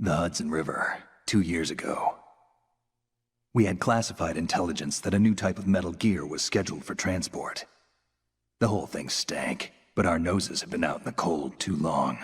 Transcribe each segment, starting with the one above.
The Hudson River, 2 years ago. We had classified intelligence that a new type of Metal Gear was scheduled for transport. The whole thing stank, but our noses had been out in the cold too long.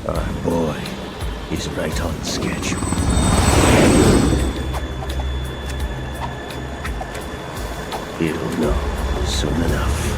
Our boy is right on schedule. He'll know soon enough.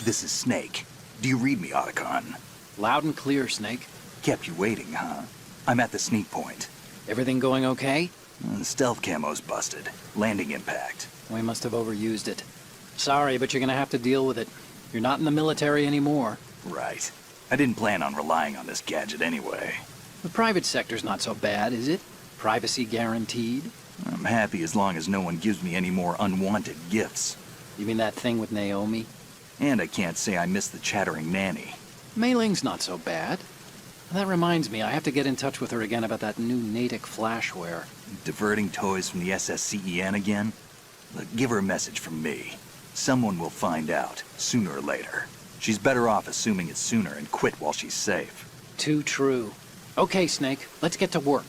This is Snake. Do you read me, Otacon? Loud and clear, Snake. Kept you waiting, huh? I'm at the sneak point. Everything going okay? The stealth camo's busted. Landing impact. We must have overused it. Sorry, but you're gonna have to deal with it. You're not in the military anymore. Right. I didn't plan on relying on this gadget anyway. The private sector's not so bad, is it? Privacy guaranteed? I'm happy as long as no one gives me any more unwanted gifts. You mean that thing with Naomi? And I can't say I miss the chattering nanny. Mei Ling's not so bad. That reminds me, I have to get in touch with her again about that new Natick flashware. Diverting toys from the SSCEN again? Look, give her a message from me. Someone will find out, sooner or later. She's better off assuming it's sooner and quit while she's safe. Too true. Okay, Snake, let's get to work.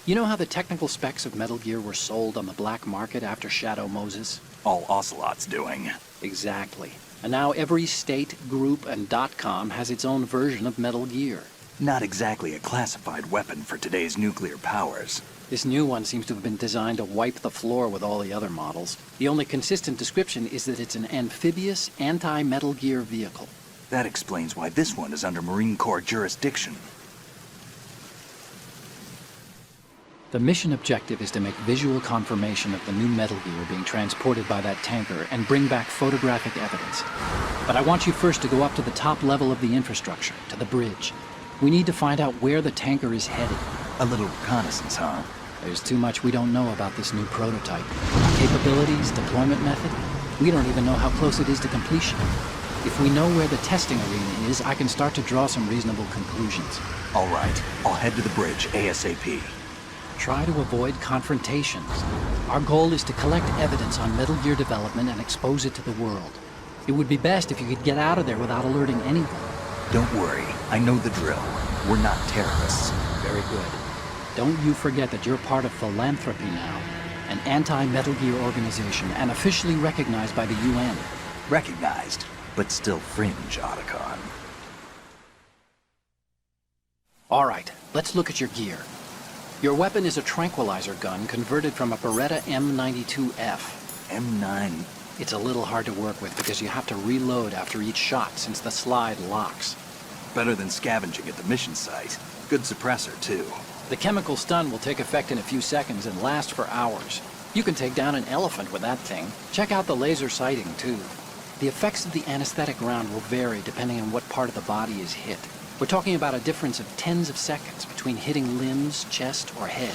You know how the technical specs of Metal Gear were sold on the black market after Shadow Moses? All Ocelot's doing. Exactly. And now every state, group, and .com has its own version of Metal Gear. Not exactly a classified weapon for today's nuclear powers. This new one seems to have been designed to wipe the floor with all the other models. The only consistent description is that it's an amphibious, anti-Metal Gear vehicle. That explains why this one is under Marine Corps jurisdiction. The mission objective is to make visual confirmation of the new Metal Gear being transported by that tanker and bring back photographic evidence. But I want you first to go up to the top level of the infrastructure, to the bridge. We need to find out where the tanker is headed. A little reconnaissance, huh? There's too much we don't know about this new prototype. Capabilities, deployment method. We don't even know how close it is to completion. If we know where the testing arena is, I can start to draw some reasonable conclusions. All right, I'll head to the bridge ASAP. Try to avoid confrontations. Our goal is to collect evidence on Metal Gear development and expose it to the world. It would be best if you could get out of there without alerting anyone. Don't worry, I know the drill. We're not terrorists. Very good. Don't you forget that you're part of Philanthropy now, an anti-Metal Gear organization and officially recognized by the UN. Recognized, but still fringe, Otacon. All right, let's look at your gear. Your weapon is a tranquilizer gun converted from a Beretta M92F. M9. It's a little hard to work with because you have to reload after each shot since the slide locks. Better than scavenging at the mission site. Good suppressor, too. The chemical stun will take effect in a few seconds and last for hours. You can take down an elephant with that thing. Check out the laser sighting, too. The effects of the anesthetic round will vary depending on what part of the body is hit. We're talking about a difference of tens of seconds between hitting limbs, chest, or head.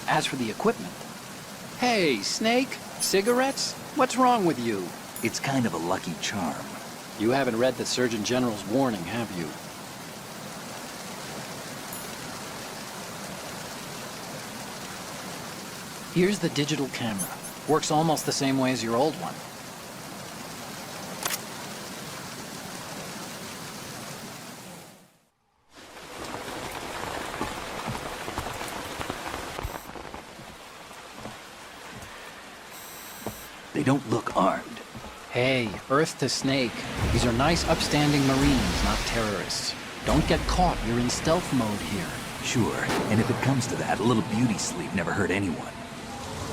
As for the equipment... Hey, Snake! Cigarettes? What's wrong with you? It's kind of a lucky charm. You haven't read the Surgeon General's warning, have you? Here's the digital camera. Works almost the same way as your old one. They don't look armed. Hey, Earth to Snake. These are nice, upstanding Marines, not terrorists. Don't get caught. You're in stealth mode here. Sure, and if it comes to that, a little beauty sleep never hurt anyone.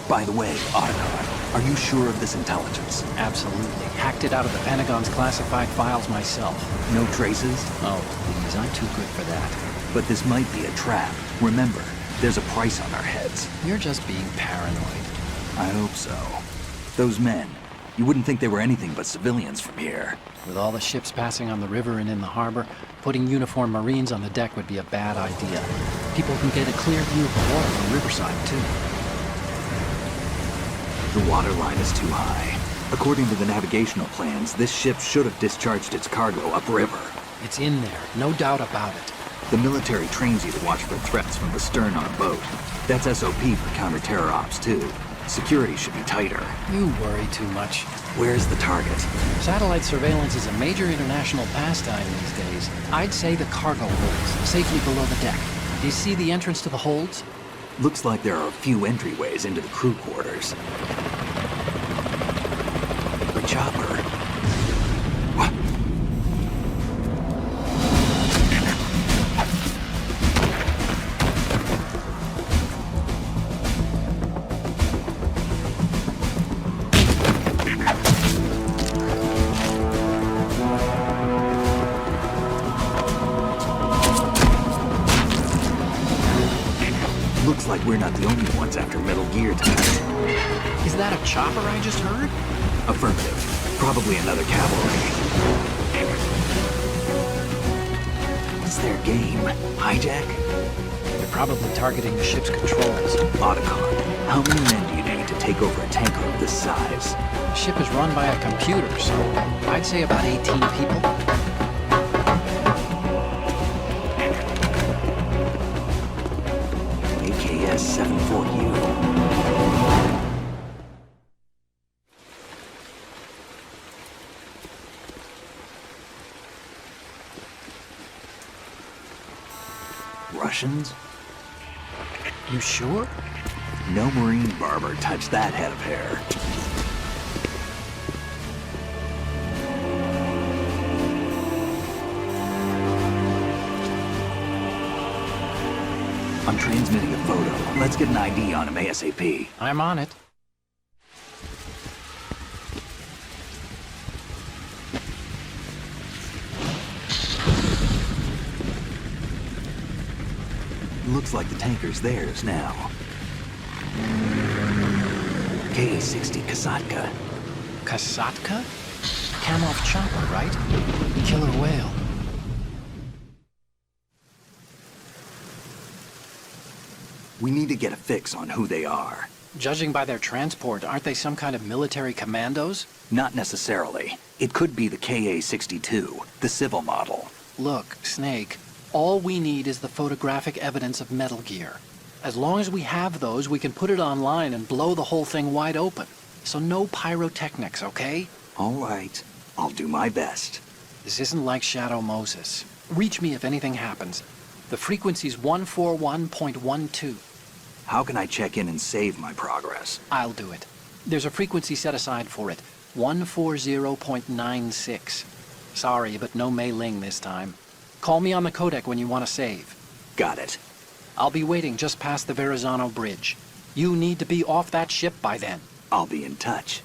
By the way, Otacon, are you sure of this intelligence? Absolutely. Hacked it out of the Pentagon's classified files myself. No traces? Oh, please, I'm too good for that. But this might be a trap. Remember, there's a price on our heads. You're just being paranoid. I hope so. Those men, you wouldn't think they were anything but civilians from here. With all the ships passing on the river and in the harbor, putting uniformed Marines on the deck would be a bad idea. People can get a clear view of the water from Riverside, too. The water line is too high. According to the navigational plans, this ship should have discharged its cargo upriver. It's in there, no doubt about it. The military trains you to watch for threats from the stern on a boat. That's SOP for counter-terror ops, too. Security should be tighter. You worry too much. Where's the target? Satellite surveillance is a major international pastime these days. I'd say the cargo holds, safely below the deck. Do you see the entrance to the holds? Looks like there are a few entryways into the crew quarters. The chopper. What? Looks like we're not the only ones after Metal Gear tonight. Is that a chopper I just heard? Affirmative. Probably another cavalry. What's their game? Hijack? They're probably targeting the ship's controls. Otacon, how many men do you need to take over a tanker of this size? The ship is run by a computer, so I'd say about 18 people. AKS-74U. Russians? You sure? No Marine barber touched that head of hair. I'm transmitting a photo. Let's get an ID on him ASAP. I'm on it. Looks like the tanker's theirs now. K-60 Kasatka. Kasatka? Kamov chopper, right? Killer whale. We need to get a fix on who they are. Judging by their transport, aren't they some kind of military commandos? Not necessarily. It could be the KA-62, the civil model. Look, Snake, all we need is the photographic evidence of Metal Gear. As long as we have those, we can put it online and blow the whole thing wide open. So no pyrotechnics, okay? All right. I'll do my best. This isn't like Shadow Moses. Reach me if anything happens. The frequency's 141.12. How can I check in and save my progress? I'll do it. There's a frequency set aside for it. 140.96. Sorry, but no Mei Ling this time. Call me on the codec when you want to save. Got it. I'll be waiting just past the Verrazano Bridge. You need to be off that ship by then. I'll be in touch.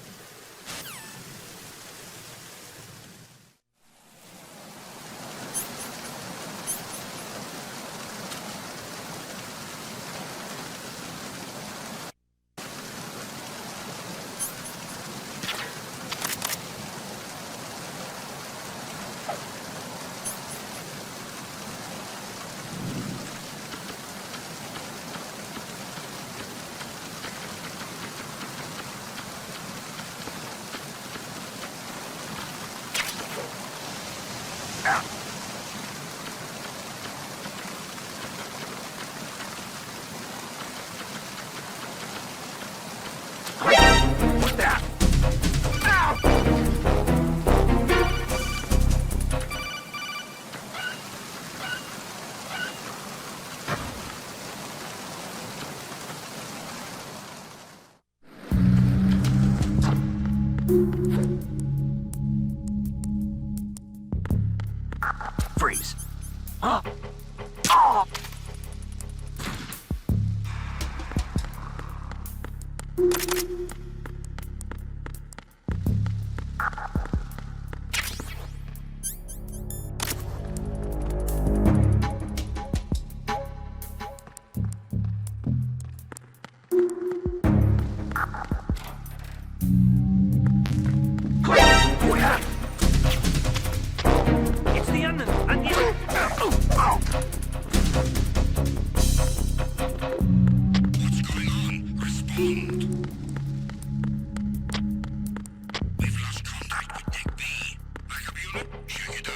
Freeze. Huh? Oh! It's the onion! What's going on? Respond. We've lost contact with Deck B. Backup unit, check it out.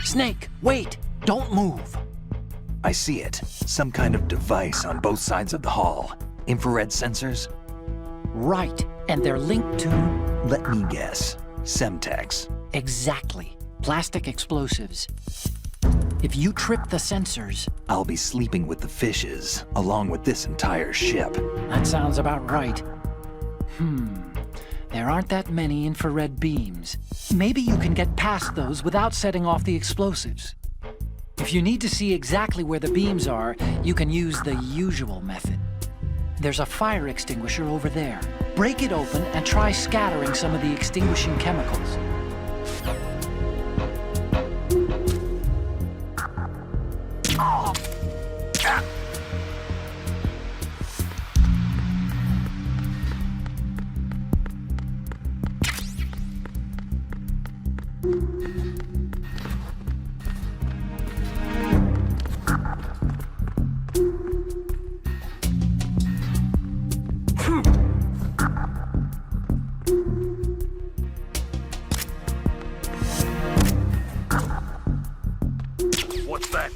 Snake, wait! Don't move! I see it. Some kind of device on both sides of the hall. Infrared sensors? Right, and they're linked to... Let me guess. Semtex. Exactly. Plastic explosives. If you trip the sensors... I'll be sleeping with the fishes, along with this entire ship. That sounds about right. There aren't that many infrared beams. Maybe you can get past those without setting off the explosives. If you need to see exactly where the beams are, you can use the usual method. There's a fire extinguisher over there. Break it open and try scattering some of the extinguishing chemicals. What's that?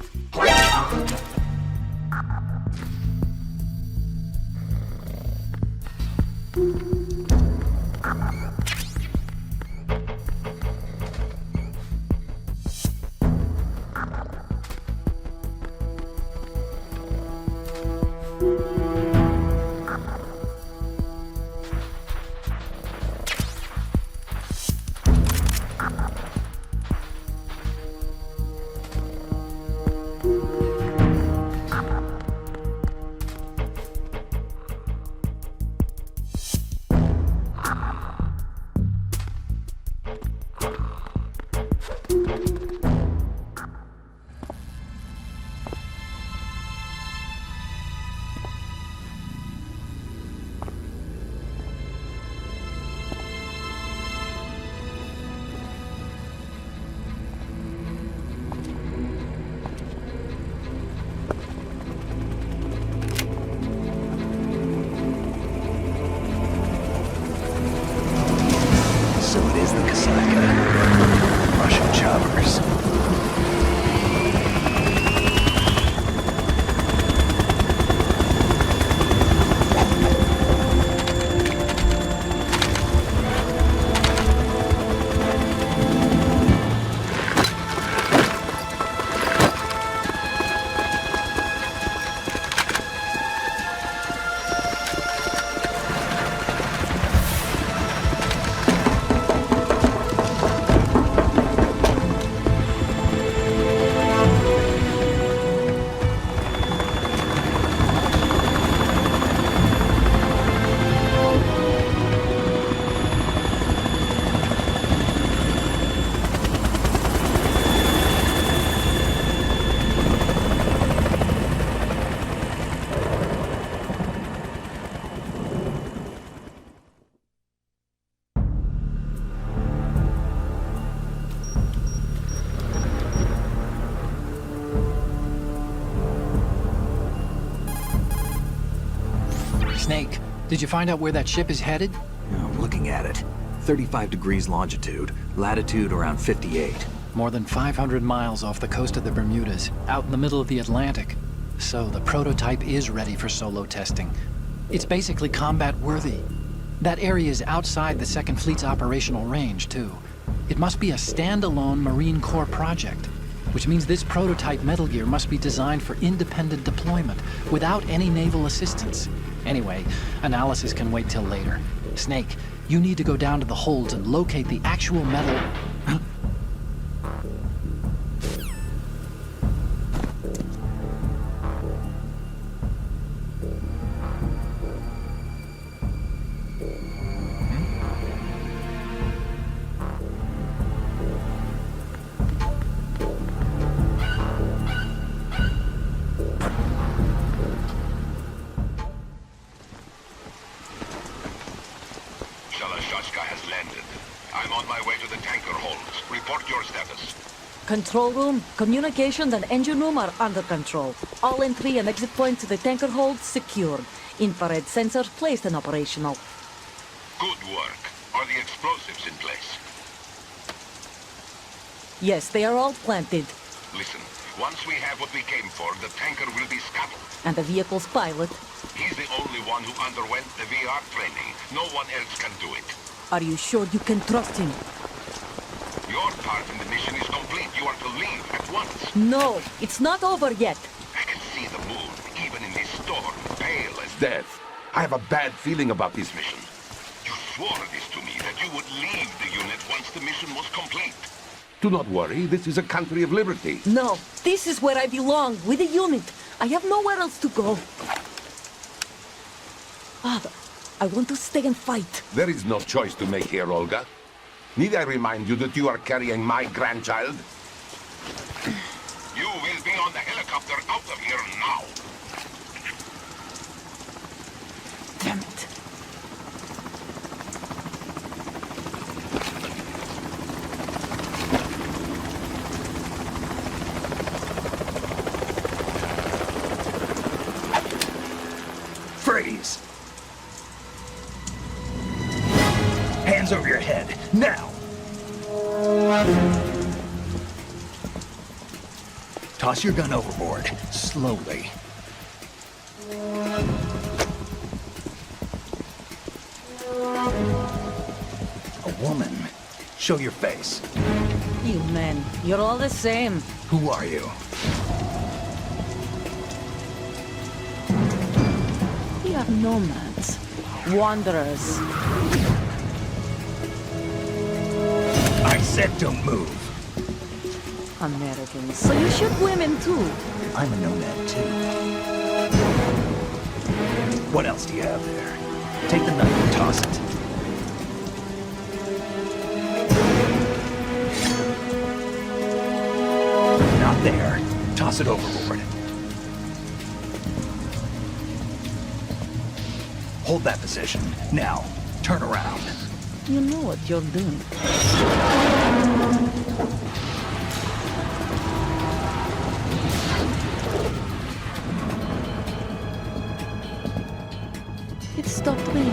So it is the Kasaka. Russian choppers. Snake, did you find out where that ship is headed? I'm looking at it. 35 degrees longitude, latitude around 58. More than 500 miles off the coast of the Bermudas, out in the middle of the Atlantic. So the prototype is ready for solo testing. It's basically combat-worthy. That area is outside the Second Fleet's operational range, too. It must be a standalone Marine Corps project, which means this prototype Metal Gear must be designed for independent deployment, without any naval assistance. Anyway, analysis can wait till later. Snake, you need to go down to the holds and locate the actual metal... has landed. I'm on my way to the tanker holds. Report your status. Control room, communications and engine room are under control. All entry and exit points to the tanker holds secured. Infrared sensors placed and operational. Good work. Are the explosives in place? Yes, they are all planted. Listen, once we have what we came for, the tanker will be scuttled. And the vehicle's pilot. He's the only one who underwent the VR training. No one else can do it. Are you sure you can trust him? Your part in the mission is complete. You are to leave at once. No, it's not over yet. I can see the moon, even in this storm, pale as death. I have a bad feeling about this mission. You swore this to me, that you would leave the unit once the mission was complete. Do not worry, this is a country of liberty. No, this is where I belong, with the unit. I have nowhere else to go. Father, I want to stay and fight. There is no choice to make here, Olga. Need I remind you that you are carrying my grandchild? You will be on the helicopter out of here now. Damn it. Freeze! Hands over your head, now! Toss your gun overboard, slowly. A woman. Show your face. You men, you're all the same. Who are you? We are nomads. Wanderers. I said don't move. Americans. So you shoot women too. I'm a nomad too. What else do you have there? Take the knife and toss it. Not there. Toss it overboard. Hold that position. Now, turn around. You know what you're doing. It stopped raining.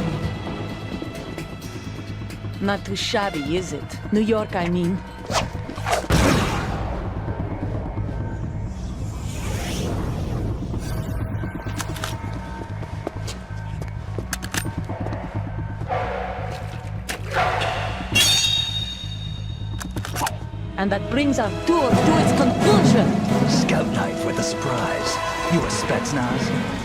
Not too shabby, is it? New York, I mean. And that brings our tour to its conclusion. Scout knife with a surprise. You a Spetsnaz?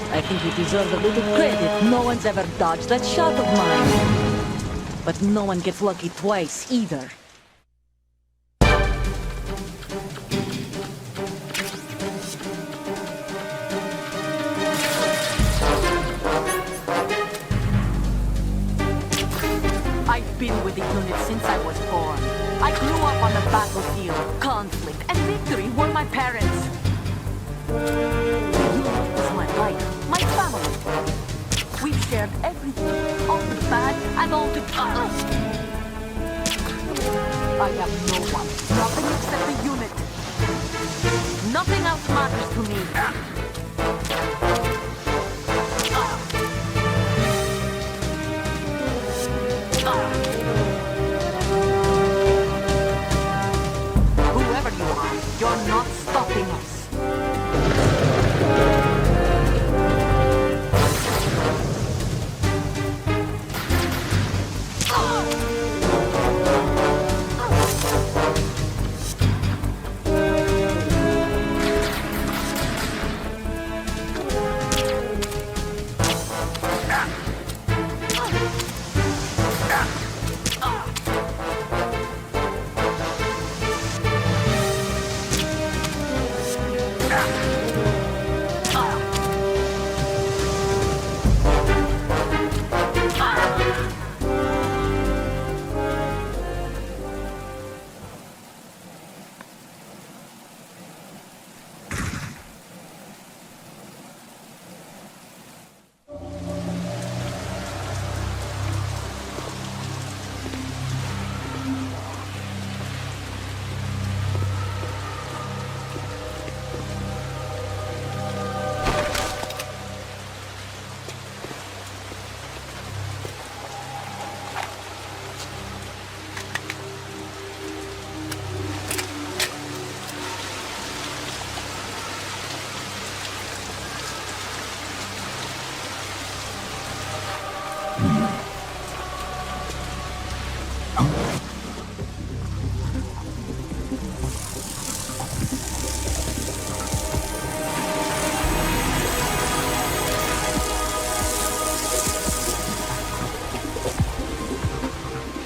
I think you deserve a little credit. No one's ever dodged that shot of mine. But no one gets lucky twice, either. I've been with the unit since I was born. I grew up on the battlefield. Conflict and victory were my parents. The unit was my life, my family. We've shared everything, all the bad and all the good. I have no one, nothing except the unit. Nothing else matters to me. Whoever you are, you're not stopping us.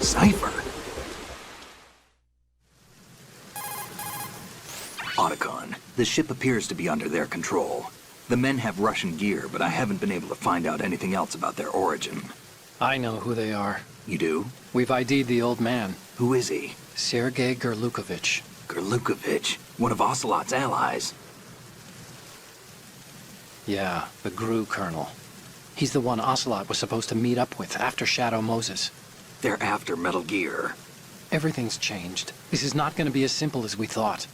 Cipher. Otacon, the ship appears to be under their control. The men have Russian gear, but I haven't been able to find out anything else about their origin. I know who they are. You do? We've ID'd the old man, Who is he? Sergei Gerlukovich. Gerlukovich, one of Ocelot's allies. Yeah, the GRU colonel. He's the one Ocelot was supposed to meet up with after Shadow Moses. They're after Metal Gear. Everything's changed. This is not going to be as simple as we thought.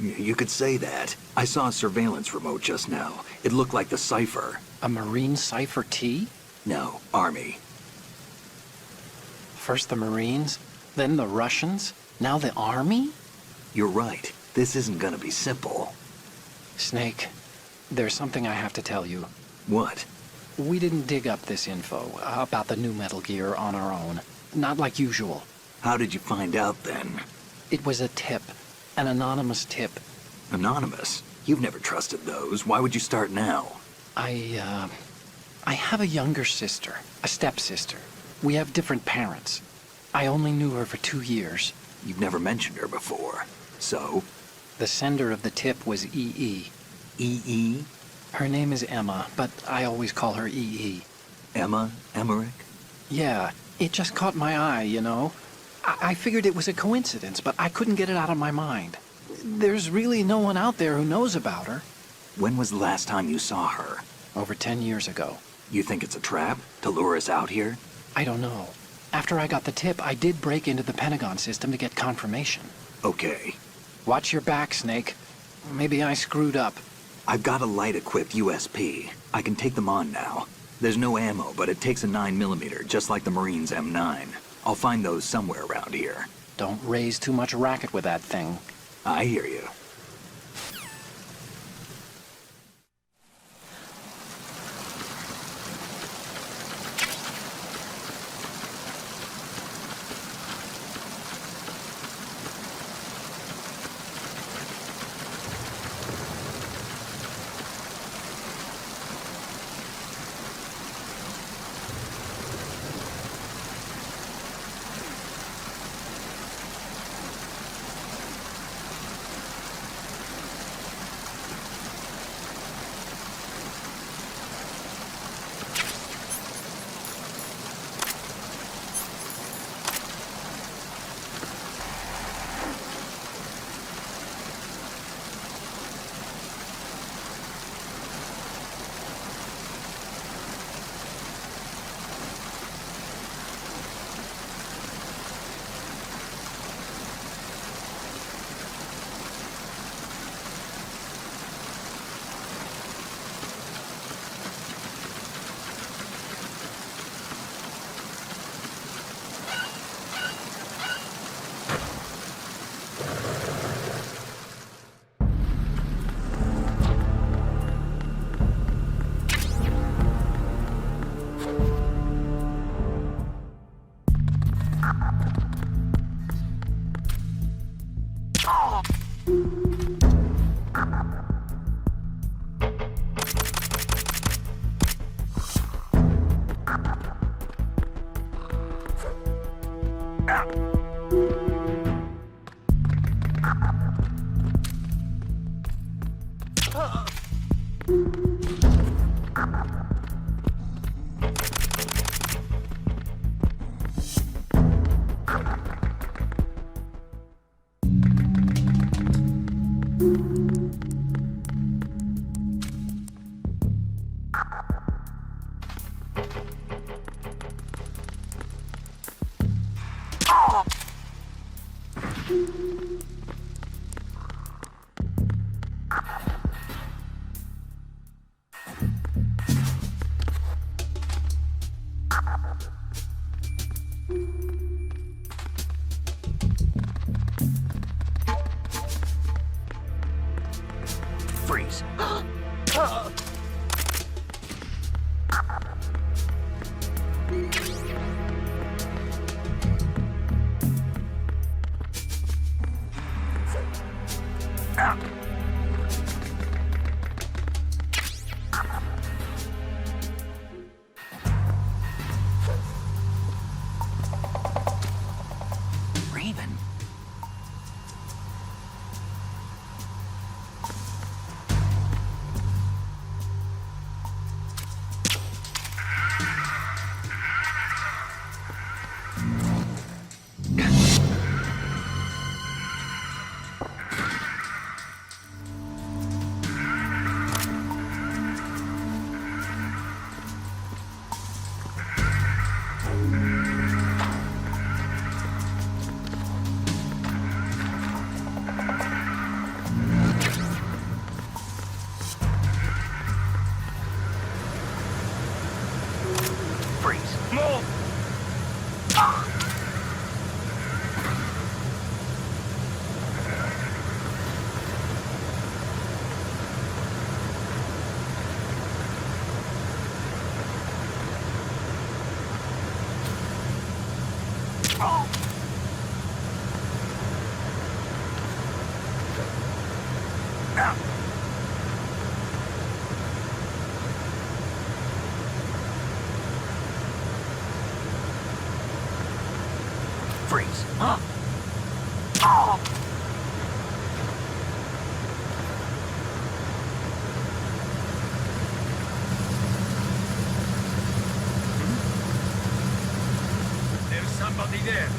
You could say that. I saw a surveillance remote just now. It looked like the Cipher. A Marine Cipher T? No, Army. First the Marines, then the Russians, now the Army? You're right. This isn't gonna be simple. Snake, there's something I have to tell you. What? We didn't dig up this info about the new Metal Gear on our own. Not like usual. How did you find out then? It was a tip. An anonymous tip. Anonymous? You've never trusted those. Why would you start now? I have a younger sister. A stepsister. We have different parents. I only knew her for 2 years. You've never mentioned her before. So? The sender of the tip was EE. EE? Her name is Emma, but I always call her EE. Emma Emmerich? Yeah, it just caught my eye, you know? I figured it was a coincidence, but I couldn't get it out of my mind. There's really no one out there who knows about her. When was the last time you saw her? Over 10 years ago. You think it's a trap? To lure us out here? I don't know. After I got the tip, I did break into the Pentagon system to get confirmation. Okay. Watch your back, Snake. Maybe I screwed up. I've got a light-equipped USP. I can take them on now. There's no ammo, but it takes a 9mm, just like the Marines' M9. I'll find those somewhere around here. Don't raise too much racket with that thing. I hear you. Freeze. Raven. Freeze. There's somebody there.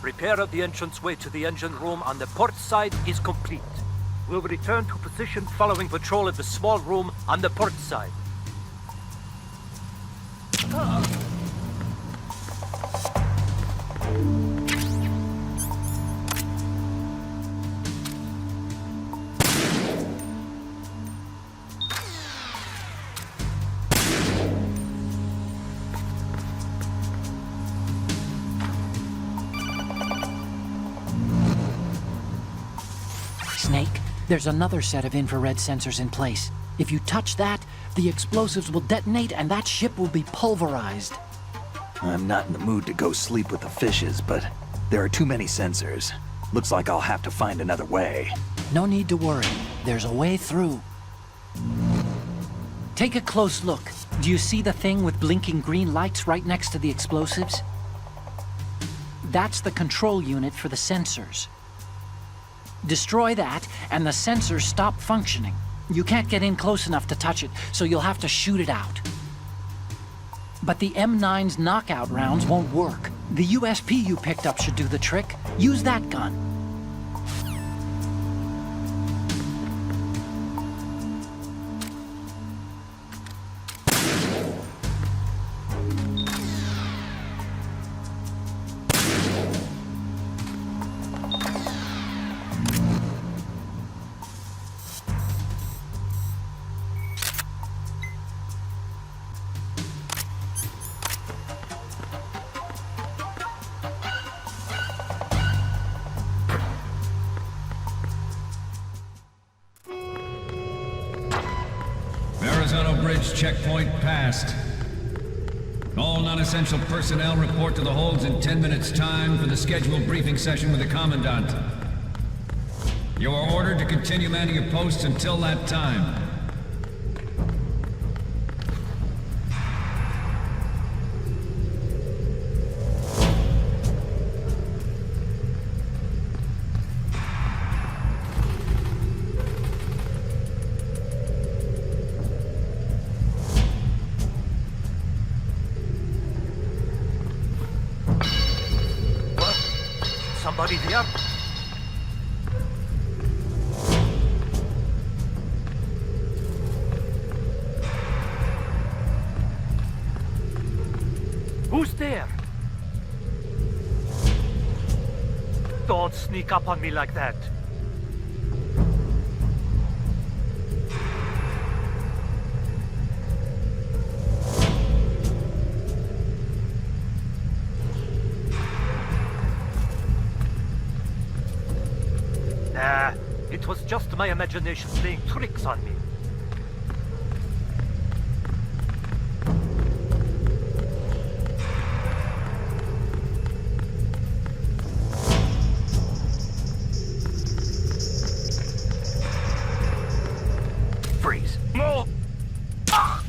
Repair of the entranceway to the engine room on the port side is complete. We'll return to position following patrol of the small room on the port side. Snake, there's another set of infrared sensors in place. If you touch that, the explosives will detonate and that ship will be pulverized. I'm not in the mood to go sleep with the fishes, but there are too many sensors. Looks like I'll have to find another way. No need to worry. There's a way through. Take a close look. Do you see the thing with blinking green lights right next to the explosives? That's the control unit for the sensors. Destroy that, and the sensors stop functioning. You can't get in close enough to touch it, so you'll have to shoot it out. But the M9's knockout rounds won't work. The USP you picked up should do the trick. Use that gun. Arizona Bridge checkpoint passed. All non-essential personnel report to the holds in 10 minutes' time for the scheduled briefing session with the Commandant. You are ordered to continue manning your posts until that time. Somebody there? Who's there? Don't sneak up on me like that. Nah, it was just my imagination playing tricks on me. Freeze. No! Ah!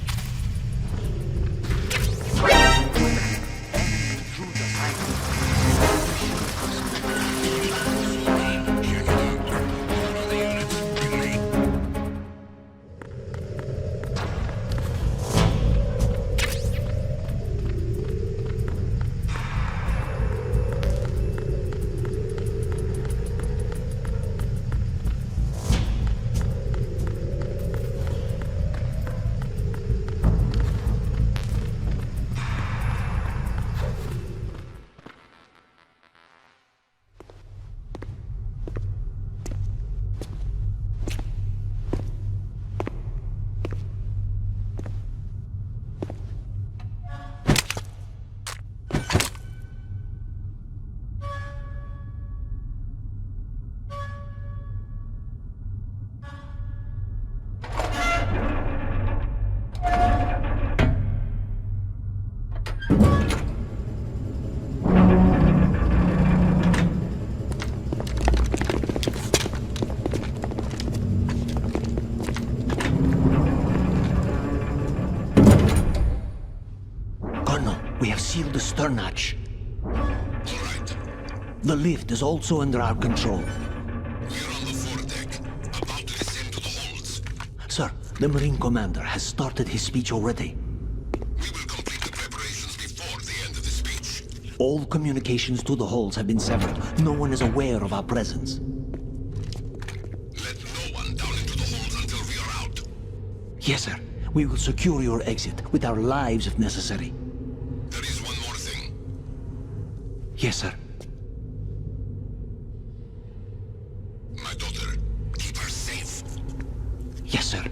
Through the silence. We have sealed the stern hatch. All right. The lift is also under our control. We're on the foredeck, about to descend to the holds. Sir, the Marine Commander has started his speech already. We will complete the preparations before the end of the speech. All communications to the holds have been severed. No one is aware of our presence. Let no one down into the holds until we are out. Yes, sir. We will secure your exit, with our lives if necessary. There is one more thing. Yes, sir. My daughter, keep her safe. Yes, sir.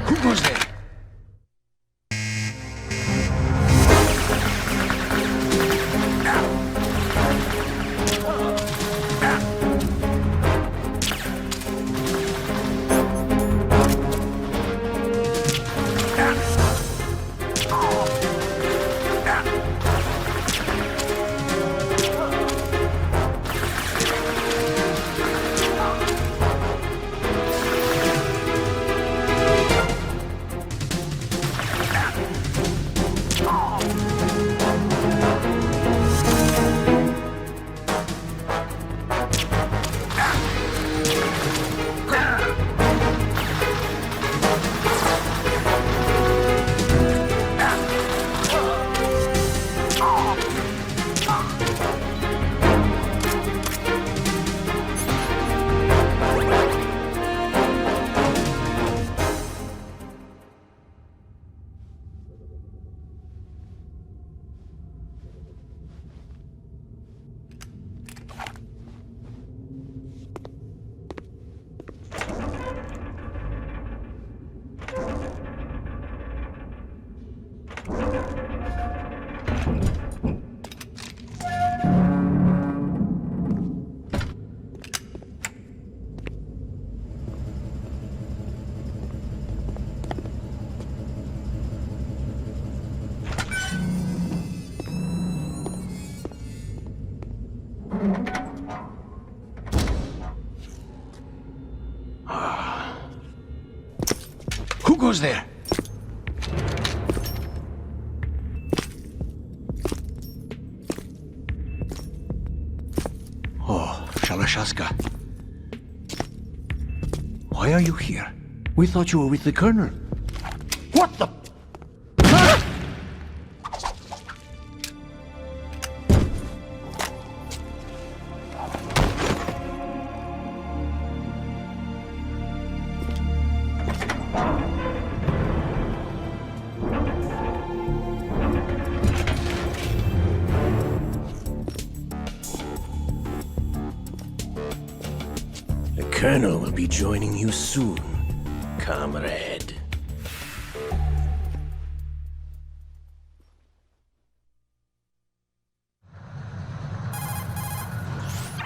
Who goes there? goes there? Oh, Shalashaska. Why are you here? We thought you were with the Colonel. What the... The Colonel will be joining you soon, comrade.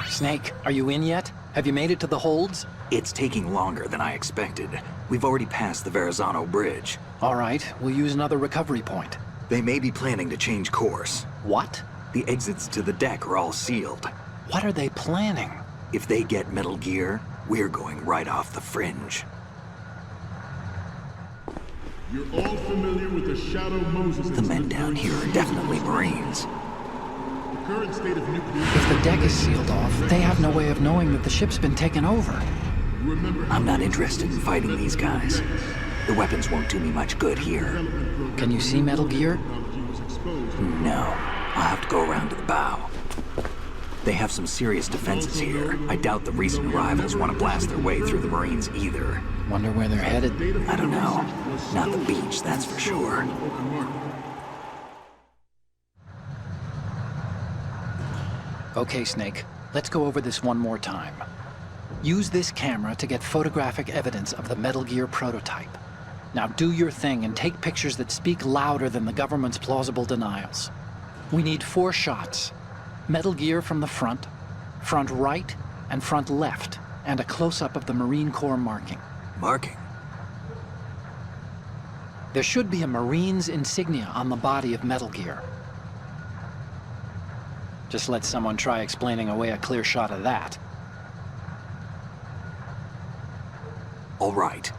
Snake, are you in yet? Have you made it to the holds? It's taking longer than I expected. We've already passed the Verrazano Bridge. All right, we'll use another recovery point. They may be planning to change course. What? The exits to the deck are all sealed. What are they planning? If they get Metal Gear, we're going right off the fringe. You're all familiar with the Shadow Moses The men down here are definitely Marines. The current state of nuclear... If the deck is sealed off, they have no way of knowing that the ship's been taken over. I'm not interested in fighting these guys. The weapons won't do me much good here. Can you see Metal Gear? No. I'll have to go around to the bow. They have some serious defenses here. I doubt the recent arrivals want to blast their way through the Marines either. Wonder where they're headed. I don't know. Not the beach, that's for sure. Okay, Snake. Let's go over this one more time. Use this camera to get photographic evidence of the Metal Gear prototype. Now do your thing and take pictures that speak louder than the government's plausible denials. We need 4 shots. Metal Gear from the front, front right, and front left, and a close-up of the Marine Corps marking. Marking? There should be a Marine's insignia on the body of Metal Gear. Just let someone try explaining away a clear shot of that. All right.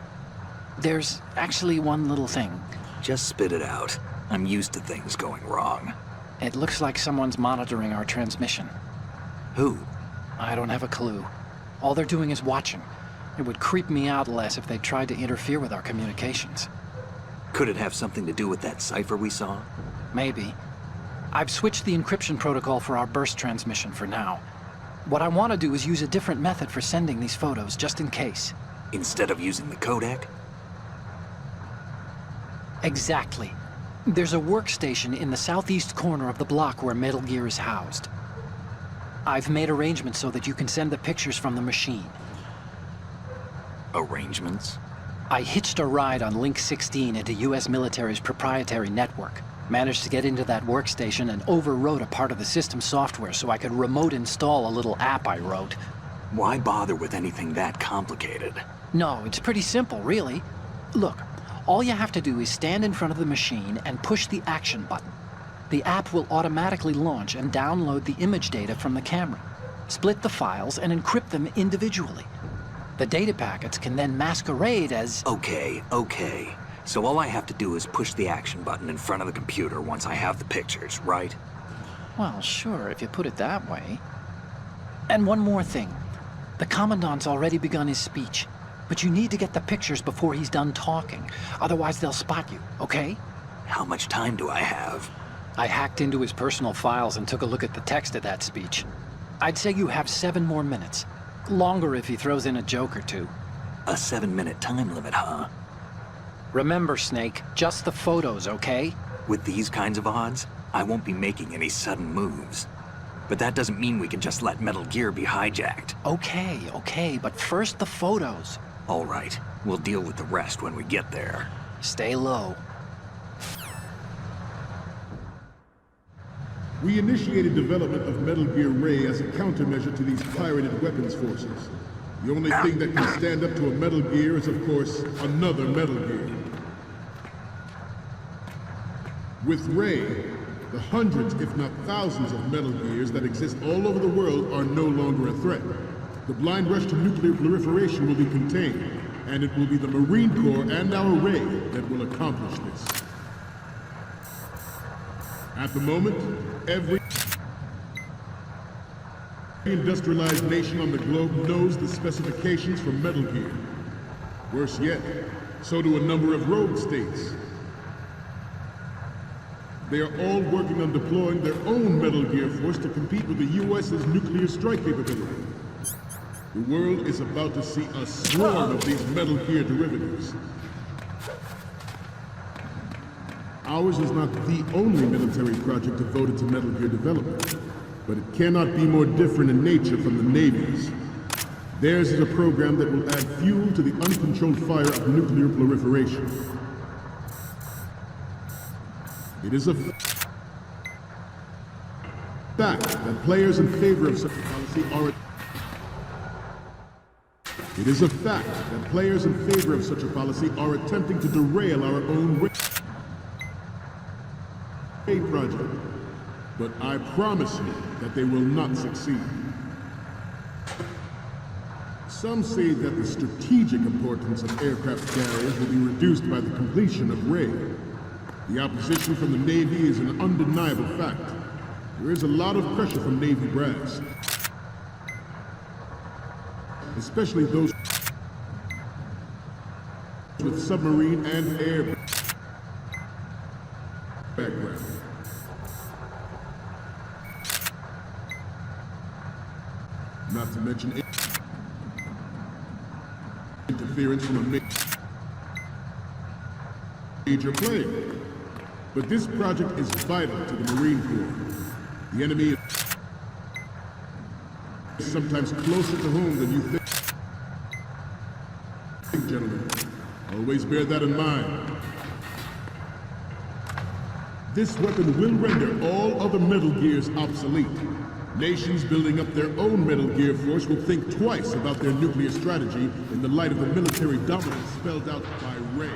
There's actually one little thing. Just spit it out. I'm used to things going wrong. It looks like someone's monitoring our transmission. Who? I don't have a clue. All they're doing is watching. It would creep me out less if they tried to interfere with our communications. Could it have something to do with that cipher we saw? Maybe. I've switched the encryption protocol for our burst transmission for now. What I want to do is use a different method for sending these photos, just in case. Instead of using the codec? Exactly. There's a workstation in the southeast corner of the block where Metal Gear is housed. I've made arrangements so that you can send the pictures from the machine. Arrangements? I hitched a ride on Link 16 into U.S. military's proprietary network. Managed to get into that workstation and overwrote a part of the system software so I could remote install a little app I wrote. Why bother with anything that complicated? No, it's pretty simple, really. Look, all you have to do is stand in front of the machine and push the action button. The app will automatically launch and download the image data from the camera, split the files, and encrypt them individually. The data packets can then masquerade as... Okay. So all I have to do is push the action button in front of the computer once I have the pictures, right? Well, sure, if you put it that way. And one more thing. The Commandant's already begun his speech, but you need to get the pictures before he's done talking. Otherwise, they'll spot you, okay? How much time do I have? I hacked into his personal files and took a look at the text of that speech. I'd say you have 7 more minutes. Longer if he throws in a joke or two. A 7-minute time limit, huh? Remember, Snake, just the photos, okay? With these kinds of odds, I won't be making any sudden moves. But that doesn't mean we can just let Metal Gear be hijacked. Okay, but first the photos. All right, we'll deal with the rest when we get there. Stay low. We initiated development of Metal Gear Ray as a countermeasure to these pirated weapons forces. The only thing that can stand up to a Metal Gear is, of course, another Metal Gear. With Ray, the hundreds, if not thousands of Metal Gears that exist all over the world are no longer a threat. The blind rush to nuclear proliferation will be contained. And it will be the Marine Corps and our Ray that will accomplish this. At the moment, every industrialized nation on the globe knows the specifications for Metal Gear. Worse yet, so do a number of rogue states. They are all working on deploying their own Metal Gear force to compete with the U.S.'s nuclear strike capability. The world is about to see a swarm of these Metal Gear derivatives. Ours is not the only military project devoted to Metal Gear development, but it cannot be more different in nature from the Navy's. Theirs is a program that will add fuel to the uncontrolled fire of nuclear proliferation. It is a fact that players in favor of such a policy are... It is a fact that players in favor of such a policy are attempting to derail our own Ray project. But I promise you that they will not succeed. Some say that the strategic importance of aircraft carriers will be reduced by the completion of Ray. The opposition from the Navy is an undeniable fact. There is a lot of pressure from Navy brass, especially those with submarine and air background. Not to mention interference from a major player. But this project is vital to the Marine Corps. The enemy is sometimes closer to home than you think, gentlemen. Always bear that in mind. This weapon will render all other Metal Gears obsolete. Nations building up their own Metal Gear force will think twice about their nuclear strategy in the light of the military dominance spelled out by Ray.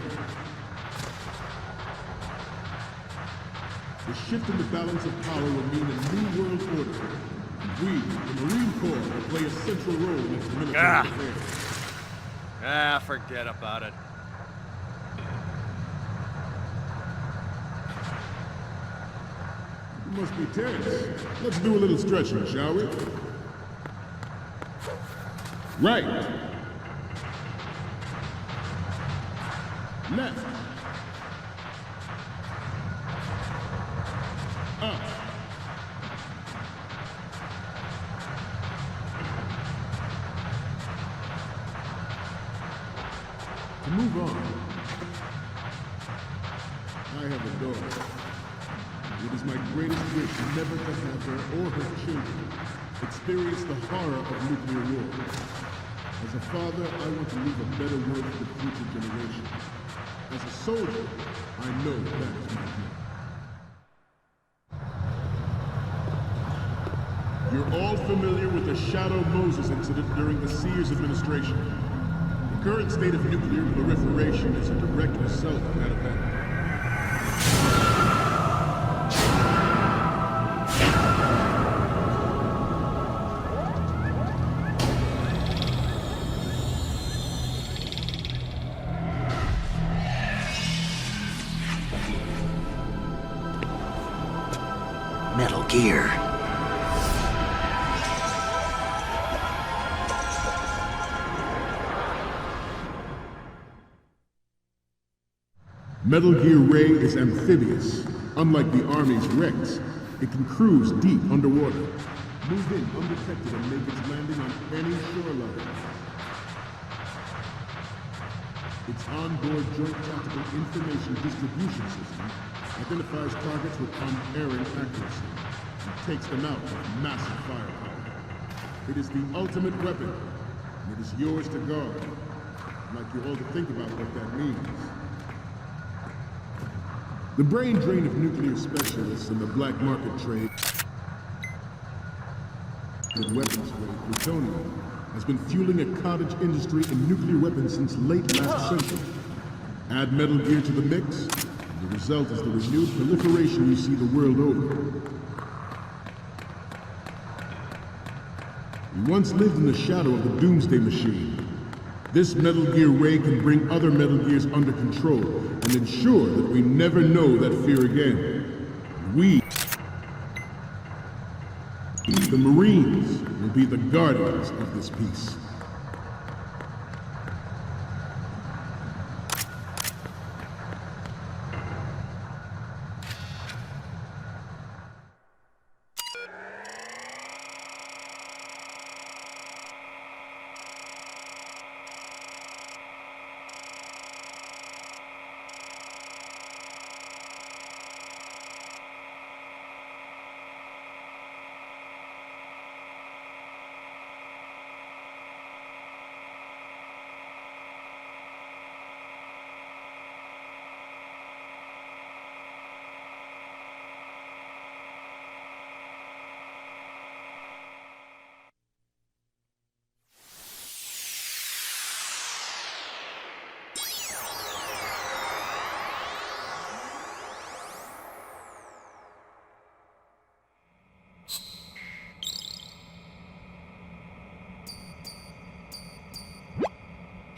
The shift in the balance of power will mean a new world order. And we, the Marine Corps, will play a central role in its military affairs. Forget about it. You must be tense. Let's do a little stretching, shall we? Right. Left. Up. To move on, I have a daughter. It is my greatest wish never to have her or her children experience the horror of nuclear war. As a father, I want to leave a better world for the future generation. As a soldier, I know that is my duty. You're all familiar with the Shadow Moses incident during the Sears administration. The current state of nuclear proliferation is a direct result of that event. Metal Gear. Metal Gear Ray is amphibious. Unlike the Army's Rex, it can cruise deep underwater, move in undetected and make its landing on any shoreline. Its onboard Joint Tactical Information Distribution System identifies targets with unerring accuracy and takes them out with massive firepower. It is the ultimate weapon, and it is yours to guard. I'd like you all to think about what that means. The brain drain of nuclear specialists and the black market trade with weapons grade plutonium has been fueling a cottage industry in nuclear weapons since late last century. Add Metal Gear to the mix, and the result is the renewed proliferation you see the world over. We once lived in the shadow of the Doomsday Machine. This Metal Gear Ray can bring other Metal Gears under control and ensure that we never know that fear again. We, the Marines, will be the guardians of this peace.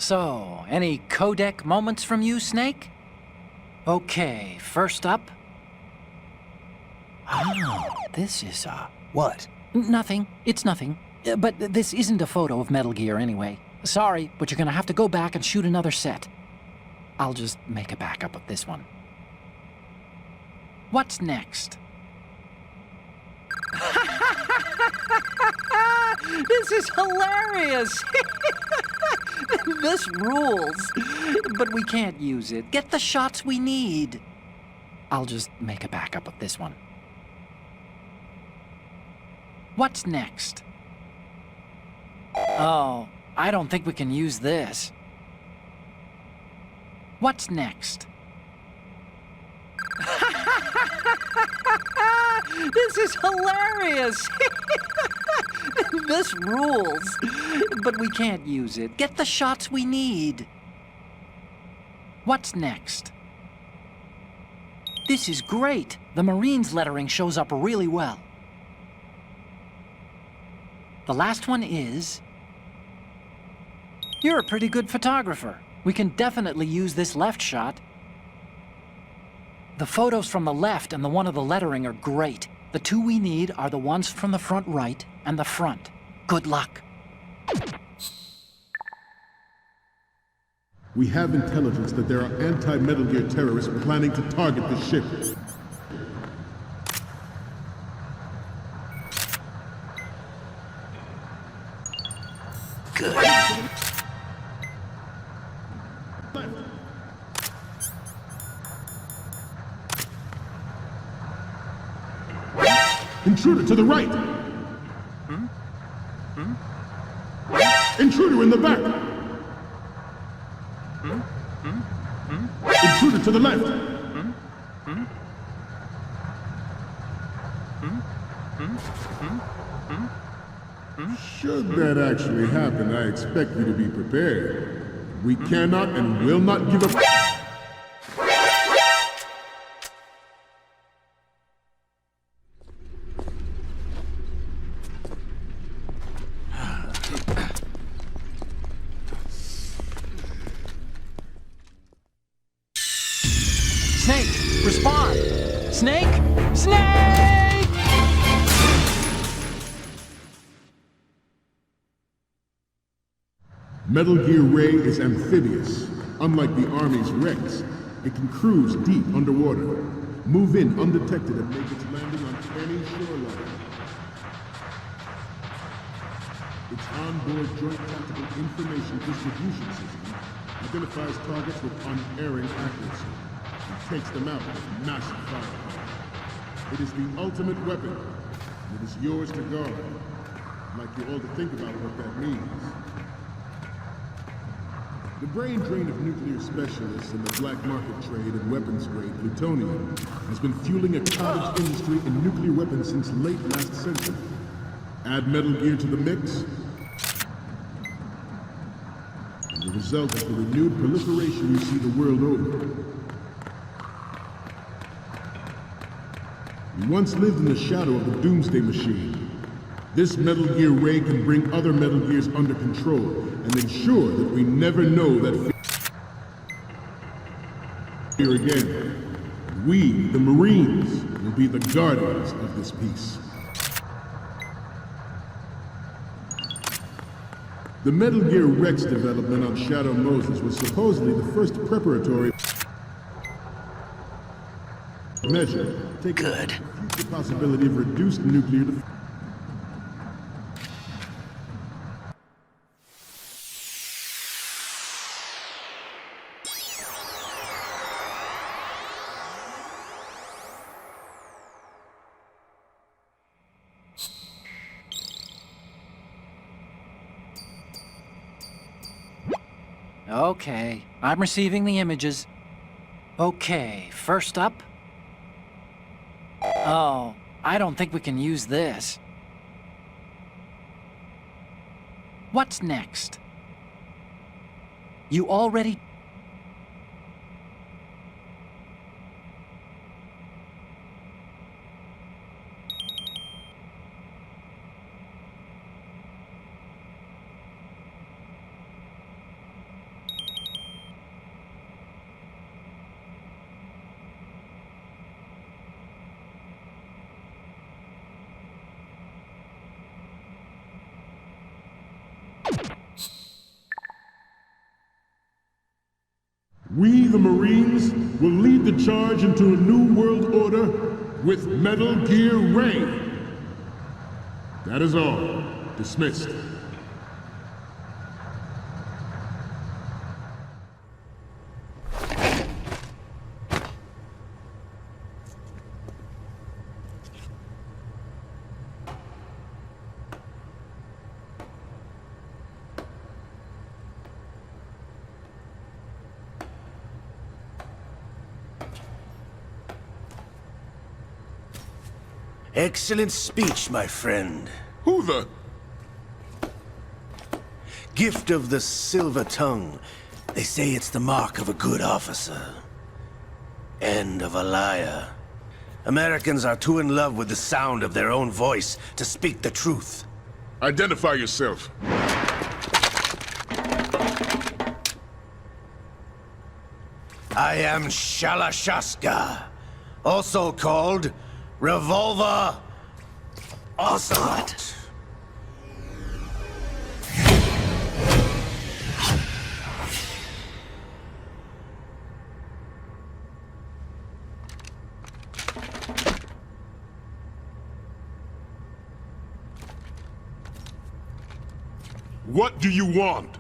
So, any codec moments from you, Snake? Okay, first up. Oh, this is, What? Nothing. It's nothing. But this isn't a photo of Metal Gear anyway. Sorry, but you're gonna have to go back and shoot another set. I'll just make a backup of this one. What's next? This is hilarious! This rules. But we can't use it. Get the shots we need. I'll just make a backup of this one. What's next? Oh, I don't think we can use this. What's next? This is hilarious! This rules. But we can't use it. Get the shots we need. What's next? This is great. The Marines lettering shows up really well. The last one is... You're a pretty good photographer. We can definitely use this left shot. The photos from the left and the one of the lettering are great. The two we need are the ones from the front right and the front. Good luck. We have intelligence that there are anti-Metal Gear terrorists planning to target the ship. Good. Intruder to the right! Intruder in the back! Intruder to the left! Should that actually happen, I expect you to be prepared. We cannot and will not give up. Snake, respond! Snake! Snake! Metal Gear Ray is amphibious. Unlike the Army's Rex, it can cruise deep underwater, move in undetected and make its landing on any shoreline. Its onboard Joint Tactical Information Distribution System identifies targets with unerring accuracy and takes them out with massive firepower. It is the ultimate weapon, and it is yours to guard. I'd like you all to think about what that means. The brain drain of nuclear specialists in the black market trade in weapons-grade plutonium has been fueling a cottage industry in nuclear weapons since late last century. Add Metal Gear to the mix, and the result is the renewed proliferation you see the world over. We once lived in the shadow of the Doomsday Machine. This Metal Gear Ray can bring other Metal Gears under control and ensure that we never know that fear again. We, the Marines, will be the guardians of this peace. The Metal Gear Rex development on Shadow Moses was supposedly the first preparatory measure taking the possibility of reduced nuclear defense. Okay, I'm receiving the images. Okay, first up. Oh, I don't think we can use this. What's next? You already... We, the Marines, will lead the charge into a new world order with Metal Gear Ray. That is all. Dismissed. Excellent speech, my friend. Who the... Gift of the silver tongue. They say it's the mark of a good officer. And of a liar. Americans are too in love with the sound of their own voice to speak the truth. Identify yourself. I am Shalashaska, also called Revolver Ocelot. What do you want?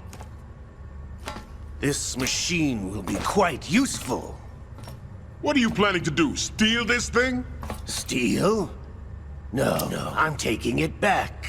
This machine will be quite useful. What are you planning to do? Steal this thing? Steal? No, I'm taking it back.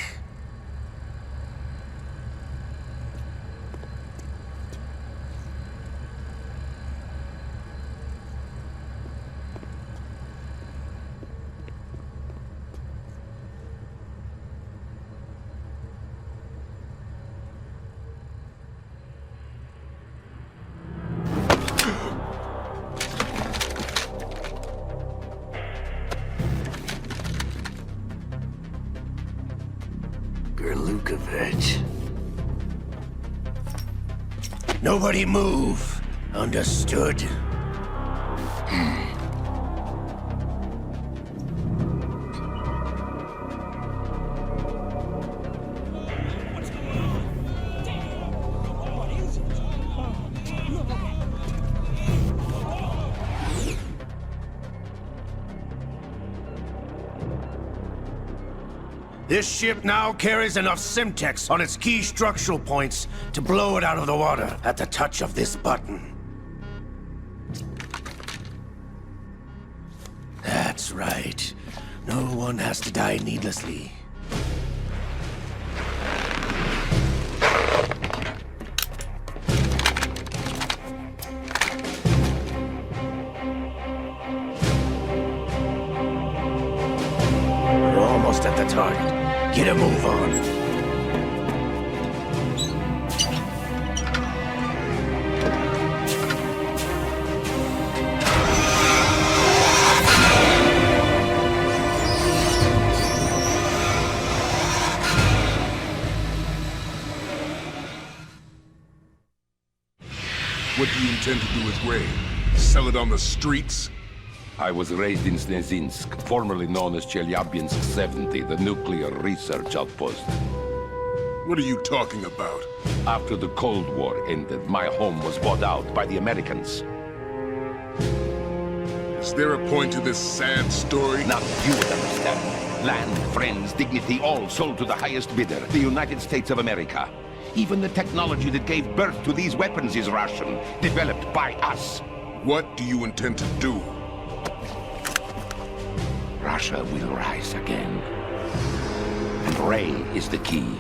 Nobody move. Understood? This ship now carries enough Simtex on its key structural points to blow it out of the water at the touch of this button. That's right. No one has to die needlessly. We're almost at the target. Get a move on. do you intend to do with Ray? Sell it on the streets? I was raised in Snezinsk, formerly known as Chelyabinsk 70, the nuclear research outpost. What are you talking about? After the Cold War ended, my home was bought out by the Americans. Is there a point to this sad story? Now you would understand. Land, friends, dignity, all sold to the highest bidder, the United States of America. Even the technology that gave birth to these weapons is Russian, developed by us. What do you intend to do? Russia will rise again. And Ray is the key.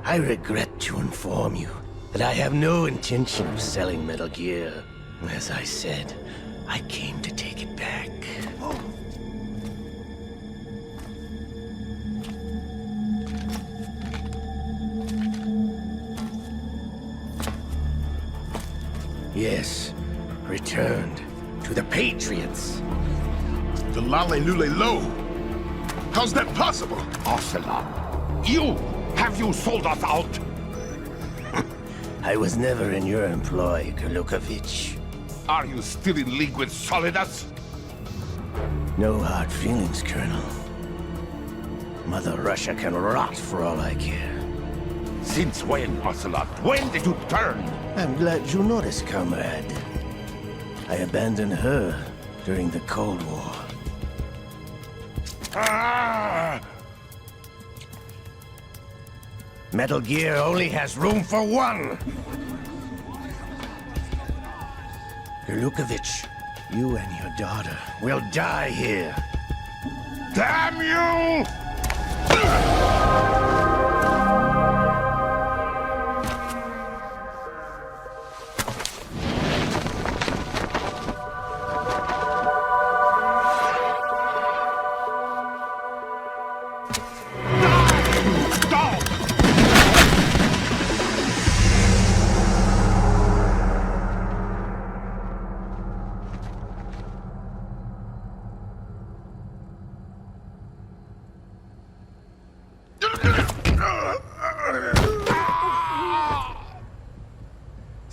I regret to inform you that I have no intention of selling Metal Gear. As I said, I came to take it back. Yes, returned to the Patriots. The Lale Lule Lo? How's that possible? Ocelot, you! Have you sold us out? I was never in your employ, Golukovich. Are you still in league with Solidus? No hard feelings, Colonel. Mother Russia can rot for all I care. Since when, Ocelot? When did you turn? I'm glad you noticed, comrade. I abandoned her during the Cold War. Ah! Metal Gear only has room for one! Golukovich, you and your daughter will die here. Damn you!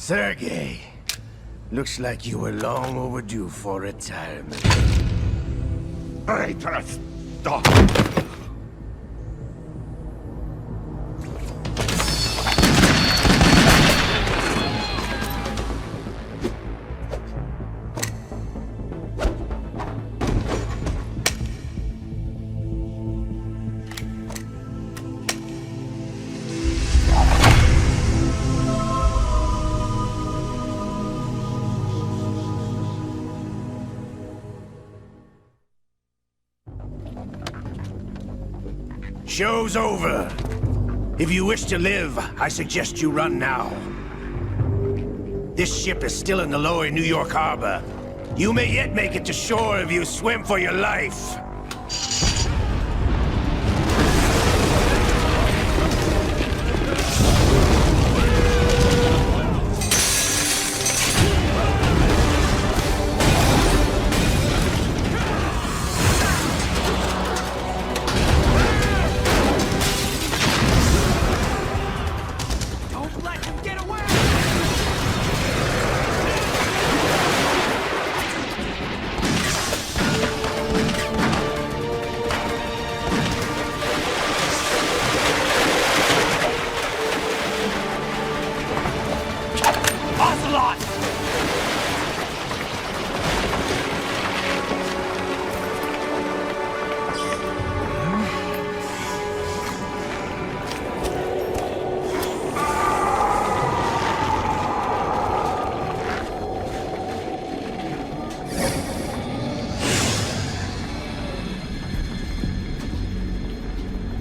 Sergei, looks like you were long overdue for retirement. Traitorous dog! Show's over. If you wish to live, I suggest you run now. This ship is still in the lower New York harbor. You may yet make it to shore if you swim for your life.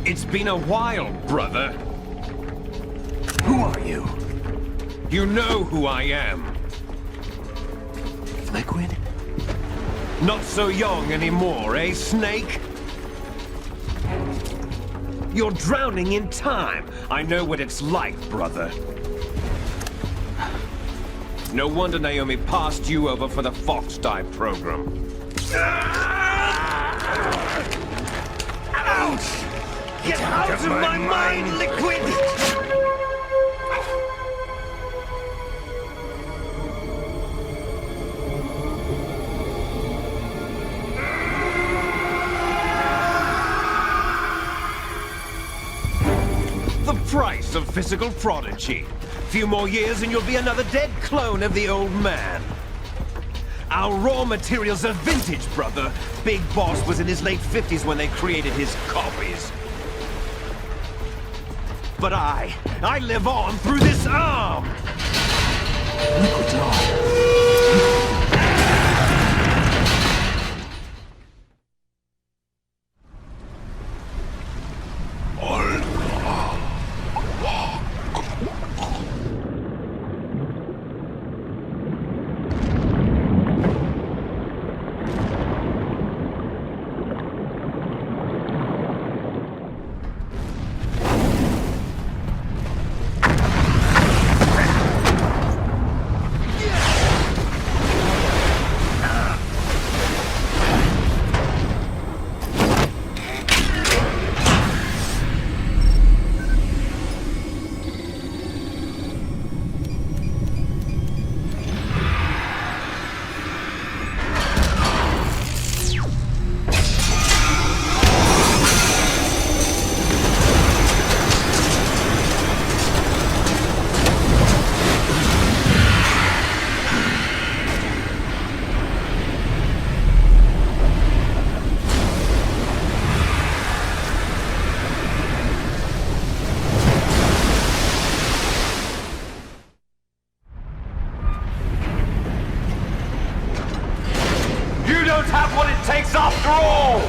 It's been a while, brother. Who are you? You know who I am. Liquid? Not so young anymore, eh, Snake? You're drowning in time. I know what it's like, brother. No wonder Naomi passed you over for the Fox Dive program. Ouch! Get out of my mind, Liquid! a physical prodigy. Few more years and you'll be another dead clone of the old man. Our raw materials are vintage, brother. Big Boss was in his late 50s when they created his copies. But I live on through this arm! Liquid's on. Have what it takes after all!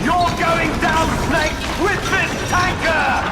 You're going down, Snake, with this tanker!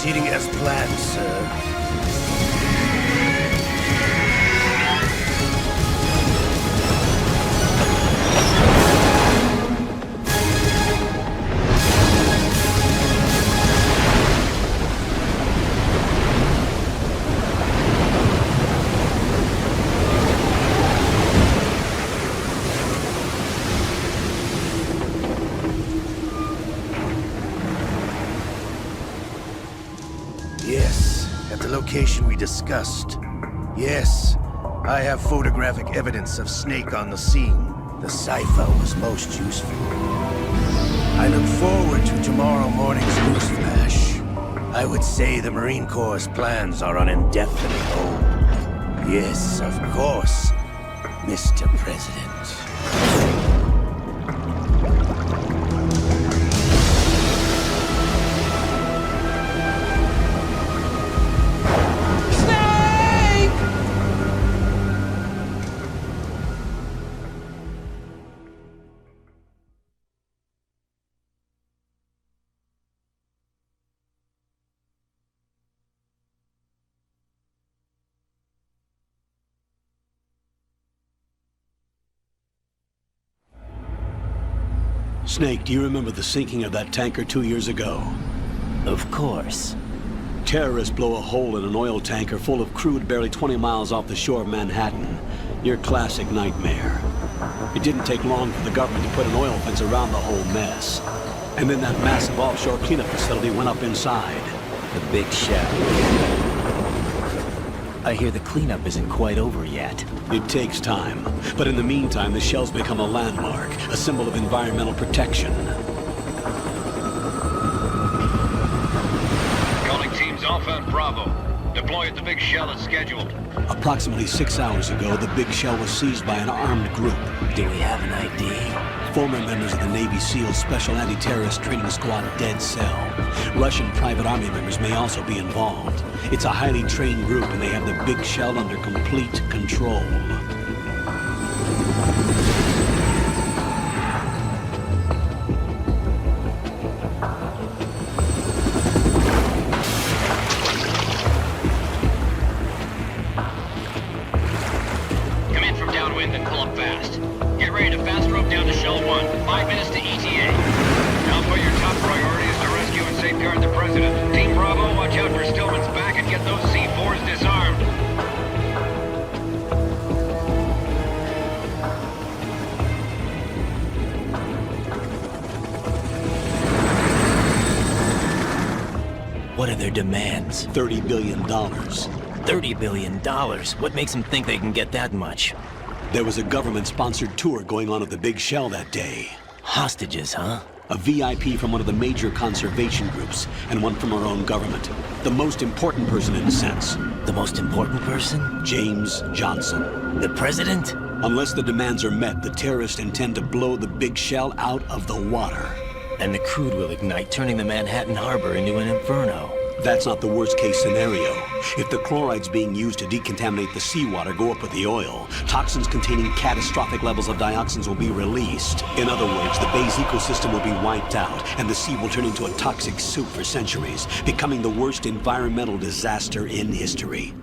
Proceeding as planned, sir. Yes, at the location we discussed. Yes, I have photographic evidence of Snake on the scene. The cipher was most useful. I look forward to tomorrow morning's news flash. I would say the Marine Corps' plans are on indefinite hold. Yes, of course, Mr. President. Snake, do you remember the sinking of that tanker 2 years ago? Of course. Terrorists blow a hole in an oil tanker full of crude barely 20 miles off the shore of Manhattan. Your classic nightmare. It didn't take long for the government to put an oil fence around the whole mess. And then that massive offshore cleanup facility went up inside. The big shell. I hear the cleanup isn't quite over yet. It takes time. But in the meantime, the shell's become a landmark, a symbol of environmental protection. Calling teams Alpha and Bravo. Deploy at the big shell as scheduled. Approximately 6 hours ago, the big shell was seized by an armed group. Do we have an ID? Former members of the Navy SEAL Special Anti-Terrorist Training Squad Dead Cell. Russian private army members may also be involved. It's a highly trained group and they have the big shell under complete control. Come in from downwind and pull up fast. Get ready to fast rope down to Shell 1. 5 minutes to ETA. Alpha, your top priority is to rescue and safeguard the President. Team Bravo, watch out for Stillman's back and get those C4s disarmed. What are their demands? $30 billion. $30 billion? What makes them think they can get that much? There was a government-sponsored tour going on at the big shell that day. Hostages, huh? A VIP from one of the major conservation groups, and one from our own government. The most important person in a sense. The most important person? James Johnson. The President? Unless the demands are met, the terrorists intend to blow the big shell out of the water. And the crude will ignite, turning the Manhattan Harbor into an inferno. That's not the worst-case scenario. If the chlorides being used to decontaminate the seawater go up with the oil, toxins containing catastrophic levels of dioxins will be released. In other words, the bay's ecosystem will be wiped out, and the sea will turn into a toxic soup for centuries, becoming the worst environmental disaster in history.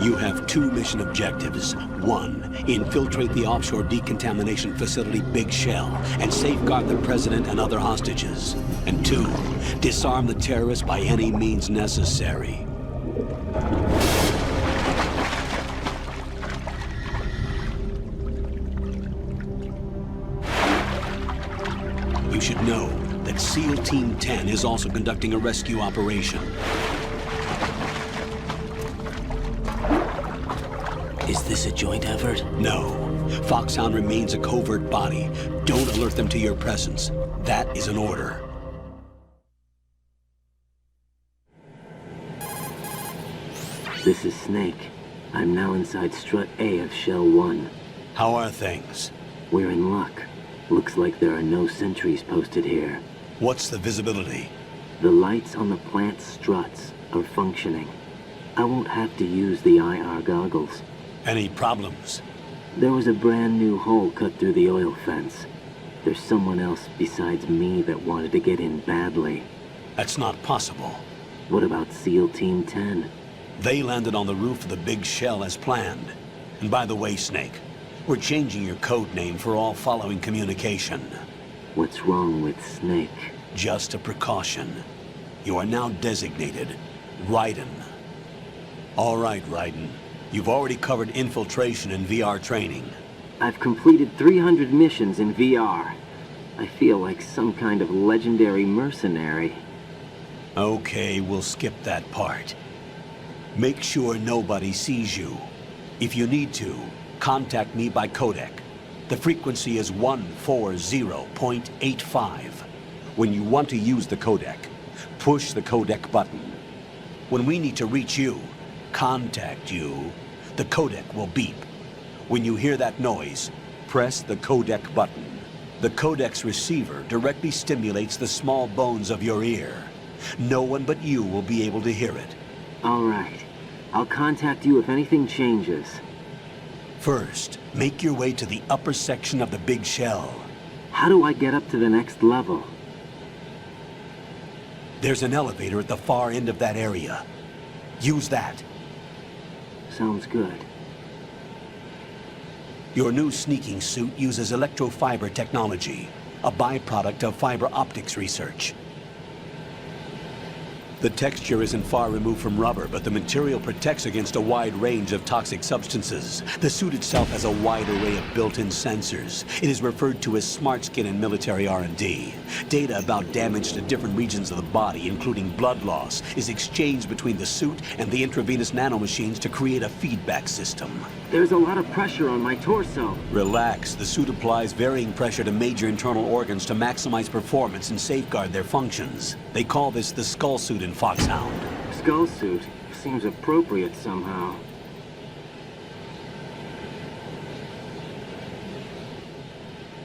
You have 2 mission objectives. 1, infiltrate the offshore decontamination facility Big Shell and safeguard the President and other hostages. And 2, disarm the terrorists by any means necessary. You should know that SEAL Team 10 is also conducting a rescue operation. Is this a joint effort? No. Foxhound remains a covert body. Don't alert them to your presence. That is an order. This is Snake. I'm now inside Strut A of Shell 1. How are things? We're in luck. Looks like there are no sentries posted here. What's the visibility? The lights on the plant struts are functioning. I won't have to use the IR goggles. Any problems? There was a brand new hole cut through the oil fence. There's someone else besides me that wanted to get in badly. That's not possible. What about SEAL Team 10? They landed on the roof of the Big Shell as planned. And by the way, Snake, we're changing your code name for all following communication. What's wrong with Snake? Just a precaution. You are now designated Raiden. All right, Raiden. You've already covered infiltration and VR training. I've completed 300 missions in VR. I feel like some kind of legendary mercenary. Okay, we'll skip that part. Make sure nobody sees you. If you need to, contact me by codec. The frequency is 140.85. When you want to use the codec, push the codec button. When we need to reach you, contact you, the codec will beep. When you hear that noise, press the codec button. The codec's receiver directly stimulates the small bones of your ear. No one but you will be able to hear it. All right. I'll contact you if anything changes. First, make your way to the upper section of the big shell. How do I get up to the next level? There's an elevator at the far end of that area. Use that. Sounds good. Your new sneaking suit uses electrofiber technology, a byproduct of fiber optics research. The texture isn't far removed from rubber, but the material protects against a wide range of toxic substances. The suit itself has a wide array of built-in sensors. It is referred to as smart skin in military R&D. Data about damage to different regions of the body, including blood loss, is exchanged between the suit and the intravenous nanomachines to create a feedback system. There's a lot of pressure on my torso. Relax. The suit applies varying pressure to major internal organs to maximize performance and safeguard their functions. They call this the skull suit in Foxhound. Skull suit seems appropriate somehow.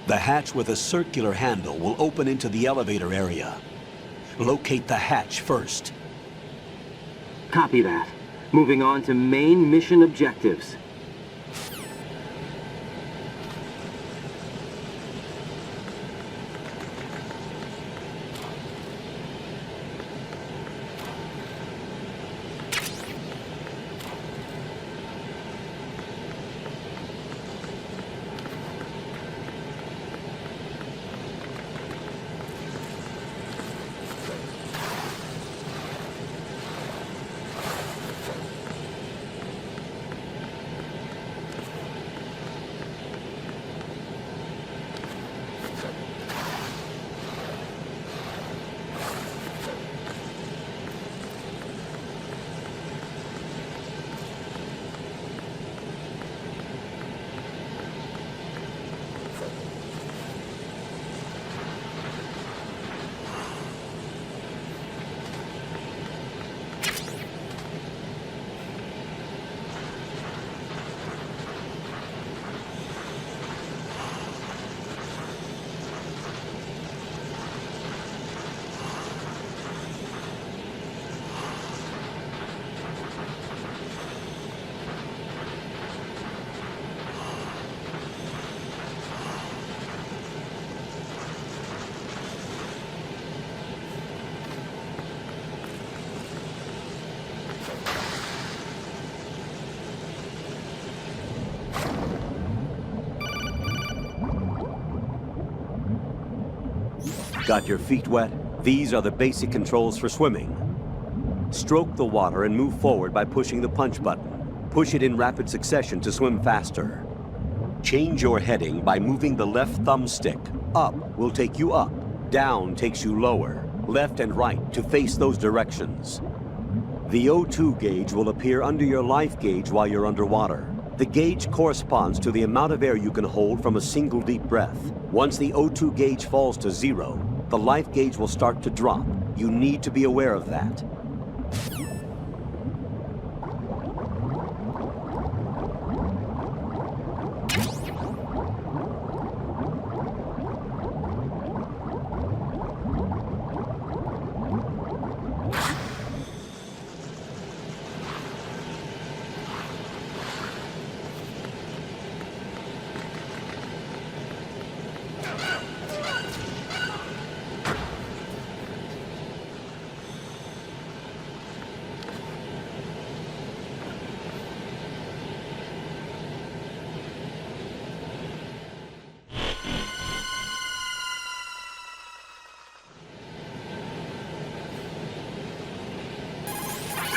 The hatch with a circular handle will open into the elevator area. Locate the hatch first. Copy that. Moving on to main mission objectives. Got your feet wet? These are the basic controls for swimming. Stroke the water and move forward by pushing the punch button. Push it in rapid succession to swim faster. Change your heading by moving the left thumbstick. Up will take you up. Down takes you lower. Left and right to face those directions. The O2 gauge will appear under your life gauge while you're underwater. The gauge corresponds to the amount of air you can hold from a single deep breath. Once the O2 gauge falls to 0, the life gauge will start to drop. You need to be aware of that.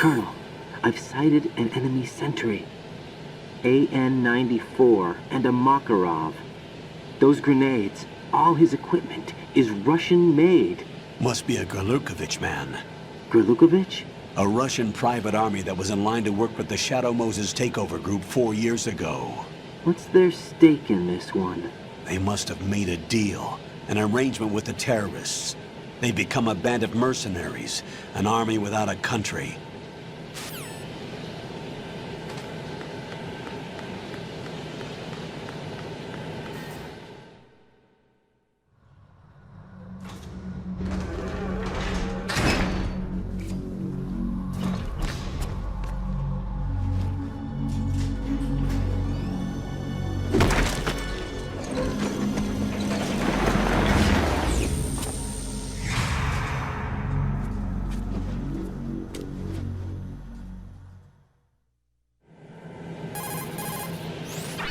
Colonel, I've sighted an enemy sentry. AN-94 and a Makarov. Those grenades, all his equipment is Russian-made. Must be a Grlukovich man. Grlukovich? A Russian private army that was in line to work with the Shadow Moses takeover group 4 years ago. What's their stake in this one? They must have made a deal, an arrangement with the terrorists. They become a band of mercenaries, an army without a country.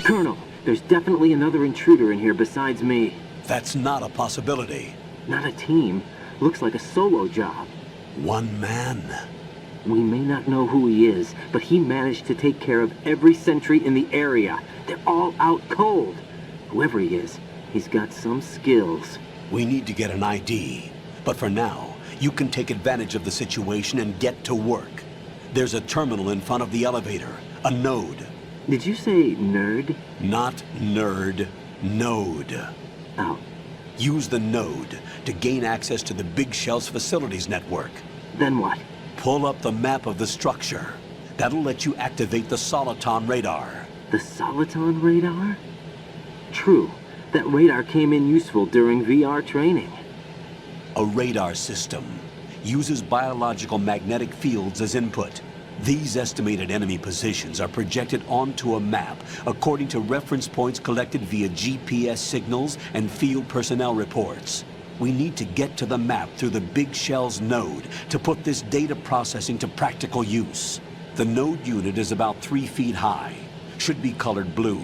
Colonel, there's definitely another intruder in here besides me. That's not a possibility. Not a team. Looks like a solo job. One man. We may not know who he is, but he managed to take care of every sentry in the area. They're all out cold. Whoever he is, he's got some skills. We need to get an ID. But for now, you can take advantage of the situation and get to work. There's a terminal in front of the elevator. A node. Did you say nerd? Not nerd. Node. Oh. Use the node to gain access to the Big Shell's facilities network. Then what? Pull up the map of the structure. That'll let you activate the Soliton radar. The Soliton radar? True. That radar came in useful during VR training. A radar system uses biological magnetic fields as input. These estimated enemy positions are projected onto a map according to reference points collected via GPS signals and field personnel reports. We need to get to the map through the Big Shell's node to put this data processing to practical use. The node unit is about 3 feet high. Should be colored blue.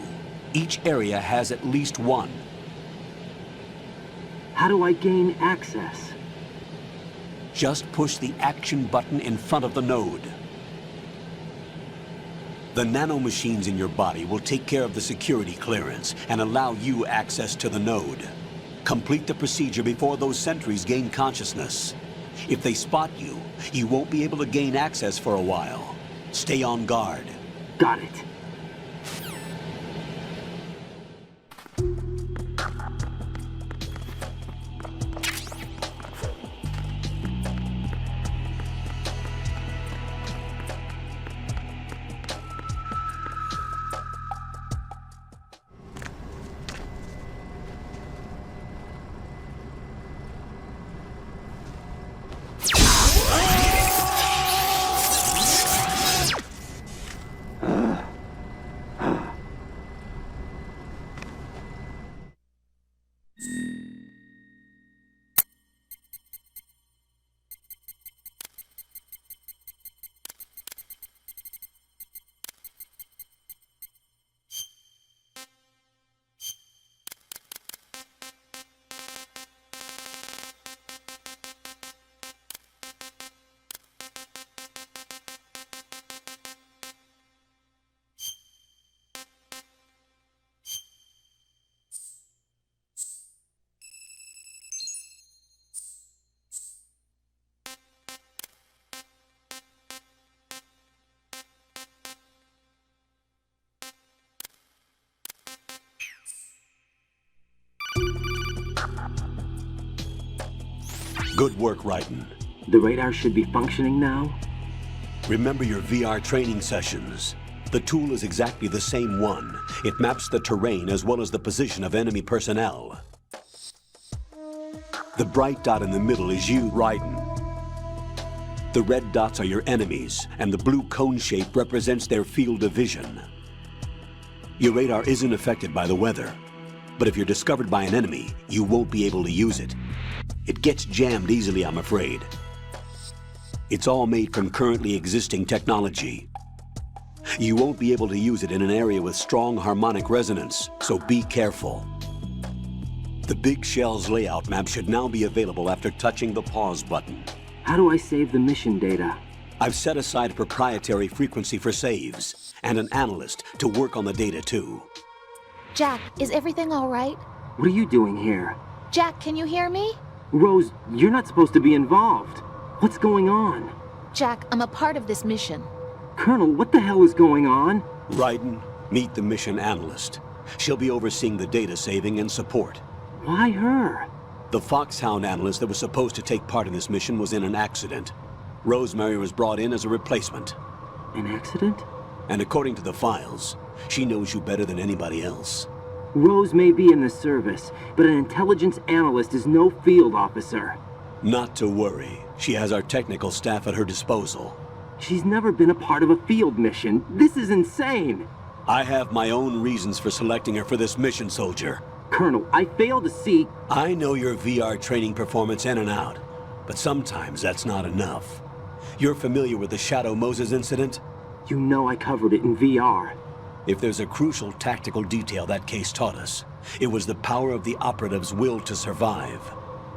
Each area has at least one. How do I gain access? Just push the action button in front of the node. The nanomachines in your body will take care of the security clearance and allow you access to the node. Complete the procedure before those sentries gain consciousness. If they spot you, you won't be able to gain access for a while. Stay on guard. Got it. Good work, Raiden. The radar should be functioning now? Remember your VR training sessions. The tool is exactly the same one. It maps the terrain as well as the position of enemy personnel. The bright dot in the middle is you, Raiden. The red dots are your enemies, and the blue cone shape represents their field of vision. Your radar isn't affected by the weather, but if you're discovered by an enemy, you won't be able to use it. It gets jammed easily, I'm afraid. It's all made from currently existing technology. You won't be able to use it in an area with strong harmonic resonance, so be careful. The Big Shell's layout map should now be available after touching the pause button. How do I save the mission data? I've set aside a proprietary frequency for saves, and an analyst to work on the data too. Jack, is everything all right? What are you doing here? Jack, can you hear me? Rose, you're not supposed to be involved. What's going on? Jack, I'm a part of this mission. Colonel, what the hell is going on? Raiden, meet the mission analyst. She'll be overseeing the data saving and support. Why her? The Foxhound analyst that was supposed to take part in this mission was in an accident. Rosemary was brought in as a replacement. An accident? And according to the files, she knows you better than anybody else. Rose may be in the service, but an intelligence analyst is no field officer. Not to worry. She has our technical staff at her disposal. She's never been a part of a field mission. This is insane. I have my own reasons for selecting her for this mission, soldier. Colonel, I fail to see... I know your VR training performance in and out, but sometimes that's not enough. You're familiar with the Shadow Moses incident? You know I covered it in VR. If there's a crucial tactical detail that case taught us, it was the power of the operative's will to survive.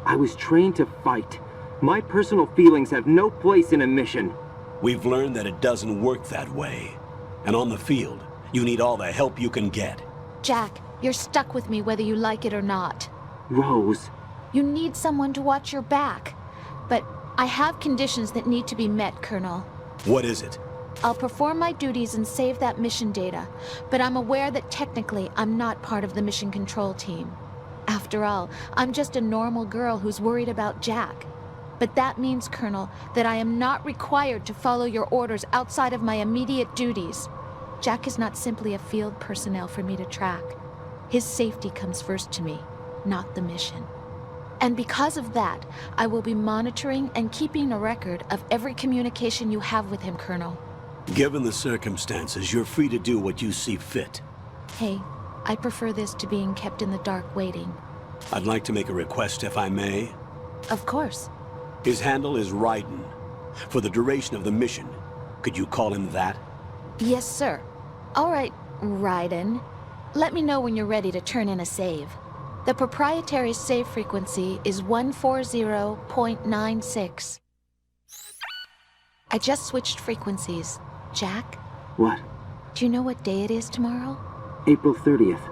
I was trained to fight. My personal feelings have no place in a mission. We've learned that it doesn't work that way. And on the field, you need all the help you can get. Jack, you're stuck with me whether you like it or not. Rose. You need someone to watch your back. But I have conditions that need to be met, Colonel. What is it? I'll perform my duties and save that mission data, but I'm aware that technically I'm not part of the mission control team. After all, I'm just a normal girl who's worried about Jack. But that means, Colonel, that I am not required to follow your orders outside of my immediate duties. Jack is not simply a field personnel for me to track. His safety comes first to me, not the mission. And because of that, I will be monitoring and keeping a record of every communication you have with him, Colonel. Given the circumstances, you're free to do what you see fit. Hey, I prefer this to being kept in the dark waiting. I'd like to make a request, if I may. Of course. His handle is Raiden. For the duration of the mission, could you call him that? Yes, sir. All right, Raiden. Let me know when you're ready to turn in a save. The proprietary save frequency is 140.96. I just switched frequencies. Jack? What? Do you know what day it is tomorrow? April 30th.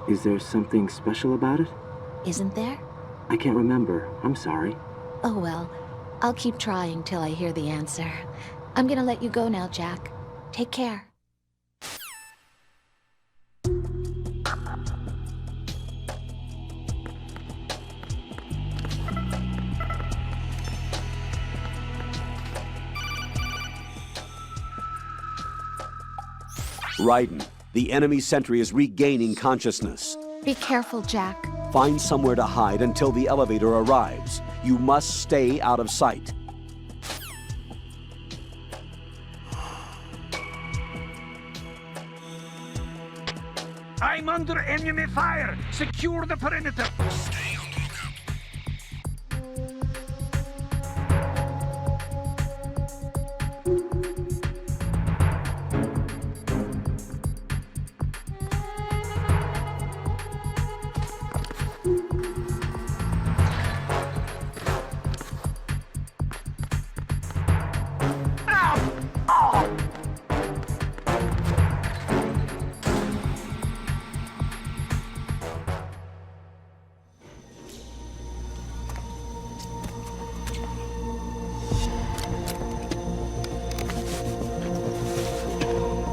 Is there something special about it? Isn't there? I can't remember. I'm sorry. Oh well, I'll keep trying till I hear the answer. I'm gonna let you go now, Jack. Take care. Raiden, the enemy sentry is regaining consciousness. Be careful, Jack. Find somewhere to hide until the elevator arrives. You must stay out of sight. I'm under enemy fire! Secure the perimeter! Stay on the lookout.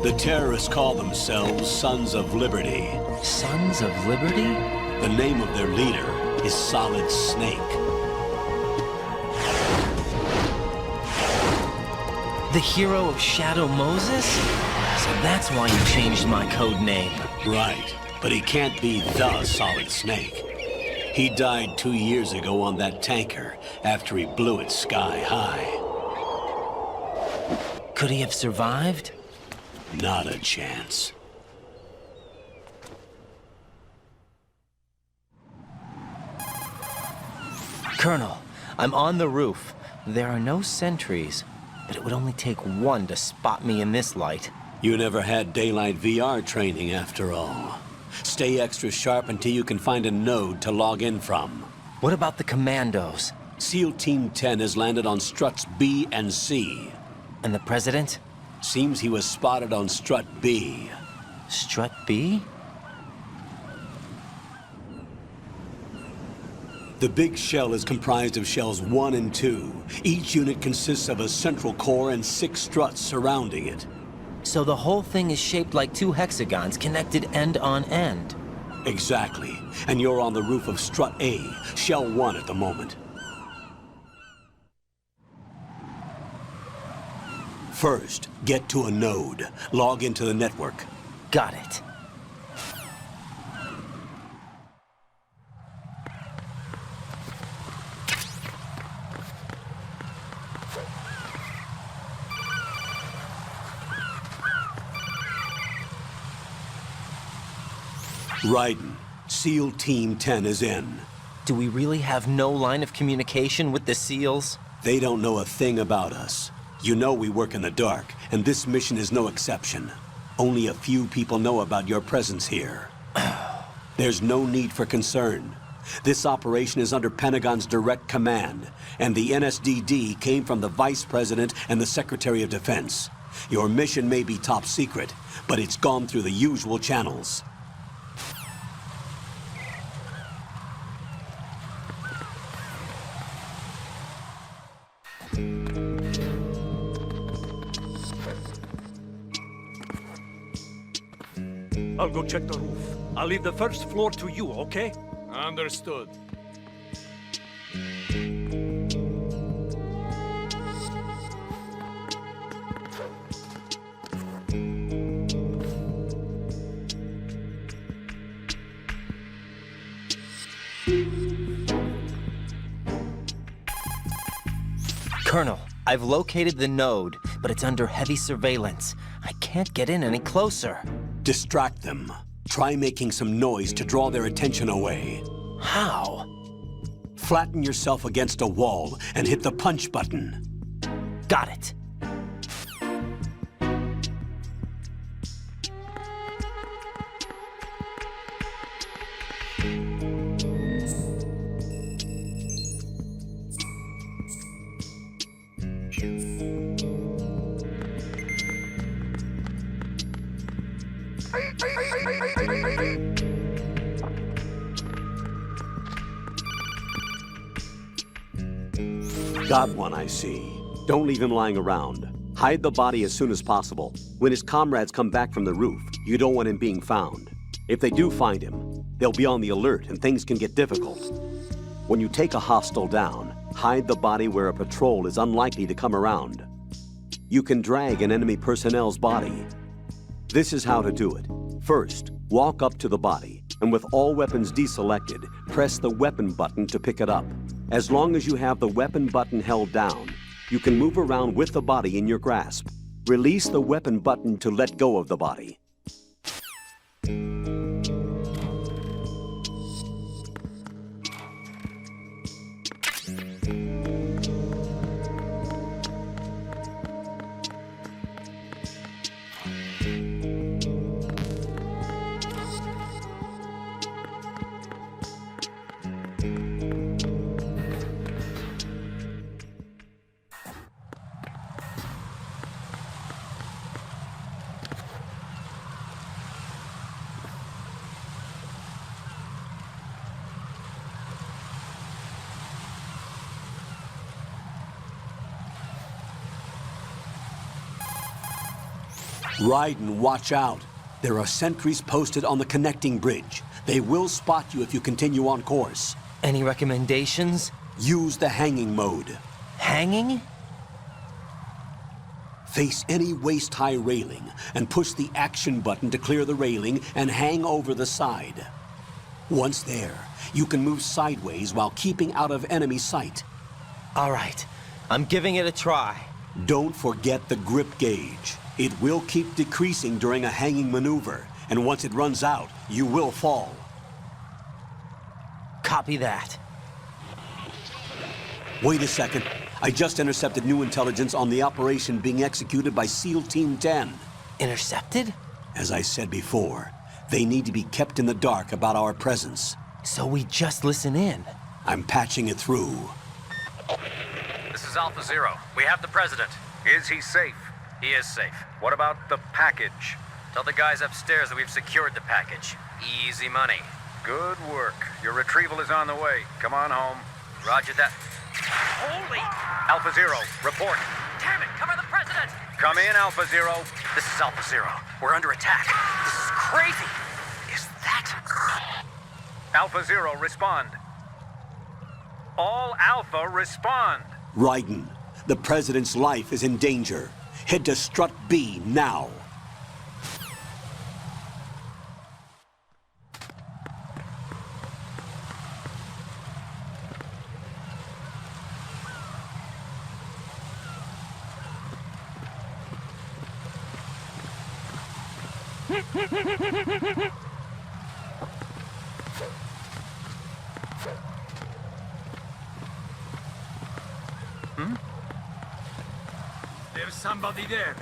The terrorists call themselves Sons of Liberty. Sons of Liberty? The name of their leader is Solid Snake. The hero of Shadow Moses? So that's why you changed my code name. Right, but he can't be the Solid Snake. He died 2 years ago on that tanker after he blew it sky high. Could he have survived? Not a chance. Colonel, I'm on the roof. There are no sentries, but it would only take one to spot me in this light. You never had daylight VR training after all. Stay extra sharp until you can find a node to log in from. What about the commandos? SEAL Team 10 has landed on struts B and C. And the President? Seems he was spotted on strut B. Strut B? The big shell is comprised of shells 1 and 2. Each unit consists of a central core and 6 struts surrounding it. So the whole thing is shaped like 2 hexagons connected end on end. Exactly. And you're on the roof of strut A, shell 1 at the moment. First, get to a node. Log into the network. Got it. Raiden, SEAL Team 10 is in. Do we really have no line of communication with the SEALs? They don't know a thing about us. You know we work in the dark, and this mission is no exception. Only a few people know about your presence here. There's no need for concern. This operation is under Pentagon's direct command, and the NSDD came from the Vice President and the Secretary of Defense. Your mission may be top secret, but it's gone through the usual channels. I'll go check the roof. I'll leave the first floor to you, okay? Understood. Colonel, I've located the node, but it's under heavy surveillance. I can't get in any closer. Distract them. Try making some noise to draw their attention away. How? Flatten yourself against a wall and hit the punch button. Got it. Got one, I see. Don't leave him lying around. Hide the body as soon as possible. When his comrades come back from the roof, you don't want him being found. If they do find him, they'll be on the alert and things can get difficult. When you take a hostile down, hide the body where a patrol is unlikely to come around. You can drag an enemy personnel's body. This is how to do it. First, walk up to the body, and with all weapons deselected, press the weapon button to pick it up. As long as you have the weapon button held down, you can move around with the body in your grasp. Release the weapon button to let go of the body. Raiden, watch out. There are sentries posted on the connecting bridge. They will spot you if you continue on course. Any recommendations? Use the hanging mode. Hanging? Face any waist-high railing and push the action button to clear the railing and hang over the side. Once there, you can move sideways while keeping out of enemy sight. All right, I'm giving it a try. Don't forget the grip gauge. It will keep decreasing during a hanging maneuver, and once it runs out, you will fall. Copy that. Wait a second. I just intercepted new intelligence on the operation being executed by SEAL Team 10. Intercepted? As I said before, they need to be kept in the dark about our presence. So we just listen in. I'm patching it through. This is Alpha Zero. We have the President. Is he safe? He is safe. What about the package? Tell the guys upstairs that we've secured the package. Easy money. Good work. Your retrieval is on the way. Come on home. Roger that. Holy! Alpha Zero, report. Damn it! Cover the president! Come in, Alpha Zero. This is Alpha Zero. We're under attack. This is crazy. Is that... Alpha Zero, respond. All Alpha, respond. Raiden, the President's life is in danger. Head to Strut B now. There's somebody there.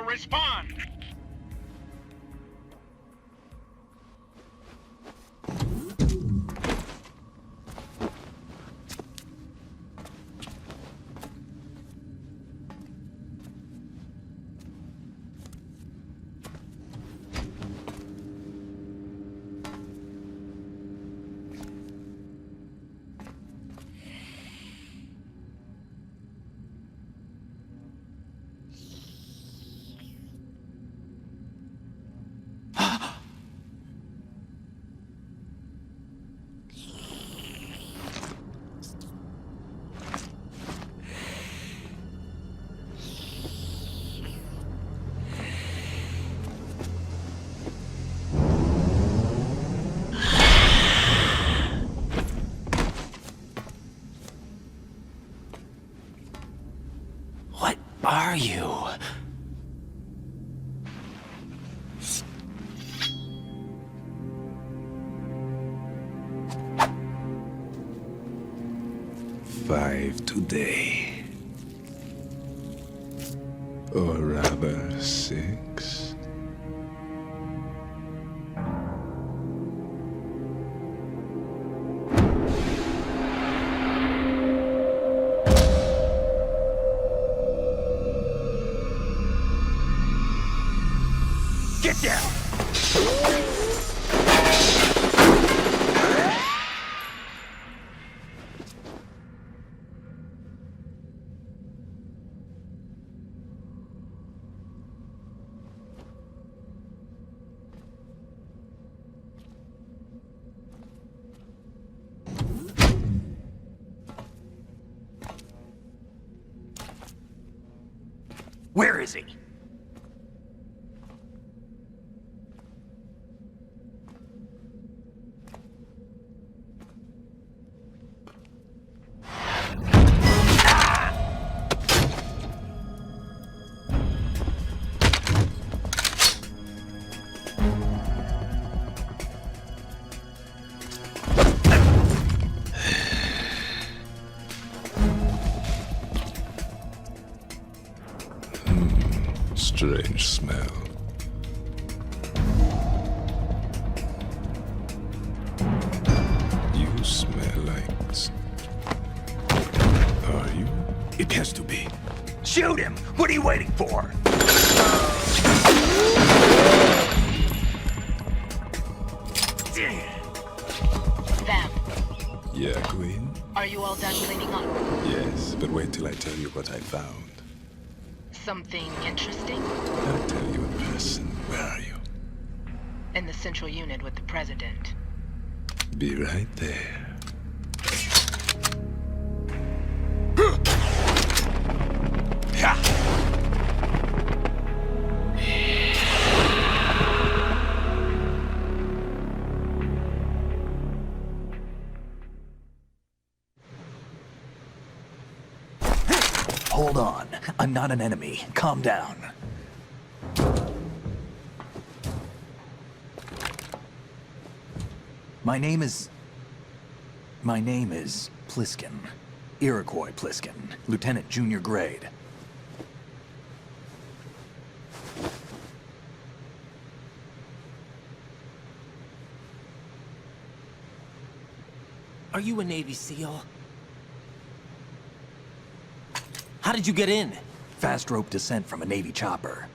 Respond! Are you? Five today. Or rather, 6. Get down! Where is he? Strange smell. You smell like... Are you? It has to be. Shoot him! What are you waiting for? Vam, Yeah, Queen? are you all done cleaning up? Yes, but wait till I tell you what I found. Something interesting? I'll tell you in person. Where are you? In the central unit with the president. Be right there. Hold on. I'm not an enemy. Calm down. My name is Pliskin. Iroquois Pliskin. Lieutenant Junior Grade. Are you a Navy SEAL? How did you get in? Fast rope descent from a Navy chopper.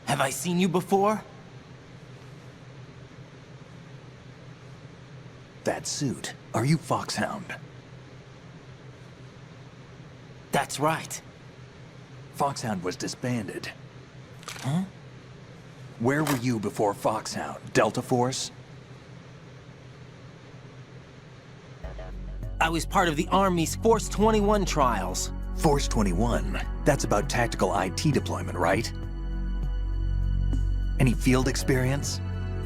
Have I seen you before? That suit. Are you Foxhound? That's right. Foxhound was disbanded. Huh? Where were you before Foxhound? Delta Force? I was part of the Army's Force 21 trials. Force 21? That's about tactical IT deployment, right? Any field experience?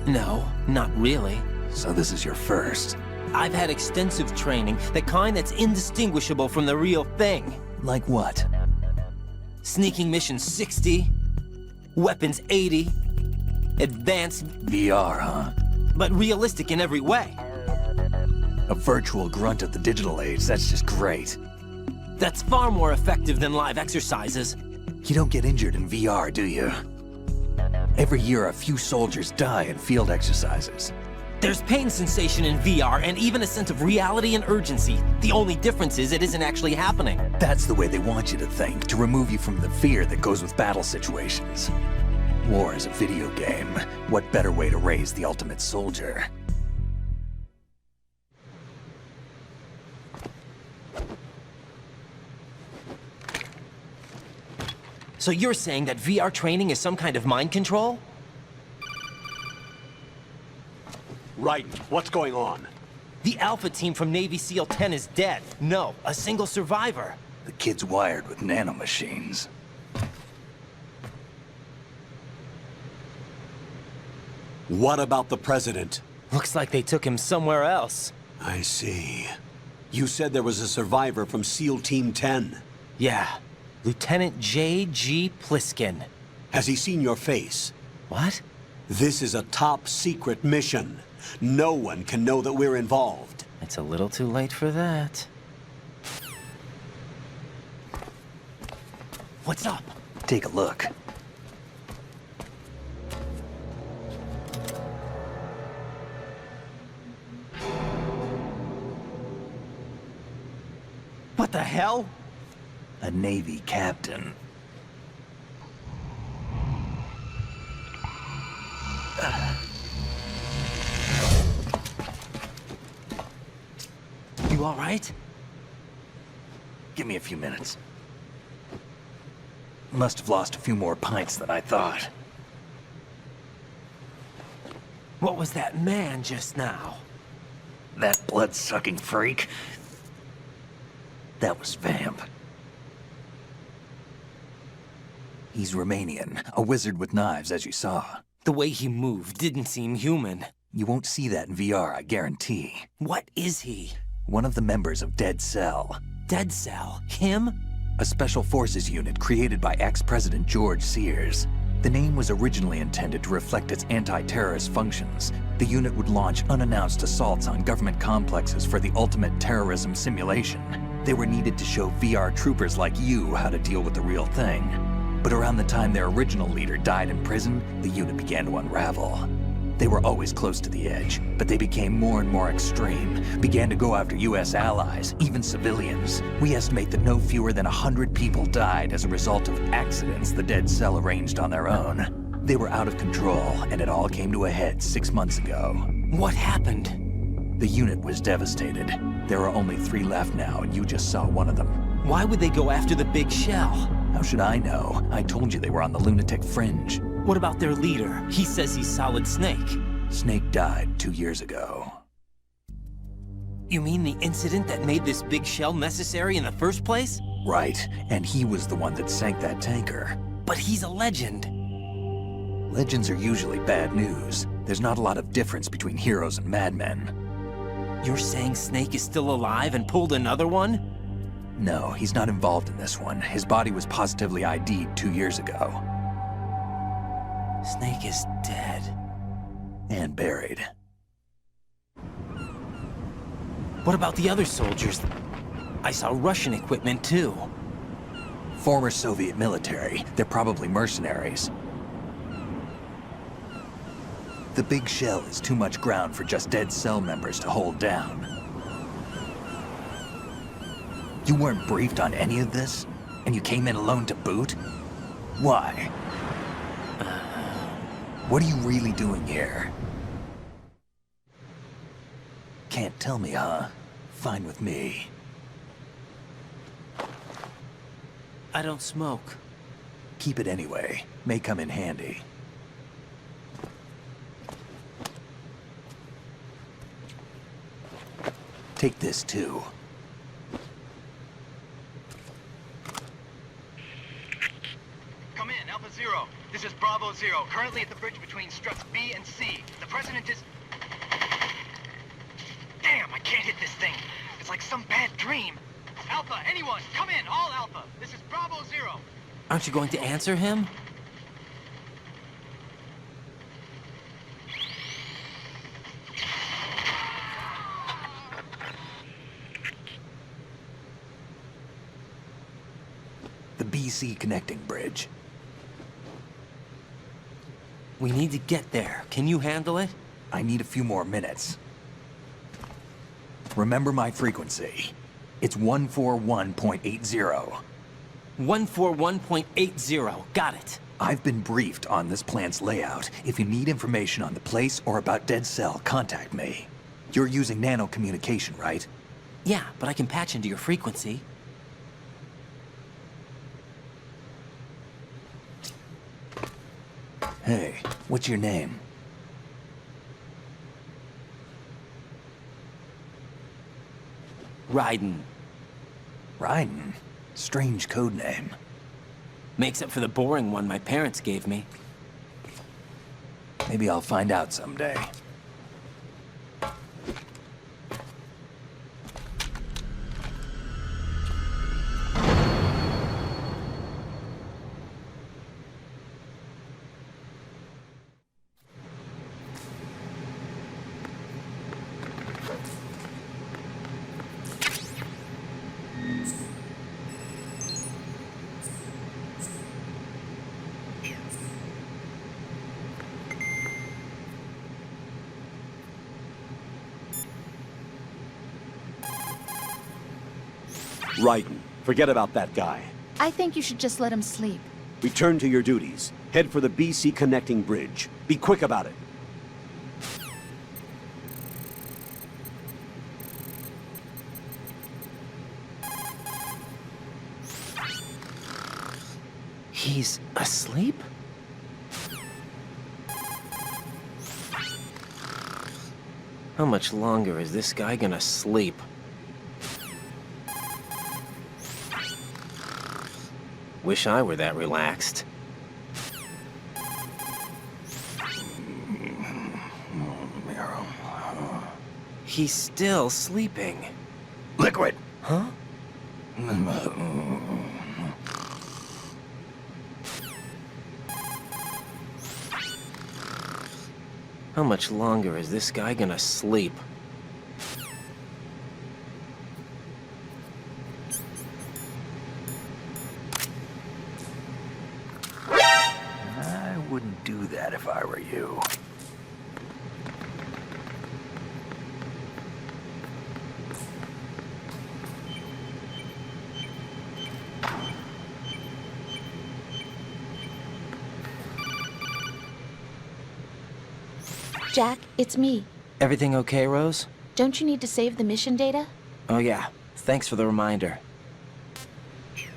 No, not really. So this is your first. I've had extensive training, the kind that's indistinguishable from the real thing. Like what? Sneaking mission 60, weapons 80, advanced... VR, huh? But realistic in every way. A virtual grunt of the digital age, that's just great. That's far more effective than live exercises. You don't get injured in VR, do you? Every year, a few soldiers die in field exercises. There's pain sensation in VR, and even a sense of reality and urgency. The only difference is it isn't actually happening. That's the way they want you to think, to remove you from the fear that goes with battle situations. War is a video game. What better way to raise the ultimate soldier? So you're saying that VR training is some kind of mind control? Right. What's going on? The Alpha team from Navy SEAL 10 is dead. No, a single survivor. The kid's wired with nanomachines. What about the president? Looks like they took him somewhere else. I see. You said there was a survivor from SEAL Team 10. Yeah. Lieutenant J.G. Pliskin. Has he seen your face? What? This is a top secret mission. No one can know that we're involved. It's a little too late for that. What's up? Take a look. What the hell? A Navy captain. You all right? Give me a few minutes. Must have lost a few more pints than I thought. What was that man just now? That blood-sucking freak? That was Vamp. He's Romanian, a wizard with knives, as you saw. The way he moved didn't seem human. You won't see that in VR, I guarantee. What is he? One of the members of Dead Cell. Dead Cell? Him? A special forces unit created by ex-President George Sears. The name was originally intended to reflect its anti-terrorist functions. The unit would launch unannounced assaults on government complexes for the ultimate terrorism simulation. They were needed to show VR troopers like you how to deal with the real thing. But around the time their original leader died in prison, the unit began to unravel. They were always close to the edge, but they became more and more extreme, began to go after US allies, even civilians. We estimate that no fewer than 100 people died as a result of accidents the Dead Cell arranged on their own. They were out of control, and it all came to a head 6 months ago. What happened? The unit was devastated. There are only 3 left now, and you just saw one of them. Why would they go after the big shell? How should I know? I told you they were on the lunatic fringe. What about their leader? He says he's Solid Snake. Snake died 2 years ago. You mean the incident that made this big shell necessary in the first place? Right, and he was the one that sank that tanker. But he's a legend. Legends are usually bad news. There's not a lot of difference between heroes and madmen. You're saying Snake is still alive and pulled another one? No, he's not involved in this one. His body was positively ID'd 2 years ago. Snake is dead. And buried. What about the other soldiers? I saw Russian equipment too. Former Soviet military. They're probably mercenaries. The big shell is too much ground for just Dead Cell members to hold down. You weren't briefed on any of this? And you came in alone to boot? Why? What are you really doing here? Can't tell me, huh? Fine with me. I don't smoke. Keep it anyway. May come in handy. Take this too. Come in, Alpha Zero. This is Bravo Zero, currently at the bridge between struts B and C. The President is... Damn, I can't hit this thing. It's like some bad dream. Alpha, anyone, come in, all Alpha. This is Bravo Zero. Aren't you going to answer him? The BC connecting bridge. We need to get there. Can you handle it? I need a few more minutes. Remember my frequency. It's 141.80. 141.80. Got it. I've been briefed on this plant's layout. If you need information on the place or about Dead Cell, contact me. You're using nano communication, right? Yeah, but I can patch into your frequency. Hey, what's your name? Raiden. Raiden? Strange code name. Makes up for the boring one my parents gave me. Maybe I'll find out someday. Raiden, forget about that guy. I think you should just let him sleep. Return to your duties. Head for the BC connecting bridge. Be quick about it. He's asleep? How much longer is this guy gonna sleep? Wish I were that relaxed. He's still sleeping. Liquid! Huh? How much longer is this guy gonna sleep? I wouldn't do that if I were you. Jack, it's me. Everything okay, Rose? Don't you need to save the mission data? Oh yeah, thanks for the reminder.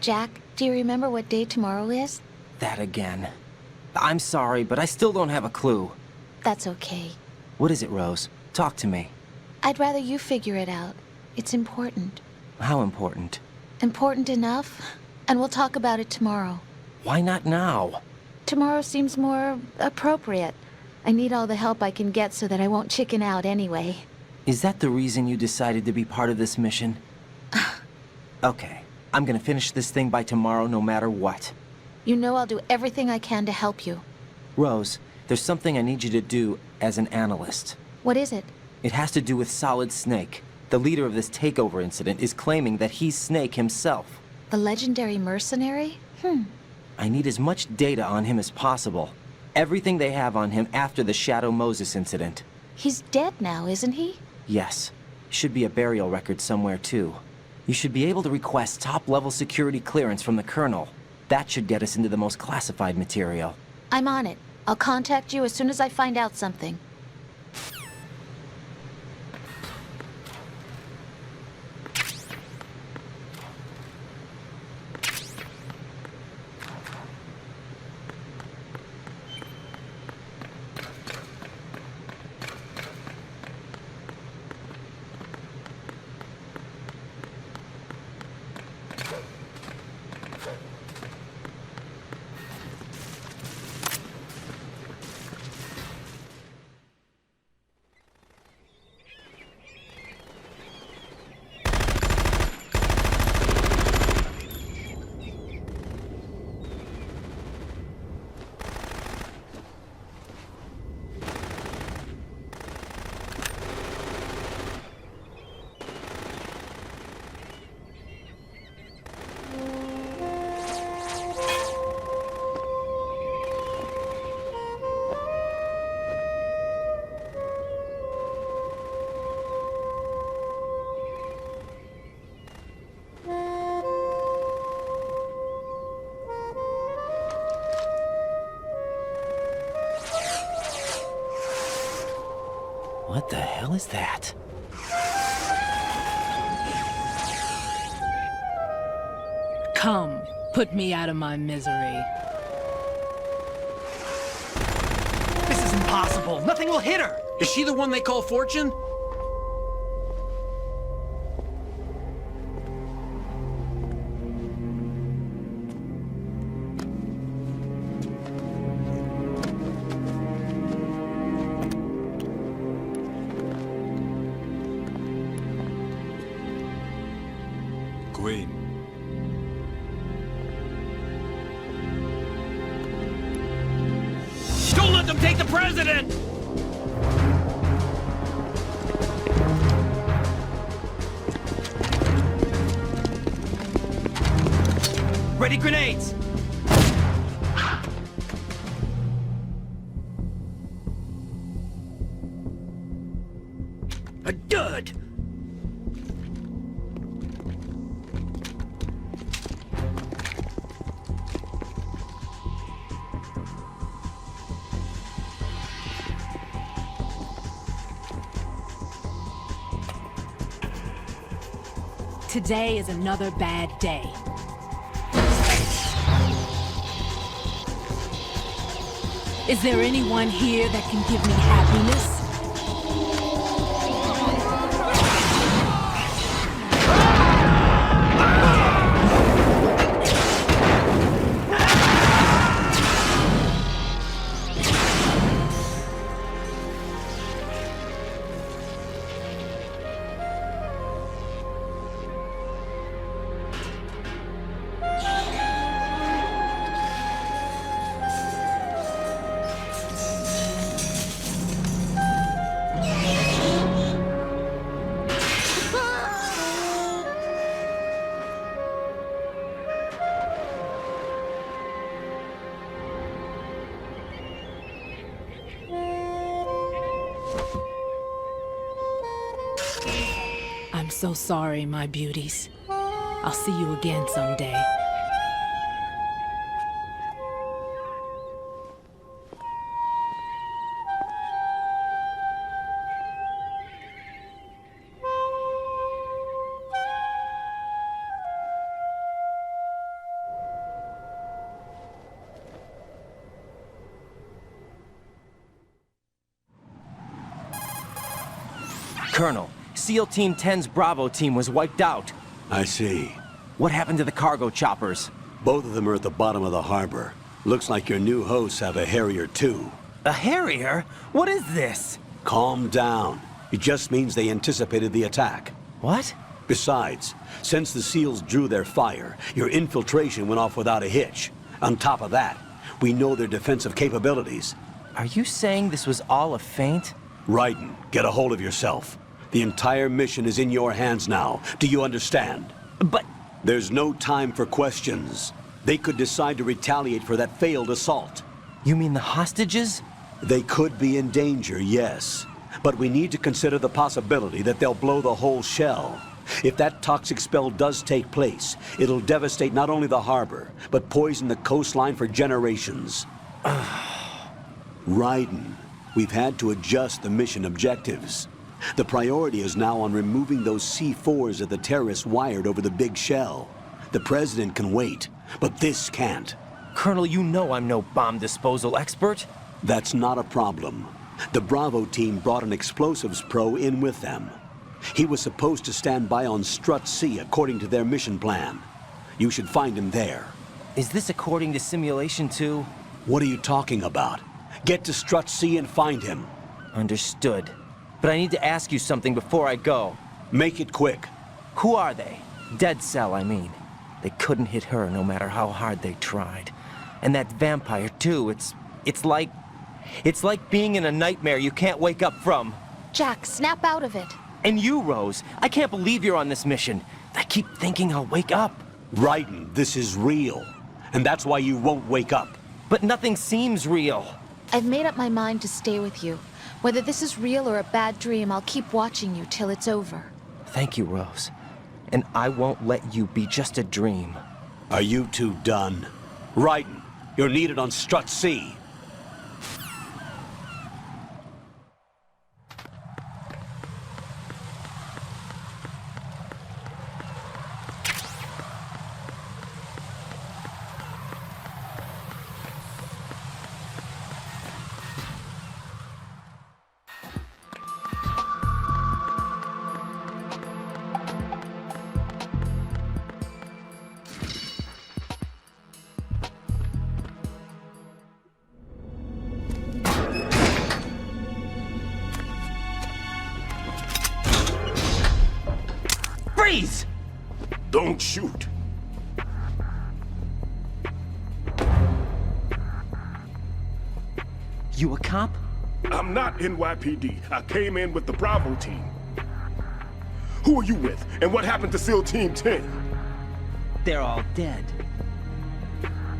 Jack, do you remember what day tomorrow is? That again. I'm sorry, but I still don't have a clue. That's okay. What is it, Rose? Talk to me. I'd rather you figure it out. It's important. How important? Important enough, and we'll talk about it tomorrow. Why not now? Tomorrow seems more appropriate. I need all the help I can get so that I won't chicken out anyway. Is that the reason you decided to be part of this mission? Okay, I'm gonna finish this thing by tomorrow no matter what. You know I'll do everything I can to help you. Rose, there's something I need you to do as an analyst. What is it? It has to do with Solid Snake. The leader of this takeover incident is claiming that he's Snake himself. The legendary mercenary? I need as much data on him as possible. Everything they have on him after the Shadow Moses incident. He's dead now, isn't he? Yes. Should be a burial record somewhere, too. You should be able to request top-level security clearance from the Colonel. That should get us into the most classified material. I'm on it. I'll contact you as soon as I find out something. What the hell is that? Come, put me out of my misery. This is impossible. Nothing will hit her. Is she the one they call Fortune? Queen. Don't let them take the president! Ready grenades! A dud! Today is another bad day. Is there anyone here that can give me happiness? I'm so sorry, my beauties. I'll see you again someday. Colonel, SEAL Team 10's Bravo team was wiped out. I see. What happened to the cargo choppers? Both of them are at the bottom of the harbor. Looks like your new hosts have a Harrier too. A Harrier? What is this? Calm down. It just means they anticipated the attack. What? Besides, since the SEALs drew their fire, your infiltration went off without a hitch. On top of that, we know their defensive capabilities. Are you saying this was all a feint? Raiden, get a hold of yourself. The entire mission is in your hands now. Do you understand? But... There's no time for questions. They could decide to retaliate for that failed assault. You mean the hostages? They could be in danger, yes. But we need to consider the possibility that they'll blow the whole shell. If that toxic spell does take place, it'll devastate not only the harbor, but poison the coastline for generations. Raiden, we've had to adjust the mission objectives. The priority is now on removing those C4s that the terrorists wired over the big shell. The President can wait, but this can't. Colonel, you know I'm no bomb disposal expert. That's not a problem. The Bravo team brought an explosives pro in with them. He was supposed to stand by on Strut C according to their mission plan. You should find him there. Is this according to Simulation 2? What are you talking about? Get to Strut C and find him. Understood. But I need to ask you something before I go. Make it quick. Who are they? Dead Cell, I mean. They couldn't hit her no matter how hard they tried. And that vampire, too, it's like being in a nightmare you can't wake up from. Jack, snap out of it. And you, Rose, I can't believe you're on this mission. I keep thinking I'll wake up. Raiden, this is real. And that's why you won't wake up. But nothing seems real. I've made up my mind to stay with you. Whether this is real or a bad dream, I'll keep watching you till it's over. Thank you, Rose. And I won't let you be just a dream. Are you two done? Raiden, you're needed on Strut C. Freeze! Don't shoot. You a cop? I'm not NYPD. I came in with the Bravo team. Who are you with? And what happened to SEAL Team 10? They're all dead.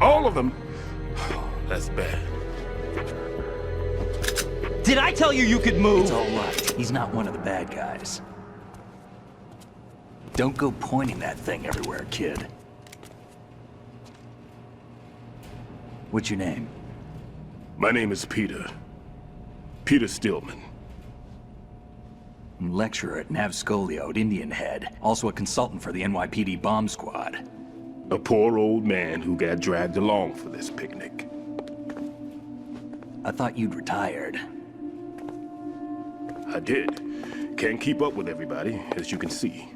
All of them? That's bad. Did I tell you you could move? It's all right. He's not one of the bad guys. Don't go pointing that thing everywhere, kid. What's your name? My name is Peter. Peter Stillman. Lecturer at Navscolio at Indian Head. Also a consultant for the NYPD bomb squad. A poor old man who got dragged along for this picnic. I thought you'd retired. I did. Can't keep up with everybody, as you can see.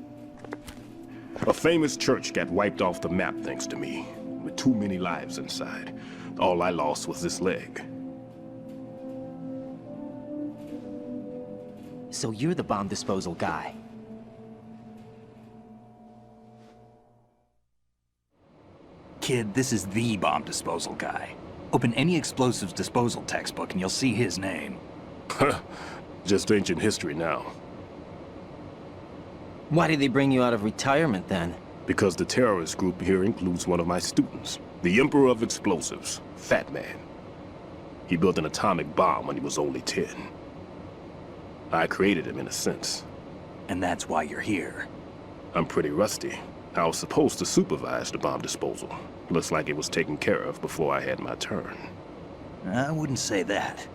A famous church got wiped off the map thanks to me, with too many lives inside. All I lost was this leg. So you're the bomb disposal guy. Kid, this is the bomb disposal guy. Open any explosives disposal textbook and you'll see his name. Just ancient history now. Why did they bring you out of retirement then? Because the terrorist group here includes one of my students, the Emperor of Explosives, Fat Man. He built an atomic bomb when he was only 10. I created him in a sense. And that's why you're here. I'm pretty rusty. I was supposed to supervise the bomb disposal. Looks like it was taken care of before I had my turn. I wouldn't say that.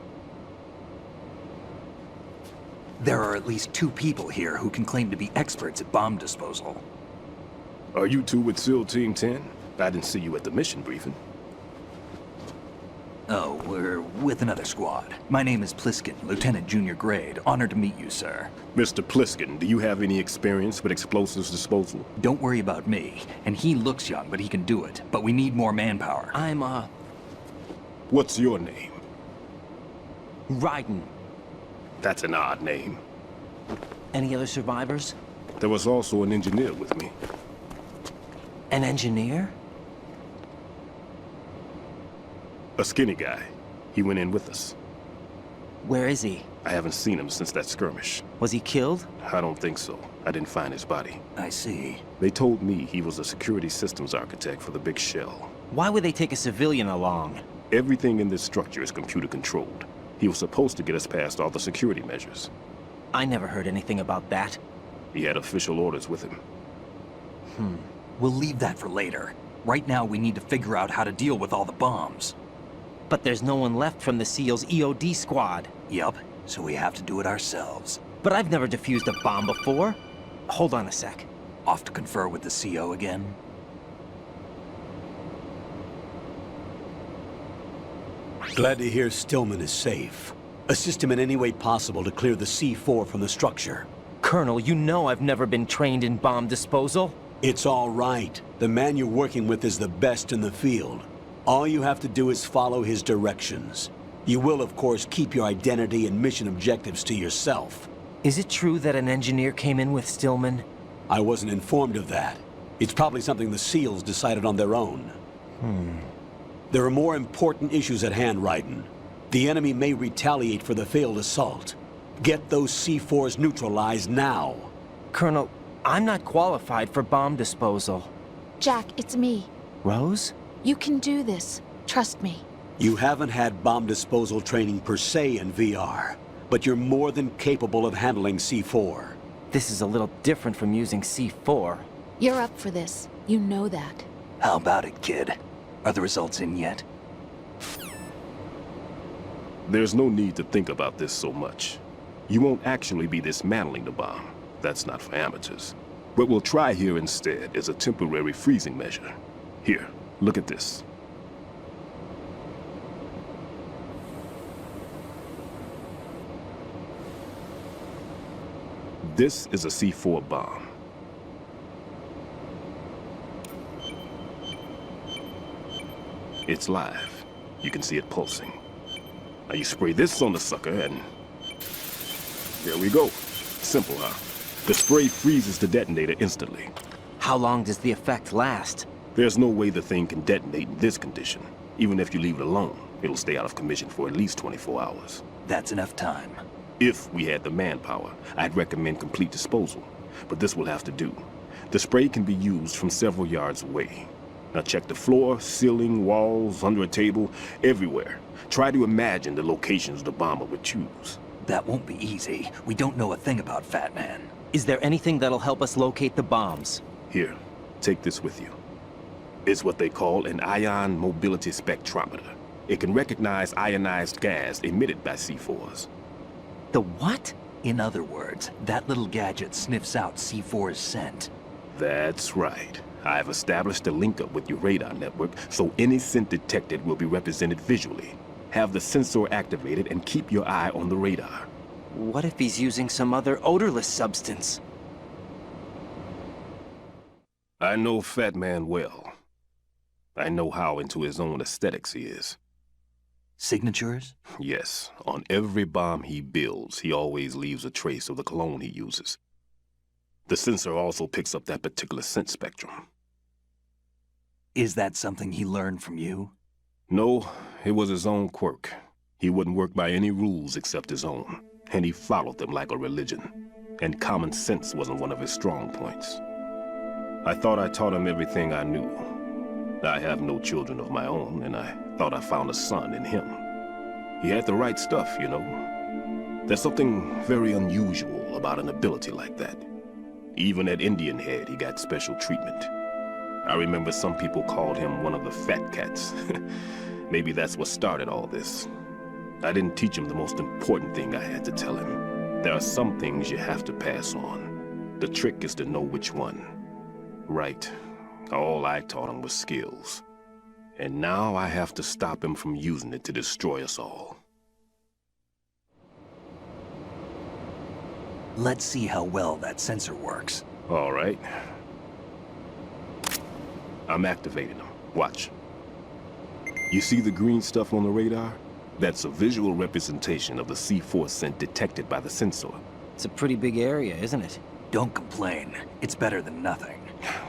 There are at least 2 people here who can claim to be experts at bomb disposal. Are you 2 with SEAL Team 10? I didn't see you at the mission briefing. Oh, we're with another squad. My name is Pliskin, Lieutenant Junior Grade. Honored to meet you, sir. Mr. Pliskin, do you have any experience with explosives disposal? Don't worry about me. And he looks young, but he can do it. But we need more manpower. What's your name? Raiden. That's an odd name. Any other survivors? There was also an engineer with me. An engineer? A skinny guy. He went in with us. Where is he? I haven't seen him since that skirmish. Was he killed? I don't think so. I didn't find his body. I see. They told me he was a security systems architect for the big shell. Why would they take a civilian along? Everything in this structure is computer controlled. He was supposed to get us past all the security measures. I never heard anything about that. He had official orders with him. We'll leave that for later. Right now, we need to figure out how to deal with all the bombs. But there's no one left from the SEAL's EOD squad. Yup, so we have to do it ourselves. But I've never defused a bomb before. Hold on a sec. Off to confer with the CO again? Glad to hear Stillman is safe. Assist him in any way possible to clear the C4 from the structure. Colonel, you know I've never been trained in bomb disposal. It's all right. The man you're working with is the best in the field. All you have to do is follow his directions. You will, of course, keep your identity and mission objectives to yourself. Is it true that an engineer came in with Stillman? I wasn't informed of that. It's probably something the SEALs decided on their own. There are more important issues at hand, Raiden. The enemy may retaliate for the failed assault. Get those C4s neutralized now. Colonel, I'm not qualified for bomb disposal. Jack, it's me. Rose? You can do this. Trust me. You haven't had bomb disposal training per se in VR, but you're more than capable of handling C4. This is a little different from using C4. You're up for this. You know that. How about it, kid? Are the results in yet? There's no need to think about this so much. You won't actually be dismantling the bomb. That's not for amateurs. What we'll try here instead is a temporary freezing measure. Here, look at this. This is a C4 bomb. It's live. You can see it pulsing. Now you spray this on the sucker and... there we go. Simple, huh? The spray freezes the detonator instantly. How long does the effect last? There's no way the thing can detonate in this condition. Even if you leave it alone, it'll stay out of commission for at least 24 hours. That's enough time. If we had the manpower, I'd recommend complete disposal. But this will have to do. The spray can be used from several yards away. Now check the floor, ceiling, walls, under a table, everywhere. Try to imagine the locations the bomber would choose. That won't be easy. We don't know a thing about Fat Man. Is there anything that'll help us locate the bombs? Here, take this with you. It's what they call an ion mobility spectrometer. It can recognize ionized gas emitted by C4s. The what? In other words, that little gadget sniffs out C4's scent. That's right. I've established a link-up with your radar network, so any scent detected will be represented visually. Have the sensor activated and keep your eye on the radar. What if he's using some other odorless substance? I know Fat Man well. I know how into his own aesthetics he is. Signatures? Yes. On every bomb he builds, he always leaves a trace of the cologne he uses. The sensor also picks up that particular scent spectrum. Is that something he learned from you? No, it was his own quirk. He wouldn't work by any rules except his own, and he followed them like a religion. And common sense wasn't one of his strong points. I thought I taught him everything I knew. I have no children of my own, and I thought I found a son in him. He had the right stuff, you know. There's something very unusual unusual about an ability like that. Even at Indian Head, he got special treatment. I remember some people called him one of the fat cats. Maybe that's what started all this. I didn't teach him the most important thing I had to tell him. There are some things you have to pass on. The trick is to know which one. Right. All I taught him was skills. And now I have to stop him from using it to destroy us all. Let's see how well that sensor works. All right. I'm activating them. Watch. You see the green stuff on the radar? That's a visual representation of the C4 scent detected by the sensor. It's a pretty big area, isn't it? Don't complain. It's better than nothing.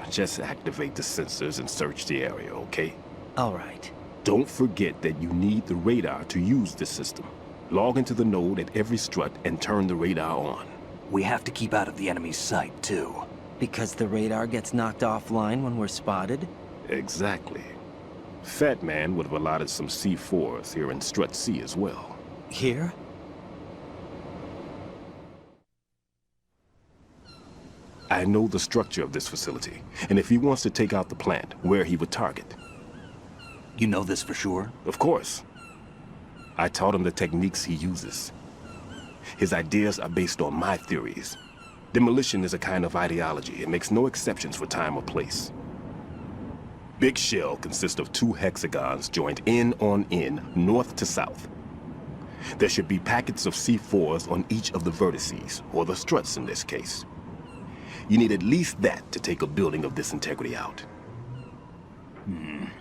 Just activate the sensors and search the area, okay? All right. Don't forget that you need the radar to use this system. Log into the node at every strut and turn the radar on. We have to keep out of the enemy's sight, too. Because the radar gets knocked offline when we're spotted? Exactly. Fat Man would have allotted some C4s here in Strut C as well. Here? I know the structure of this facility, and if he wants to take out the plant, where he would target. You know this for sure? Of course. I taught him the techniques he uses. His ideas are based on my theories. Demolition is a kind of ideology. It makes no exceptions for time or place. Big shell consists of 2 hexagons joined end on end, north to south. There should be packets of C4s on each of the vertices, or the struts in this case. You need at least that to take a building of this integrity out.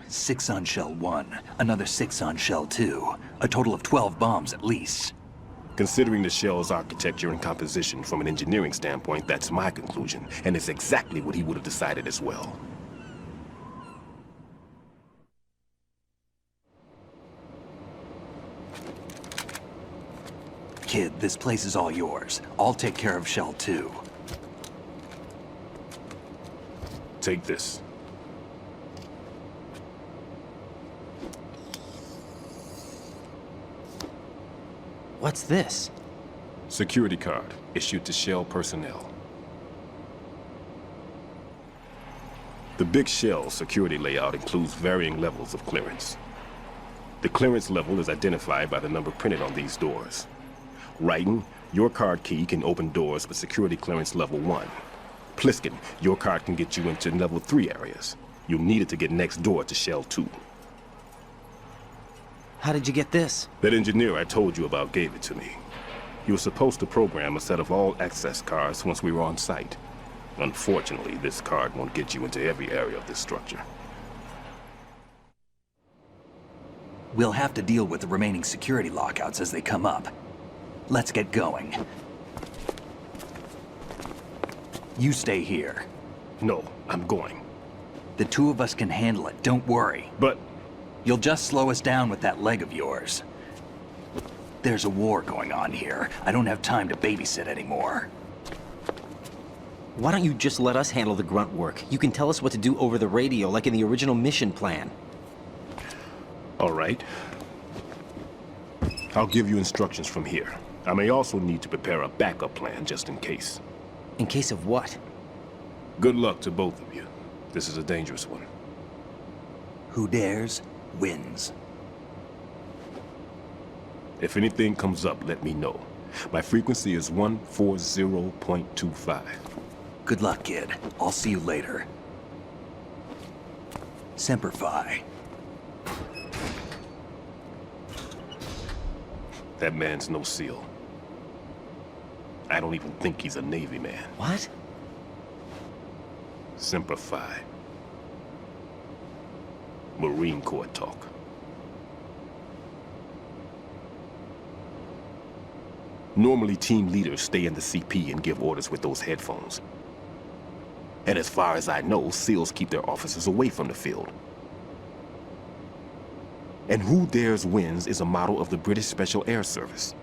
6 on shell 1, another 6 on shell 2. A total of 12 bombs at least. Considering the shell's architecture and composition from an engineering standpoint, that's my conclusion, and it's exactly what he would have decided as well. Kid, this place is all yours. I'll take care of shell 2. Take this. What's this? Security card, issued to Shell personnel. The Big Shell security layout includes varying levels of clearance. The clearance level is identified by the number printed on these doors. Writing, your card key can open doors with security clearance level 1. Pliskin, your card can get you into level 3 areas. You'll need it to get next door to Shell 2. How did you get this? That engineer I told you about gave it to me. He was supposed to program a set of all access cards once we were on site. Unfortunately, this card won't get you into every area of this structure. We'll have to deal with the remaining security lockouts as they come up. Let's get going. You stay here. No, I'm going. The 2 of us can handle it, don't worry. But... You'll just slow us down with that leg of yours. There's a war going on here. I don't have time to babysit anymore. Why don't you just let us handle the grunt work? You can tell us what to do over the radio, like in the original mission plan. All right. I'll give you instructions from here. I may also need to prepare a backup plan just in case. In case of what? Good luck to both of you. This is a dangerous one. Who dares, wins. If anything comes up, let me know. My frequency is 140.25. Good luck, kid. I'll see you later. Semper Fi. That man's no SEAL. I don't even think he's a Navy man. What? Semper Fi. Marine Corps talk. Normally, team leaders stay in the CP and give orders with those headphones. And as far as I know, SEALs keep their officers away from the field. And Who Dares Wins is a model of the British Special Air Service.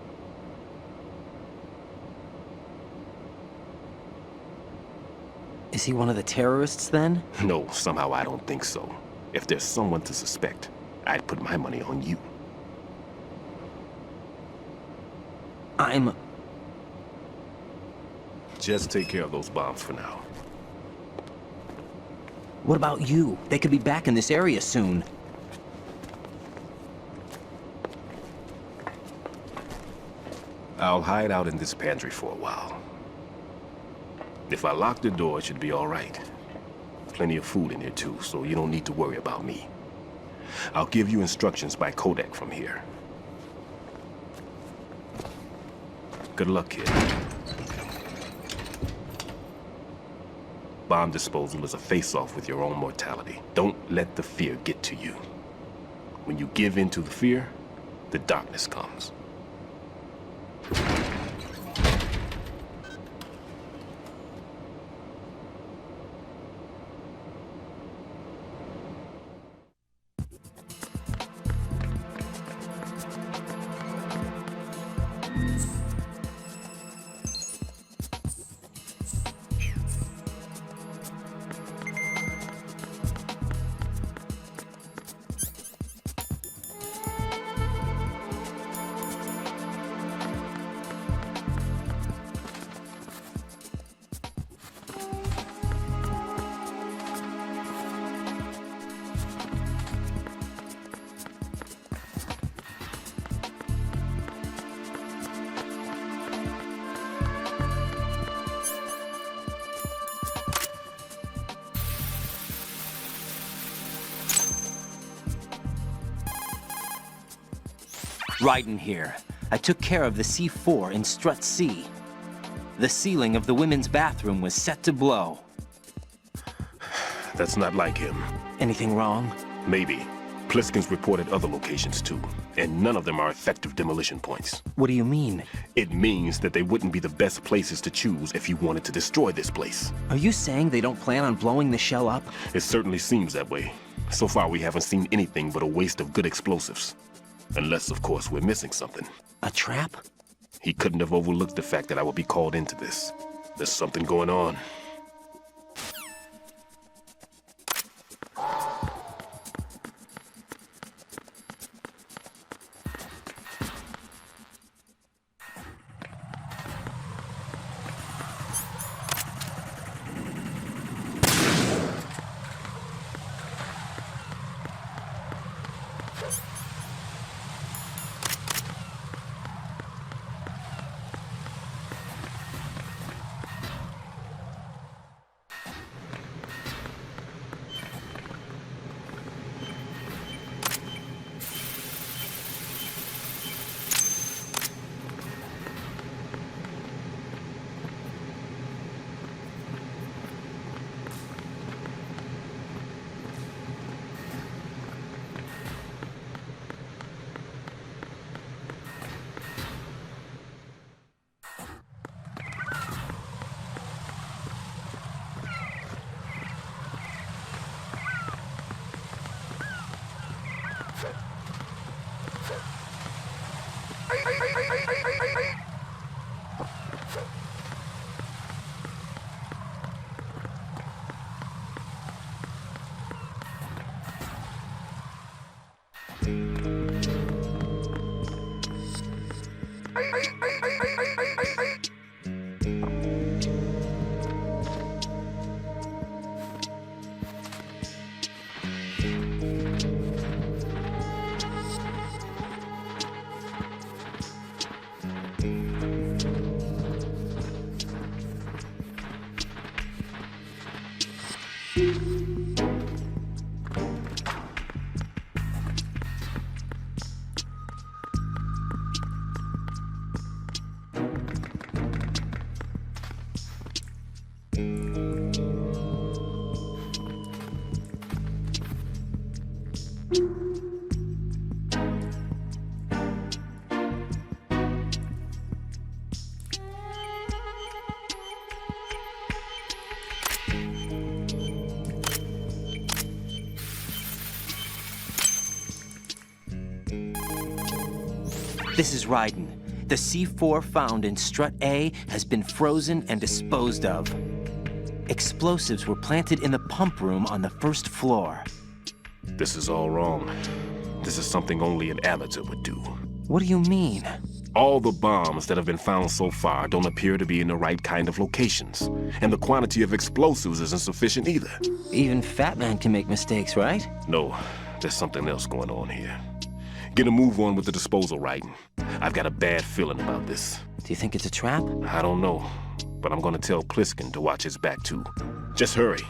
Is he one of the terrorists, then? No, somehow I don't think so. If there's someone to suspect, I'd put my money on you. Just take care of those bombs for now. What about you? They could be back in this area soon. I'll hide out in this pantry for a while. If I lock the door, it should be all right. Plenty of food in here too, so you don't need to worry about me. I'll give you instructions by Kodak from here. Good luck, kid. Bomb disposal is a face-off with your own mortality. Don't let the fear get to you. When you give in to the fear, the darkness comes. Raiden here. I took care of the C4 in Strut C. The ceiling of the women's bathroom was set to blow. That's not like him. Anything wrong? Maybe. Pliskin's reported other locations too, and none of them are effective demolition points. What do you mean? It means that they wouldn't be the best places to choose if you wanted to destroy this place. Are you saying they don't plan on blowing the shell up? It certainly seems that way. So far we haven't seen anything but a waste of good explosives. Unless, of course, we're missing something. A trap? He couldn't have overlooked the fact that I would be called into this. There's something going on. This is Raiden. The C4 found in Strut A has been frozen and disposed of. Explosives were planted in the pump room on the first floor. This is all wrong. This is something only an amateur would do. What do you mean? All the bombs that have been found so far don't appear to be in the right kind of locations. And the quantity of explosives isn't sufficient either. Even Fat Man can make mistakes, right? No, there's something else going on here. Get a move on with the disposal writing. I've got a bad feeling about this. Do you think it's a trap? I don't know, but I'm gonna tell Pliskin to watch his back too. Just hurry.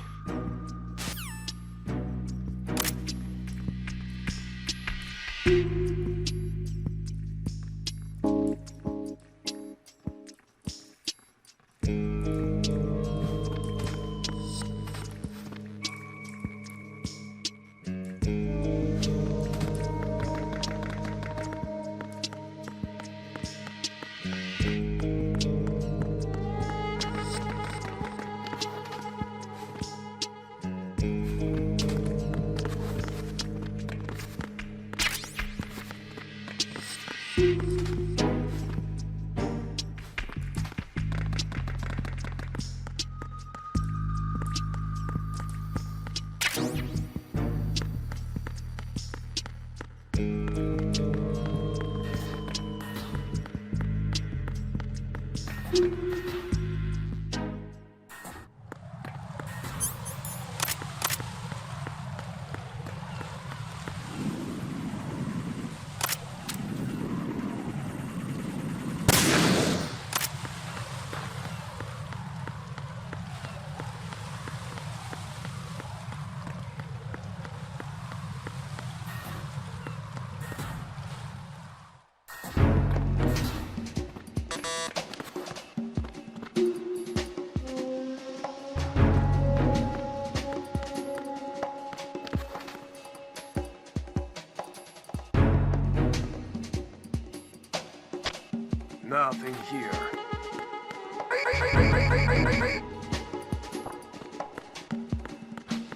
Nothing here.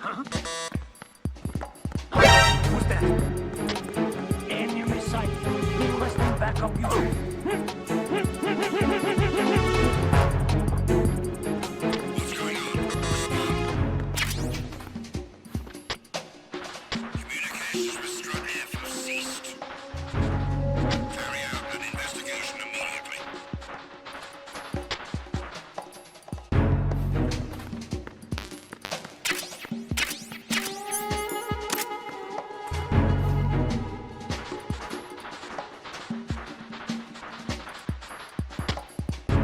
Huh? Who's that? Enemy sight. Requesting backup unit. What's going on? Communications with Stradif have ceased. Carry out an investigation immediately.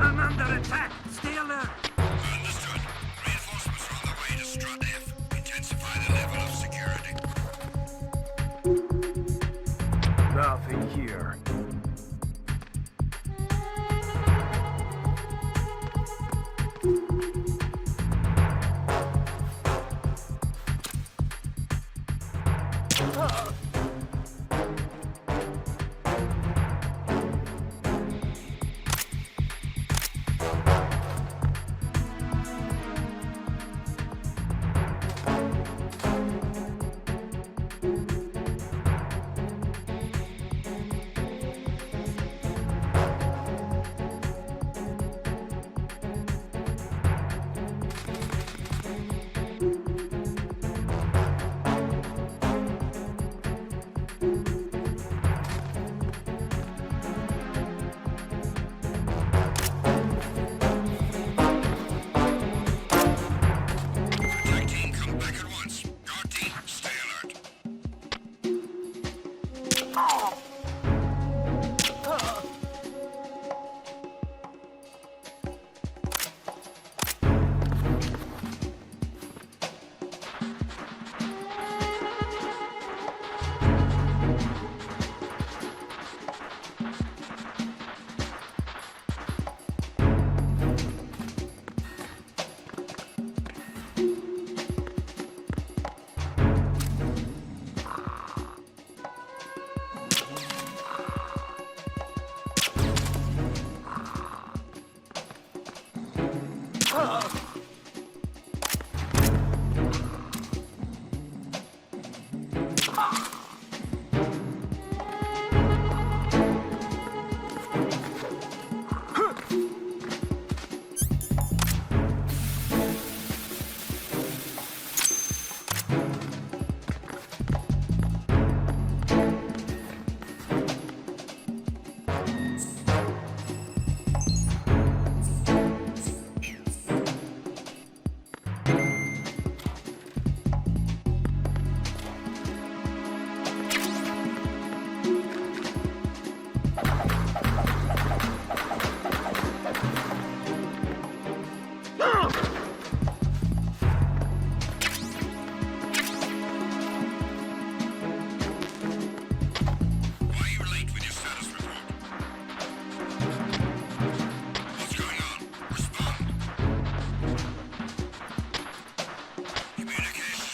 I'm under attack. Stay alert. Understood. Reinforcements are on the way to Stradif. Intensify the level of security. Nothing here.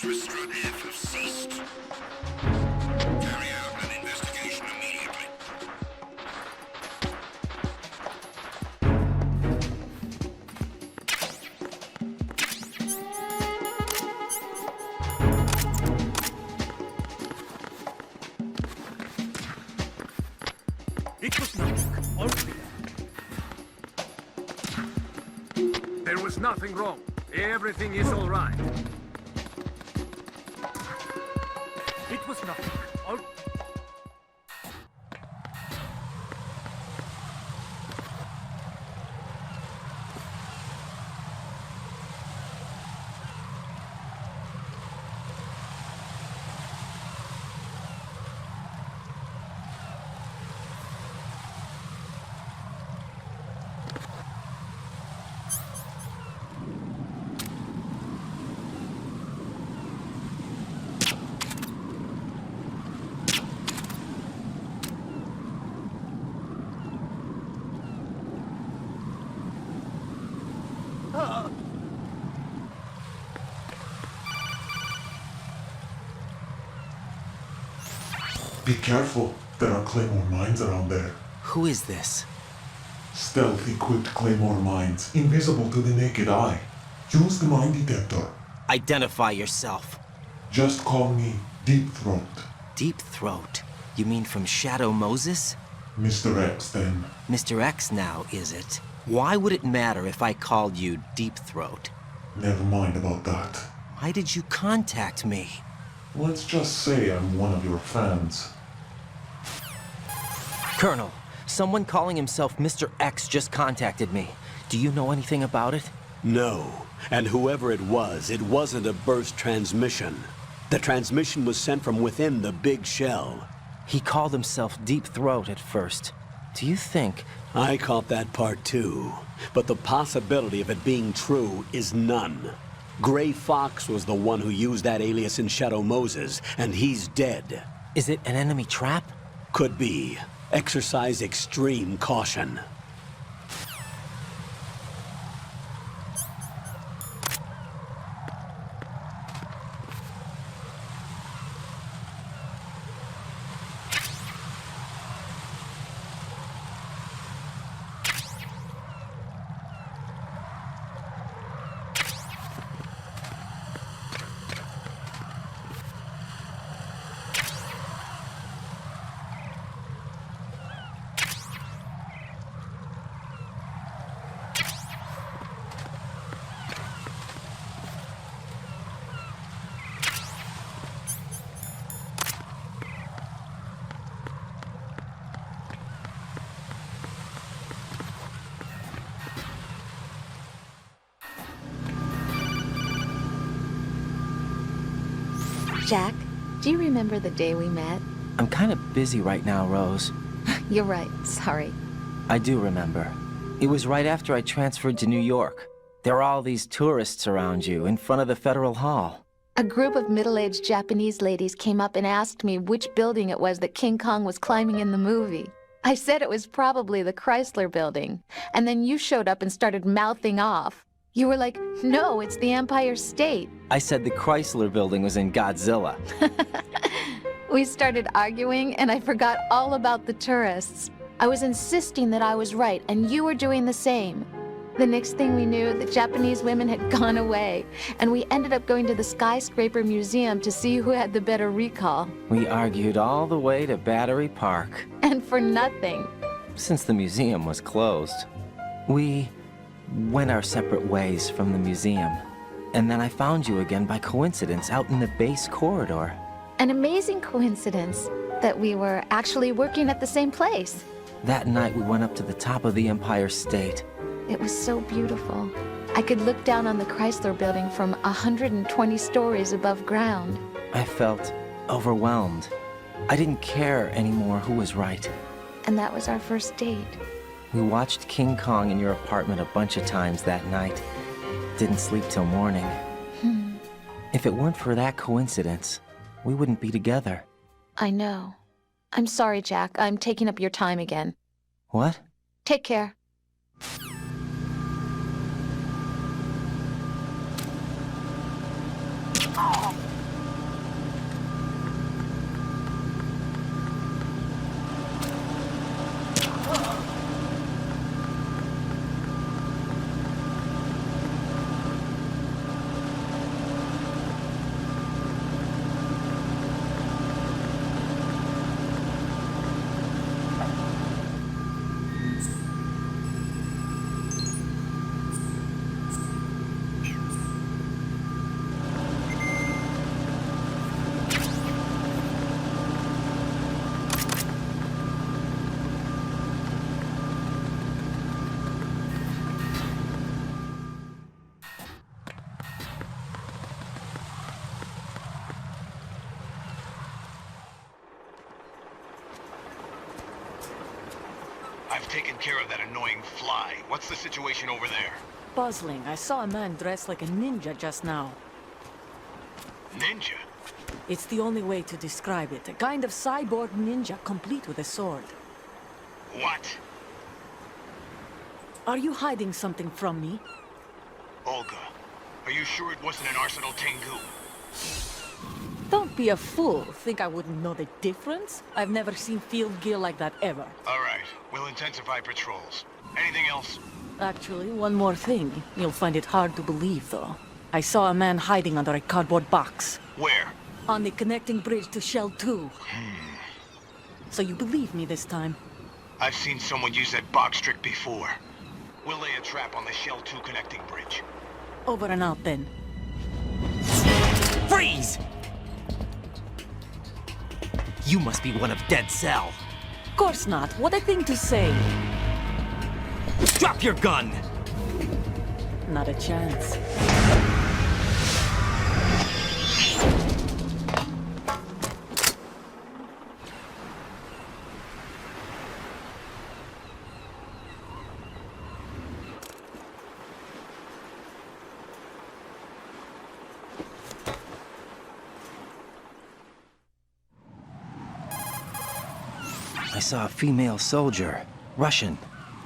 for Strut F have ceased. Carry out an investigation immediately. It was nothing. All clear. There was nothing wrong. Everything is all right. It was nothing. All... Be careful. There are Claymore mines around there. Who is this? Stealth-equipped Claymore mines, invisible to the naked eye. Use the mine detector. Identify yourself. Just call me Deep Throat. Deep Throat? You mean from Shadow Moses? Mr. X, then. Mr. X now, is it? Why would it matter if I called you Deep Throat? Never mind about that. Why did you contact me? Let's just say I'm one of your fans. Colonel, someone calling himself Mr. X just contacted me. Do you know anything about it? No. And whoever it wasn't a burst transmission. The transmission was sent from within the big shell. He called himself Deep Throat at first. Do you think... I caught that part too. But the possibility of it being true is none. Gray Fox was the one who used that alias in Shadow Moses, and he's dead. Is it an enemy trap? Could be. Exercise extreme caution. Jack, do you remember the day we met? I'm kind of busy right now, Rose. You're right, sorry. I do remember. It was right after I transferred to New York. There are all these tourists around you in front of the Federal Hall. A group of middle-aged Japanese ladies came up and asked me which building it was that King Kong was climbing in the movie. I said it was probably the Chrysler Building, and then you showed up and started mouthing off. You were like, no, it's the Empire State. I said the Chrysler Building was in Godzilla. We started arguing, and I forgot all about the tourists. I was insisting that I was right, and you were doing the same. The next thing we knew, the Japanese women had gone away, and we ended up going to the Skyscraper Museum to see who had the better recall. We argued all the way to Battery Park. And for nothing. Since the museum was closed, we went our separate ways from the museum. And then I found you again by coincidence out in the base corridor. An amazing coincidence that we were actually working at the same place. That night we went up to the top of the Empire State. It was so beautiful. I could look down on the Chrysler Building from 120 stories above ground. I felt overwhelmed. I didn't care anymore who was right. And that was our first date. We watched King Kong in your apartment a bunch of times that night. Didn't sleep till morning. If it weren't for that coincidence, we wouldn't be together. I know. I'm sorry, Jack. I'm taking up your time again. What? Take care. You've taken care of that annoying fly. What's the situation over there? Puzzling. I saw a man dressed like a ninja just now. Ninja? It's the only way to describe it. A kind of cyborg ninja, complete with a sword. What? Are you hiding something from me? Olga, are you sure it wasn't an Arsenal Tengu? Don't be a fool. Think I wouldn't know the difference? I've never seen field gear like that ever. All right, we'll intensify patrols. Anything else? Actually, one more thing. You'll find it hard to believe, though. I saw a man hiding under a cardboard box. Where? On the connecting bridge to Shell 2. So you believe me this time? I've seen someone use that box trick before. We'll lay a trap on the Shell 2 connecting bridge. Over and out, then. Freeze! You must be one of Dead Cell. Of course not. What a thing to say. Drop your gun! Not a chance. I saw a female soldier. Russian.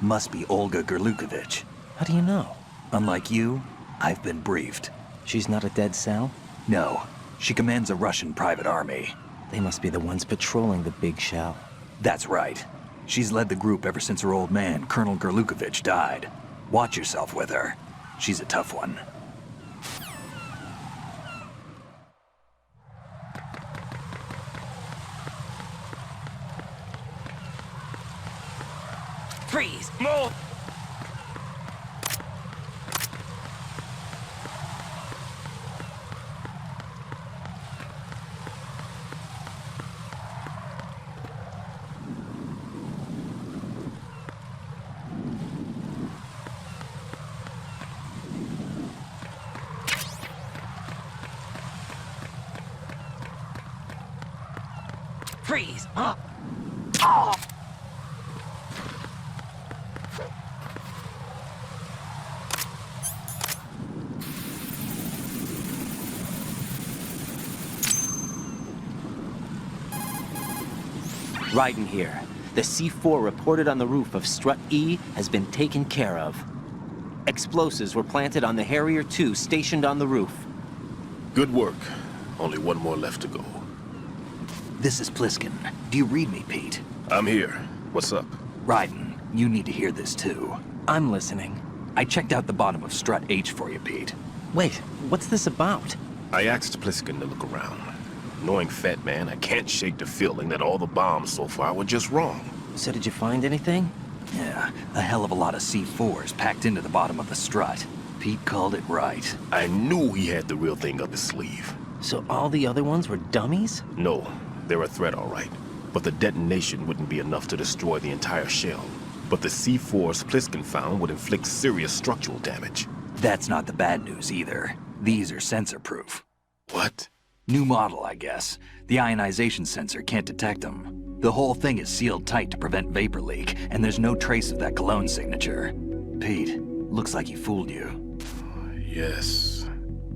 Must be Olga Gerlukovich. How do you know? Unlike you, I've been briefed. She's not a Dead Cell? No. She commands a Russian private army. They must be the ones patrolling the big shell. That's right. She's led the group ever since her old man, Colonel Gerlukovich, died. Watch yourself with her. She's a tough one. Freeze! Move! Freeze! Huh? Oh! Raiden here. The C4 reported on the roof of Strut E has been taken care of. Explosives were planted on the Harrier 2 stationed on the roof. Good work. Only one more left to go. This is Pliskin. Do you read me, Pete? I'm here. What's up? Raiden, you need to hear this too. I'm listening. I checked out the bottom of Strut H for you, Pete. Wait, what's this about? I asked Pliskin to look around. Knowing Fat Man, I can't shake the feeling that all the bombs so far were just wrong. So did you find anything? Yeah, a hell of a lot of C4s packed into the bottom of the strut. Pete called it right. I knew he had the real thing up his sleeve. So all the other ones were dummies? No, they're a threat, all right. But the detonation wouldn't be enough to destroy the entire shell. But the C4s Pliskin found would inflict serious structural damage. That's not the bad news either. These are sensor-proof. What? New model, I guess. The ionization sensor can't detect them. The whole thing is sealed tight to prevent vapor leak, and there's no trace of that cologne signature. Pete, looks like he fooled you. Yes.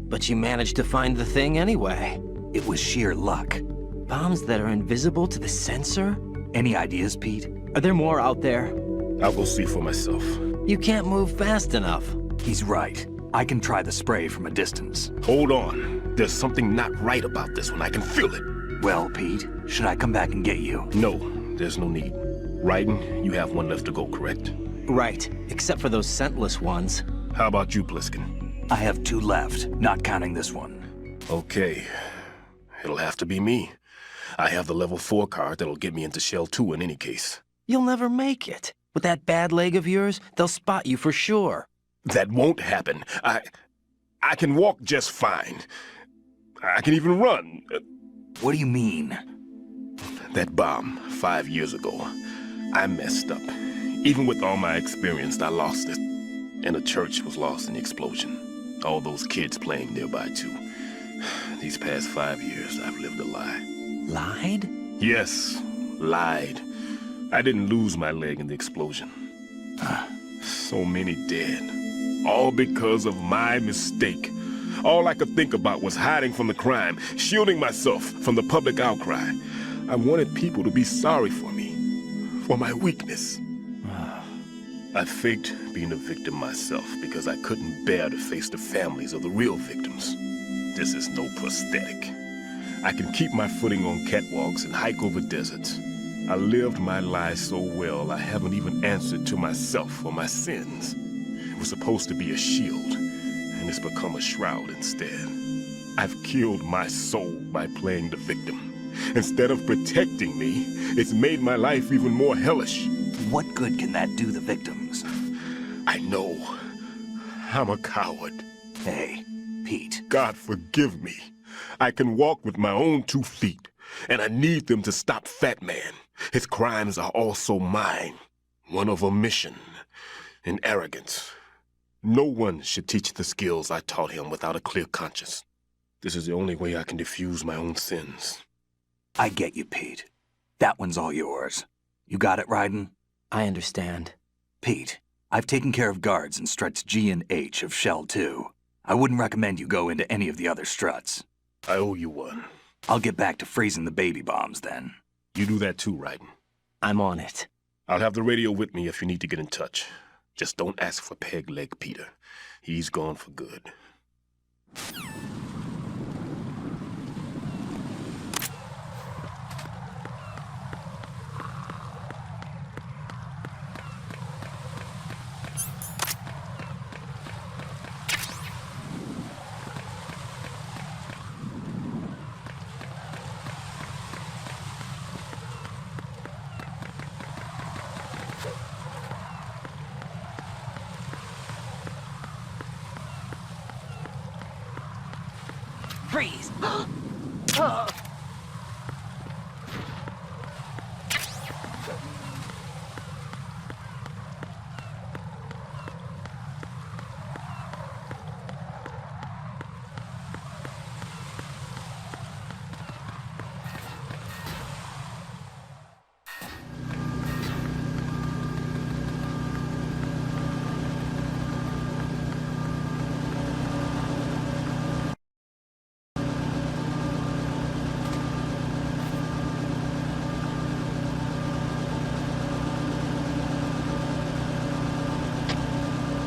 But you managed to find the thing anyway. It was sheer luck. Bombs that are invisible to the sensor? Any ideas, Pete? Are there more out there? I'll go see for myself. You can't move fast enough. He's right. I can try the spray from a distance. Hold on. There's something not right about this one. I can feel it. Well, Pete, should I come back and get you? No, there's no need. Raiden, you have one left to go, correct? Right, except for those scentless ones. How about you, Pliskin? I have 2 left, not counting this one. Okay. It'll have to be me. I have the level 4 card that'll get me into Shell 2 in any case. You'll never make it. With that bad leg of yours, they'll spot you for sure. That won't happen. I can walk just fine. I can even run. What do you mean? That bomb, 5 years ago. I messed up. Even with all my experience, I lost it. And the church was lost in the explosion. All those kids playing nearby, too. These past 5 years, I've lived a lie. Lied? Yes, lied. I didn't lose my leg in the explosion. So many dead. All because of my mistake. All I could think about was hiding from the crime, shielding myself from the public outcry. I wanted people to be sorry for me, for my weakness. I faked being a victim myself because I couldn't bear to face the families of the real victims. This is no prosthetic. I can keep my footing on catwalks and hike over deserts. I lived my life so well I haven't even answered to myself for my sins. It was supposed to be a shield, and it's become a shroud instead. I've killed my soul by playing the victim. Instead of protecting me, it's made my life even more hellish. What good can that do the victims? I know. I'm a coward. Hey, Pete. God forgive me. I can walk with my own 2 feet, and I need them to stop Fat Man. His crimes are also mine. One of omission and arrogance. No one should teach the skills I taught him without a clear conscience. This is the only way I can diffuse my own sins. I get you, Pete. That one's all yours. You got it, Raiden? I understand. Pete, I've taken care of guards in struts G and H of Shell 2. I wouldn't recommend you go into any of the other struts. I owe you one. I'll get back to freezing the baby bombs then. You do that too, Raiden. I'm on it. I'll have the radio with me if you need to get in touch. Just don't ask for Peg Leg Peter. He's gone for good. Freeze!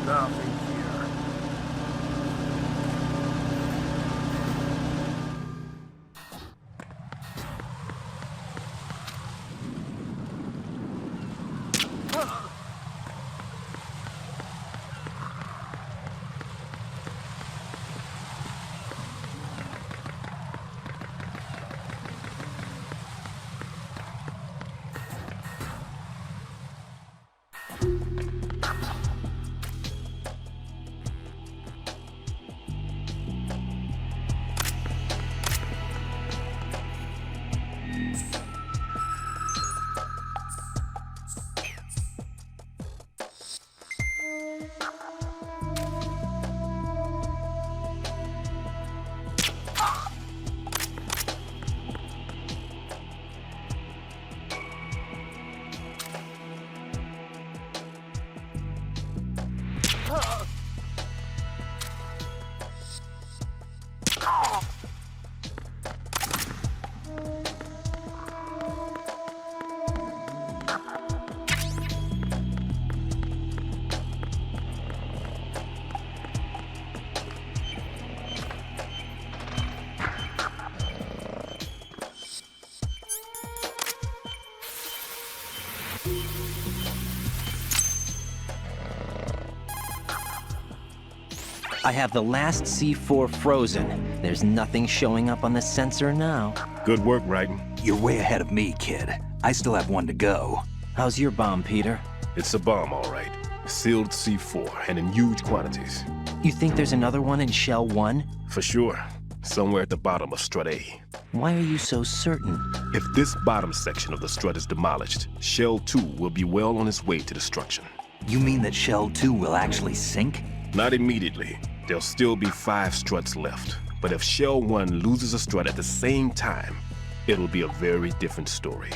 Nothing here. I have the last C4 frozen. There's nothing showing up on the sensor now. Good work, Raiden. You're way ahead of me, kid. I still have one to go. How's your bomb, Peter? It's a bomb, all right. Sealed C4, and in huge quantities. You think there's another one in Shell 1? For sure. Somewhere at the bottom of Strut A. Why are you so certain? If this bottom section of the strut is demolished, Shell 2 will be well on its way to destruction. You mean that Shell 2 will actually sink? Not immediately. There'll still be 5 struts left. But if Shell 1 loses a strut at the same time, it'll be a very different story.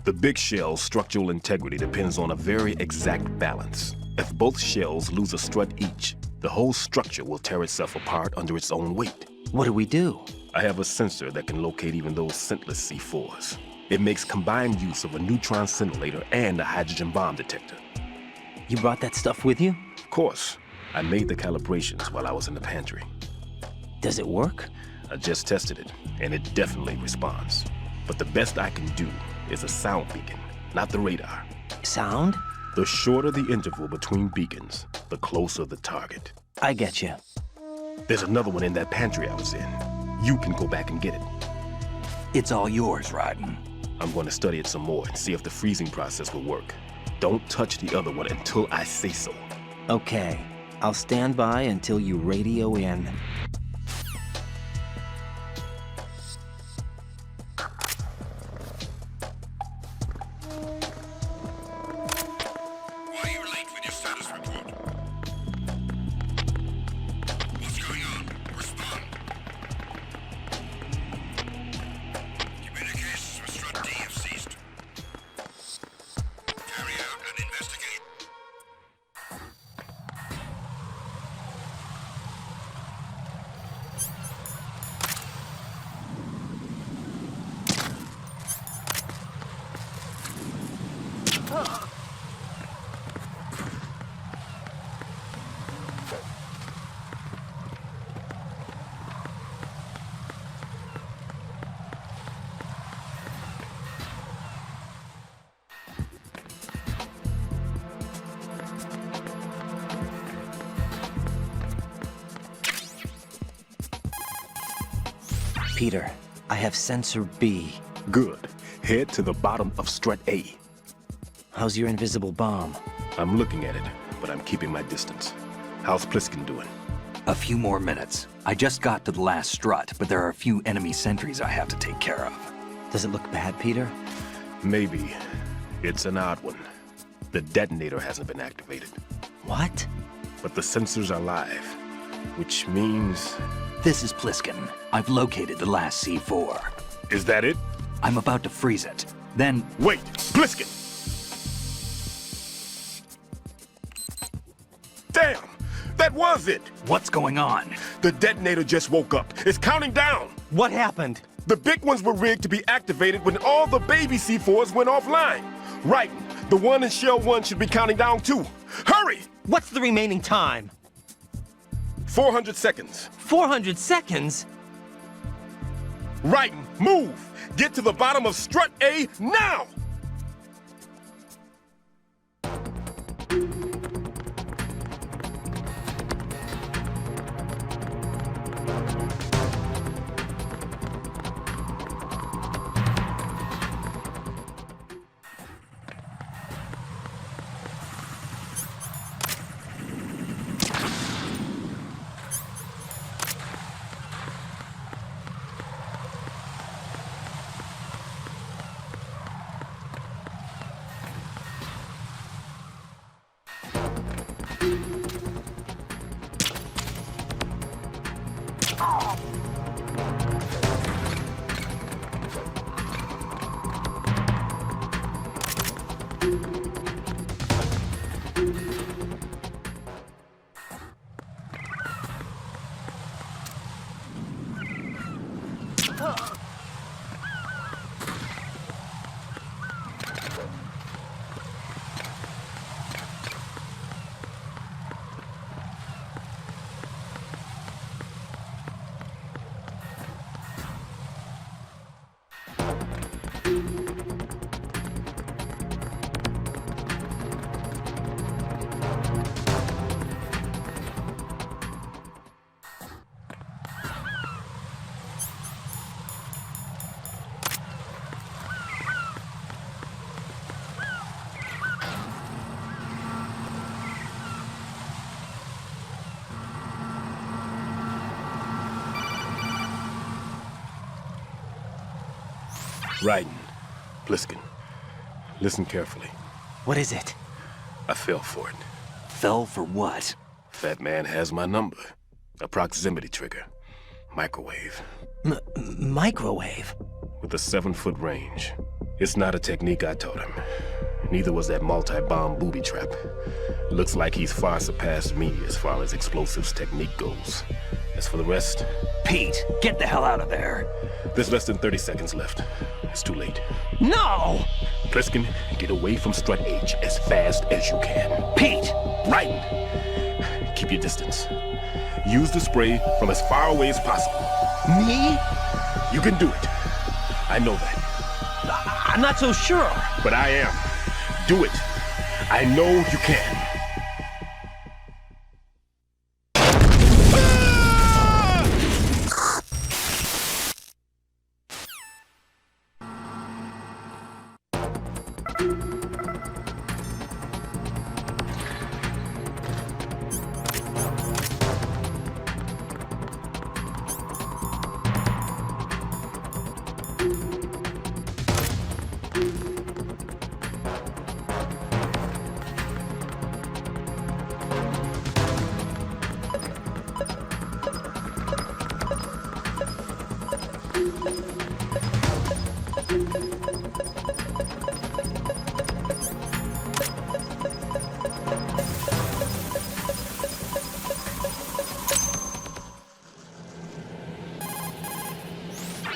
The big shell's structural integrity depends on a very exact balance. If both shells lose a strut each, the whole structure will tear itself apart under its own weight. What do we do? I have a sensor that can locate even those scentless C4s. It makes combined use of a neutron scintillator and a hydrogen bomb detector. You brought that stuff with you? Of course. I made the calibrations while I was in the pantry. Does it work? I just tested it, and it definitely responds. But the best I can do is a sound beacon, not the radar. Sound? The shorter the interval between beacons, the closer the target. I get you. There's another one in that pantry I was in. You can go back and get it. It's all yours, Raiden. I'm going to study it some more and see if the freezing process will work. Don't touch the other one until I say so. Okay. I'll stand by until you radio in. Peter, I have sensor B. Good. Head to the bottom of strut A. How's your invisible bomb? I'm looking at it, but I'm keeping my distance. How's Pliskin doing? A few more minutes. I just got to the last strut, but there are a few enemy sentries I have to take care of. Does it look bad, Peter? Maybe. It's an odd one. The detonator hasn't been activated. What? But the sensors are live, which means... This is Pliskin. I've located the last C4. Is that it? I'm about to freeze it. Then... Wait! Pliskin! Damn! That was it! What's going on? The detonator just woke up. It's counting down! What happened? The big ones were rigged to be activated when all the baby C4s went offline. Right. The one in Shell 1 should be counting down too. Hurry! What's the remaining time? 400 seconds. 400 seconds? Right. Move! Get to the bottom of strut A now! Raiden, Pliskin, listen carefully. What is it? I fell for it. Fell for what? Fat man has my number. A proximity trigger. Microwave. Microwave? With a 7-foot range. It's not a technique I taught him. Neither was that multi-bomb booby trap. Looks like he's far surpassed me as far as explosives technique goes. As for the rest... Pete, get the hell out of there! There's less than 30 seconds left. It's too late. No! Pliskin, get away from Strut H as fast as you can. Pete! Raiden, keep your distance. Use the spray from as far away as possible. Me? You can do it. I know that. I'm not so sure. But I am. Do it. I know you can.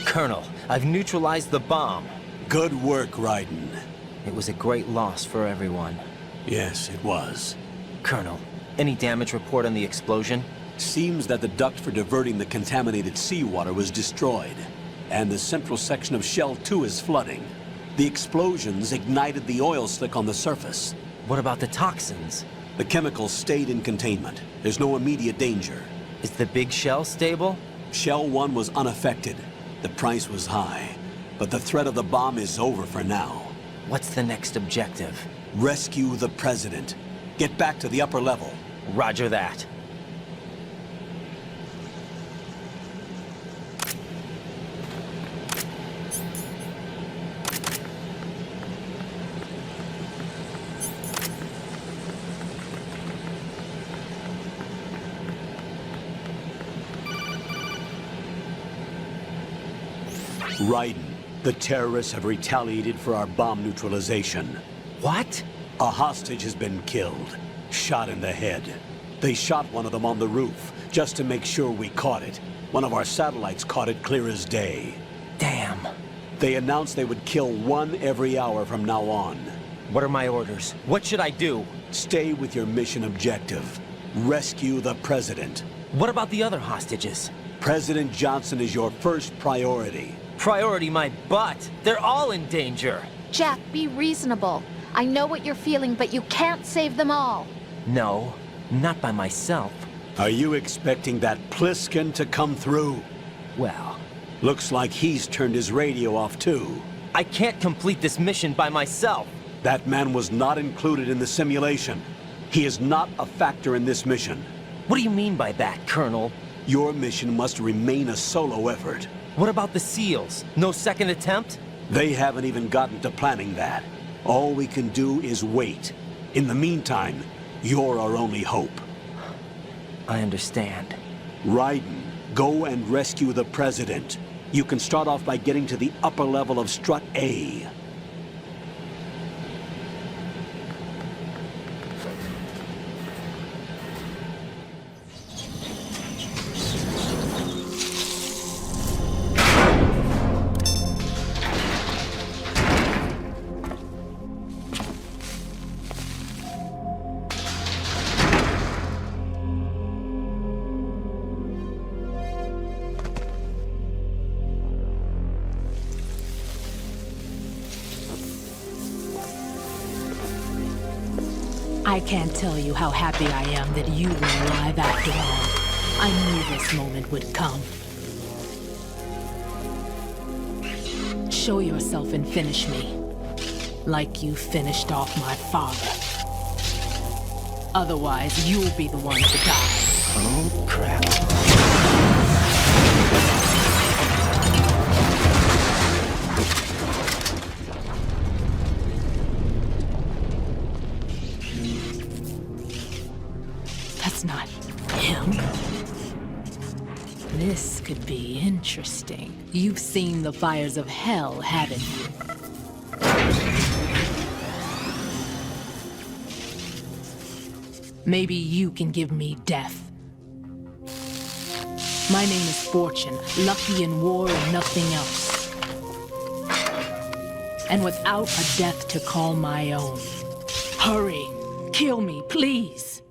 Colonel, I've neutralized the bomb. Good work, Raiden. It was a great loss for everyone. Yes, it was. Colonel, any damage report on the explosion? Seems that the duct for diverting the contaminated seawater was destroyed, and the central section of Shell 2 is flooding. The explosions ignited the oil slick on the surface. What about the toxins? The chemicals stayed in containment. There's no immediate danger. Is the big shell stable? Shell 1 was unaffected. The price was high, but the threat of the bomb is over for now. What's the next objective? Rescue the President. Get back to the upper level. Roger that. Raiden, the terrorists have retaliated for our bomb neutralization. What? A hostage has been killed, shot in the head. They shot one of them on the roof, just to make sure we caught it. One of our satellites caught it clear as day. Damn. They announced they would kill one every hour from now on. What are my orders? What should I do? Stay with your mission objective. Rescue the President. What about the other hostages? President Johnson is your first priority. Priority my butt. They're all in danger. Jack, be reasonable. I know what you're feeling, but you can't save them all. No, not by myself. Are you expecting that Pliskin to come through? Well... Looks like he's turned his radio off too. I can't complete this mission by myself. That man was not included in the simulation. He is not a factor in this mission. What do you mean by that, Colonel? Your mission must remain a solo effort. What about the SEALs? No second attempt? They haven't even gotten to planning that. All we can do is wait. In the meantime, you're our only hope. I understand. Raiden, go and rescue the President. You can start off by getting to the upper level of Strut A. I can't tell you how happy I am that you were alive after all. I knew this moment would come. Show yourself and finish me. Like you finished off my father. Otherwise, you'll be the one to die. Oh, crap. That's not him. This could be interesting. You've seen the fires of hell, haven't you? Maybe you can give me death. My name is Fortune, lucky in war and nothing else. And without a death to call my own. Hurry! Kill me, please!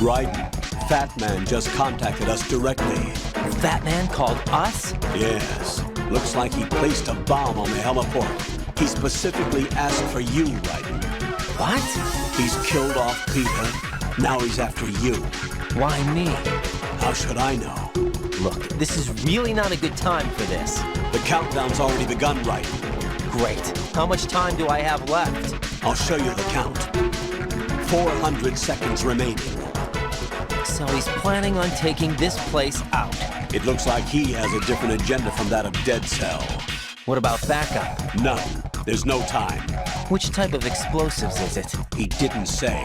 Raiden, Fat Man just contacted us directly. Fat Man called us? Yes. Looks like he placed a bomb on the heliport. He specifically asked for you, Raiden. What? He's killed off Peter. Now he's after you. Why me? How should I know? Look, this is really not a good time for this. The countdown's already begun, Raiden. Great. How much time do I have left? I'll show you the count. 400 seconds remaining. So he's planning on taking this place out. It looks like he has a different agenda from that of Dead Cell. What about backup? None. There's no time. Which type of explosives is it? He didn't say.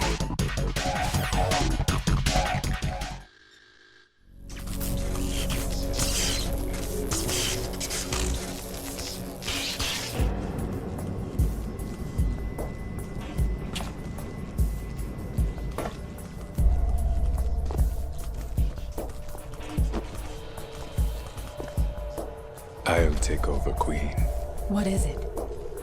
I'll take over, Queen. What is it?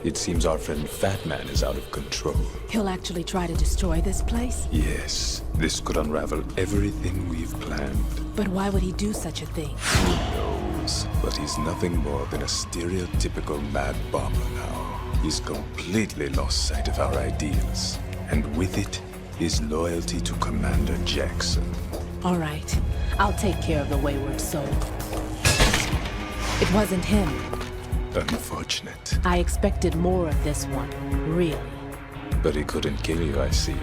It seems our friend Fat Man is out of control. He'll actually try to destroy this place? Yes, this could unravel everything we've planned. But why would he do such a thing? Who knows? But he's nothing more than a stereotypical mad bomber now. He's completely lost sight of our ideals. And with it, his loyalty to Commander Jackson. All right. I'll take care of the wayward soul. It wasn't him. Unfortunate. I expected more of this one, really. But he couldn't kill you, I see.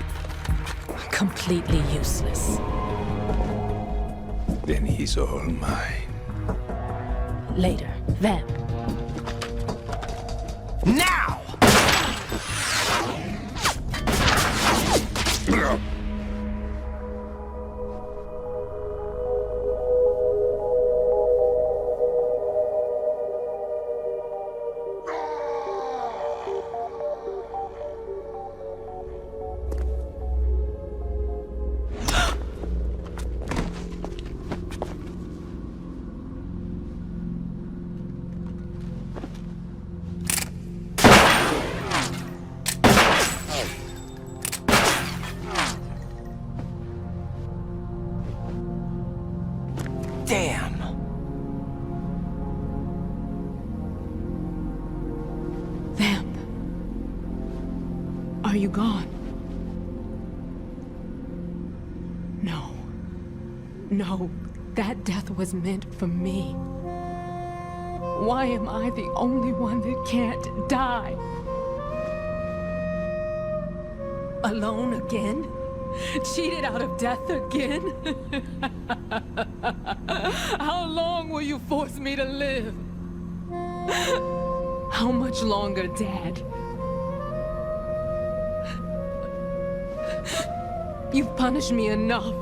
Completely useless. Then he's all mine. Later, then. Now! Are you gone? No. No, that death was meant for me. Why am I the only one that can't die? Alone again? Cheated out of death again? How long will you force me to live? How much longer, Dad? You've punished me enough.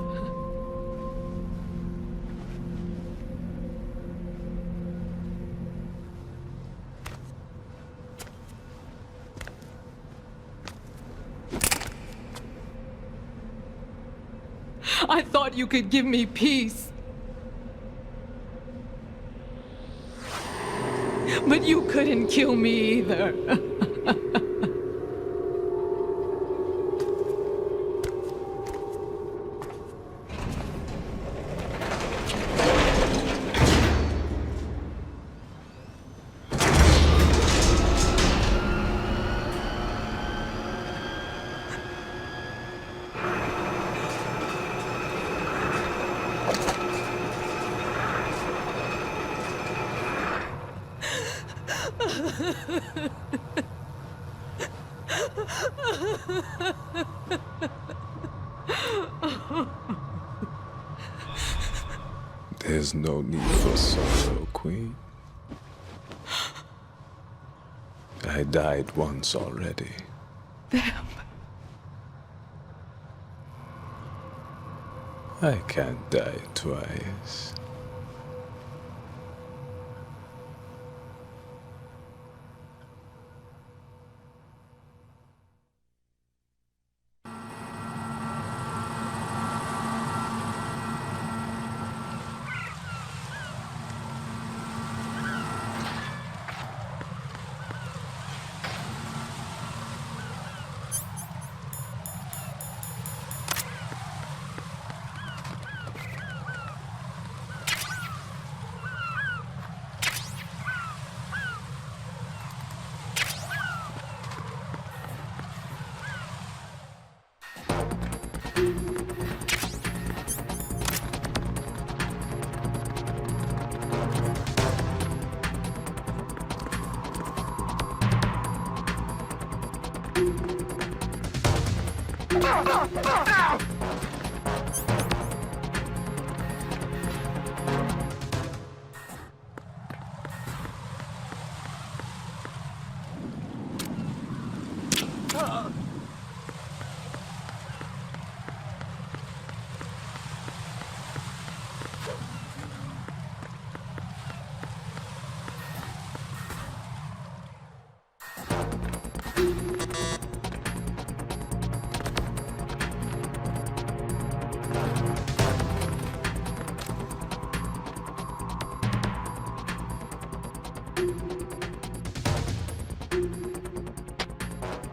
I thought you could give me peace. But you couldn't kill me either. There's no need for sorrow, Queen. I died once already. Them. I can't die twice.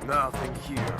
Nothing here.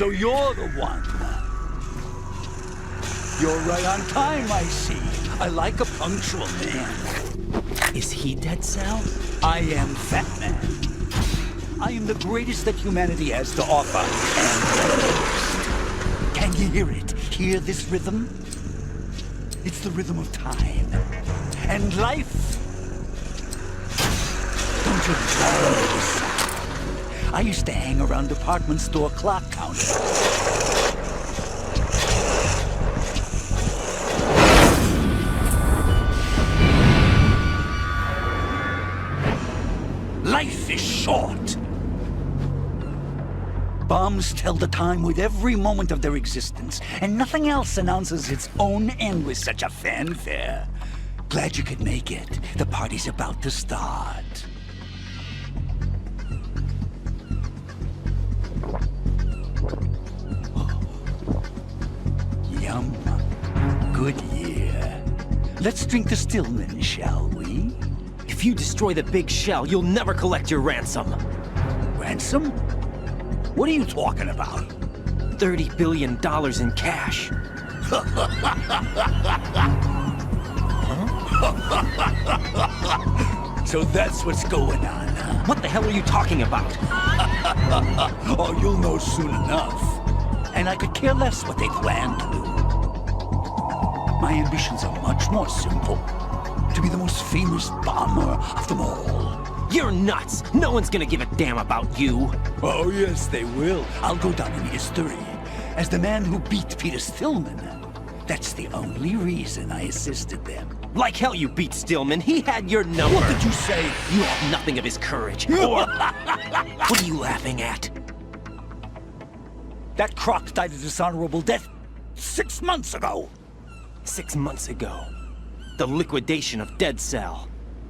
So you're the one. You're right on time, I see. I like a punctual man. Is he Dead Cell? I am Fat Man. I am the greatest that humanity has to offer, and can you hear it? Hear this rhythm? It's the rhythm of time and life. Don't you love this sound? I used to hang around department store clock counters. Life is short. Bombs tell the time with every moment of their existence, and nothing else announces its own end with such a fanfare. Glad you could make it. The party's about to start. Yum. Good year. Let's drink the Stillman, shall we? If you destroy the big shell, you'll never collect your ransom. Ransom? What are you talking about? $30 billion in cash. So that's what's going on, huh? What the hell are you talking about? Oh, you'll know soon enough. And I could care less what they plan to do. My ambitions are much more simple. To be the most famous bomber of them all. You're nuts! No one's gonna give a damn about you! Oh, yes, they will. I'll go down in history as the man who beat Peter Stillman. That's the only reason I assisted them. Like hell you beat Stillman. He had your number. What did you say? You have nothing of his courage. Or... What are you laughing at? That croc died a dishonorable death 6 months ago. 6 months ago? The liquidation of Dead Cell.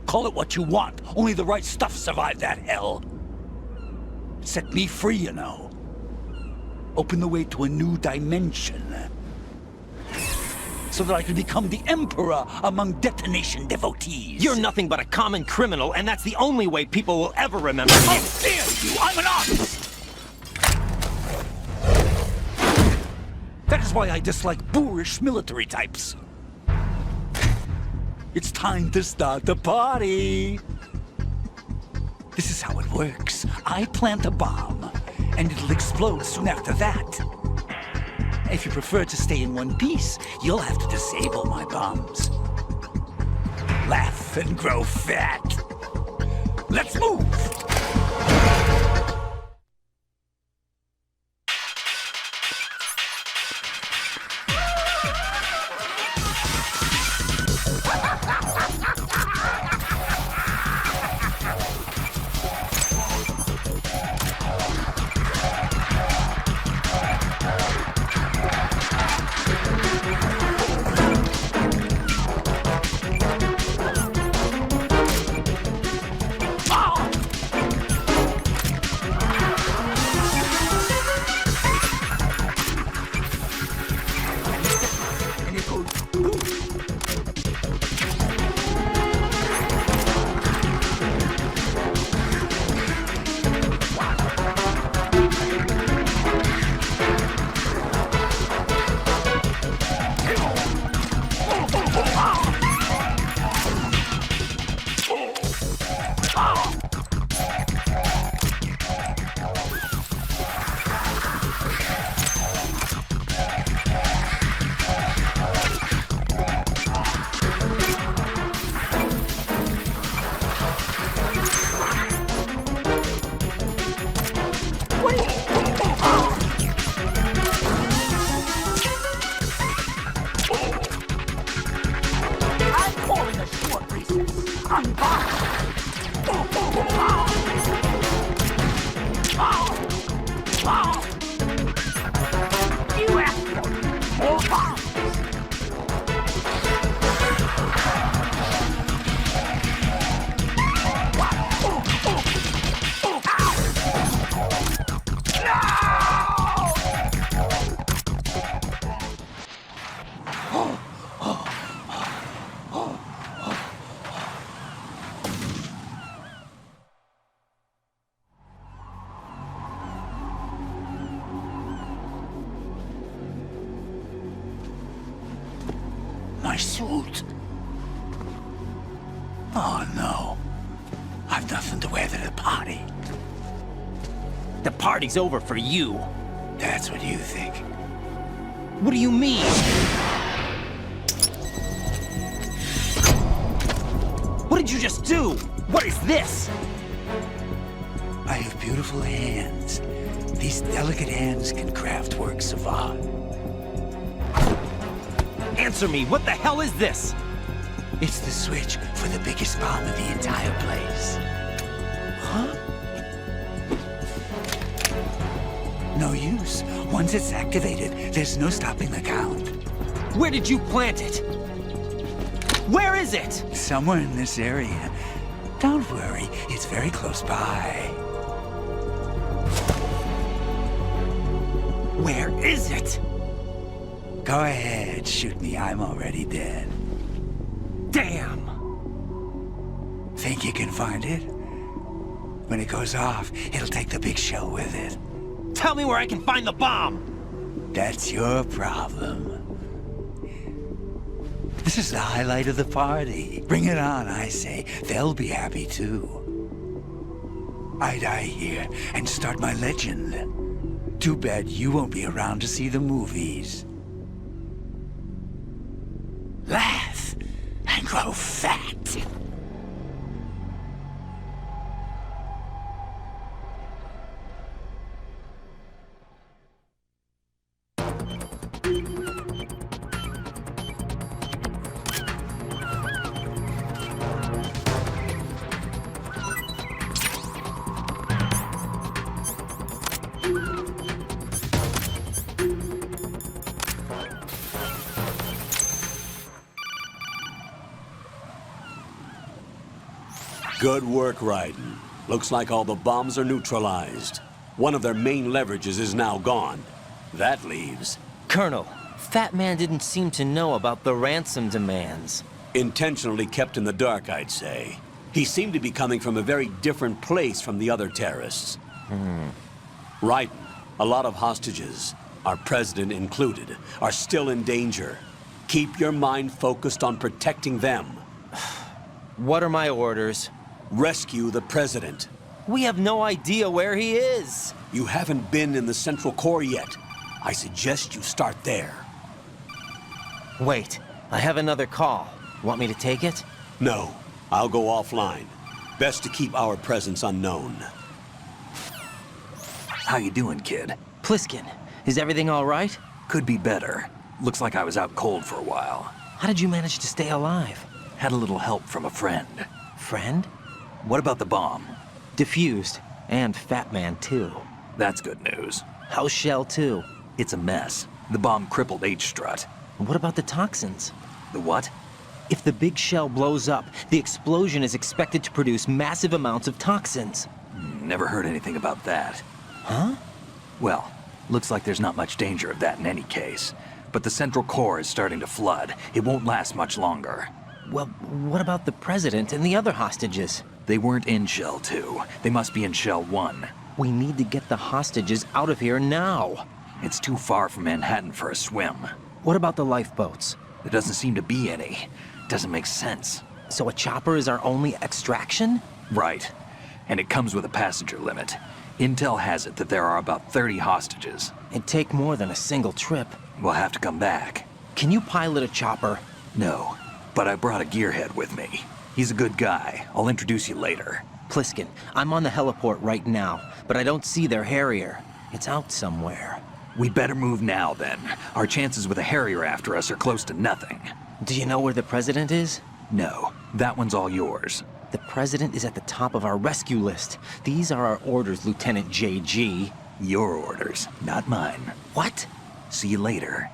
Call it what you want. Only the right stuff survived that hell. Set me free, you know. Open the way to a new dimension. So that I can become the Emperor among detonation devotees. You're nothing but a common criminal, and that's the only way people will ever remember you. How dare you! I'm an artist! That is why I dislike boorish military types. It's time to start the party. This is how it works. I plant a bomb, and it'll explode soon after that. If you prefer to stay in one piece, you'll have to disable my bombs. Laugh and grow fat. Let's move! suit. Oh, no. I've nothing to wear to the party. The party's over for you. That's what you think. What do you mean? What did you just do? What is this? I have beautiful hands. These delicate hands can craft works of art. Answer me, what the hell is this? It's the switch for the biggest bomb in the entire place. Huh? No use. Once it's activated, there's no stopping the count. Where did you plant it? Where is it? Somewhere in this area. Don't worry, it's very close by. Where is it? Go ahead, shoot me. I'm already dead. Damn! Think you can find it? When it goes off, it'll take the big shell with it. Tell me where I can find the bomb! That's your problem. This is the highlight of the party. Bring it on, I say. They'll be happy too. I die here and start my legend. Too bad you won't be around to see the movies. Laugh and grow fat. Good work, Raiden. Looks like all the bombs are neutralized. One of their main leverages is now gone. That leaves... Colonel, Fat Man didn't seem to know about the ransom demands. Intentionally kept in the dark, I'd say. He seemed to be coming from a very different place from the other terrorists. Raiden, a lot of hostages, our president included, are still in danger. Keep your mind focused on protecting them. What are my orders? Rescue the president. We have no idea where he is. You haven't been in the Central Core yet. I suggest you start there. Wait, I have another call. Want me to take it? No, I'll go offline. Best to keep our presence unknown. How you doing, kid? Pliskin, is everything all right? Could be better. Looks like I was out cold for a while. How did you manage to stay alive? Had a little help from a friend. Friend? What about the bomb? Defused. And Fat Man, too. That's good news. How's Shell, too? It's a mess. The bomb crippled H-Strut. What about the toxins? The what? If the big shell blows up, the explosion is expected to produce massive amounts of toxins. Never heard anything about that. Huh? Well, looks like there's not much danger of that in any case. But the Central Core is starting to flood. It won't last much longer. Well, what about the president and the other hostages? They weren't in Shell 2. They must be in Shell 1. We need to get the hostages out of here now. It's too far from Manhattan for a swim. What about the lifeboats? There doesn't seem to be any. Doesn't make sense. So a chopper is our only extraction? Right. And it comes with a passenger limit. Intel has it that there are about 30 hostages. It'd take more than a single trip. We'll have to come back. Can you pilot a chopper? No, but I brought a gearhead with me. He's a good guy. I'll introduce you later. Pliskin, I'm on the heliport right now, but I don't see their Harrier. It's out somewhere. We'd better move now, then. Our chances with a Harrier after us are close to nothing. Do you know where the president is? No, that one's all yours. The president is at the top of our rescue list. These are our orders, Lieutenant JG. Your orders, not mine. What? See you later.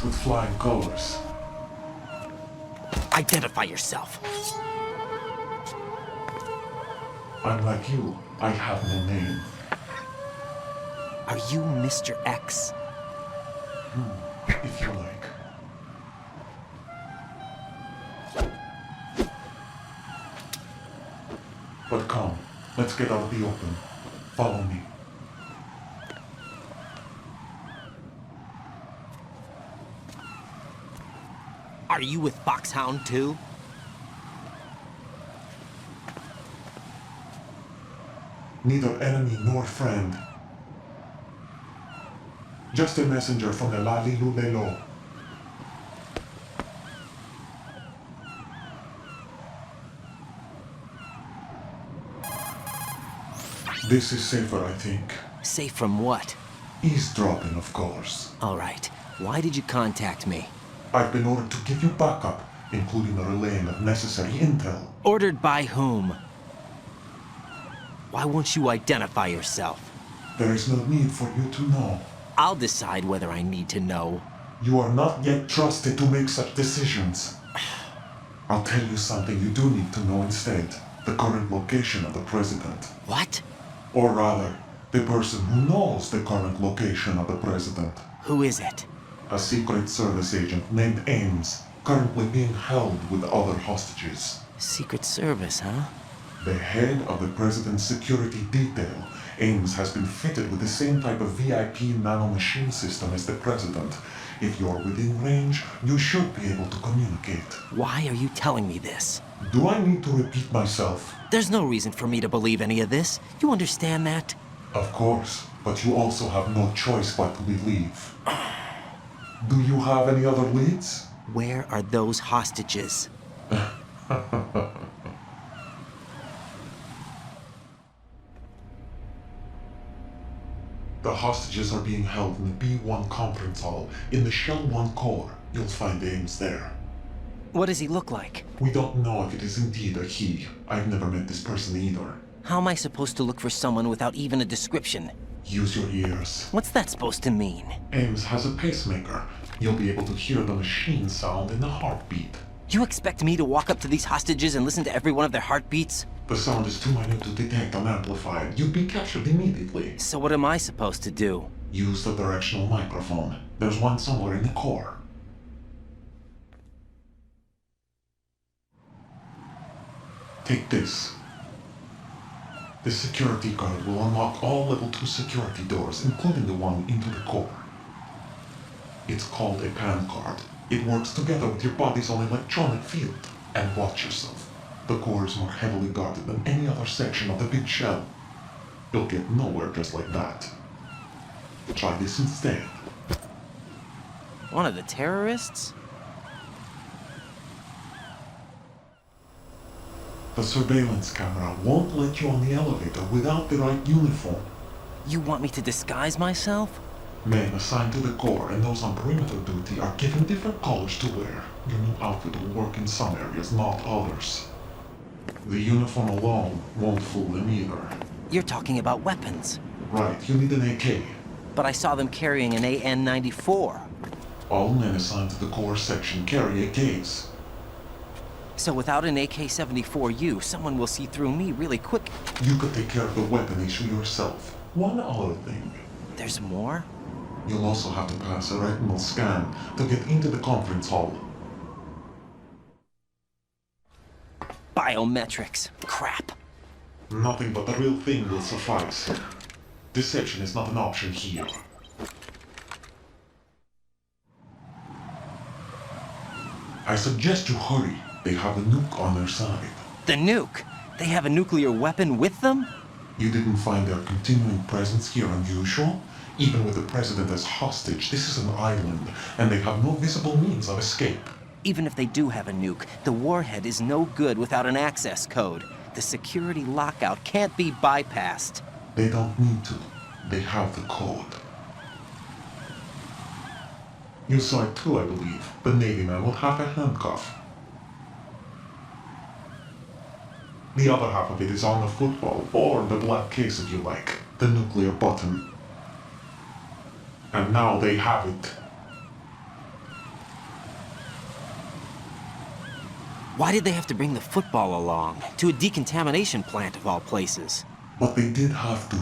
With flying colors. Identify yourself. I'm like you. I have no name. Are you Mr. X? If you like. But come, let's get out of the open. Follow me. Are you with Foxhound too? Neither enemy nor friend. Just a messenger from the Lali Lulelo. This is safer, I think. Safe from what? Eavesdropping, of course. All right. Why did you contact me? I've been ordered to give you backup, including the relaying of necessary intel. Ordered by whom? Why won't you identify yourself? There is no need for you to know. I'll decide whether I need to know. You are not yet trusted to make such decisions. I'll tell you something you do need to know instead. The current location of the president. What? Or rather, the person who knows the current location of the president. Who is it? A Secret Service agent named Ames, currently being held with other hostages. Secret Service, huh? The head of the president's security detail, Ames, has been fitted with the same type of VIP nanomachine system as the president. If you're within range, you should be able to communicate. Why are you telling me this? Do I need to repeat myself? There's no reason for me to believe any of this. You understand that? Of course, but you also have no choice but to believe. Do you have any other leads? Where are those hostages? The hostages are being held in the B1 conference hall. In the Shell 1 core, you'll find Ames there. What does he look like? We don't know if it is indeed a he. I've never met this person either. How am I supposed to look for someone without even a description? Use your ears. What's that supposed to mean? Ames has a pacemaker. You'll be able to hear the machine sound in the heartbeat. You expect me to walk up to these hostages and listen to every one of their heartbeats? The sound is too minute to detect and amplify it. You'd be captured immediately. So what am I supposed to do? Use the directional microphone. There's one somewhere in the core. Take this. The security card will unlock all level 2 security doors, including the one into the core. It's called a PAN card. It works together with your body's own electronic field. And watch yourself. The core is more heavily guarded than any other section of the big shell. You'll get nowhere just like that. Try this instead. One of the terrorists? The surveillance camera won't let you on the elevator without the right uniform. You want me to disguise myself? Men assigned to the core and those on perimeter duty are given different colors to wear. Your new outfit will work in some areas, not others. The uniform alone won't fool them either. You're talking about weapons. Right, you need an AK. But I saw them carrying an AN-94. All men assigned to the core section carry AKs. So without an AK-74U, someone will see through me really quick. You could take care of the weapon issue yourself. One other thing. There's more? You'll also have to pass a retinal scan to get into the conference hall. Biometrics. Crap. Nothing but the real thing will suffice. Deception is not an option here. I suggest you hurry. They have a nuke on their side. The nuke? They have a nuclear weapon with them? You didn't find their continuing presence here unusual? Even with the president as hostage, this is an island, and they have no visible means of escape. Even if they do have a nuke, the warhead is no good without an access code. The security lockout can't be bypassed. They don't need to. They have the code. You saw it too, I believe. The Navy man will have a handcuff. The other half of it is on the football, or the black case if you like. The nuclear button. And now they have it. Why did they have to bring the football along? To a decontamination plant of all places. But they did have to.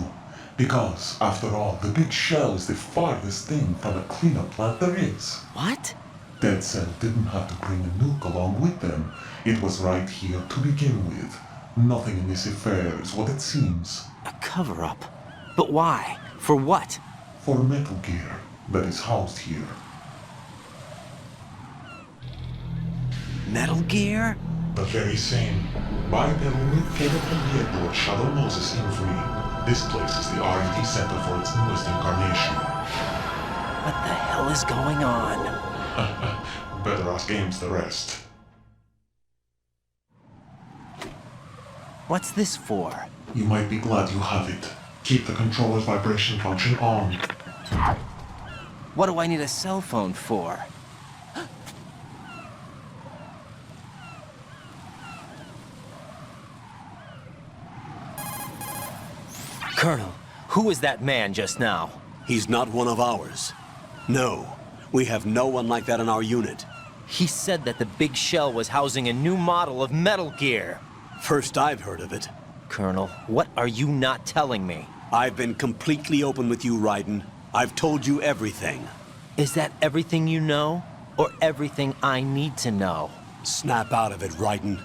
Because, after all, the big shell is the farthest thing from a cleanup plant there is. What? Dead Cell didn't have to bring a nuke along with them. It was right here to begin with. Nothing in this affair is what it seems. A cover-up? But why? For what? For Metal Gear that is housed here. Metal Gear? The very same. Bipedal nuke came from the Edward Shadow Moses infamy. This place is the R&D center for its newest incarnation. What the hell is going on? Better ask Ames the rest. What's this for? You might be glad you have it. Keep the controller's vibration function on. What do I need a cell phone for? Colonel, who was that man just now? He's not one of ours. No, we have no one like that in our unit. He said that the big shell was housing a new model of Metal Gear. First I've heard of it. Colonel, what are you not telling me? I've been completely open with you, Raiden. I've told you everything. Is that everything you know? Or everything I need to know? Snap out of it, Raiden.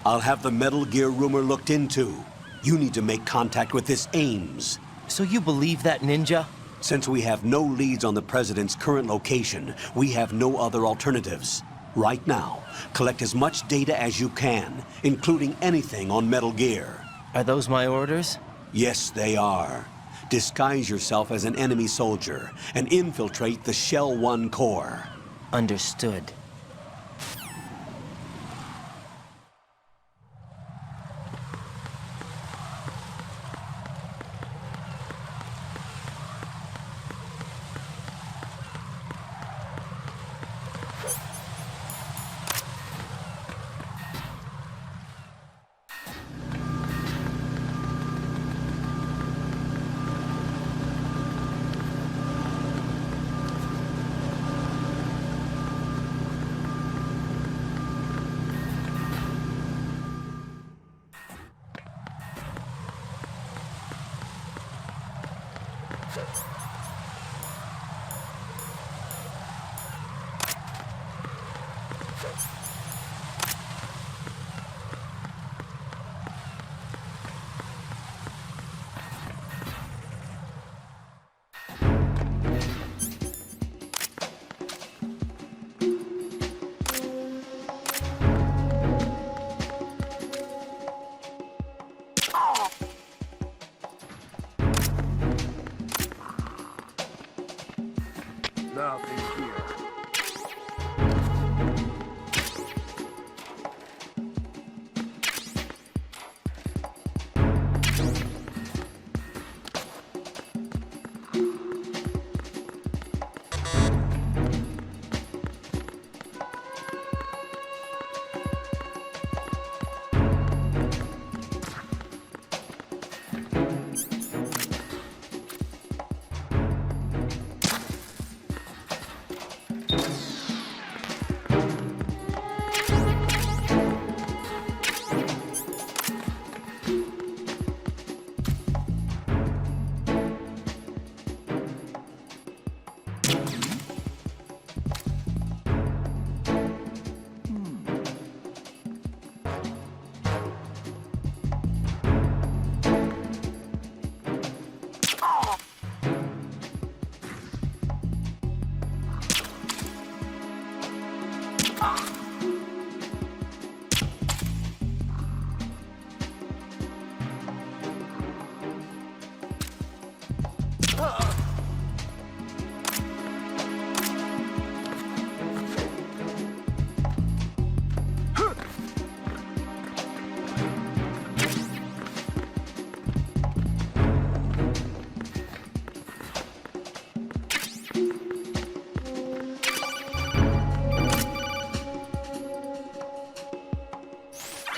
I'll have the Metal Gear rumor looked into. You need to make contact with this Ames. So you believe that ninja? Since we have no leads on the President's current location, we have no other alternatives. Right now, collect as much data as you can, including anything on Metal Gear. Are those my orders? Yes, they are. Disguise yourself as an enemy soldier and infiltrate the Shell 1 core. Understood.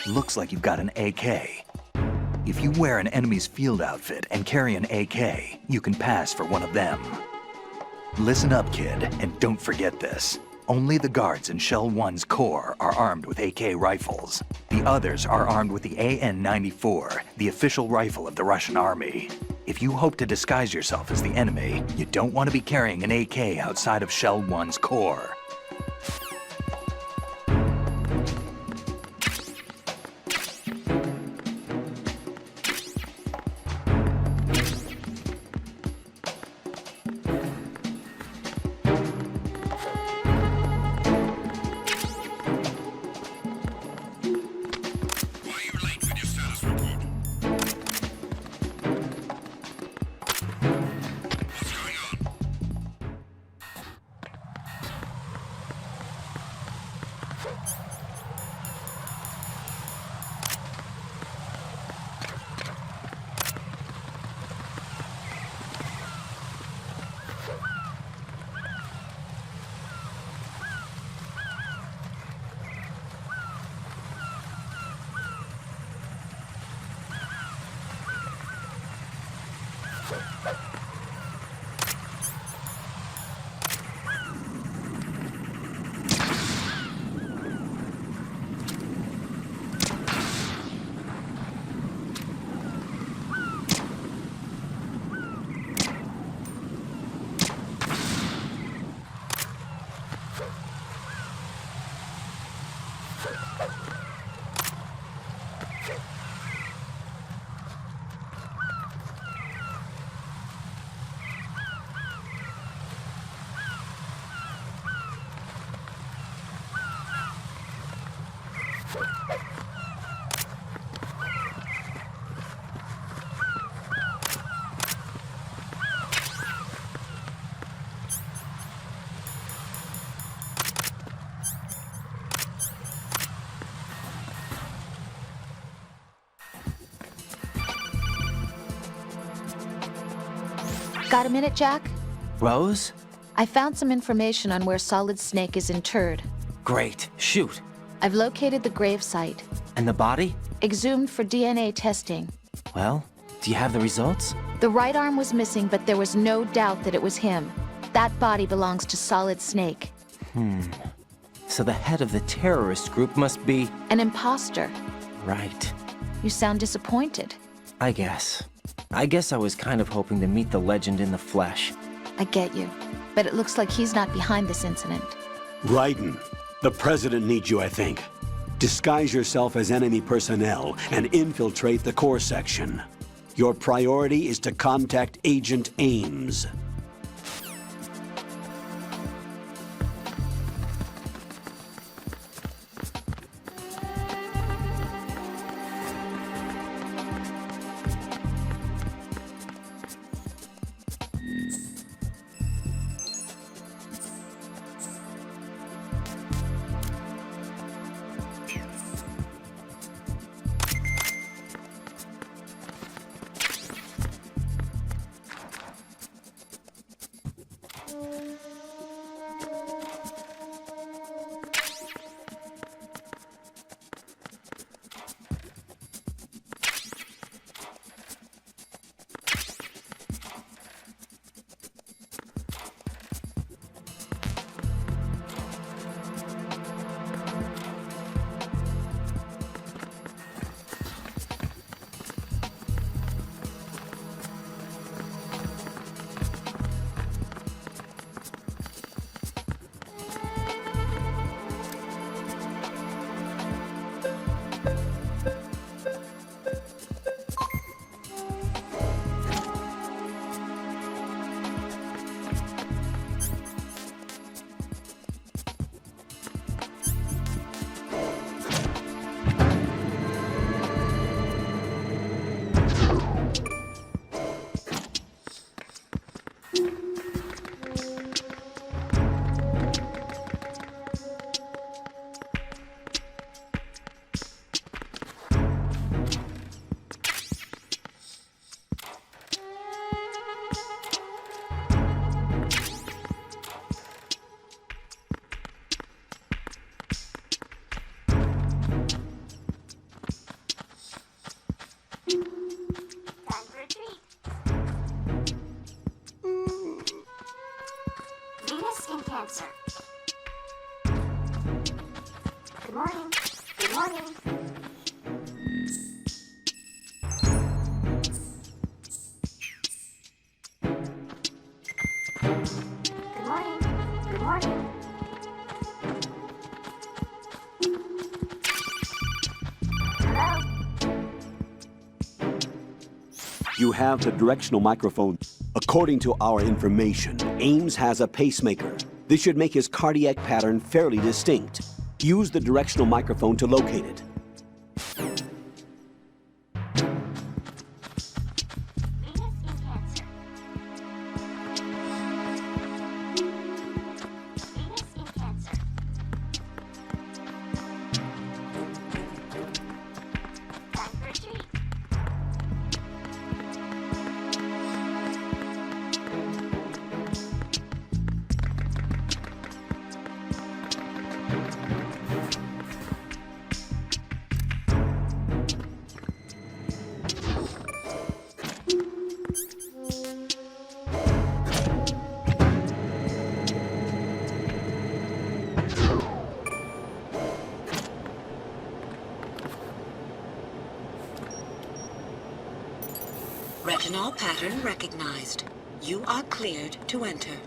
Looks like you've got an AK. If you wear an enemy's field outfit and carry an AK, you can pass for one of them. Listen up, kid, and don't forget this. Only the guards in Shell 1's core are armed with AK rifles. The others are armed with the AN-94, the official rifle of the Russian army. If you hope to disguise yourself as the enemy, you don't want to be carrying an AK outside of Shell 1's core. Got a minute, Jack? Rose? I found some information on where Solid Snake is interred. Great. Shoot. I've located the gravesite. And the body? Exhumed for DNA testing. Well, do you have the results? The right arm was missing, but there was no doubt that it was him. That body belongs to Solid Snake. So the head of the terrorist group must be... An imposter. Right. You sound disappointed. I guess I was kind of hoping to meet the legend in the flesh. I get you. But it looks like he's not behind this incident. Raiden, the President needs you, I think. Disguise yourself as enemy personnel and infiltrate the core section. Your priority is to contact Agent Ames. You have the directional microphone. According to our information, Ames has a pacemaker. This should make his cardiac pattern fairly distinct. Use the directional microphone to locate it. Retinol pattern recognized. You are cleared to enter.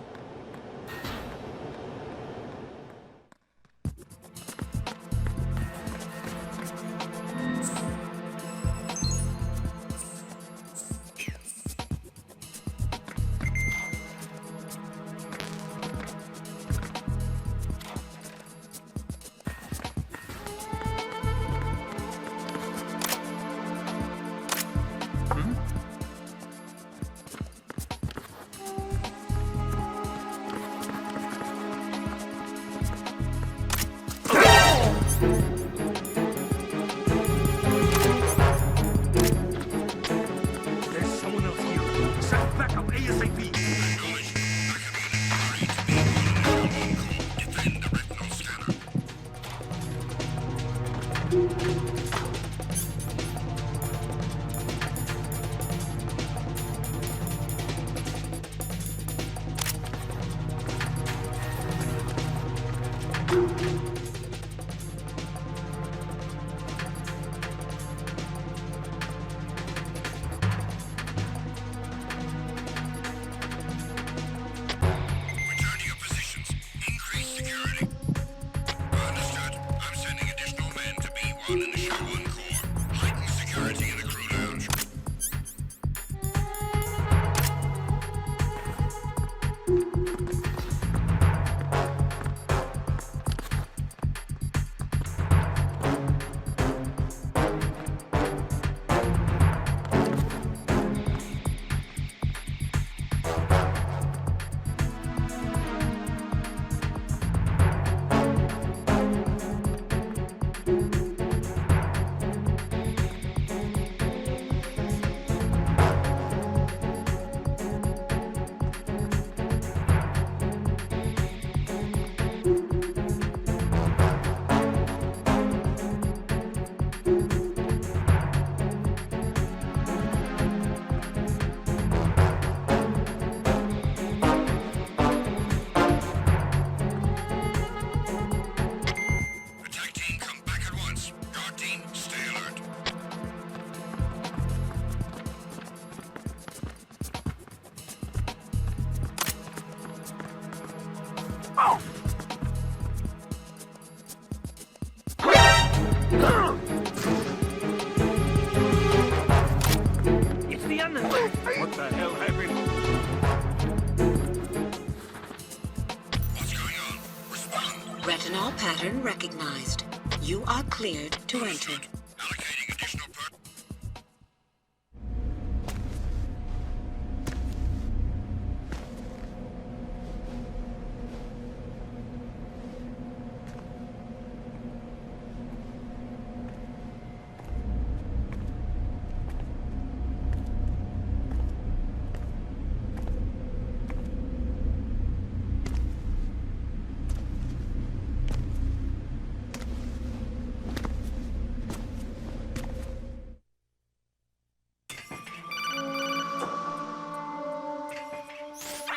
Retinol pattern recognized. You are cleared to enter.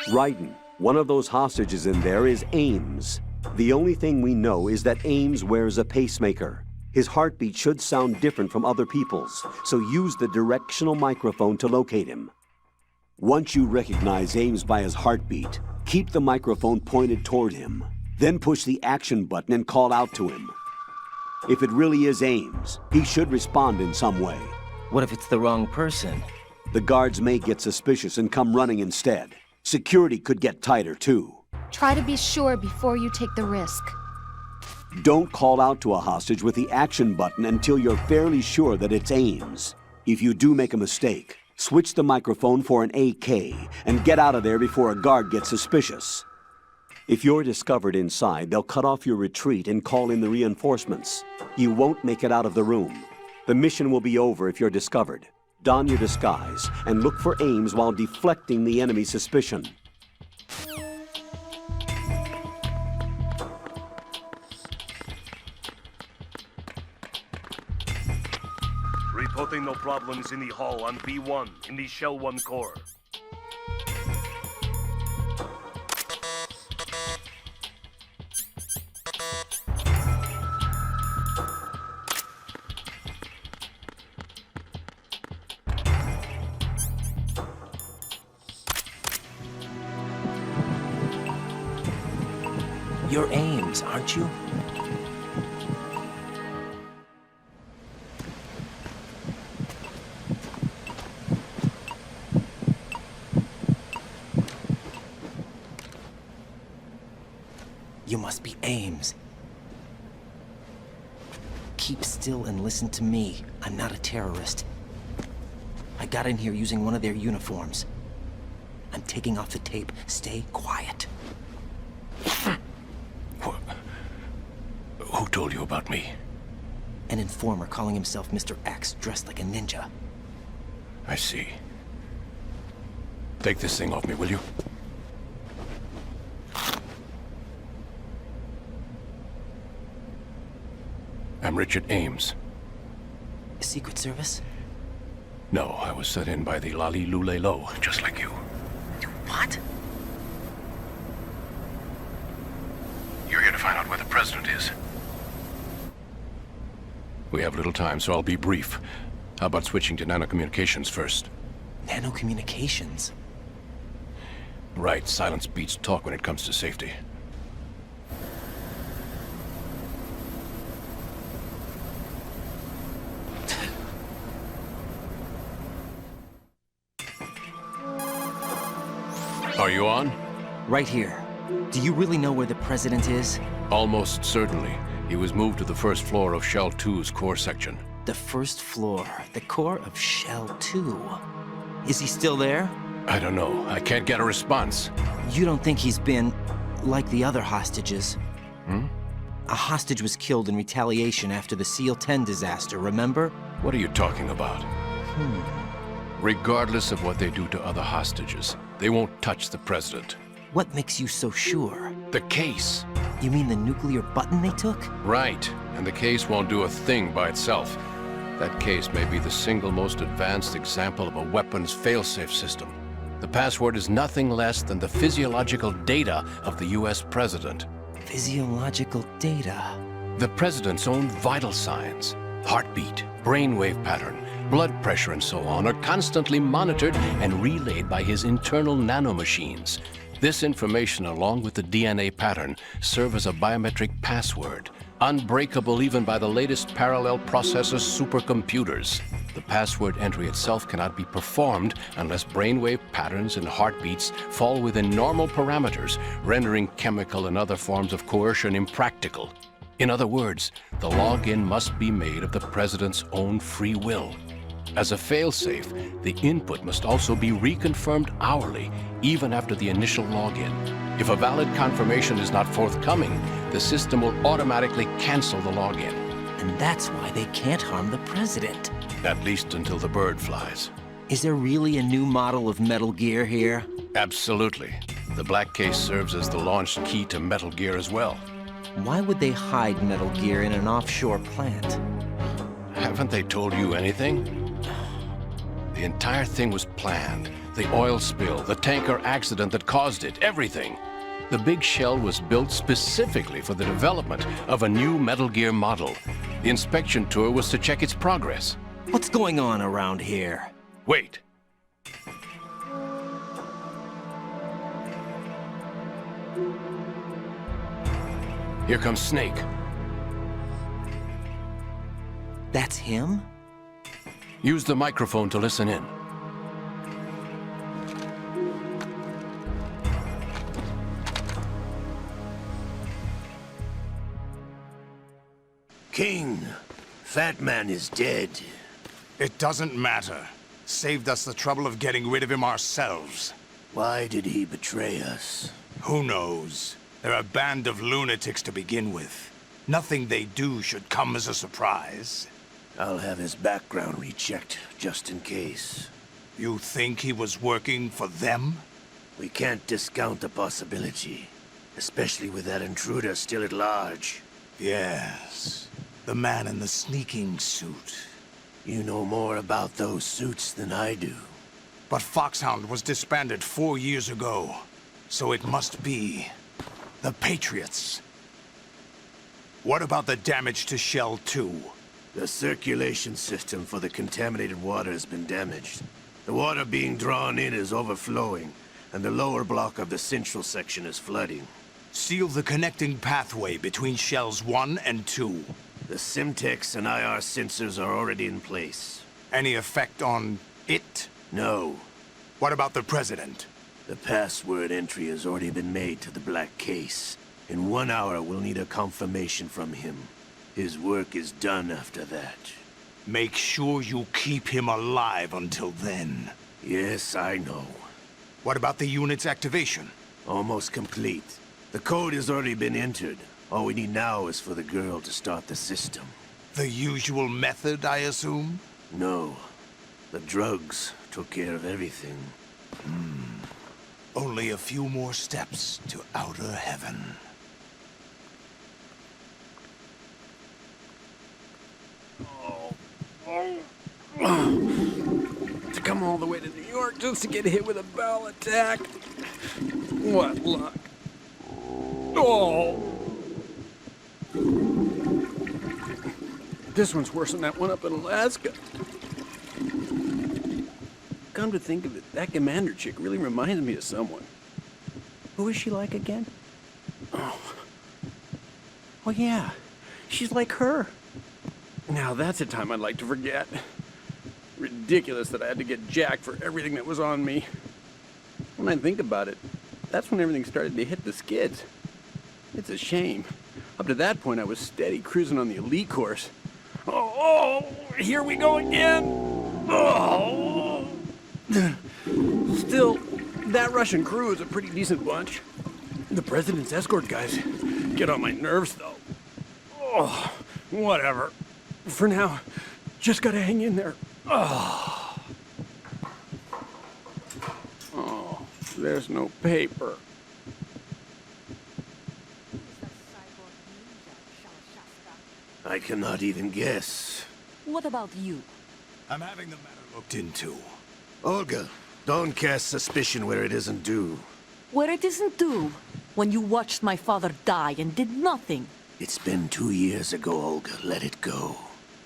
Raiden, one of those hostages in there is Ames. The only thing we know is that Ames wears a pacemaker. His heartbeat should sound different from other people's, so use the directional microphone to locate him. Once you recognize Ames by his heartbeat, Keep the microphone pointed toward him. Then push the action button and call out to him. If it really is Ames, he should respond in some way. What if it's the wrong person? The guards may get suspicious and come running instead. Security could get tighter, too. Try to be sure before you take the risk. Don't call out to a hostage with the action button until you're fairly sure that it's Ames. If you do make a mistake, switch the microphone for an AK and get out of there before a guard gets suspicious. If you're discovered inside, they'll cut off your retreat and call in the reinforcements. You won't make it out of the room. The mission will be over if you're discovered. Don your disguise and look for Ames while deflecting the enemy's suspicion. Reporting no problems in the hall on B1 in the Shell 1 core. You're Ames, aren't you? You must be Ames. Keep still and listen to me. I'm not a terrorist. I got in here using one of their uniforms. I'm taking off the tape. Stay quiet. Who told you about me? An informer calling himself Mr. X, dressed like a ninja. I see. Take this thing off me, will you? I'm Richard Ames. Secret Service? No, I was set in by the Lali Lule Lo, just like you. What? You're here to find out where the president is. We have little time, so I'll be brief. How about switching to nanocommunications first? Nanocommunications? Right, silence beats talk when it comes to safety. Are you on? Right here. Do you really know where the president is? Almost certainly. He was moved to the first floor of Shell 2's core section. The first floor, the core of Shell 2. Is he still there? I don't know. I can't get a response. You don't think he's been like the other hostages? Hmm? A hostage was killed in retaliation after the SEAL 10 disaster, remember? What are you talking about? Regardless of what they do to other hostages, they won't touch the president. What makes you so sure? The case. You mean the nuclear button they took? Right, and the case won't do a thing by itself. That case may be the single most advanced example of a weapons failsafe system. The password is nothing less than the physiological data of the US president. Physiological data? The president's own vital signs, heartbeat, brainwave pattern, blood pressure and so on, are constantly monitored and relayed by his internal nanomachines. This information, along with the DNA pattern, serve as a biometric password, unbreakable even by the latest parallel processor supercomputers. The password entry itself cannot be performed unless brainwave patterns and heartbeats fall within normal parameters, rendering chemical and other forms of coercion impractical. In other words, the login must be made of the president's own free will. As a failsafe, the input must also be reconfirmed hourly, even after the initial login. If a valid confirmation is not forthcoming, the system will automatically cancel the login. And that's why they can't harm the president. At least until the bird flies. Is there really a new model of Metal Gear here? Absolutely. The black case serves as the launch key to Metal Gear as well. Why would they hide Metal Gear in an offshore plant? Haven't they told you anything? The entire thing was planned. The oil spill, the tanker accident that caused it, everything. The big shell was built specifically for the development of a new Metal Gear model. The inspection tour was to check its progress. What's going on around here? Wait. Here comes Snake. That's him? Use the microphone to listen in. King, Fat Man is dead. It doesn't matter. Saved us the trouble of getting rid of him ourselves. Why did he betray us? Who knows? They're a band of lunatics to begin with. Nothing they do should come as a surprise. I'll have his background rechecked, just in case. You think he was working for them? We can't discount the possibility, especially with that intruder still at large. Yes. The man in the sneaking suit. You know more about those suits than I do. But Foxhound was disbanded 4 years ago. So it must be the Patriots. What about the damage to Shell 2? The circulation system for the contaminated water has been damaged. The water being drawn in is overflowing, and the lower block of the central section is flooding. Seal the connecting pathway between Shells 1 and 2. The Simtex and IR sensors are already in place. Any effect on it? No. What about the President? The password entry has already been made to the black case. In 1 hour, we'll need a confirmation from him. His work is done after that. Make sure you keep him alive until then. Yes, I know. What about the unit's activation? Almost complete. The code has already been entered. All we need now is for the girl to start the system. The usual method, I assume? No. The drugs took care of everything. Only a few more steps to outer heaven. To come all the way to New York just to get hit with a bowel attack. What luck. Oh! This one's worse than that one up in Alaska. Come to think of it, that commander chick really reminds me of someone. Who is she like again? Oh yeah, she's like her. Now that's a time I'd like to forget. Ridiculous that I had to get jacked for everything that was on me. When I think about it, that's when everything started to hit the skids. It's a shame. Up to that point, I was steady cruising on the elite course. Oh, here we go again. Oh. Still, that Russian crew is a pretty decent bunch. The President's escort guys get on my nerves, though. Oh, whatever. For now, just gotta hang in there. Oh, there's no paper. I cannot even guess. What about you? I'm having the matter looked into. Olga, don't cast suspicion where it isn't due. Where it isn't due? When you watched my father die and did nothing. It's been 2 years ago, Olga. Let it go.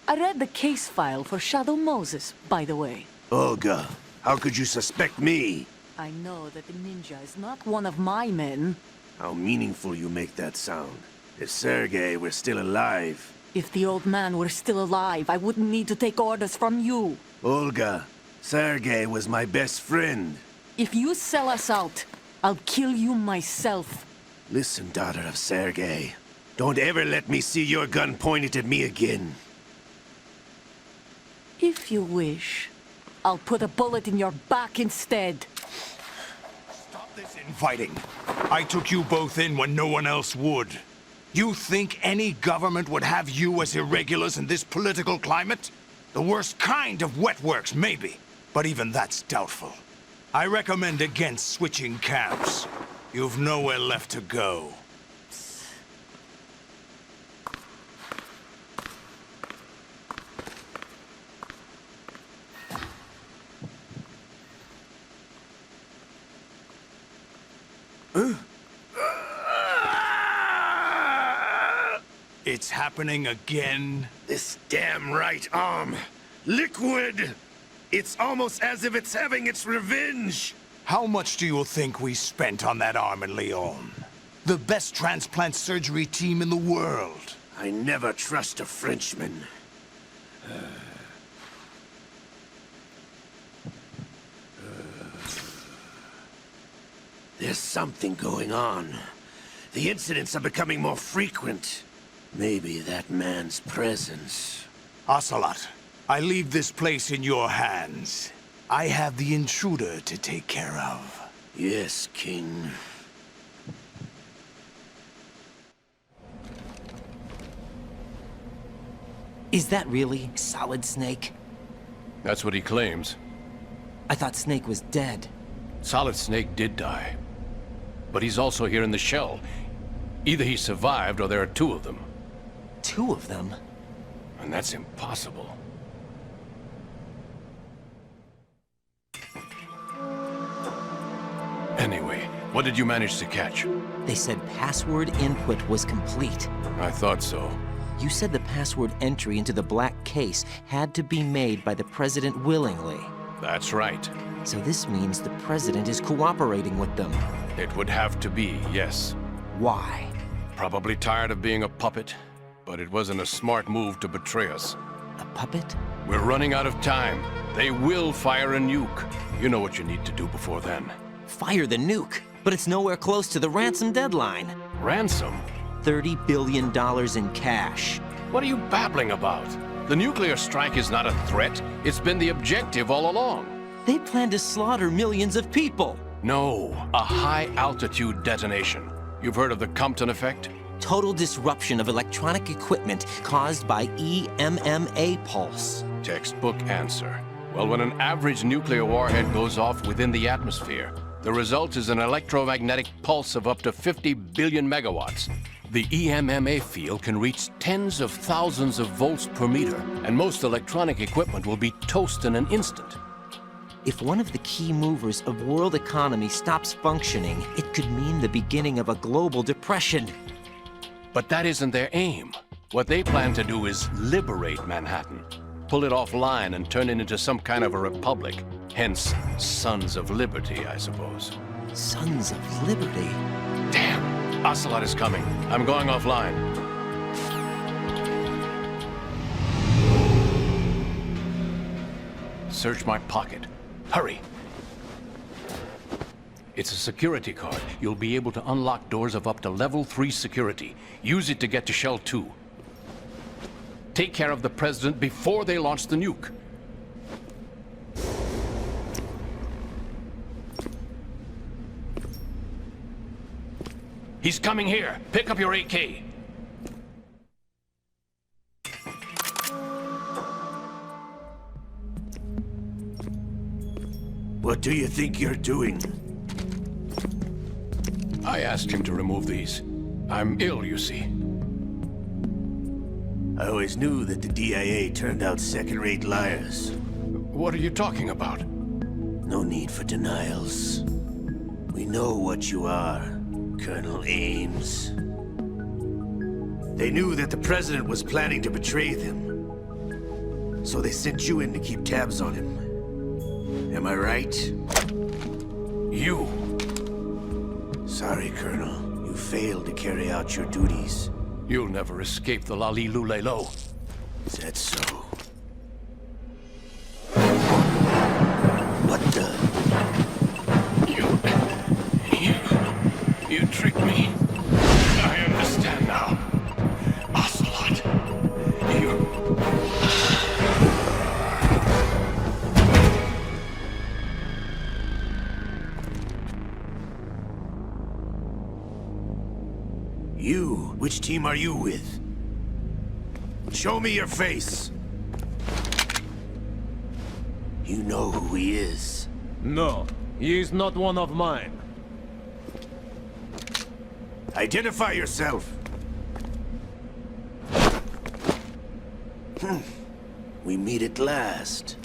I read the case file for Shadow Moses, by the way. Olga, how could you suspect me? I know that the ninja is not one of my men. How meaningful you make that sound. If Sergei were still alive... If the old man were still alive, I wouldn't need to take orders from you. Olga, Sergei was my best friend. If you sell us out, I'll kill you myself. Listen, daughter of Sergei. Don't ever let me see your gun pointed at me again. If you wish, I'll put a bullet in your back instead. Stop this infighting. I took you both in when no one else would. You think any government would have you as irregulars in this political climate? The worst kind of wet works, maybe. But even that's doubtful. I recommend against switching camps. You've nowhere left to go. It's happening again? This damn right arm. Liquid! It's almost as if it's having its revenge! How much do you think we spent on that arm in Lyon? The best transplant surgery team in the world. I never trust a Frenchman. There's something going on. The incidents are becoming more frequent. Maybe that man's presence. Ocelot, I leave this place in your hands. I have the intruder to take care of. Yes, King. Is that really Solid Snake? That's what he claims. I thought Snake was dead. Solid Snake did die. But he's also here in the shell. Either he survived or there are two of them. Two of them? And that's impossible. Anyway, what did you manage to catch? They said password input was complete. I thought so. You said the password entry into the black case had to be made by the President willingly. That's right. So this means the President is cooperating with them. It would have to be, yes. Why? Probably tired of being a puppet, but it wasn't a smart move to betray us. A puppet? We're running out of time. They will fire a nuke. You know what you need to do before then. Fire the nuke? But it's nowhere close to the ransom deadline. Ransom? $30 billion in cash. What are you babbling about? The nuclear strike is not a threat. It's been the objective all along. They plan to slaughter millions of people. No, a high-altitude detonation. You've heard of the Compton effect? Total disruption of electronic equipment caused by EMMA pulse. Textbook answer. Well, when an average nuclear warhead goes off within the atmosphere, the result is an electromagnetic pulse of up to 50 billion megawatts. The EMMA field can reach tens of thousands of volts per meter, and most electronic equipment will be toast in an instant. If one of the key movers of world economy stops functioning, it could mean the beginning of a global depression. But that isn't their aim. What they plan to do is liberate Manhattan. Pull it offline and turn it into some kind of a republic. Hence, Sons of Liberty, I suppose. Sons of Liberty? Damn! Ocelot is coming. I'm going offline. Search my pocket. Hurry! It's a security card. You'll be able to unlock doors of up to level 3 security. Use it to get to Shell 2. Take care of the President before they launch the nuke. He's coming here. Pick up your AK. What do you think you're doing? I asked him to remove these. I'm ill, you see. I always knew that the DIA turned out second-rate liars. What are you talking about? No need for denials. We know what you are, Colonel Ames. They knew that the President was planning to betray them. So they sent you in to keep tabs on him. Am I right? You! Sorry, Colonel. You failed to carry out your duties. You'll never escape the Lali-Lu-Le-Lo. Is that so? What the? You tricked me. I understand now. Ocelot, You? Which team are you with? Show me your face. You know who he is. No, he is not one of mine. Identify yourself. We meet at last.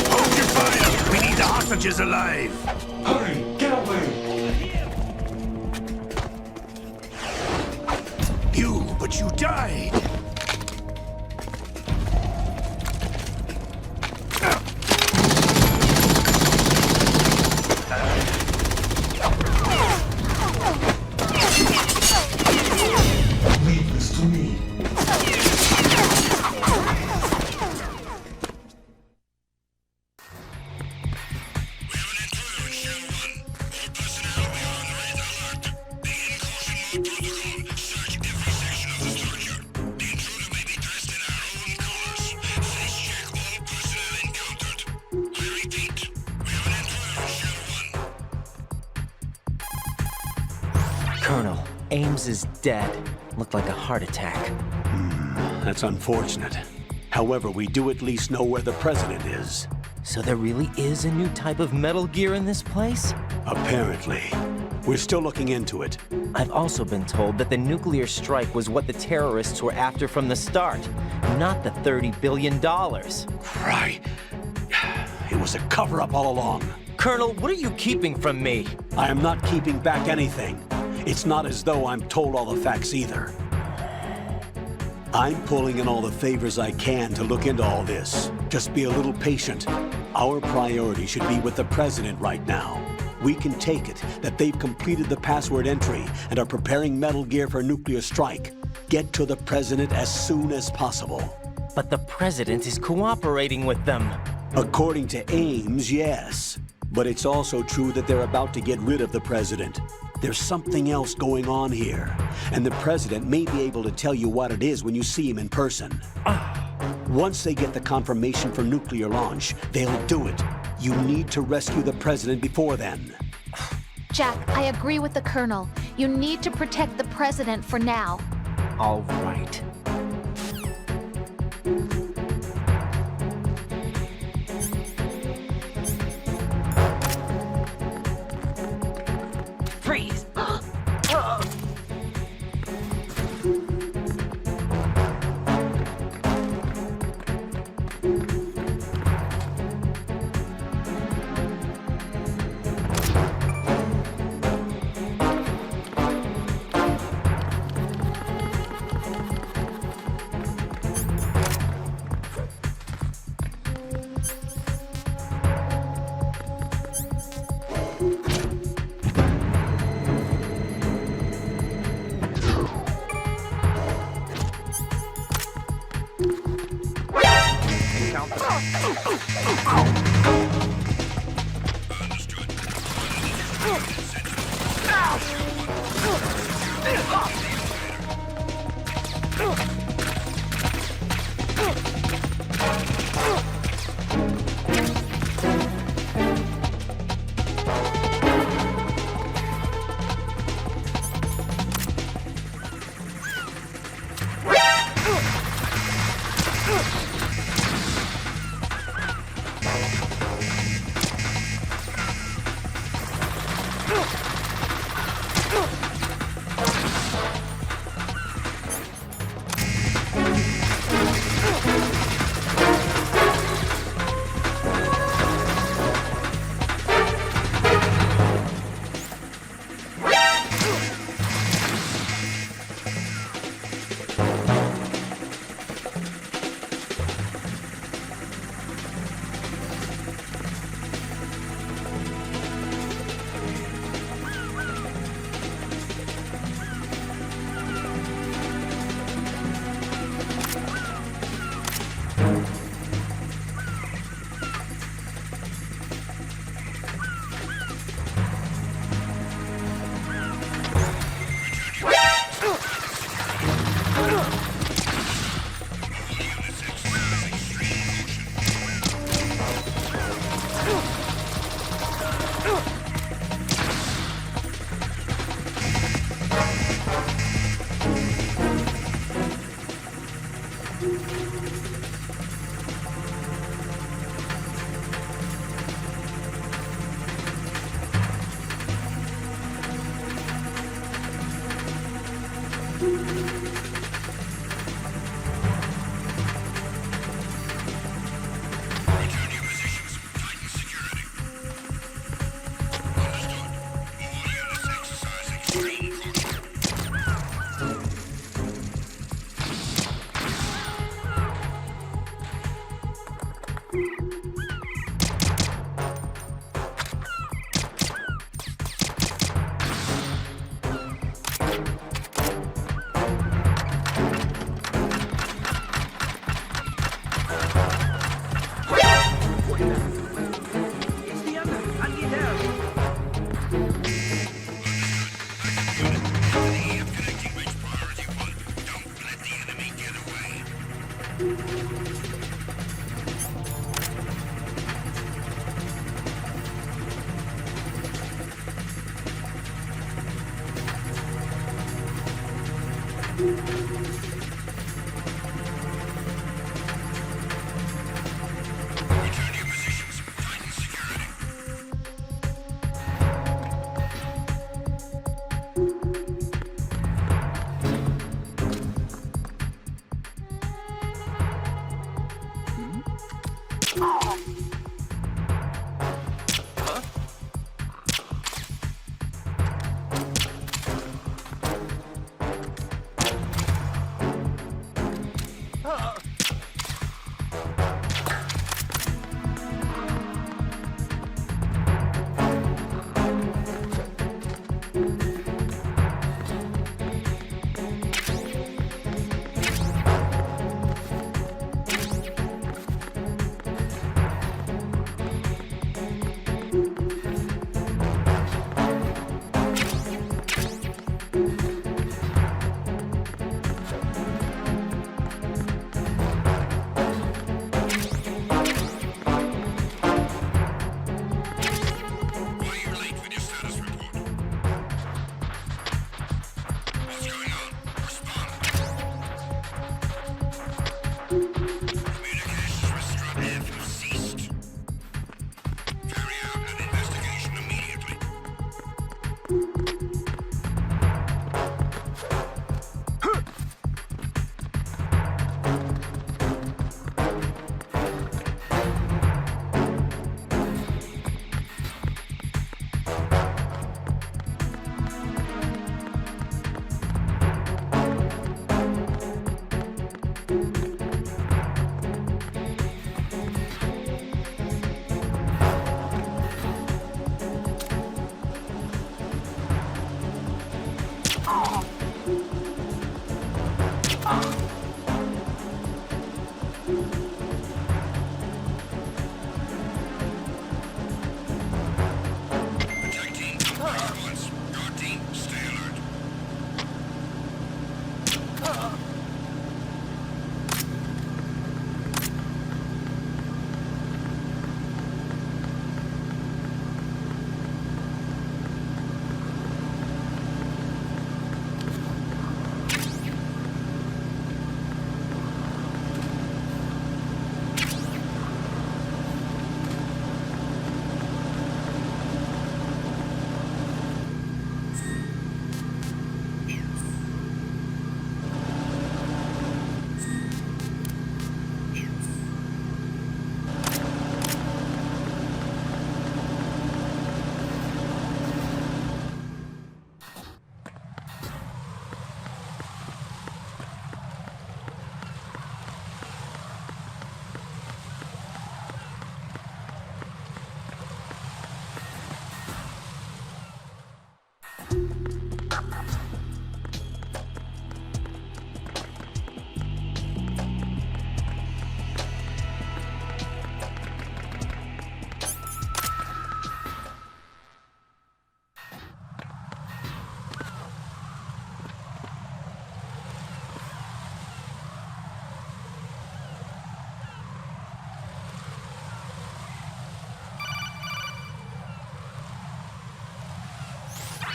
Hold your fire! We need the hostages alive! Hurry! Get away! thought you died. Leave this to me. Colonel, Ames is dead. Looked like a heart attack. That's unfortunate. However, we do at least know where the president is. So there really is a new type of Metal Gear in this place? Apparently. We're still looking into it. I've also been told that the nuclear strike was what the terrorists were after from the start, not the $30 billion. Right. It was a cover-up all along. Colonel, what are you keeping from me? I am not keeping back anything. It's not as though I'm told all the facts either. I'm pulling in all the favors I can to look into all this. Just be a little patient. Our priority should be with the president right now. We can take it that they've completed the password entry and are preparing Metal Gear for nuclear strike. Get to the president as soon as possible. But the president is cooperating with them. According to Ames, yes. But it's also true that they're about to get rid of the president. There's something else going on here, and the president may be able to tell you what it is when you see him in person. Once they get the confirmation for nuclear launch, they'll do it. You need to rescue the president before then. Jack, I agree with the Colonel. You need to protect the president for now. All right. Freeze!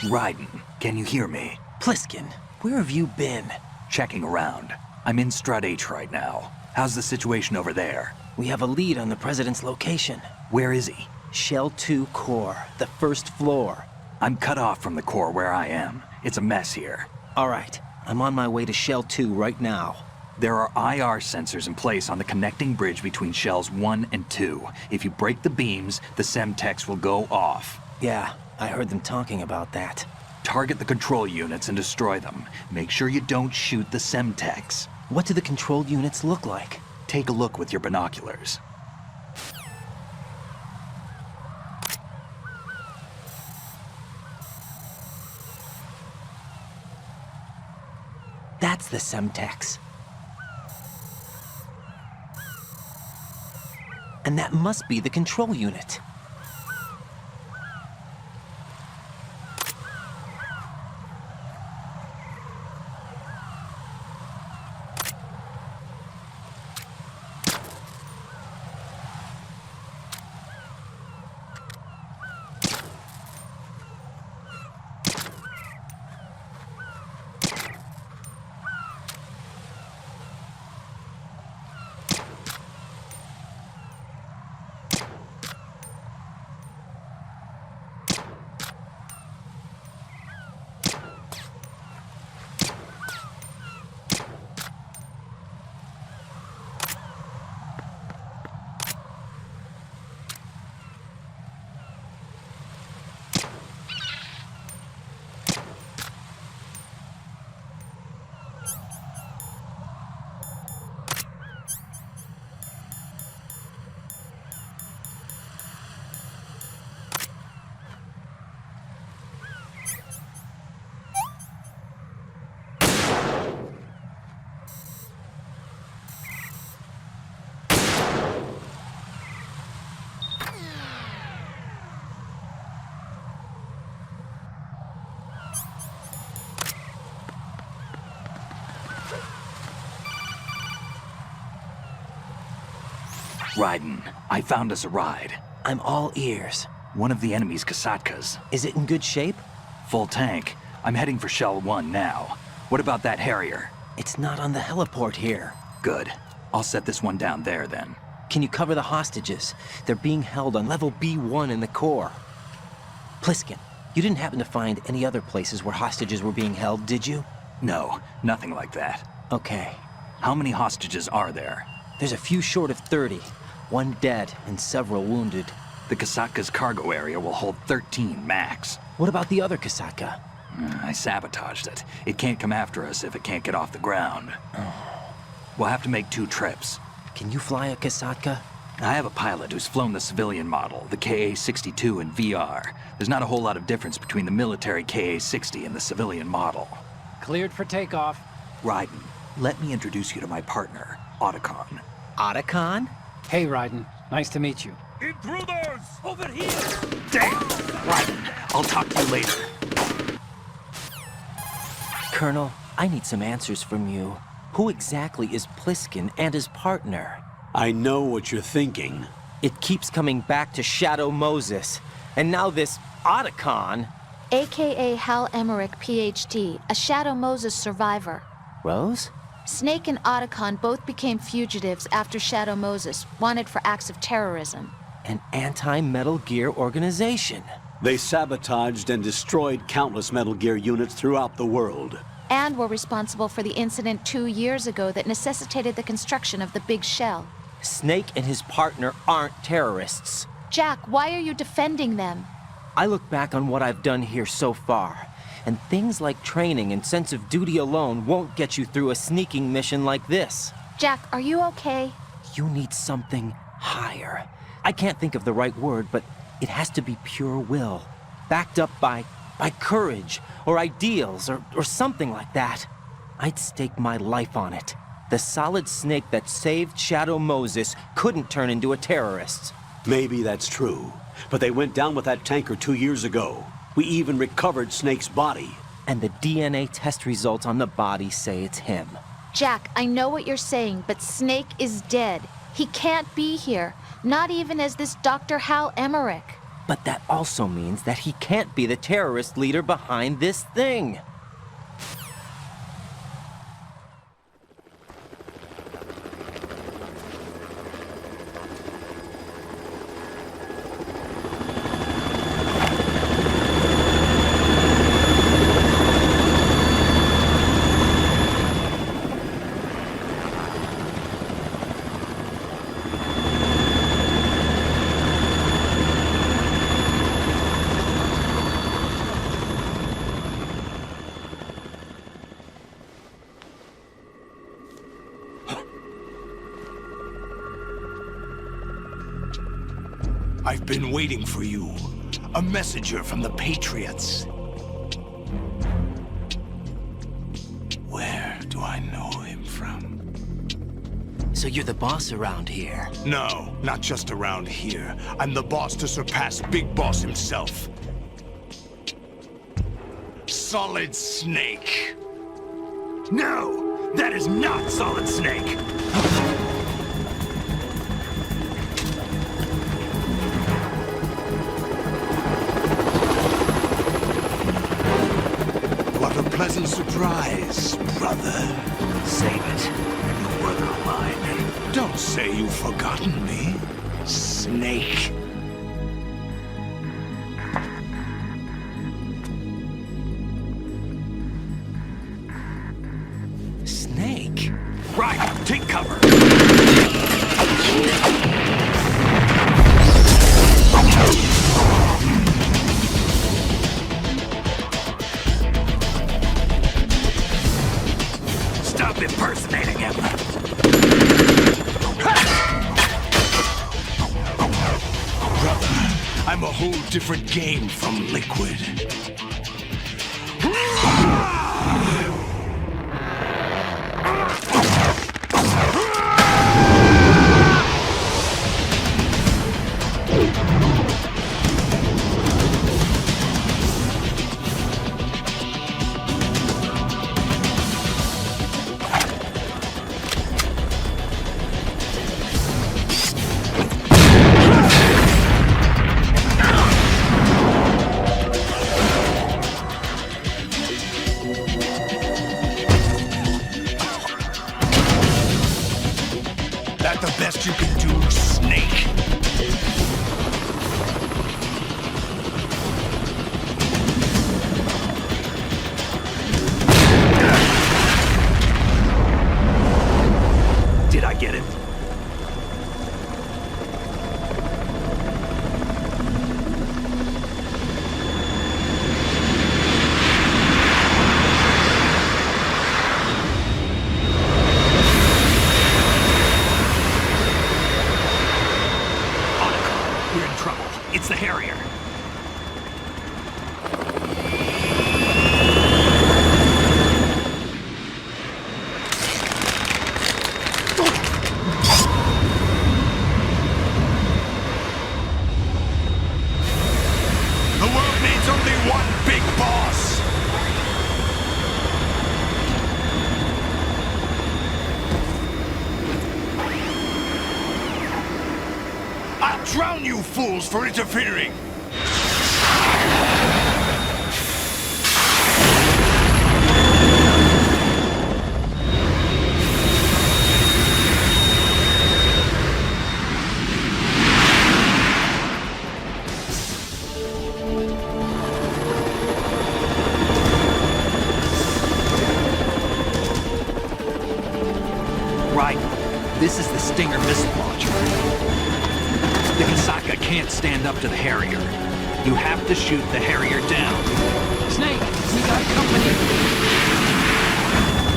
Raiden, can you hear me? Pliskin, where have you been? Checking around. I'm in Strut H right now. How's the situation over there? We have a lead on the President's location. Where is he? Shell 2 core, the first floor. I'm cut off from the core where I am. It's a mess here. All right, I'm on my way to Shell 2 right now. There are IR sensors in place on the connecting bridge between Shells 1 and 2. If you break the beams, the Semtex will go off. Yeah, I heard them talking about that. Target the control units and destroy them. Make sure you don't shoot the Semtex. What do the control units look like? Take a look with your binoculars. That's the Semtex. And that must be the control unit. Raiden, I found us a ride. I'm all ears. One of the enemy's Kasatkas. Is it in good shape? Full tank. I'm heading for Shell 1 now. What about that Harrier? It's not on the heliport here. Good. I'll set this one down there then. Can you cover the hostages? They're being held on level B1 in the core. Pliskin, you didn't happen to find any other places where hostages were being held, did you? No, nothing like that. Okay. How many hostages are there? There's a few short of 30. One dead and several wounded. The Kasatka's cargo area will hold 13 max. What about the other Kasatka? I sabotaged it. It can't come after us if it can't get off the ground. We'll have to make 2 trips. Can you fly a Kasatka? I have a pilot who's flown the civilian model, the KA-62 in VR. There's not a whole lot of difference between the military KA-60 and the civilian model. Cleared for takeoff. Raiden, let me introduce you to my partner, Otacon. Otacon? Hey, Raiden. Nice to meet you. Intruders! Over here! Damn! Raiden, I'll talk to you later. Colonel, I need some answers from you. Who exactly is Pliskin and his partner? I know what you're thinking. It keeps coming back to Shadow Moses. And now this Otacon. AKA Hal Emmerich, PhD, a Shadow Moses survivor. Rose? Snake and Otacon both became fugitives after Shadow Moses, wanted for acts of terrorism. An anti-Metal Gear organization. They sabotaged and destroyed countless Metal Gear units throughout the world. And were responsible for the incident 2 years ago that necessitated the construction of the Big Shell. Snake and his partner aren't terrorists. Jack, why are you defending them? I look back on what I've done here so far, and things like training and sense of duty alone won't get you through a sneaking mission like this. Jack, are you okay? You need something higher. I can't think of the right word, but it has to be pure will, backed up by courage, or ideals, or something like that. I'd stake my life on it. The solid Snake that saved Shadow Moses couldn't turn into a terrorist. Maybe that's true, but they went down with that tanker 2 years ago. We even recovered Snake's body. And the DNA test results on the body say it's him. Jack, I know what you're saying, but Snake is dead. He can't be here, not even as this Dr. Hal Emmerich. But that also means that he can't be the terrorist leader behind this thing. I've been waiting for you. A messenger from the Patriots. Where do I know him from? So you're the boss around here? No, not just around here. I'm the boss to surpass Big Boss himself. Solid Snake. No! That is not Solid Snake! What a pleasant surprise, brother. Save it. You work of mine. Don't say you've forgotten me, Snake. Snake? Right, take cover. Stop impersonating him. Brother, I'm a whole different game from Liquid. that the best you can do, Snake? Did I get it? We're in trouble. It's the Harrier. The world needs only one big boss! I'll drown you fools for interfering! Right. This is the Stinger missile launcher. The Kasaka can't stand up to the Harrier. You have to shoot the Harrier down. Snake, we got company.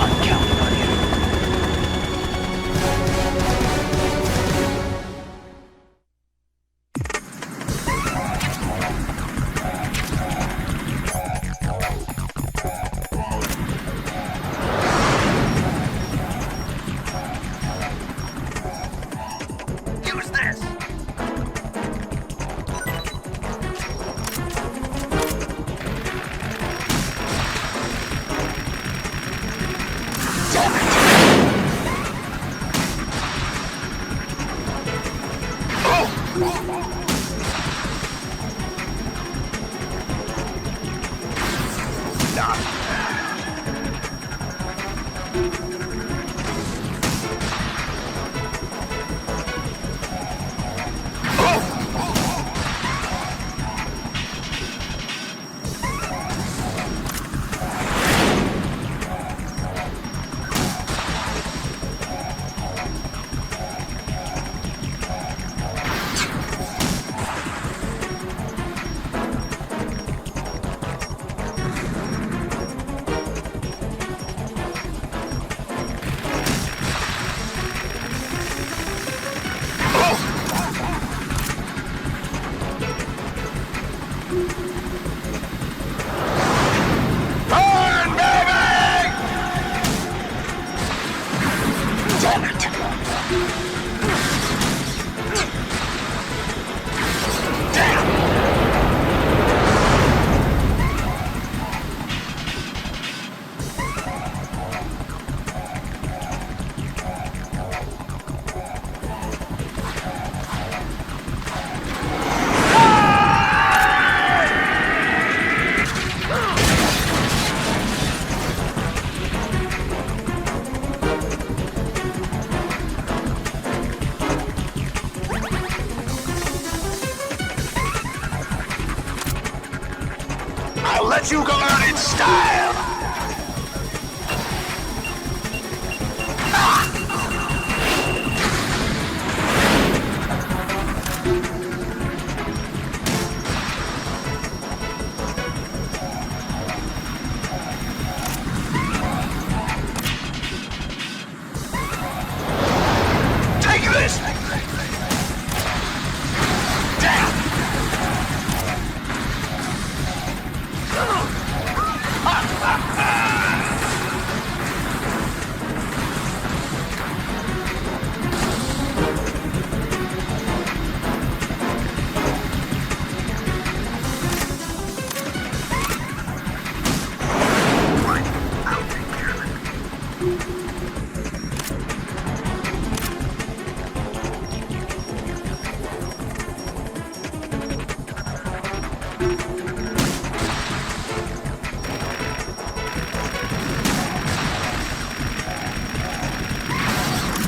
I'm counting on you. Use this! I'll let you go out in style! Take this!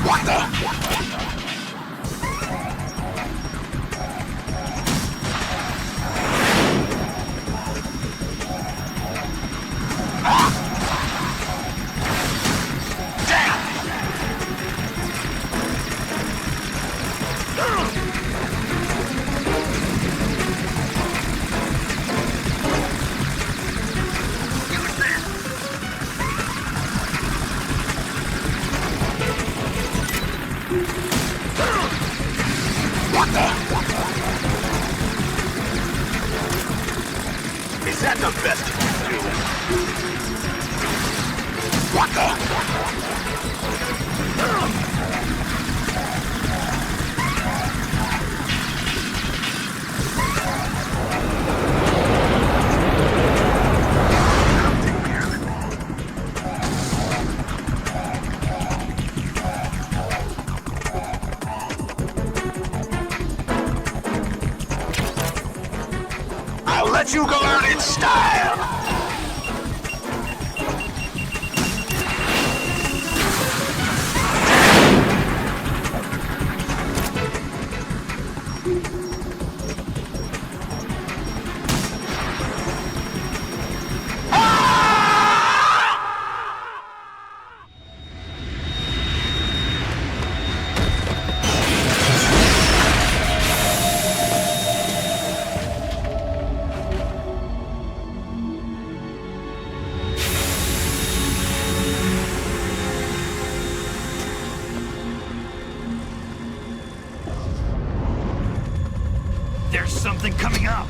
What the? Is that the best you can do? Waka! I'll let you go out in style! There's something coming up!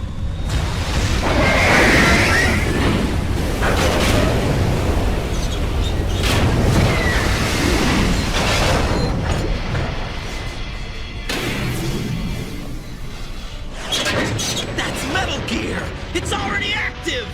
That's Metal Gear! It's already active!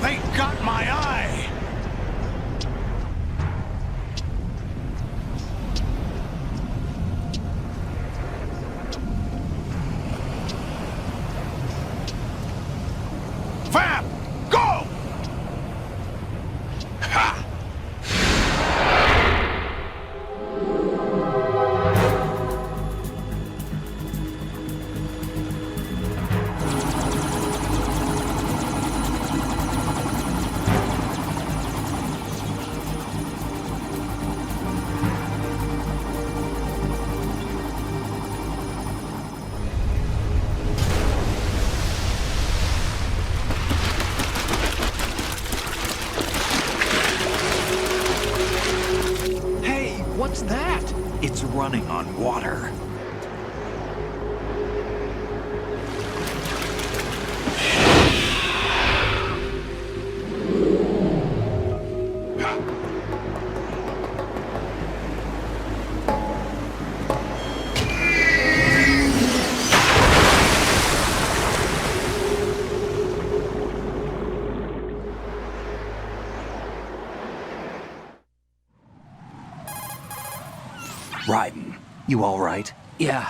They got my eye! Fab! Go! Ha! What's that? It's running on water. Raiden, you all right? Yeah.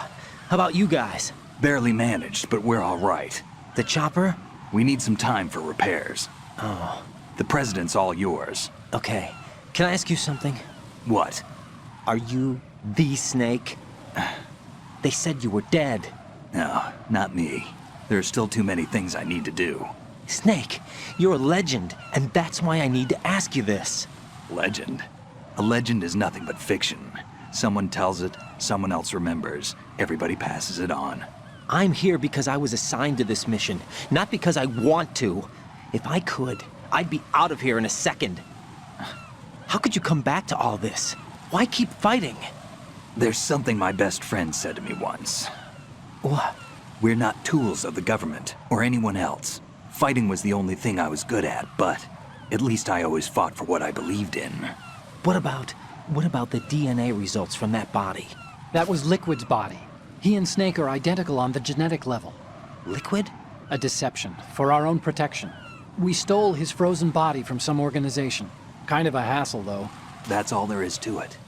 How about you guys? Barely managed, but we're all right. The chopper? We need some time for repairs. Oh. The president's all yours. Okay. Can I ask you something? What? Are you the Snake? They said you were dead. No, not me. There are still too many things I need to do. Snake, you're a legend, and that's why I need to ask you this. Legend? A legend is nothing but fiction. Someone tells it, someone else remembers. Everybody passes it on. I'm here because I was assigned to this mission, not because I want to. If I could, I'd be out of here in a second. How could you come back to all this? Why keep fighting? There's something my best friend said to me once. What? We're not tools of the government, or anyone else. Fighting was the only thing I was good at, but at least I always fought for what I believed in. What about the DNA results from that body? That was Liquid's body. He and Snake are identical on the genetic level. Liquid? A deception, for our own protection. We stole his frozen body from some organization. Kind of a hassle, though. That's all there is to it.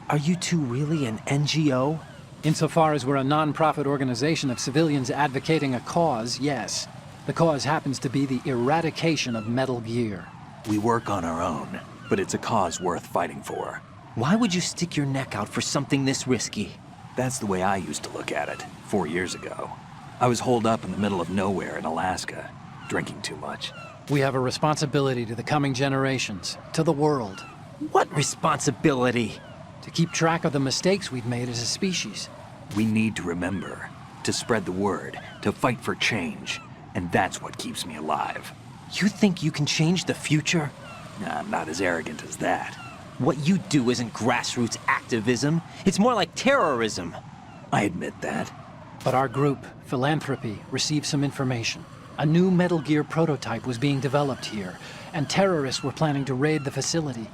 Are you two really an NGO? Insofar as we're a non-profit organization of civilians advocating a cause, yes. The cause happens to be the eradication of Metal Gear. We work on our own, but it's a cause worth fighting for. Why would you stick your neck out for something this risky? That's the way I used to look at it, 4 years ago. I was holed up in the middle of nowhere in Alaska, drinking too much. We have a responsibility to the coming generations, to the world. What responsibility? To keep track of the mistakes we've made as a species. We need to remember, to spread the word, to fight for change. And that's what keeps me alive. You think you can change the future? Nah, I'm not as arrogant as that. What you do isn't grassroots activism. It's more like terrorism. I admit that. But our group, Philanthropy, received some information. A new Metal Gear prototype was being developed here, and terrorists were planning to raid the facility.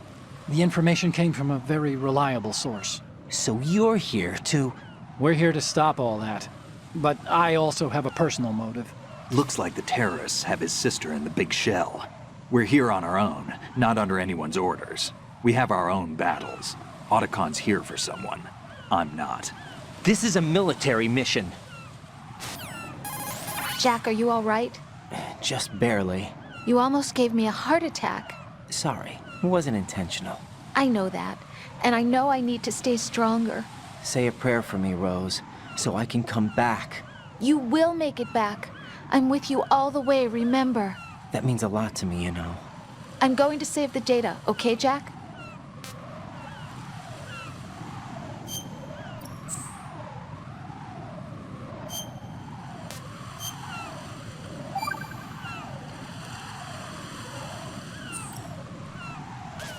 The information came from a very reliable source. So you're here to... We're here to stop all that. But I also have a personal motive. Looks like the terrorists have his sister in the big shell. We're here on our own, not under anyone's orders. We have our own battles. Otacon's here for someone. I'm not. This is a military mission. Jack, are you all right? Just barely. You almost gave me a heart attack. Sorry, it wasn't intentional. I know that, and I know I need to stay stronger. Say a prayer for me, Rose, so I can come back. You will make it back. I'm with you all the way, remember? That means a lot to me, you know. I'm going to save the data, okay, Jack?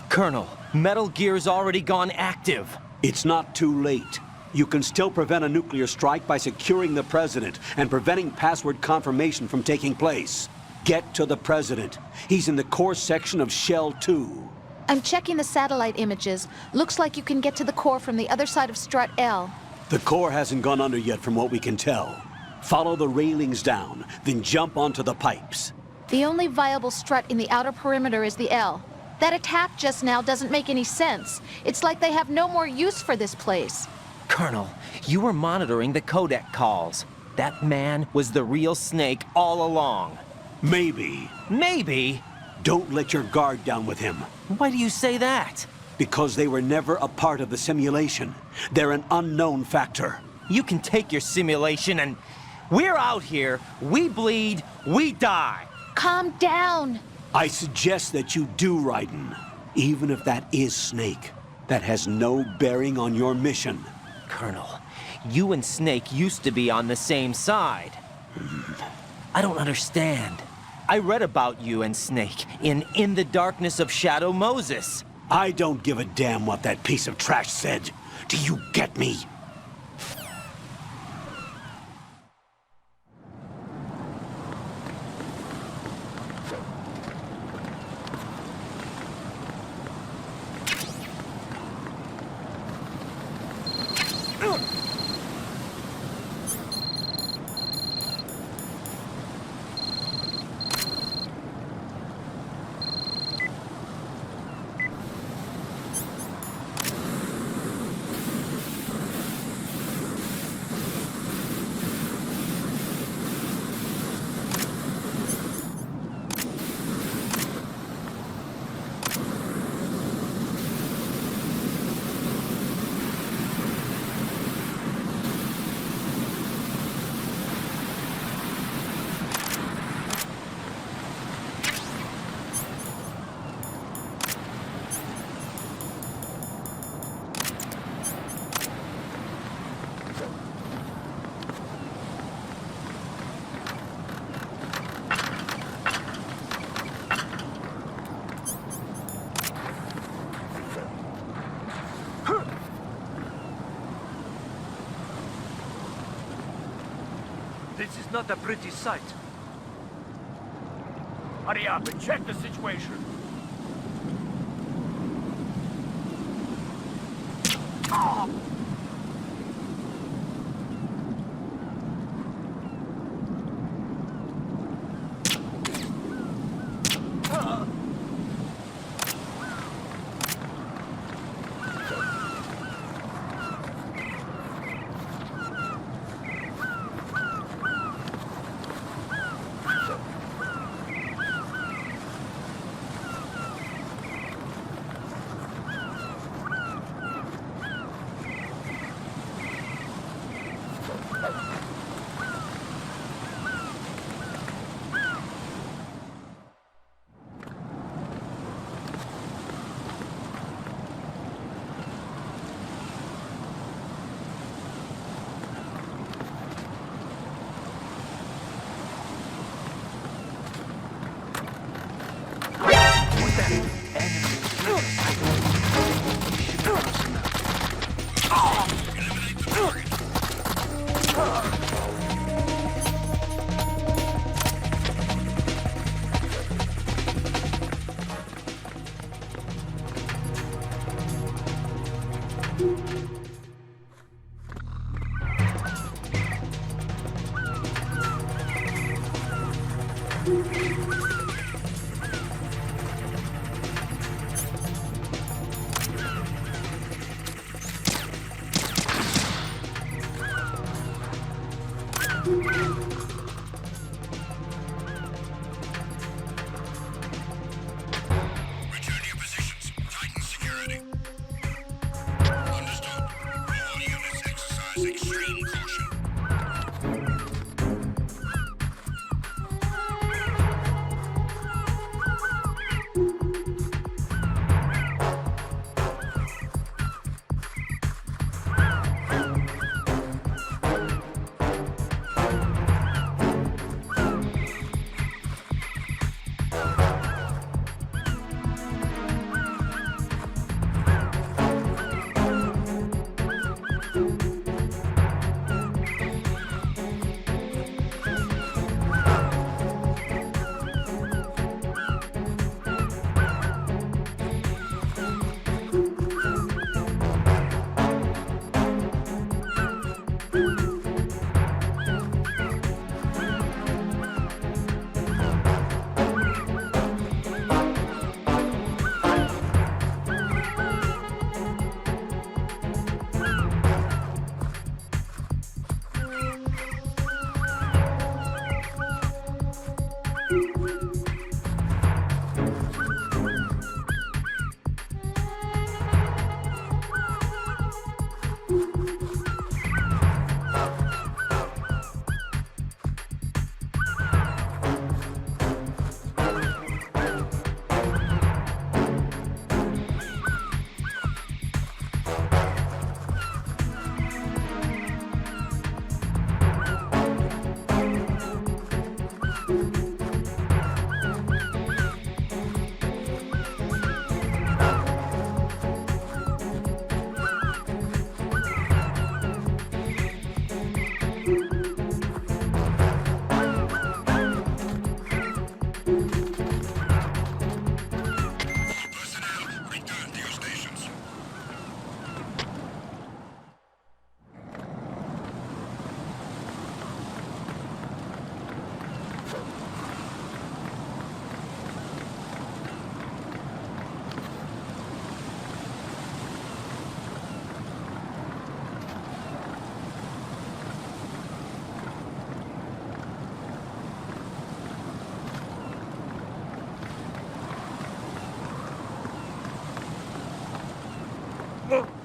Colonel, Metal Gear's already gone active. It's not too late. You can still prevent a nuclear strike by securing the President and preventing password confirmation from taking place. Get to the President. He's in the core section of Shell 2. I'm checking the satellite images. Looks like you can get to the core from the other side of Strut L. The core hasn't gone under yet from what we can tell. Follow the railings down, then jump onto the pipes. The only viable strut in the outer perimeter is the L. That attack just now doesn't make any sense. It's like they have no more use for this place. Colonel, you were monitoring the codec calls. That man was the real Snake all along. Maybe. Maybe? Don't let your guard down with him. Why do you say that? Because they were never a part of the simulation. They're an unknown factor. You can take your simulation and... We're out here, we bleed, we die. Calm down. I suggest that you do, Raiden. Even if that is Snake. That has no bearing on your mission. Colonel, you and Snake used to be on the same side. I don't understand. I read about you and Snake in the Darkness of Shadow Moses. I don't give a damn what that piece of trash said. Do you get me? This is not a pretty sight. Hurry up and check the situation.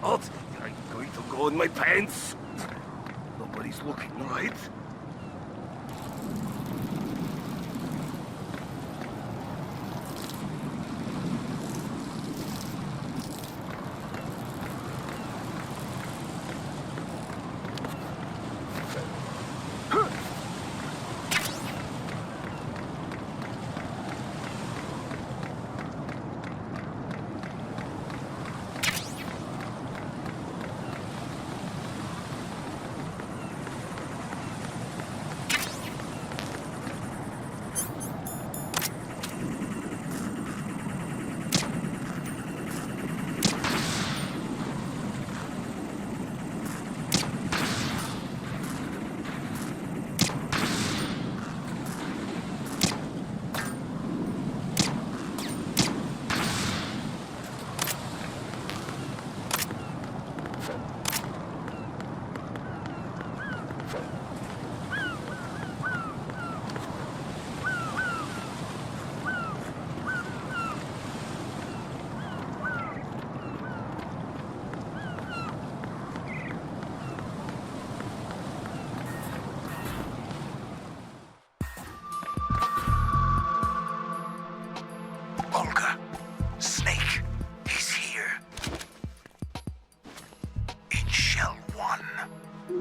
What? I'm going to go in my pants. Nobody's looking, right?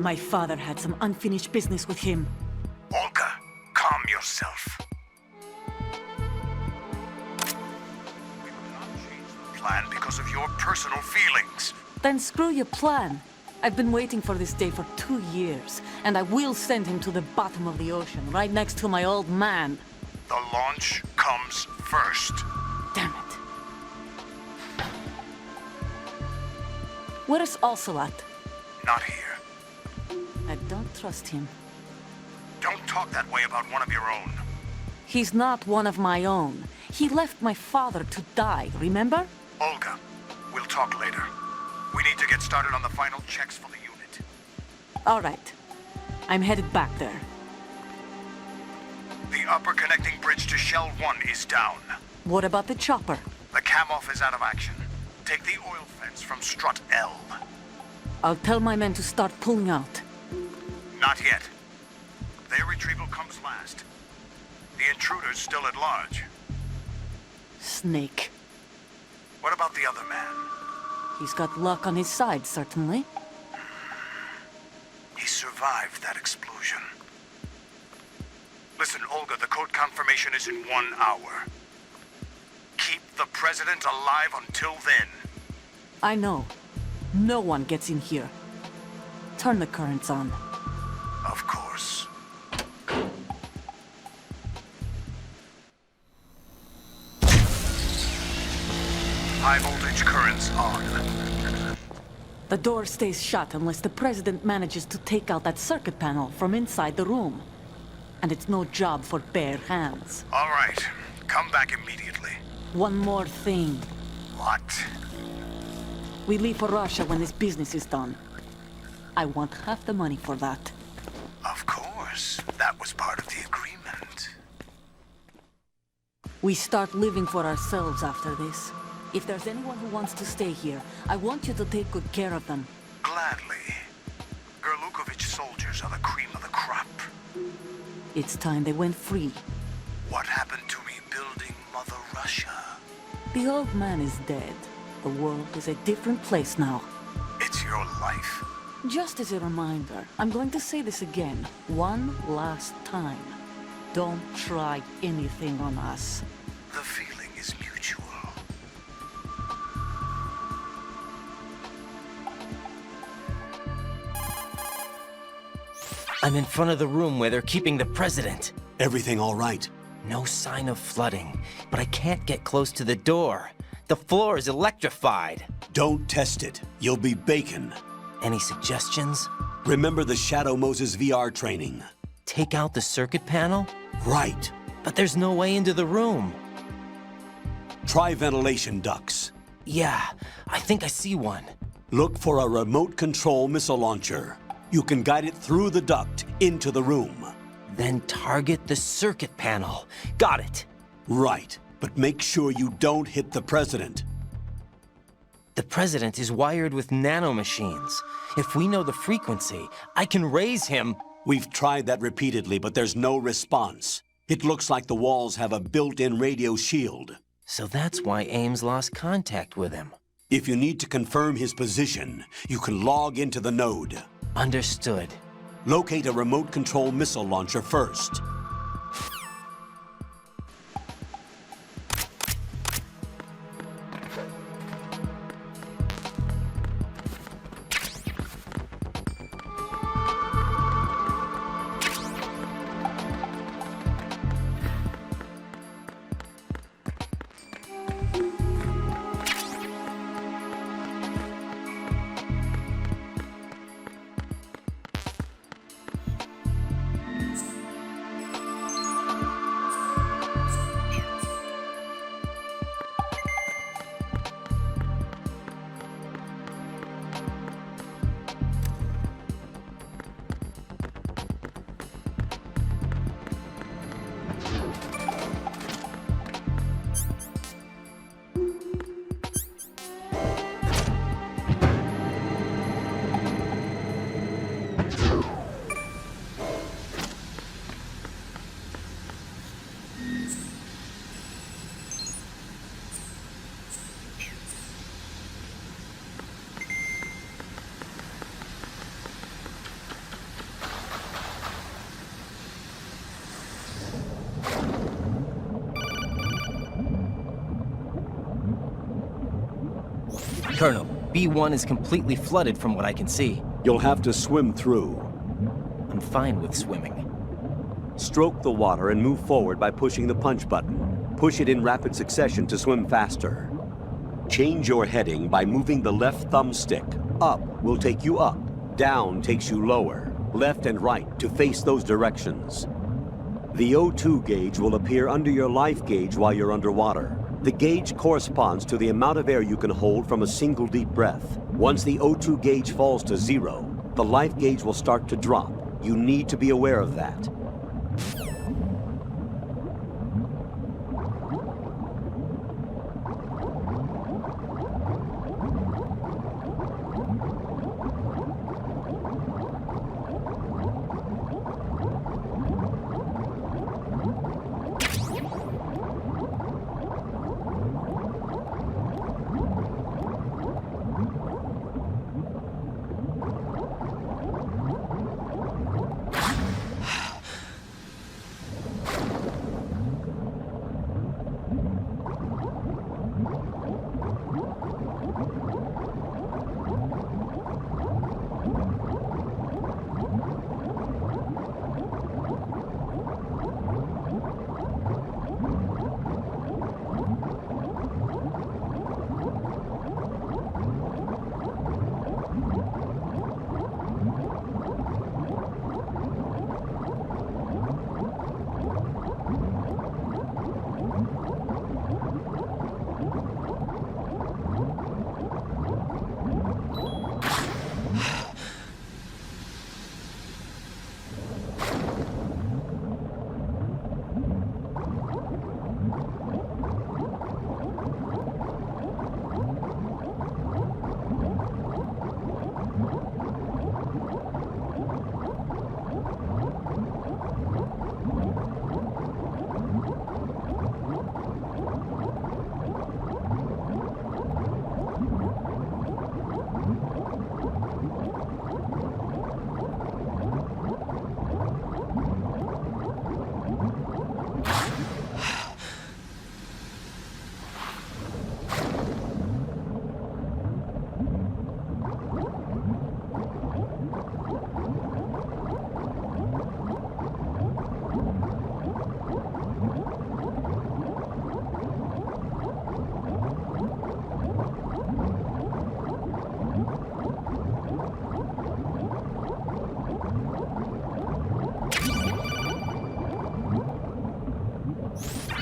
My father had some unfinished business with him. Olga, calm yourself. We will not change the plan because of your personal feelings. Then screw your plan. I've been waiting for this day for 2 years, and I will send him to the bottom of the ocean, right next to my old man. The launch comes first. Damn it. Where's Ocelot? Not here. I don't trust him. Don't talk that way about one of your own. He's not one of my own. He left my father to die, remember? Olga, we'll talk later. We need to get started on the final checks for the unit. All right. I'm headed back there. The upper connecting bridge to Shell 1 is down. What about the chopper? The cam-off is out of action. Take the oil fence from strut L. I'll tell my men to start pulling out. Not yet. Their retrieval comes last. The intruder's still at large. Snake. What about the other man? He's got luck on his side, certainly. He survived that explosion. Listen, Olga, the code confirmation is in 1 hour. Keep the president alive until then. I know. No one gets in here. Turn the currents on. Of course. High voltage currents on. The door stays shut unless the president manages to take out that circuit panel from inside the room. And it's no job for bare hands. All right. Come back immediately. One more thing. What? We leave for Russia when this business is done. I want half the money for that. Of course. That was part of the agreement. We start living for ourselves after this. If there's anyone who wants to stay here, I want you to take good care of them. Gladly. Gerlukovich soldiers are the cream of the crop. It's time they went free. What happened to me building Mother Russia? The old man is dead. The world is a different place now. It's your life. Just as a reminder, I'm going to say this again, one last time. Don't try anything on us. The feeling is mutual. I'm in front of the room where they're keeping the president. Everything all right? No sign of flooding, but I can't get close to the door. The floor is electrified. Don't test it. You'll be bacon. Any suggestions? Remember the Shadow Moses VR training. Take out the circuit panel? Right. But there's no way into the room. Try ventilation ducts. Yeah, I think I see one. Look for a remote control missile launcher. You can guide it through the duct into the room. Then target the circuit panel. Got it. Right, but make sure you don't hit the president. The president is wired with nanomachines. If we know the frequency, I can raise him. We've tried that repeatedly, but there's no response. It looks like the walls have a built-in radio shield. So that's why Ames lost contact with him. If you need to confirm his position, you can log into the node. Understood. Locate a remote control missile launcher first. Colonel, B1 is completely flooded from what I can see. You'll have to swim through. I'm fine with swimming. Stroke the water and move forward by pushing the punch button. Push it in rapid succession to swim faster. Change your heading by moving the left thumbstick. Up will take you up, down takes you lower, left and right to face those directions. The O2 gauge will appear under your life gauge while you're underwater. The gauge corresponds to the amount of air you can hold from a single deep breath. Once the O2 gauge falls to 0, the life gauge will start to drop. You need to be aware of that.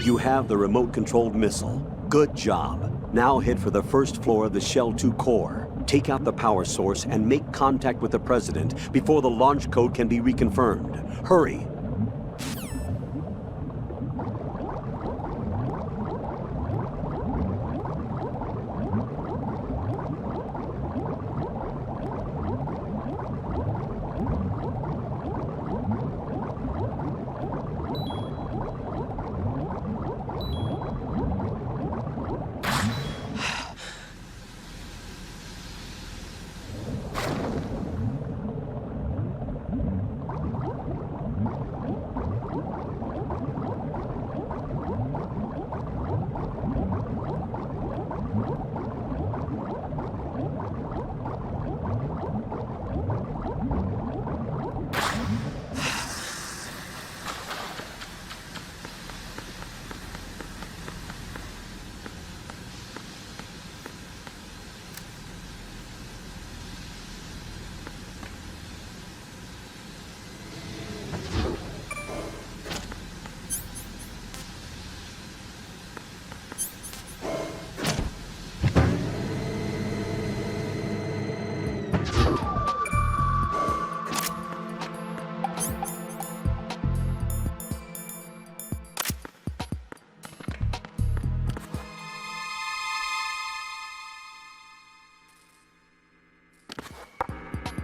You have the remote-controlled missile. Good job. Now head for the first floor of the Shell 2 core. Take out the power source and make contact with the President before the launch code can be reconfirmed. Hurry.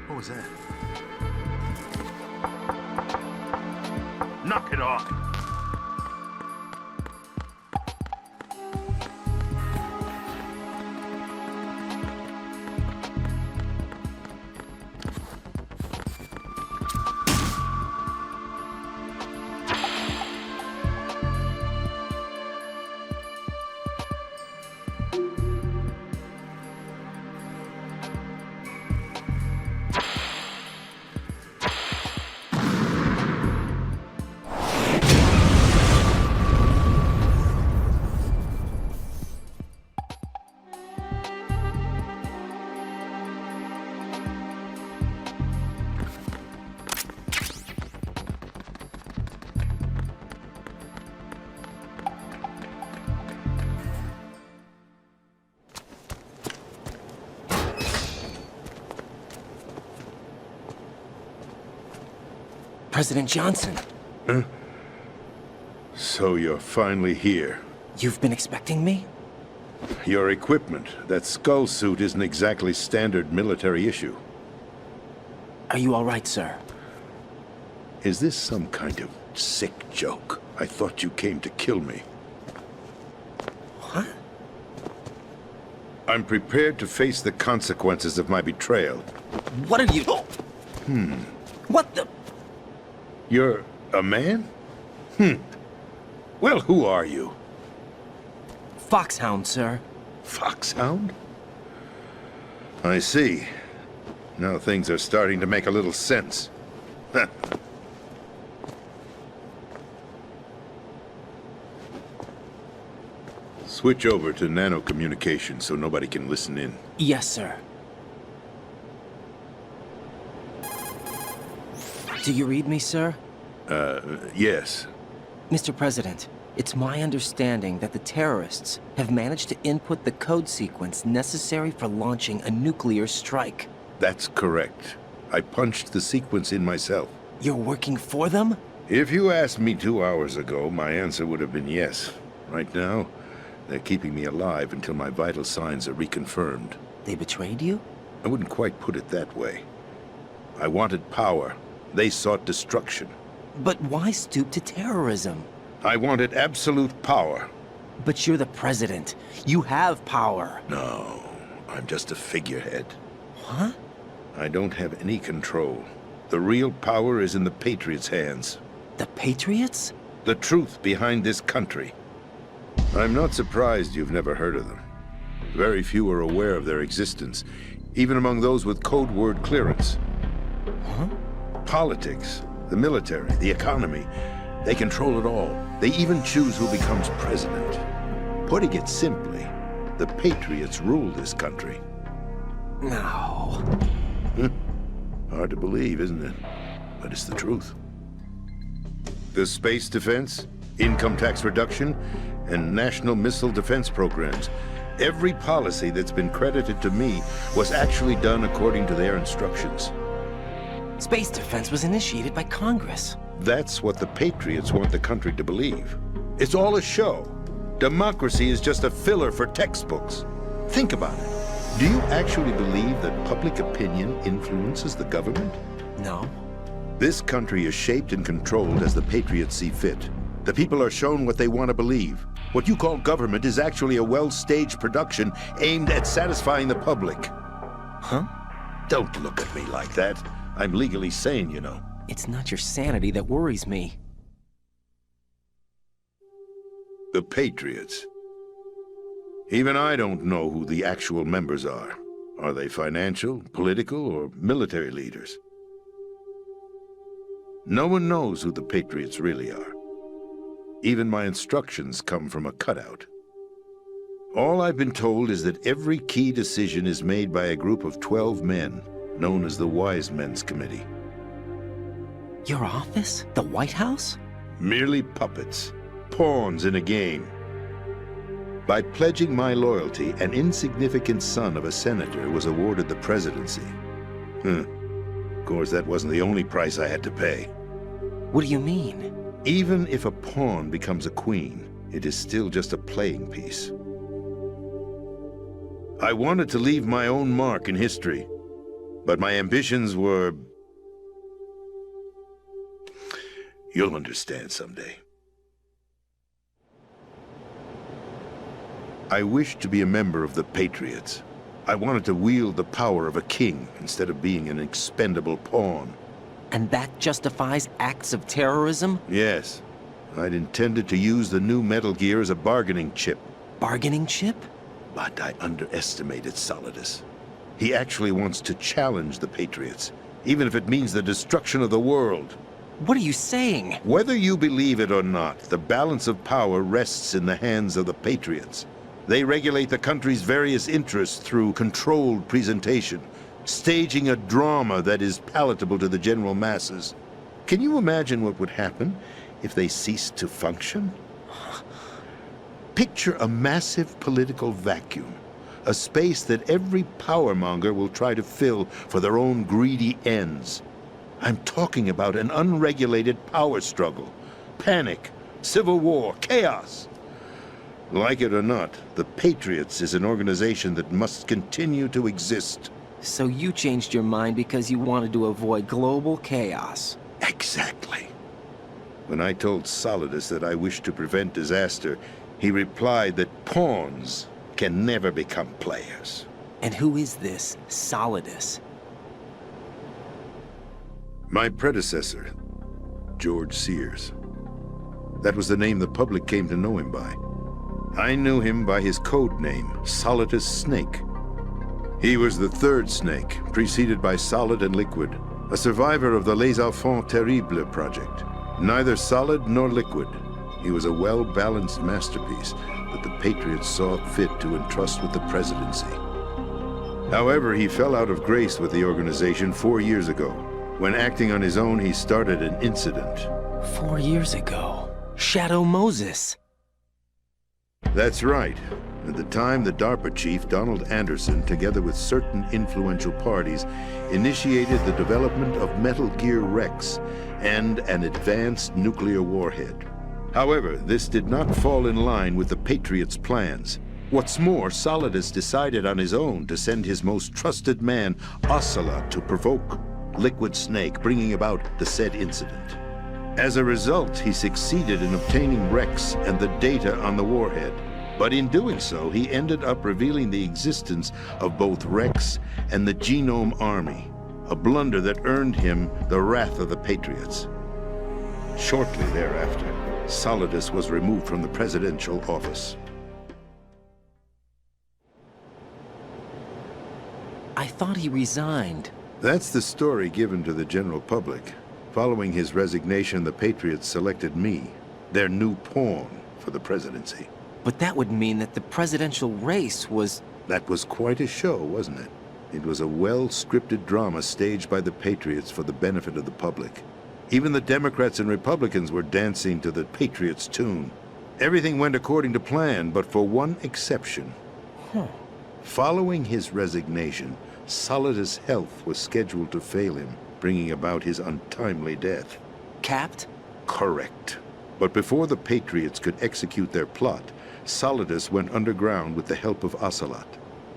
What was that? Knock it off! President Johnson. Huh? So you're finally here. You've been expecting me? Your equipment, that skull suit isn't exactly standard military issue. Are you all right, sir? Is this some kind of sick joke? I thought you came to kill me. What? I'm prepared to face the consequences of my betrayal. What are you... What the... You're a man? Well, who are you? Foxhound, sir. Foxhound? I see. Now things are starting to make a little sense. Switch over to nano-communication so nobody can listen in. Yes, sir. Do you read me, sir? Yes. Mr. President, it's my understanding that the terrorists have managed to input the code sequence necessary for launching a nuclear strike. That's correct. I punched the sequence in myself. You're working for them? If you asked me 2 hours ago, my answer would have been yes. Right now, they're keeping me alive until my vital signs are reconfirmed. They betrayed you? I wouldn't quite put it that way. I wanted power. They sought destruction. But why stoop to terrorism? I wanted absolute power. But you're the president. You have power. No, I'm just a figurehead. Huh? I don't have any control. The real power is in the Patriots' hands. The Patriots? The truth behind this country. I'm not surprised you've never heard of them. Very few are aware of their existence, even among those with code word clearance. Huh? Politics, the military, the economy, they control it all. They even choose who becomes president. Putting it simply, the Patriots rule this country. No. Hard to believe, isn't it? But it's the truth. The space defense, income tax reduction, and national missile defense programs. Every policy that's been credited to me was actually done according to their instructions. Space defense was initiated by Congress. That's what the Patriots want the country to believe. It's all a show. Democracy is just a filler for textbooks. Think about it. Do you actually believe that public opinion influences the government? No. This country is shaped and controlled as the Patriots see fit. The people are shown what they want to believe. What you call government is actually a well-staged production aimed at satisfying the public. Huh? Don't look at me like that. I'm legally sane, you know. It's not your sanity that worries me. The Patriots. Even I don't know who the actual members are. Are they financial, political, or military leaders? No one knows who the Patriots really are. Even my instructions come from a cutout. All I've been told is that every key decision is made by a group of 12 men, known as the Wise Men's Committee. Your office? The White House? Merely puppets, pawns in a game. By pledging my loyalty, an insignificant son of a senator was awarded the presidency. Of course, that wasn't the only price I had to pay. What do you mean? Even if a pawn becomes a queen, it is still just a playing piece. I wanted to leave my own mark in history, but my ambitions were... You'll understand someday. I wished to be a member of the Patriots. I wanted to wield the power of a king instead of being an expendable pawn. And that justifies acts of terrorism? Yes. I'd intended to use the new Metal Gear as a bargaining chip. Bargaining chip? But I underestimated Solidus. He actually wants to challenge the Patriots, even if it means the destruction of the world. What are you saying? Whether you believe it or not, the balance of power rests in the hands of the Patriots. They regulate the country's various interests through controlled presentation, staging a drama that is palatable to the general masses. Can you imagine what would happen if they ceased to function? Picture a massive political vacuum, a space that every powermonger will try to fill for their own greedy ends. I'm talking about an unregulated power struggle. Panic, civil war, chaos. Like it or not, the Patriots is an organization that must continue to exist. So you changed your mind because you wanted to avoid global chaos. Exactly. When I told Solidus that I wished to prevent disaster, he replied that pawns can never become players. And who is this Solidus? My predecessor, George Sears. That was the name the public came to know him by. I knew him by his code name, Solidus Snake. He was the third Snake, preceded by Solid and Liquid, a survivor of the Les Enfants Terribles project. Neither solid nor liquid, he was a well-balanced masterpiece that the Patriots saw fit to entrust with the presidency. However, he fell out of grace with the organization 4 years ago. When acting on his own, he started an incident. 4 years ago? Shadow Moses. That's right. At the time, the DARPA chief, Donald Anderson, together with certain influential parties, initiated the development of Metal Gear Rex and an advanced nuclear warhead. However, this did not fall in line with the Patriots' plans. What's more, Solidus decided on his own to send his most trusted man, Ocelot, to provoke Liquid Snake, bringing about the said incident. As a result, he succeeded in obtaining Rex and the data on the warhead. But in doing so, he ended up revealing the existence of both Rex and the Genome Army, a blunder that earned him the wrath of the Patriots. Shortly thereafter, Solidus was removed from the presidential office. I thought he resigned. That's the story given to the general public. Following his resignation, the Patriots selected me, their new pawn, for the presidency. But that would mean that the presidential race was... That was quite a show, wasn't it? It was a well-scripted drama staged by the Patriots for the benefit of the public. Even the Democrats and Republicans were dancing to the Patriots' tune. Everything went according to plan, but for one exception. Following his resignation, Solidus' health was scheduled to fail him, bringing about his untimely death. Capped? Correct. But before the Patriots could execute their plot, Solidus went underground with the help of Ocelot.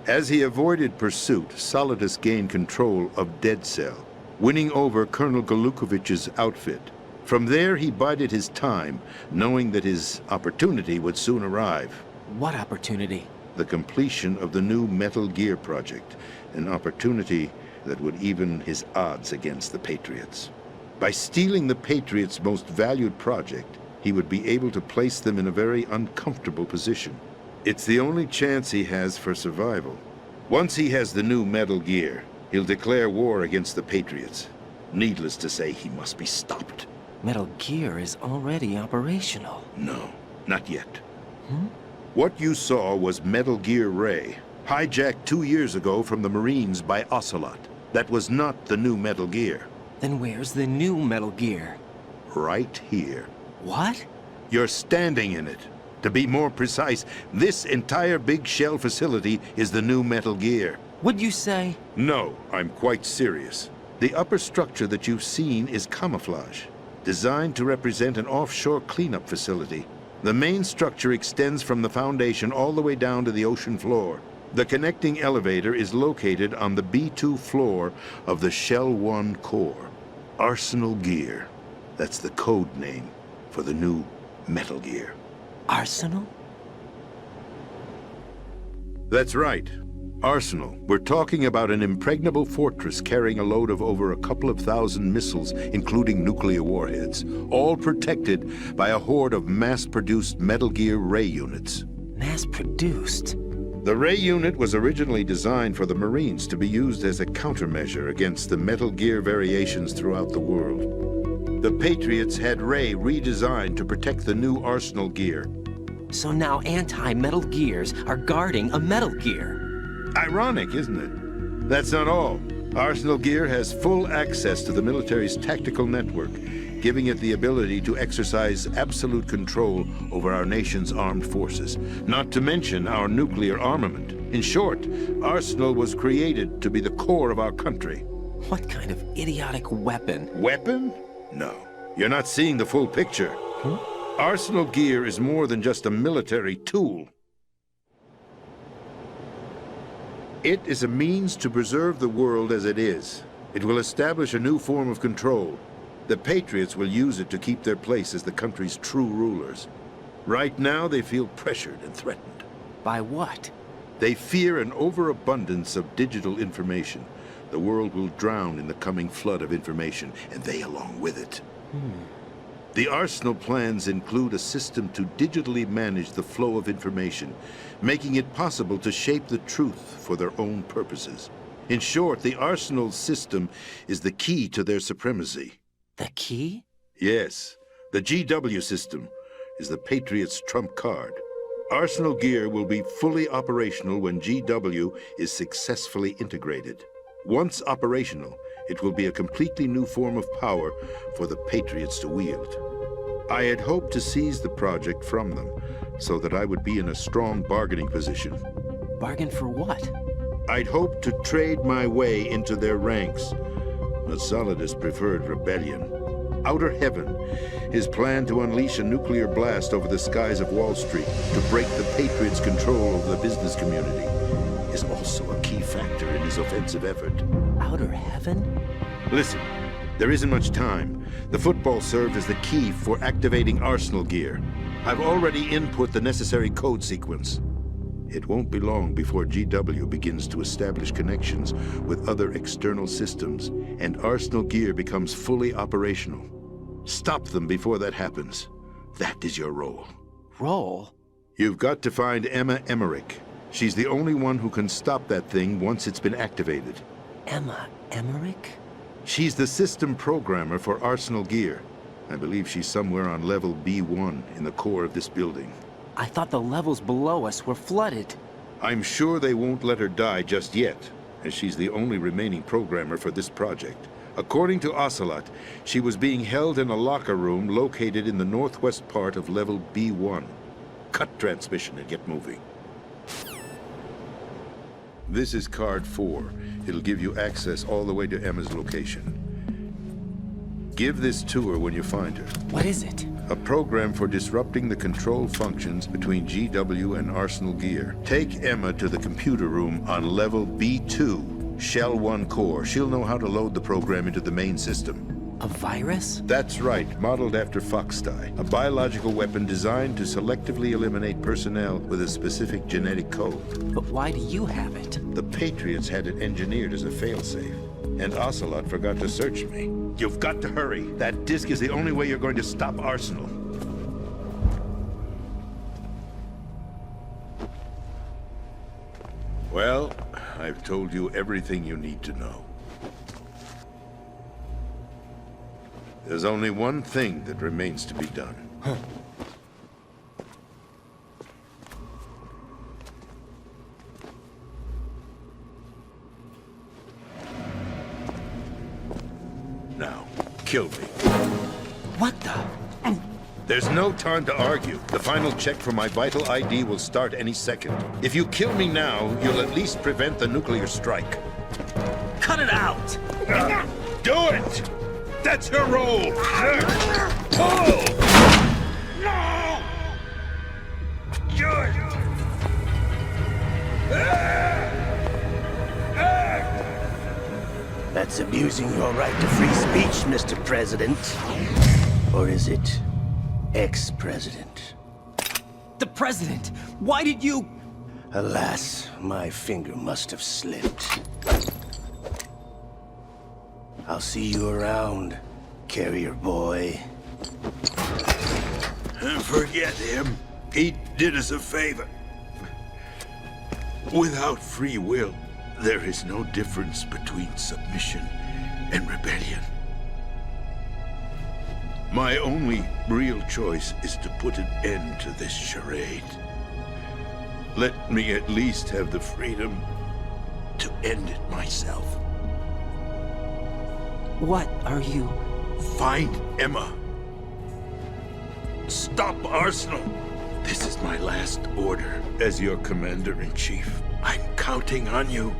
As he avoided pursuit, Solidus gained control of Dead Cell, winning over Colonel Galukovich's outfit. From there, he bided his time, knowing that his opportunity would soon arrive. What opportunity? The completion of the new Metal Gear project, an opportunity that would even his odds against the Patriots. By stealing the Patriots' most valued project, he would be able to place them in a very uncomfortable position. It's the only chance he has for survival. Once he has the new Metal Gear, he'll declare war against the Patriots. Needless to say, he must be stopped. Metal Gear is already operational. No, not yet. What you saw was Metal Gear Ray, hijacked 2 years ago from the Marines by Ocelot. That was not the new Metal Gear. Then where's the new Metal Gear? Right here. What? You're standing in it. To be more precise, this entire big shell facility is the new Metal Gear. Would you say? No, I'm quite serious. The upper structure that you've seen is camouflage, designed to represent an offshore cleanup facility. The main structure extends from the foundation all the way down to the ocean floor. The connecting elevator is located on the B2 floor of the Shell 1 core. Arsenal Gear. That's the code name for the new Metal Gear. Arsenal? That's right. Arsenal. We're talking about an impregnable fortress carrying a load of over a couple of thousand missiles, including nuclear warheads, all protected by a horde of mass-produced Metal Gear Ray units. Mass-produced? The Ray unit was originally designed for the Marines to be used as a countermeasure against the Metal Gear variations throughout the world. The Patriots had Ray redesigned to protect the new Arsenal Gear. So now anti-Metal Gears are guarding a Metal Gear. Ironic, isn't it? That's not all. Arsenal Gear has full access to the military's tactical network, giving it the ability to exercise absolute control over our nation's armed forces, not to mention our nuclear armament. In short, Arsenal was created to be the core of our country. What kind of idiotic weapon? Weapon? No. You're not seeing the full picture. Arsenal gear is more than just a military tool. It is a means to preserve the world as it is. It will establish a new form of control. The Patriots will use it to keep their place as the country's true rulers. Right now, they feel pressured and threatened. By what? They fear an overabundance of digital information. The world will drown in the coming flood of information, and they along with it. The Arsenal plans include a system to digitally manage the flow of information, making it possible to shape the truth for their own purposes. In short, the Arsenal system is the key to their supremacy. The key? Yes. The GW system is the Patriots' trump card. Arsenal gear will be fully operational when GW is successfully integrated. Once operational, it will be a completely new form of power for the Patriots to wield. I had hoped to seize the project from them, so that I would be in a strong bargaining position. Bargain for what? I'd hoped to trade my way into their ranks, but Solidus preferred rebellion. Outer Heaven, his plan to unleash a nuclear blast over the skies of Wall Street to break the Patriots' control over the business community, is also a key factor in his offensive effort. Outer Heaven? Listen, there isn't much time. The football served as the key for activating Arsenal gear. I've already input the necessary code sequence. It won't be long before GW begins to establish connections with other external systems, and Arsenal gear becomes fully operational. Stop them before that happens. That is your role. Role? You've got to find Emma Emmerich. She's the only one who can stop that thing once it's been activated. Emma Emmerich? She's the system programmer for Arsenal gear. I believe she's somewhere on level B1 in the core of this building. I thought the levels below us were flooded. I'm sure they won't let her die just yet, as she's the only remaining programmer for this project. According to Ocelot, she was being held in a locker room located in the northwest part of level B1. Cut transmission and get moving. This is card 4. It'll give you access all the way to Emma's location. Give this to her when you find her. What is it? A program for disrupting the control functions between GW and Arsenal gear. Take Emma to the computer room on level B2, Shell 1 core. She'll know how to load the program into the main system. A virus? That's right, modeled after Foxdie. A biological weapon designed to selectively eliminate personnel with a specific genetic code. But why do you have it? The Patriots had it engineered as a failsafe, and Ocelot forgot to search me. You've got to hurry. That disk is the only way you're going to stop Arsenal. Well, I've told you everything you need to know. There's only one thing that remains to be done. Now, kill me. What the? There's no time to argue. The final check for my vital ID will start any second. If you kill me now, you'll at least prevent the nuclear strike. Cut it out! Do it! That's her role! Pull! No! Good! That's abusing your right to free speech, Mr. President. Or is it ex-president? The president! Why did you... Alas, my finger must have slipped. I'll see you around, carrier boy. Forget him. He did us a favor. Without free will, there is no difference between submission and rebellion. My only real choice is to put an end to this charade. Let me at least have the freedom to end it myself. What are you... Find Emma. Stop Arsenal. This is my last order as your commander-in-chief. I'm counting on you.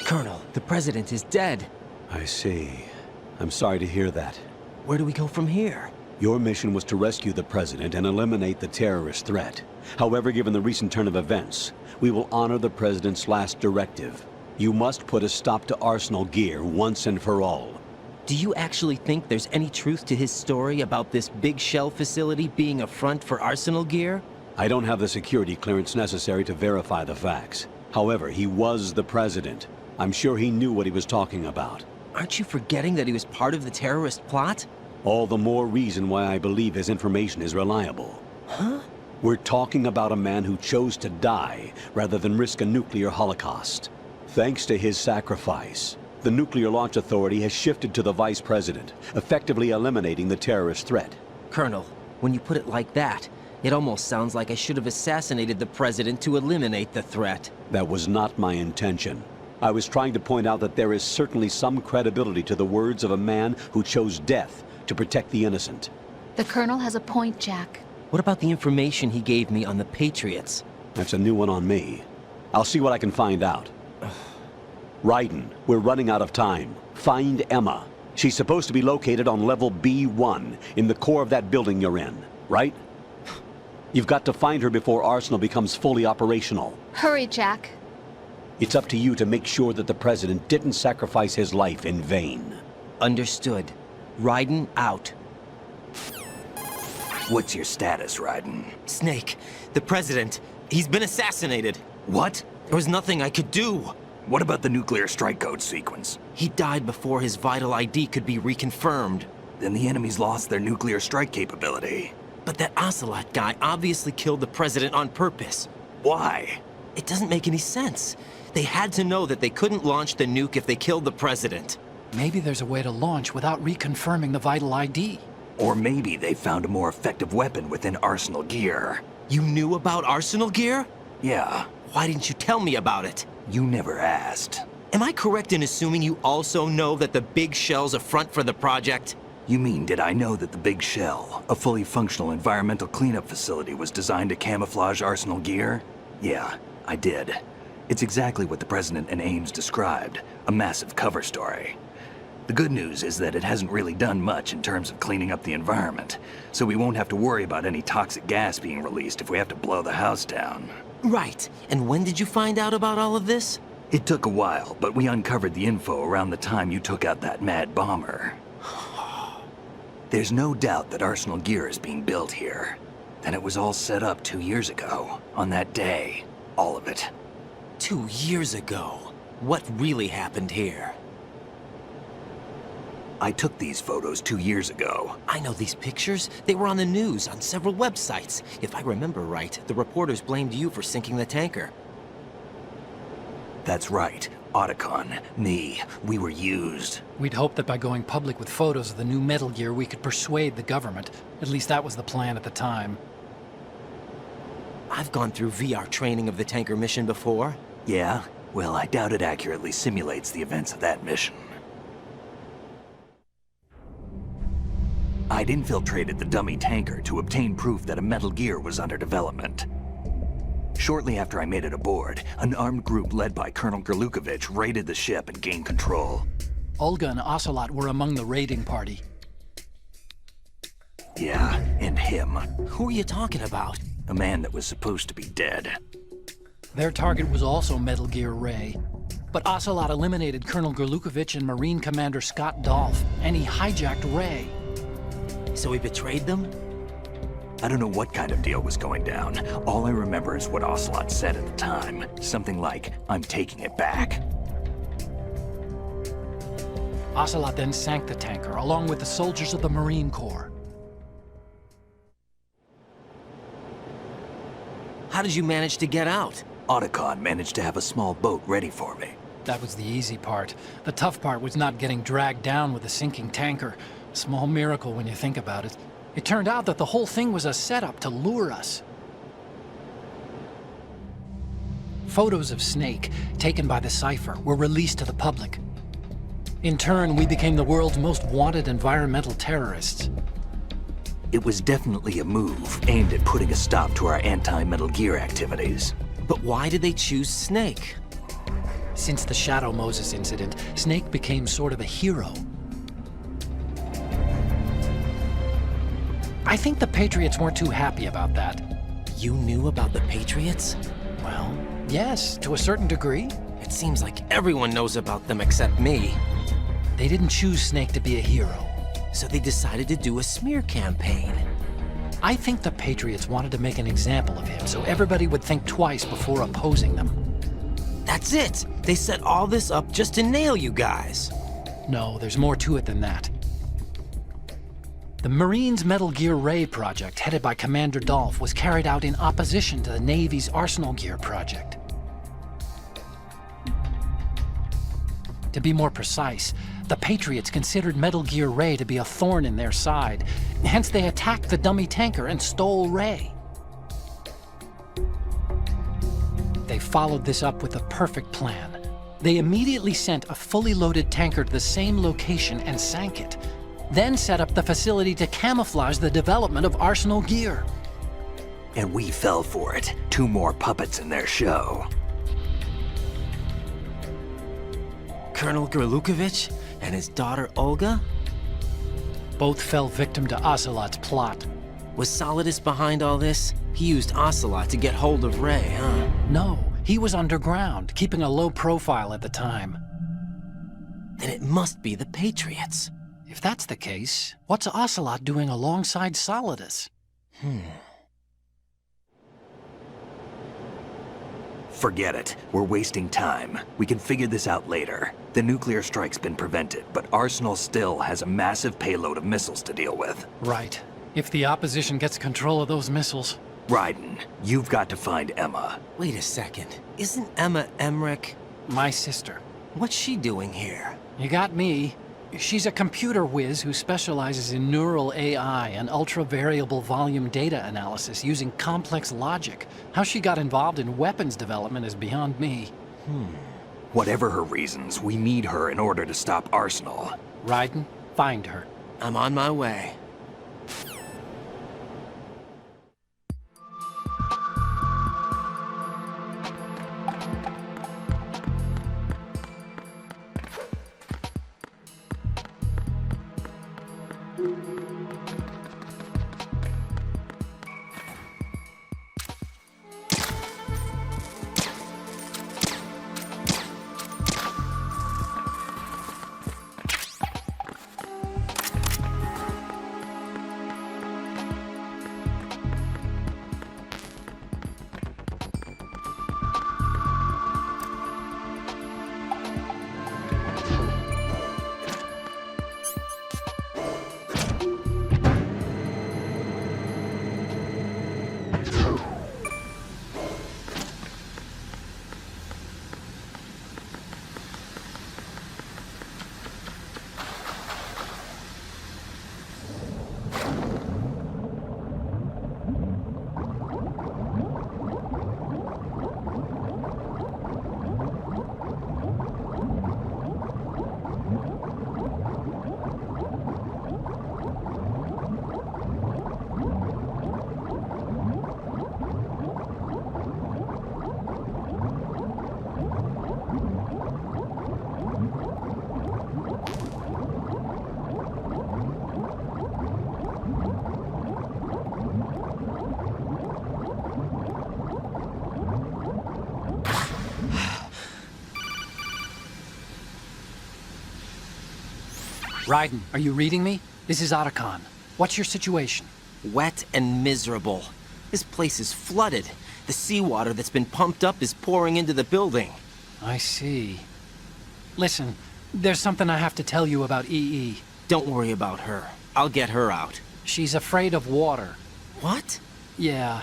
Colonel, the president is dead. I see. I'm sorry to hear that. Where do we go from here? Your mission was to rescue the president and eliminate the terrorist threat. However, given the recent turn of events, we will honor the president's last directive. You must put a stop to Arsenal Gear once and for all. Do you actually think there's any truth to his story about this big shell facility being a front for Arsenal Gear? I don't have the security clearance necessary to verify the facts. However, he was the president. I'm sure he knew what he was talking about. Aren't you forgetting that he was part of the terrorist plot? All the more reason why I believe his information is reliable. Huh? We're talking about a man who chose to die rather than risk a nuclear holocaust. Thanks to his sacrifice, the Nuclear Launch Authority has shifted to the vice president, effectively eliminating the terrorist threat. Colonel, when you put it like that, it almost sounds like I should have assassinated the president to eliminate the threat. That was not my intention. I was trying to point out that there is certainly some credibility to the words of a man who chose death to protect the innocent. The Colonel has a point, Jack. What about the information he gave me on the Patriots? That's a new one on me. I'll see what I can find out. Raiden, we're running out of time. Find Emma. She's supposed to be located on level B1, in the core of that building you're in, right? You've got to find her before Arsenal becomes fully operational. Hurry, Jack. It's up to you to make sure that the president didn't sacrifice his life in vain. Understood. Raiden out. What's your status, Raiden? Snake, the president, he's been assassinated. What? There was nothing I could do. What about the nuclear strike code sequence? He died before his vital ID could be reconfirmed. Then the enemy's lost their nuclear strike capability. But that Ocelot guy obviously killed the president on purpose. Why? It doesn't make any sense. They had to know that they couldn't launch the nuke if they killed the president. Maybe there's a way to launch without reconfirming the vital ID. Or maybe they found a more effective weapon within Arsenal Gear. You knew about Arsenal Gear? Yeah. Why didn't you tell me about it? You never asked. Am I correct in assuming you also know that the Big Shell's a front for the project? You mean, did I know that the Big Shell, a fully functional environmental cleanup facility, was designed to camouflage Arsenal Gear? Yeah, I did. It's exactly what the President and Ames described, a massive cover story. The good news is that it hasn't really done much in terms of cleaning up the environment, so we won't have to worry about any toxic gas being released if we have to blow the house down. Right. And when did you find out about all of this? It took a while, but we uncovered the info around the time you took out that mad bomber. There's no doubt that Arsenal Gear is being built here. Then it was all set up 2 years ago, on that day. All of it. 2 years ago? What really happened here? I took these photos 2 years ago. I know these pictures. They were on the news, on several websites. If I remember right, the reporters blamed you for sinking the tanker. That's right. Otacon, me, we were used. We'd hoped that by going public with photos of the new Metal Gear, we could persuade the government. At least that was the plan at the time. I've gone through VR training of the tanker mission before. Yeah? Well, I doubt it accurately simulates the events of that mission. I'd infiltrated the dummy tanker to obtain proof that a Metal Gear was under development. Shortly after I made it aboard, an armed group led by Colonel Gerlukovich raided the ship and gained control. Olga and Ocelot were among the raiding party. Yeah, and him. Who are you talking about? A man that was supposed to be dead. Their target was also Metal Gear Ray. But Ocelot eliminated Colonel Gerlukovich and Marine Commander Scott Dolph, and he hijacked Ray. So he betrayed them? I don't know what kind of deal was going down. All I remember is what Ocelot said at the time. Something like, "I'm taking it back." Ocelot then sank the tanker, along with the soldiers of the Marine Corps. How did you manage to get out? Otacon managed to have a small boat ready for me. That was the easy part. The tough part was not getting dragged down with a sinking tanker. Small miracle when you think about it. It turned out that the whole thing was a setup to lure us. Photos of Snake, taken by the Cypher, were released to the public. In turn, we became the world's most wanted environmental terrorists. It was definitely a move aimed at putting a stop to our anti-Metal Gear activities. But why did they choose Snake? Since the Shadow Moses incident, Snake became sort of a hero. I think the Patriots weren't too happy about that. You knew about the Patriots? Well, yes, to a certain degree. It seems like everyone knows about them except me. They didn't choose Snake to be a hero. So they decided to do a smear campaign. I think the Patriots wanted to make an example of him so everybody would think twice before opposing them. That's it! They set all this up just to nail you guys. No, there's more to it than that. The Marines' Metal Gear Ray project, headed by Commander Dolph, was carried out in opposition to the Navy's Arsenal Gear project. To be more precise, the Patriots considered Metal Gear Ray to be a thorn in their side. Hence, they attacked the dummy tanker and stole Ray. They followed this up with a perfect plan. They immediately sent a fully loaded tanker to the same location and sank it. Then set up the facility to camouflage the development of Arsenal Gear. And we fell for it. 2 more puppets in their show. Colonel Gerlukovich and his daughter Olga? Both fell victim to Ocelot's plot. Was Solidus behind all this? He used Ocelot to get hold of Ray, huh? No, he was underground, keeping a low profile at the time. Then it must be the Patriots. If that's the case, what's Ocelot doing alongside Solidus? Forget it. We're wasting time. We can figure this out later. The nuclear strike's been prevented, but Arsenal still has a massive payload of missiles to deal with. Right. If the opposition gets control of those missiles... Raiden, you've got to find Emma. Wait a second. Isn't Emma Emmerich... my sister? What's she doing here? You got me. She's a computer whiz who specializes in neural AI and ultra-variable volume data analysis using complex logic. How she got involved in weapons development is beyond me. Whatever her reasons, we need her in order to stop Arsenal. Raiden, find her. I'm on my way. Raiden, are you reading me? This is Otacon. What's your situation? Wet and miserable. This place is flooded. The seawater that's been pumped up is pouring into the building. I see. Listen, there's something I have to tell you about EE. Don't worry about her. I'll get her out. She's afraid of water. What? Yeah.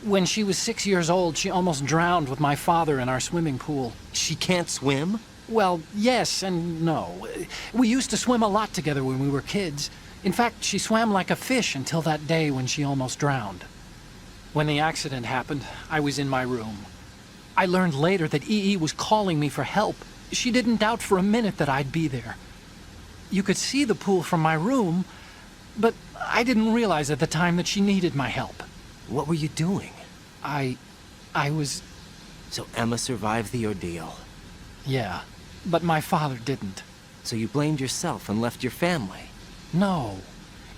When she was 6 years old, she almost drowned with my father in our swimming pool. She can't swim? Well, yes and no. We used to swim a lot together when we were kids. In fact, she swam like a fish until that day when she almost drowned. When the accident happened, I was in my room. I learned later that EE was calling me for help. She didn't doubt for a minute that I'd be there. You could see the pool from my room, but I didn't realize at the time that she needed my help. What were you doing? I was... So Emma survived the ordeal. Yeah, but my father didn't. So you blamed yourself and left your family? No.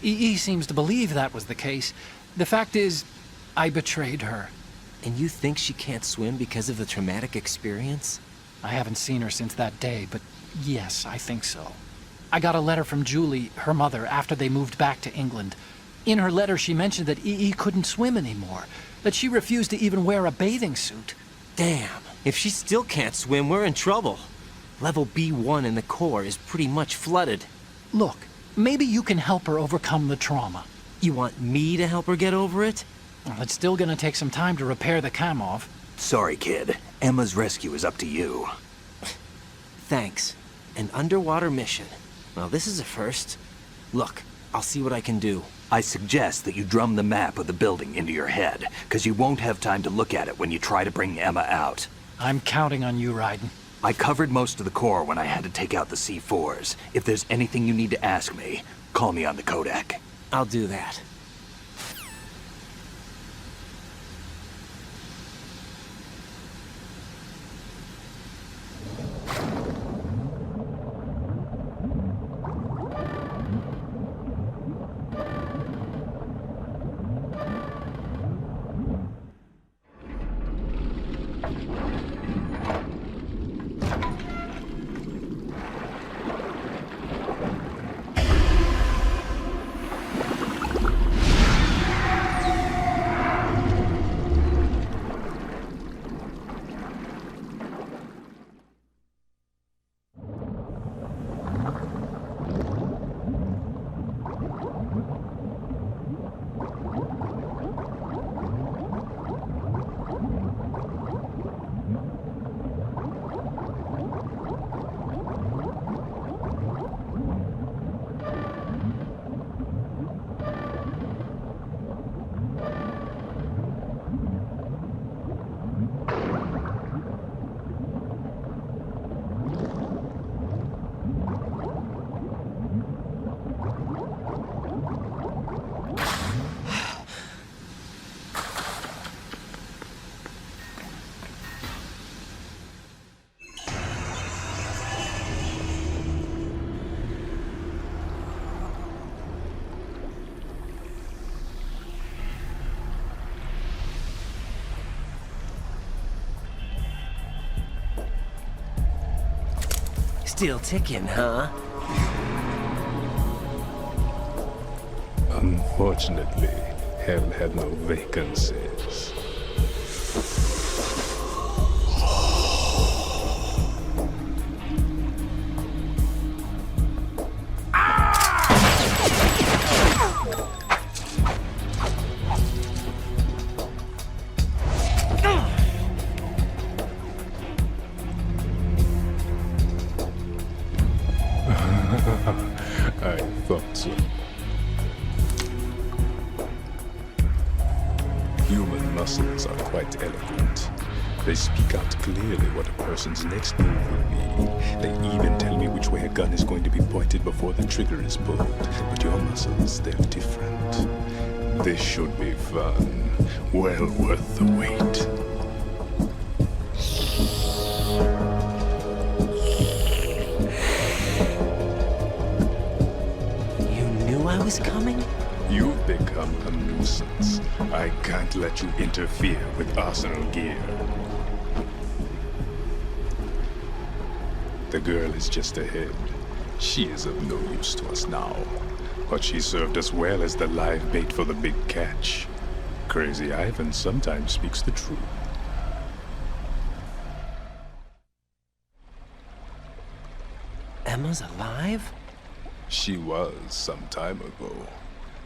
EE seems to believe that was the case. The fact is, I betrayed her. And you think she can't swim because of the traumatic experience? I haven't seen her since that day, but yes, I think so. I got a letter from Julie, her mother, after they moved back to England. In her letter, she mentioned that EE couldn't swim anymore, that she refused to even wear a bathing suit. Damn, if she still can't swim, we're in trouble. Level B1 in the core is pretty much flooded. Look, maybe you can help her overcome the trauma. You want me to help her get over it? Well, it's still gonna take some time to repair the Kamov. Sorry, kid. Emma's rescue is up to you. Thanks. An underwater mission. Well, this is a first. Look, I'll see what I can do. I suggest that you drum the map of the building into your head, because you won't have time to look at it when you try to bring Emma out. I'm counting on you, Raiden. I covered most of the core when I had to take out the C4s. If there's anything you need to ask me, call me on the codec. I'll do that. Still ticking, huh? Unfortunately, hell had no vacancies. I thought so. Human muscles are quite eloquent. They speak out clearly what a person's next move will be. They even tell me which way a gun is going to be pointed before the trigger is pulled. But your muscles, they're different. This should be fun. Well worth the wait. I was coming? You've become a nuisance. I can't let you interfere with Arsenal gear. The girl is just ahead. She is of no use to us now. But she served us well as the live bait for the big catch. Crazy Ivan sometimes speaks the truth. Emma's alive? She was some time ago,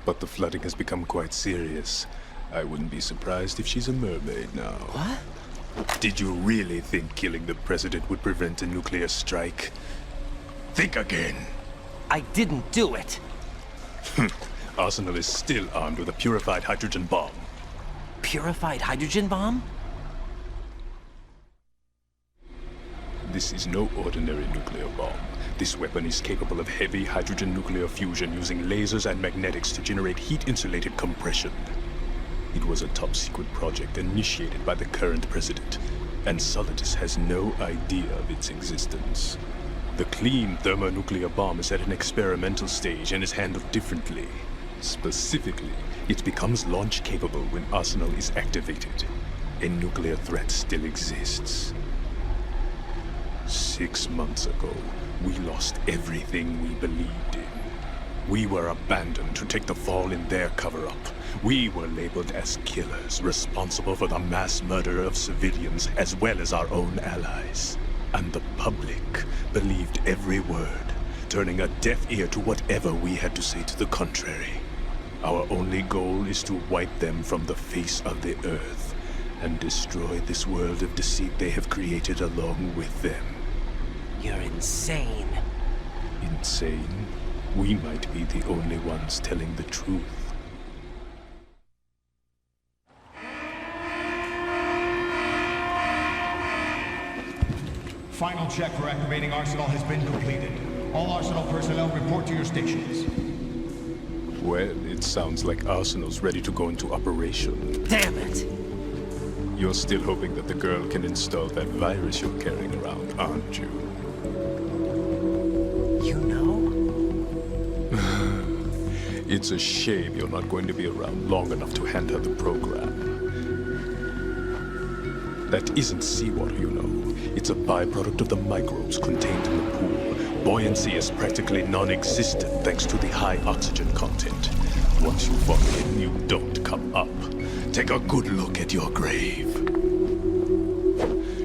but the flooding has become quite serious. I wouldn't be surprised if she's a mermaid now. What? Did you really think killing the president would prevent a nuclear strike? Think again. I didn't do it. Arsenal is still armed with a purified hydrogen bomb. Purified hydrogen bomb? This is no ordinary nuclear bomb. This weapon is capable of heavy hydrogen nuclear fusion using lasers and magnetics to generate heat-insulated compression. It was a top-secret project initiated by the current president. and Solidus has no idea of its existence. The clean thermonuclear bomb is at an experimental stage and is handled differently. Specifically, it becomes launch-capable when Arsenal is activated. A nuclear threat still exists. 6 months ago, we lost everything we believed in. We were abandoned to take the fall in their cover-up. We were labeled as killers, responsible for the mass murder of civilians as well as our own allies. And the public believed every word, turning a deaf ear to whatever we had to say to the contrary. Our only goal is to wipe them from the face of the earth and destroy this world of deceit they have created along with them. You're insane. Insane? We might be the only ones telling the truth. Final check for activating Arsenal has been completed. All Arsenal personnel report to your stations. Well, it sounds like Arsenal's ready to go into operation. Damn it! You're still hoping that the girl can install that virus you're carrying around, aren't you? You know? It's a shame you're not going to be around long enough to hand her the program. That isn't seawater, you know. It's a byproduct of the microbes contained in the pool. Buoyancy is practically non-existent thanks to the high oxygen content. Once you fall in, you don't come up. Take a good look at your grave.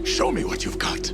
Show me what you've got.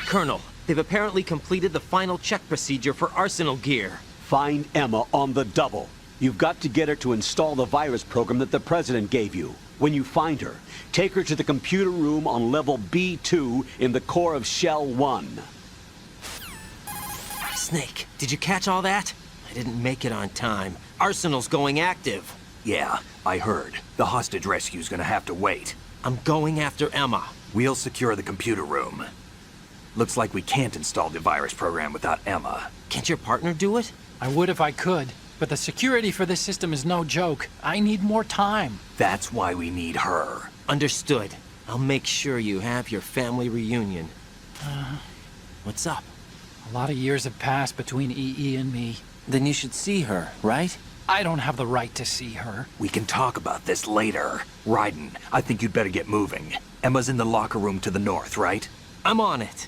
Colonel, they've apparently completed the final check procedure for arsenal gear. Find Emma on the double. You've got to get her to install the virus program that the President gave you. When you find her, take her to the computer room on level B2 in the core of Shell 1. Snake, did you catch all that? I didn't make it on time. Arsenal's going active. Yeah, I heard. The hostage rescue's gonna have to wait. I'm going after Emma. We'll secure the computer room. Looks like we can't install the virus program without Emma. Can't your partner do it? I would if I could, but the security for this system is no joke. I need more time. That's why we need her. Understood. I'll make sure you have your family reunion. What's up? A lot of years have passed between EE and me. Then you should see her, right? I don't have the right to see her. We can talk about this later. Raiden, I think you'd better get moving. Emma's in the locker room to the north, right? I'm on it.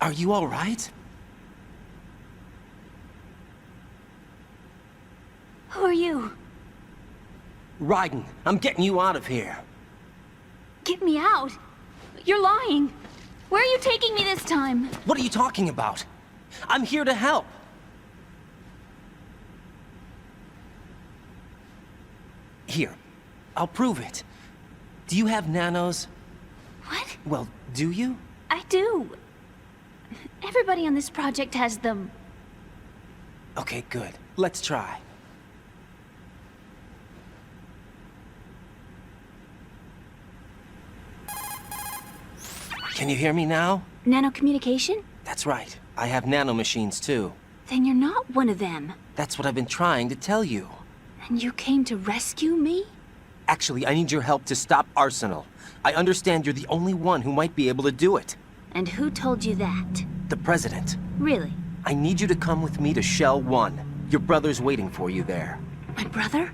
Are you all right? Who are you? Raiden, I'm getting you out of here. Get me out. You're lying. Where are you taking me this time? What are you talking about? I'm here to help. Here, I'll prove it. Do you have nanos? What? Well, do you? I do. Everybody on this project has them. Okay, good. Let's try. Can you hear me now? Nanocommunication? That's right. I have nanomachines too. Then you're not one of them. That's what I've been trying to tell you. And you came to rescue me? Actually, I need your help to stop Arsenal. I understand you're the only one who might be able to do it. And who told you that? The President. Really? I need you to come with me to Shell 1. Your brother's waiting for you there. My brother?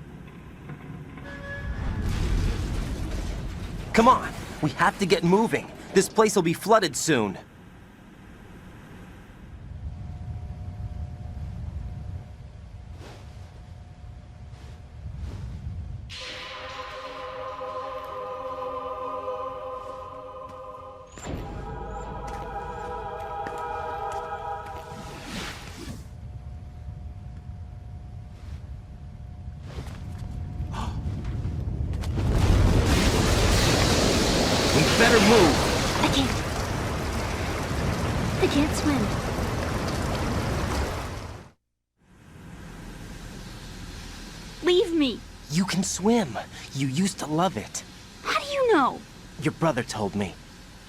Come on! We have to get moving. This place will be flooded soon. Better move. I can't swim. Leave me. You can swim. You used to love it. How do you know? Your brother told me.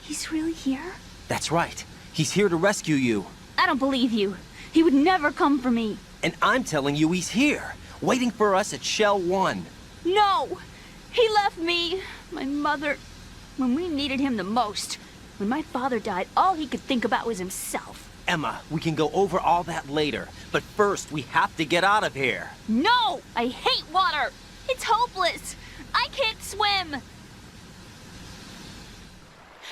He's really here? That's right. He's here to rescue you. I don't believe you. He would never come for me. And I'm telling you he's here, waiting for us at Shell 1. No! He left me, my mother, when we needed him the most. When my father died, all he could think about was himself. Emma, we can go over all that later, but first we have to get out of here. No! I hate water! It's hopeless! I can't swim!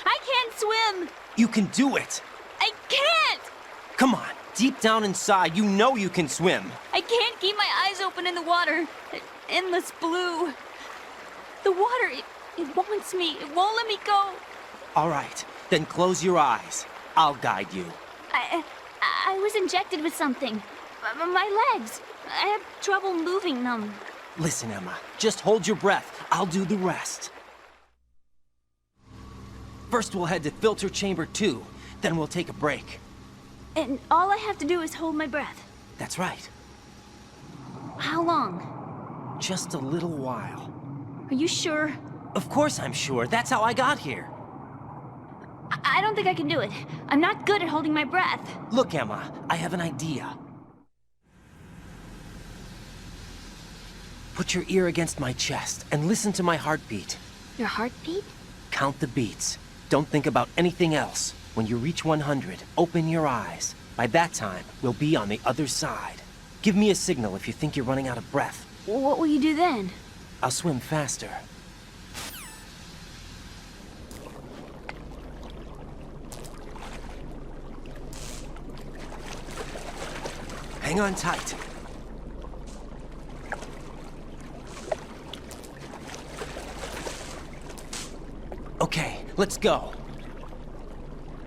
I can't swim! You can do it! I can't! Come on, deep down inside, you know you can swim. I can't keep my eyes open in the water. Endless blue. The water, it wants me. It won't let me go. All right, then close your eyes. I'll guide you. I was injected with something. My legs. I have trouble moving them. Listen, Emma, just hold your breath. I'll do the rest. First we'll head to filter chamber 2, then we'll take a break. And all I have to do is hold my breath. That's right. How long? Just a little while. Are you sure? Of course I'm sure. That's how I got here. I don't think I can do it. I'm not good at holding my breath. Look, Emma, I have an idea. Put your ear against my chest and listen to my heartbeat. Your heartbeat? Count the beats. Don't think about anything else. When you reach 100, open your eyes. By that time, we'll be on the other side. Give me a signal if you think you're running out of breath. What will you do then? I'll swim faster. Hang on tight. Okay, let's go.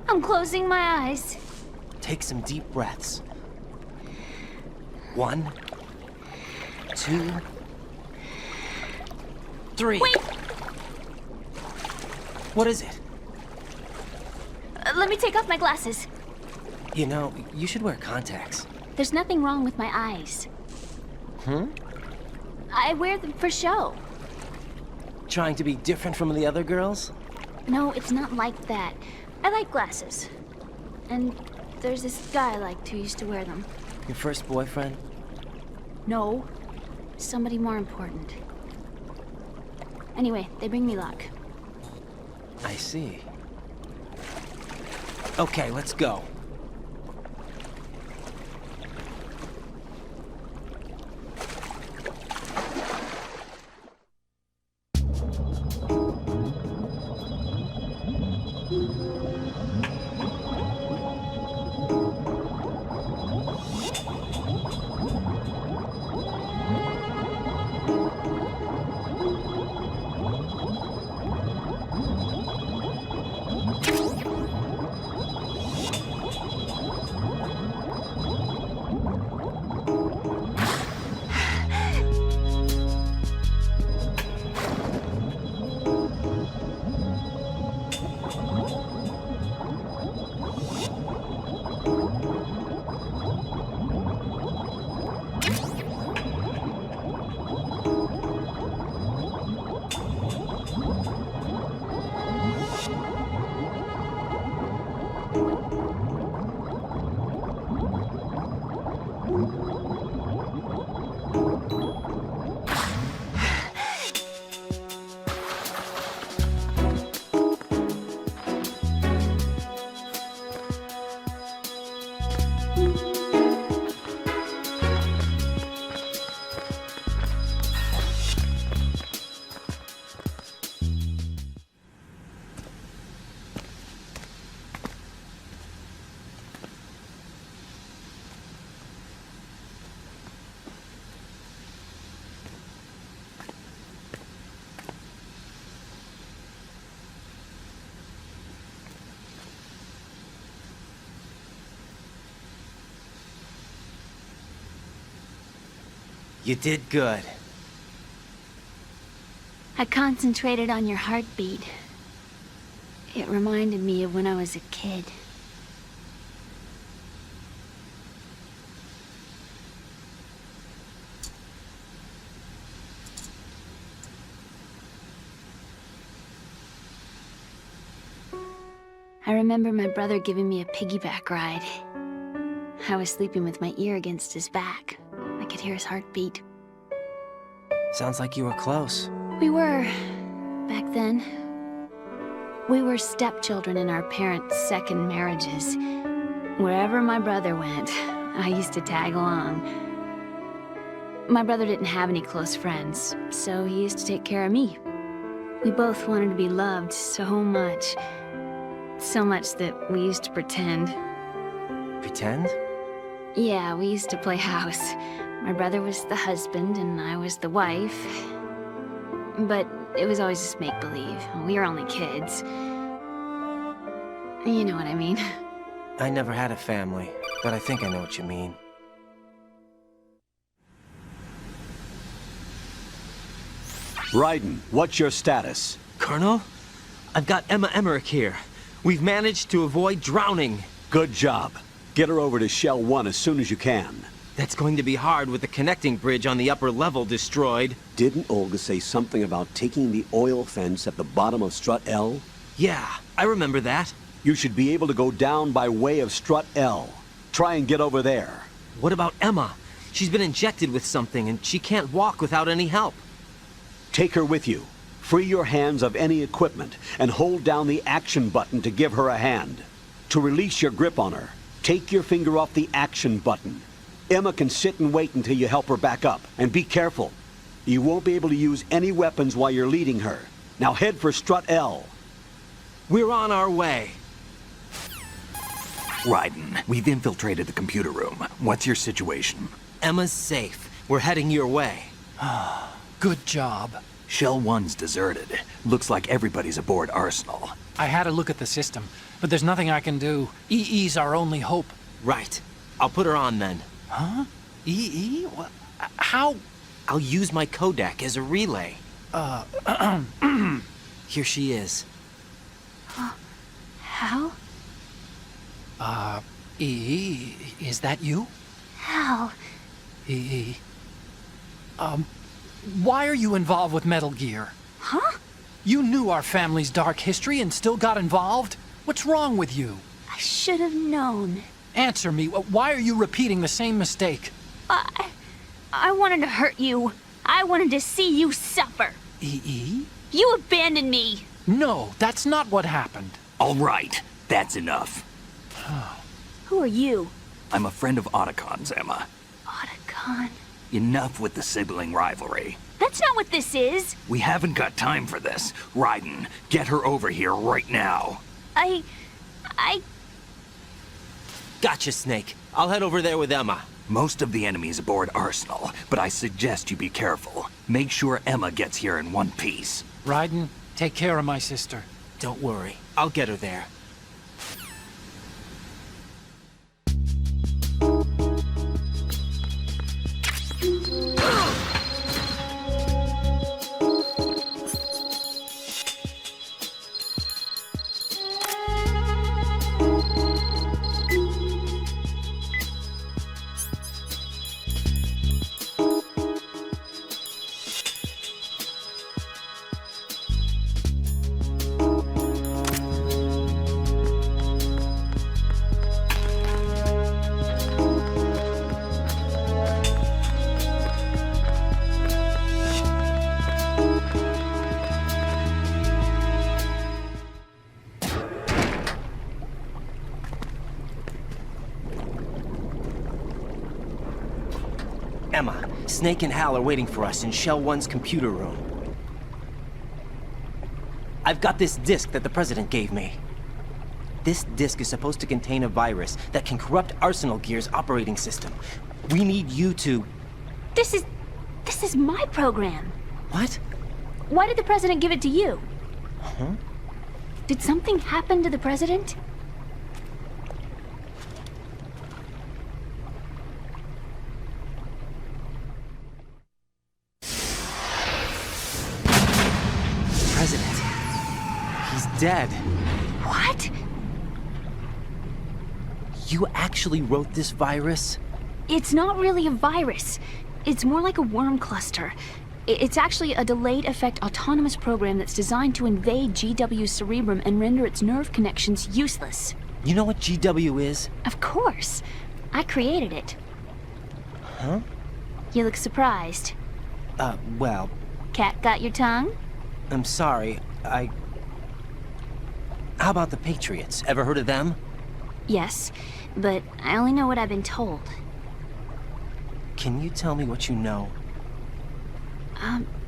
I'm closing my eyes. Take some deep breaths. 1, 2, 3. Wait! What is it? Let me take off my glasses. You know, you should wear contacts. There's nothing wrong with my eyes. Hmm? I wear them for show. Trying to be different from the other girls? No, it's not like that. I like glasses. And there's this guy I liked who used to wear them. Your first boyfriend? No. Somebody more important. Anyway, they bring me luck. I see. Okay, let's go. You did good. I concentrated on your heartbeat. It reminded me of when I was a kid. I remember my brother giving me a piggyback ride. I was sleeping with my ear against his back. I could hear his heartbeat. Sounds like you were close. We were, back then. We were stepchildren in our parents' second marriages. Wherever my brother went, I used to tag along. My brother didn't have any close friends, so he used to take care of me. We both wanted to be loved so much. So much that we used to pretend. Pretend? Yeah, we used to play house. My brother was the husband and I was the wife. But it was always just make-believe. We were only kids. You know what I mean. I never had a family, but I think I know what you mean. Raiden, what's your status? Colonel? I've got Emma Emmerich here. We've managed to avoid drowning. Good job. Get her over to Shell 1 as soon as you can. That's going to be hard with the connecting bridge on the upper level destroyed. Didn't Olga say something about taking the oil fence at the bottom of Strut L? Yeah, I remember that. You should be able to go down by way of Strut L. Try and get over there. What about Emma? She's been injected with something and she can't walk without any help. Take her with you. Free your hands of any equipment and hold down the action button to give her a hand. To release your grip on her, take your finger off the action button. Emma can sit and wait until you help her back up. And be careful. You won't be able to use any weapons while you're leading her. Now head for Strut L. We're on our way. Raiden, we've infiltrated the computer room. What's your situation? Emma's safe. We're heading your way. Good job. Shell 1's deserted. Looks like everybody's aboard Arsenal. I had a look at the system, but there's nothing I can do. EE's our only hope. Right. I'll put her on then. Huh? EE? What? How? I'll use my Kodak as a relay. Here she is. Hal? EE, is that you? Hal. EE. Why are you involved with Metal Gear? Huh? You knew our family's dark history and still got involved? What's wrong with you? I should have known. Answer me. Why are you repeating the same mistake? I wanted to hurt you. I wanted to see you suffer. EE? You abandoned me. No, that's not what happened. All right, that's enough. Who are you? I'm a friend of Otacon's, Emma. Otacon? Enough with the sibling rivalry. That's not what this is. We haven't got time for this. Raiden, get her over here right now. I... Gotcha, Snake. I'll head over there with Emma. Most of the enemy's aboard Arsenal, but I suggest you be careful. Make sure Emma gets here in one piece. Raiden, take care of my sister. Don't worry. I'll get her there. Emma, Snake and Hal are waiting for us in Shell 1's computer room. I've got this disk that the President gave me. This disk is supposed to contain a virus that can corrupt Arsenal Gear's operating system. We need you to... This is my program. What? Why did the President give it to you? Huh? Did something happen to the President? President. He's dead. What? You actually wrote this virus? It's not really a virus. It's more like a worm cluster. It's actually a delayed effect autonomous program that's designed to invade GW's cerebrum and render its nerve connections useless. You know what GW is? Of course. I created it. Huh? You look surprised. Well... Cat got your tongue? I'm sorry, How about the Patriots? Ever heard of them? Yes, but I only know what I've been told. Can you tell me what you know?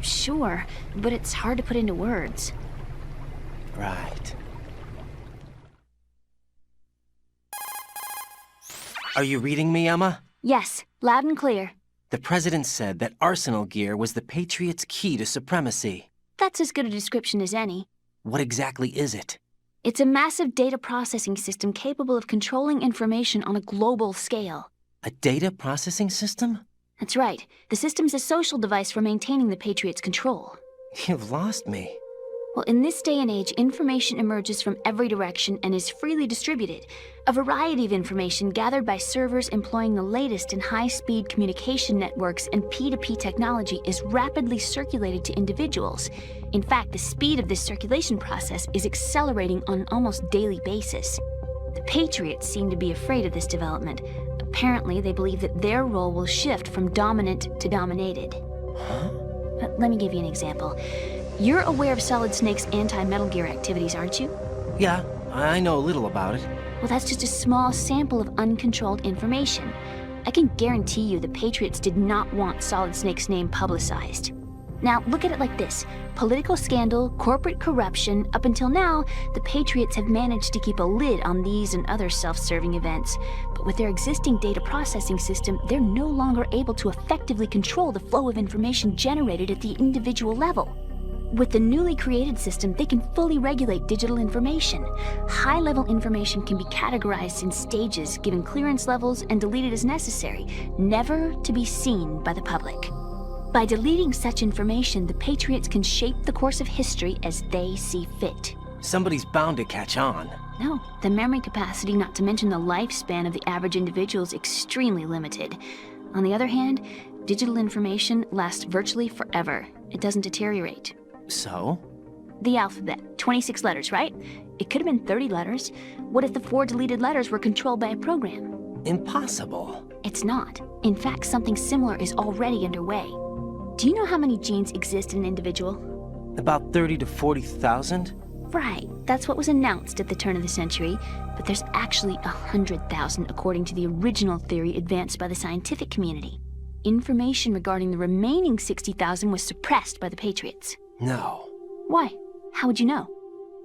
Sure, but it's hard to put into words. Right. Are you reading me, Emma? Yes, loud and clear. The President said that Arsenal gear was the Patriots' key to supremacy. That's as good a description as any. What exactly is it? It's a massive data processing system capable of controlling information on a global scale. A data processing system? That's right. The system's a social device for maintaining the Patriots' control. You've lost me. Well, in this day and age, information emerges from every direction and is freely distributed. A variety of information gathered by servers employing the latest in high-speed communication networks and P2P technology is rapidly circulated to individuals. In fact, the speed of this circulation process is accelerating on an almost daily basis. The Patriots seem to be afraid of this development. Apparently, they believe that their role will shift from dominant to dominated. Huh? Let me give you an example. You're aware of Solid Snake's anti-Metal Gear activities, aren't you? Yeah, I know a little about it. Well, that's just a small sample of uncontrolled information. I can guarantee you the Patriots did not want Solid Snake's name publicized. Now, look at it like this. Political scandal, corporate corruption, up until now, the Patriots have managed to keep a lid on these and other self-serving events. But with their existing data processing system, they're no longer able to effectively control the flow of information generated at the individual level. With the newly created system, they can fully regulate digital information. High-level information can be categorized in stages, given clearance levels, and deleted as necessary, never to be seen by the public. By deleting such information, the Patriots can shape the course of history as they see fit. Somebody's bound to catch on. No, the memory capacity, not to mention the lifespan of the average individual, is extremely limited. On the other hand, digital information lasts virtually forever. It doesn't deteriorate. So? The alphabet, 26 letters, right? It could have been 30 letters. What if the 4 deleted letters were controlled by a program? Impossible. It's not. In fact, something similar is already underway. Do you know how many genes exist in an individual? About 30 to 40,000? Right. That's what was announced at the turn of the century. But there's actually 100,000 according to the original theory advanced by the scientific community. Information regarding the remaining 60,000 was suppressed by the Patriots. No. Why? How would you know?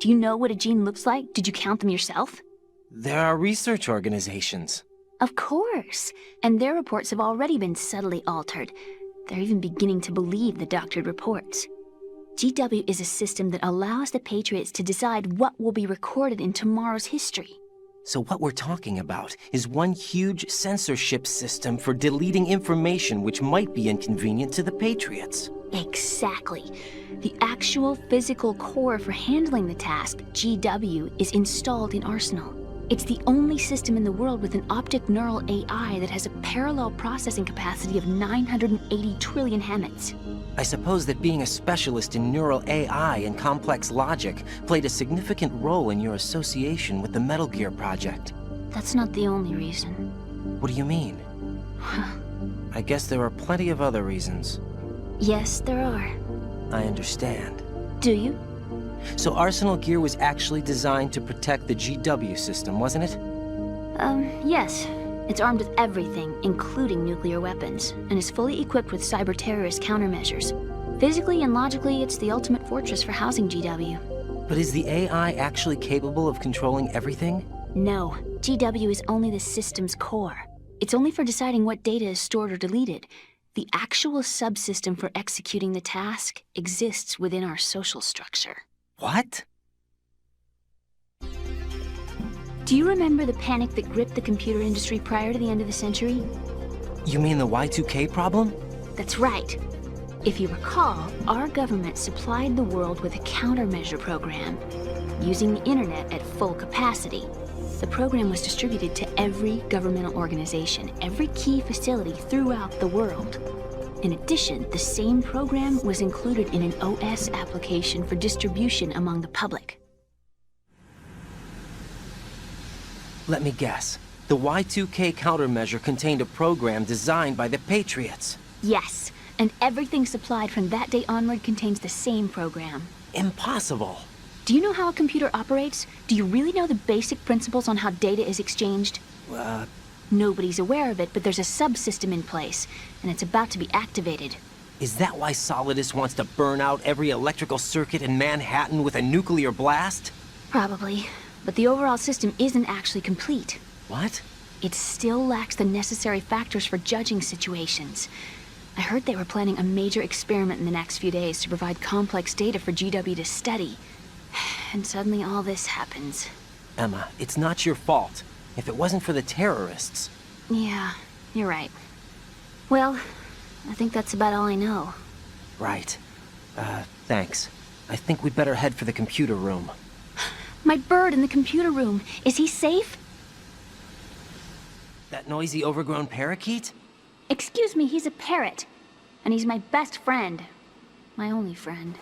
Do you know what a gene looks like? Did you count them yourself? There are research organizations. Of course. And their reports have already been subtly altered. They're even beginning to believe the doctored reports. GW is a system that allows the Patriots to decide what will be recorded in tomorrow's history. So what we're talking about is one huge censorship system for deleting information which might be inconvenient to the Patriots. Exactly. The actual physical core for handling the task, GW, is installed in Arsenal. It's the only system in the world with an optic neural AI that has a parallel processing capacity of 980 trillion Hammets. I suppose that being a specialist in neural AI and complex logic played a significant role in your association with the Metal Gear project. That's not the only reason. What do you mean? I guess there are plenty of other reasons. Yes, there are. I understand. Do you? So Arsenal gear was actually designed to protect the GW system, wasn't it? Yes. It's armed with everything, including nuclear weapons, and is fully equipped with cyber-terrorist countermeasures. Physically and logically, it's the ultimate fortress for housing GW. But is the AI actually capable of controlling everything? No. GW is only the system's core. It's only for deciding what data is stored or deleted. The actual subsystem for executing the task exists within our social structure. What? Do you remember the panic that gripped the computer industry prior to the end of the century? You mean the Y2K problem? That's right. If you recall, our government supplied the world with a countermeasure program, using the internet at full capacity. The program was distributed to every governmental organization, every key facility throughout the world. In addition, the same program was included in an OS application for distribution among the public. Let me guess. The Y2K countermeasure contained a program designed by the Patriots. Yes, and everything supplied from that day onward contains the same program. Impossible. Do you know how a computer operates? Do you really know the basic principles on how data is exchanged? Nobody's aware of it, but there's a subsystem in place, and it's about to be activated. Is that why Solidus wants to burn out every electrical circuit in Manhattan with a nuclear blast? Probably, but the overall system isn't actually complete. What? It still lacks the necessary factors for judging situations. I heard they were planning a major experiment in the next few days to provide complex data for GW to study. And suddenly all this happens. Emma, it's not your fault. If it wasn't for the terrorists... Yeah, you're right. Well, I think that's about all I know. Right. Thanks. I think we'd better head for the computer room. My bird in the computer room. Is he safe? That noisy, overgrown parakeet? Excuse me, he's a parrot. And he's my best friend. My only friend.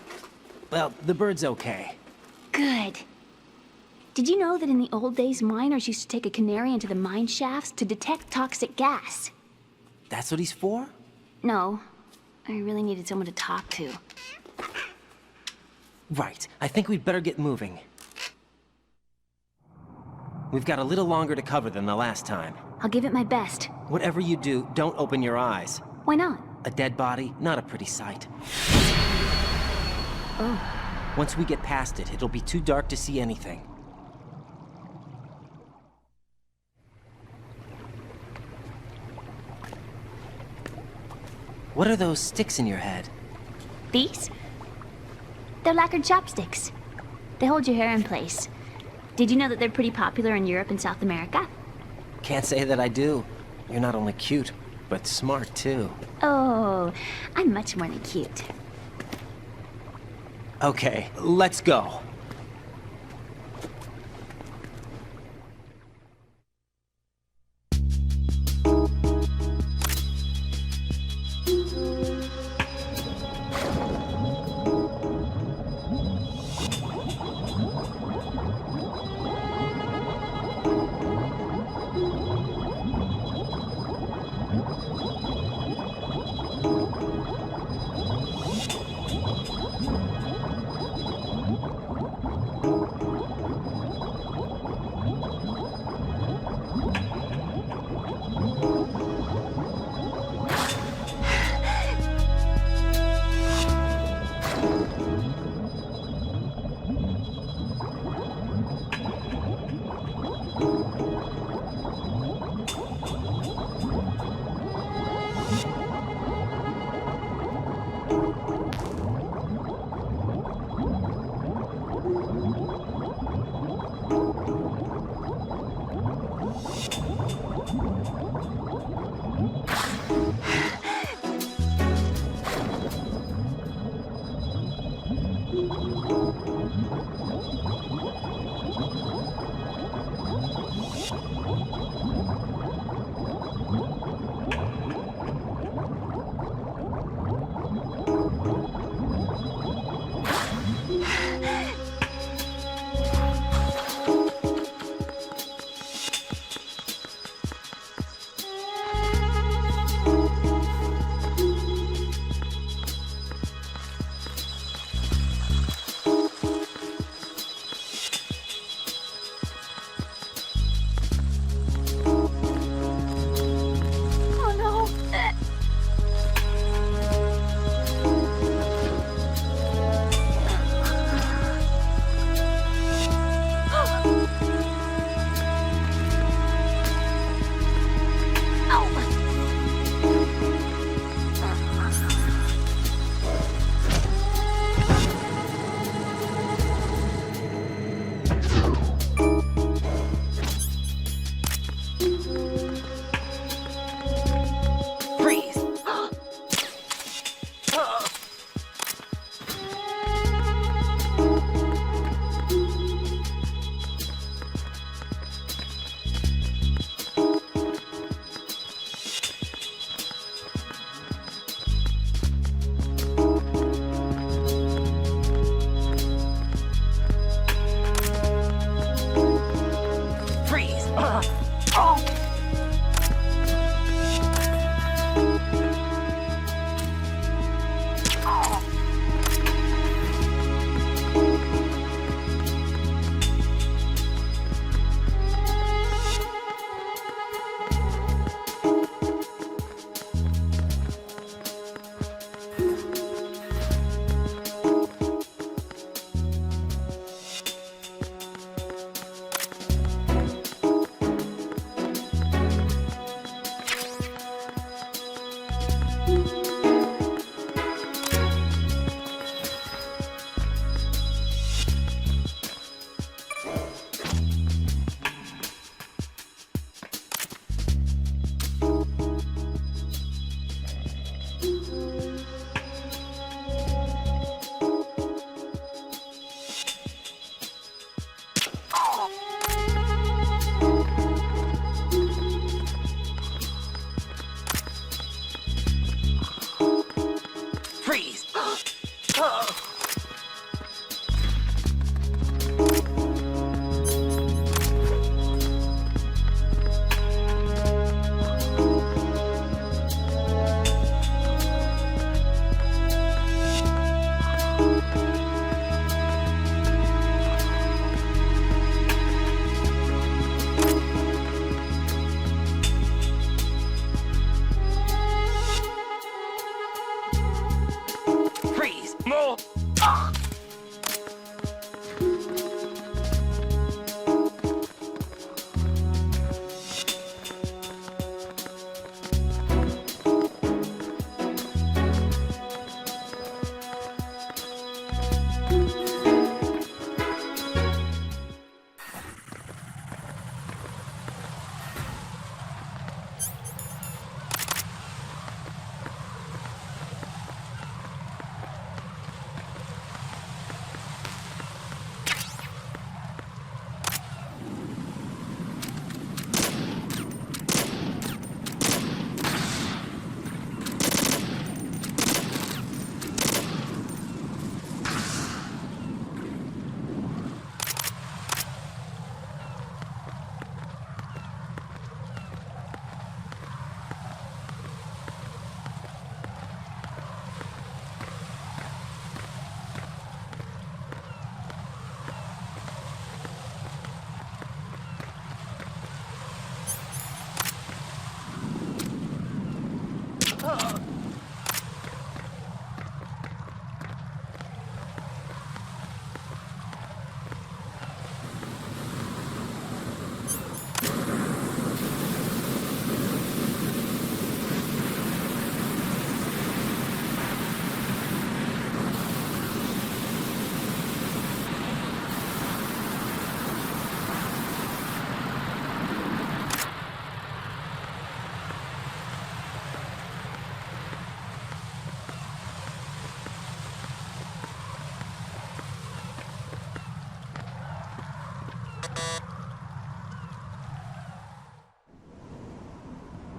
Well, the bird's okay. Good. Did you know that in the old days, miners used to take a canary into the mine shafts to detect toxic gas? That's what he's for? No. I really needed someone to talk to. Right. I think we'd better get moving. We've got a little longer to cover than the last time. I'll give it my best. Whatever you do, don't open your eyes. Why not? A dead body, not a pretty sight. Oh. Once we get past it, it'll be too dark to see anything. What are those sticks in your head? These? They're lacquered chopsticks. They hold your hair in place. Did you know that they're pretty popular in Europe and South America? Can't say that I do. You're not only cute, but smart too. Oh, I'm much more than cute. Okay, let's go.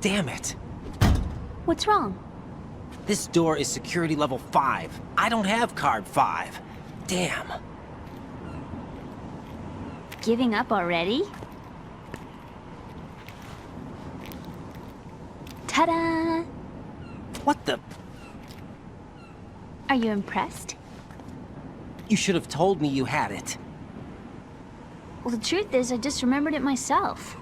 Damn it. What's wrong? This door is security level 5. I don't have card 5. Damn. Giving up already? Ta-da! What the? Are you impressed? You should have told me you had it. Well, the truth is, I just remembered it myself.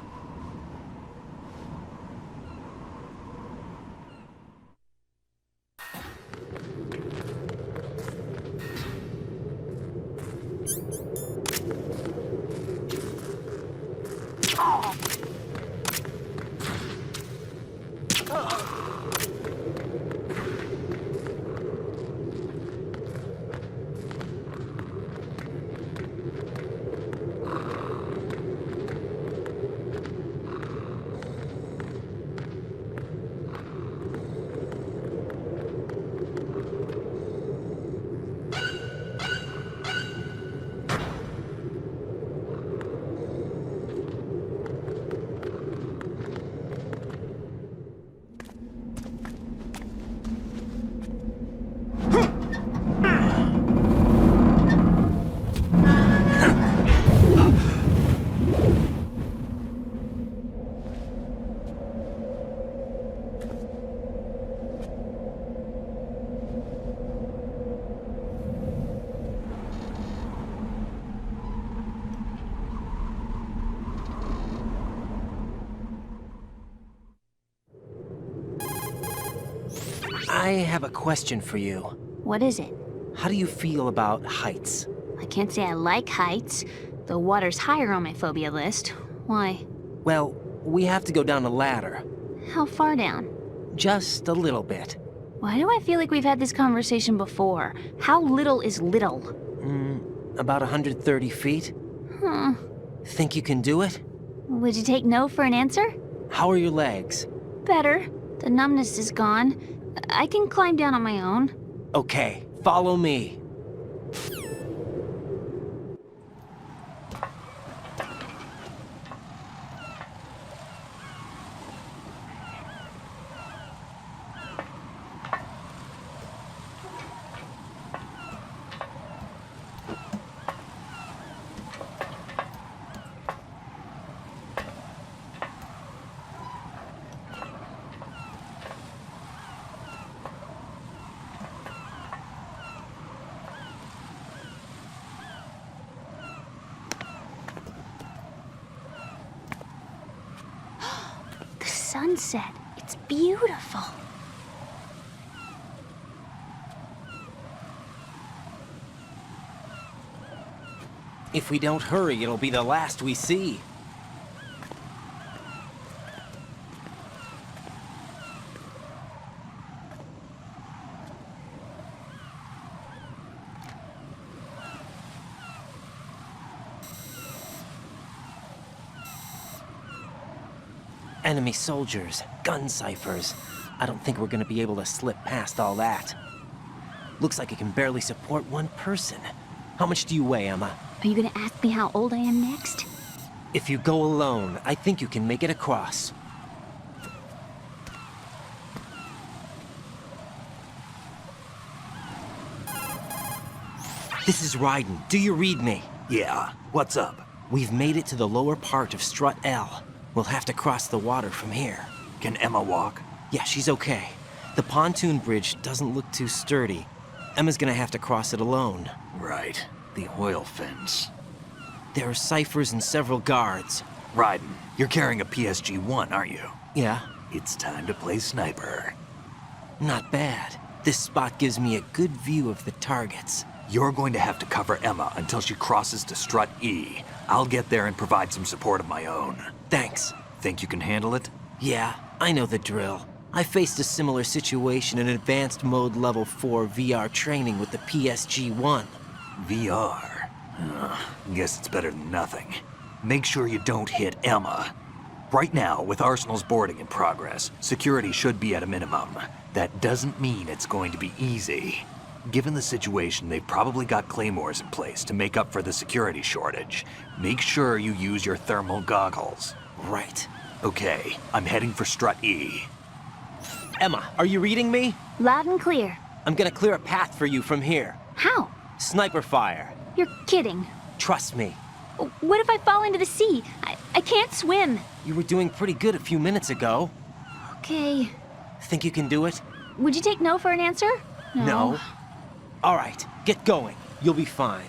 I have a question for you. What is it? How do you feel about heights? I can't say I like heights. The water's higher on my phobia list. Why? Well, we have to go down a ladder. How far down? Just a little bit. Why do I feel like we've had this conversation before? How little is little? About 130 feet. Think you can do it? Would you take no for an answer? How are your legs? Better. The numbness is gone. I can climb down on my own. Okay, follow me. Sunset. It's beautiful. If we don't hurry, it'll be the last we see. Enemy soldiers, gun ciphers. I don't think we're gonna be able to slip past all that. Looks like it can barely support one person. How much do you weigh, Emma? Are you gonna ask me how old I am next? If you go alone, I think you can make it across. This is Ryden. Do you read me? Yeah, what's up? We've made it to the lower part of Strut L. We'll have to cross the water from here. Can Emma walk? Yeah, she's okay. The pontoon bridge doesn't look too sturdy. Emma's gonna have to cross it alone. Right. The oil fence. There are ciphers and several guards. Ryden, you're carrying a PSG-1, aren't you? Yeah. It's time to play sniper. Not bad. This spot gives me a good view of the targets. You're going to have to cover Emma until she crosses to Strut E. I'll get there and provide some support of my own. Thanks. Think you can handle it? Yeah, I know the drill. I faced a similar situation in Advanced Mode Level 4 VR training with the PSG-1. VR? Guess it's better than nothing. Make sure you don't hit Emma. Right now, with Arsenal's boarding in progress, security should be at a minimum. That doesn't mean it's going to be easy. Given the situation, they've probably got claymores in place to make up for the security shortage. Make sure you use your thermal goggles. Right. Okay, I'm heading for strut E. Emma, are you reading me? Loud and clear. I'm gonna clear a path for you from here. How? Sniper fire. You're kidding. Trust me. What if I fall into the sea? I can't swim. You were doing pretty good a few minutes ago. Okay. Think you can do it? Would you take no for an answer? No. All right, get going. You'll be fine.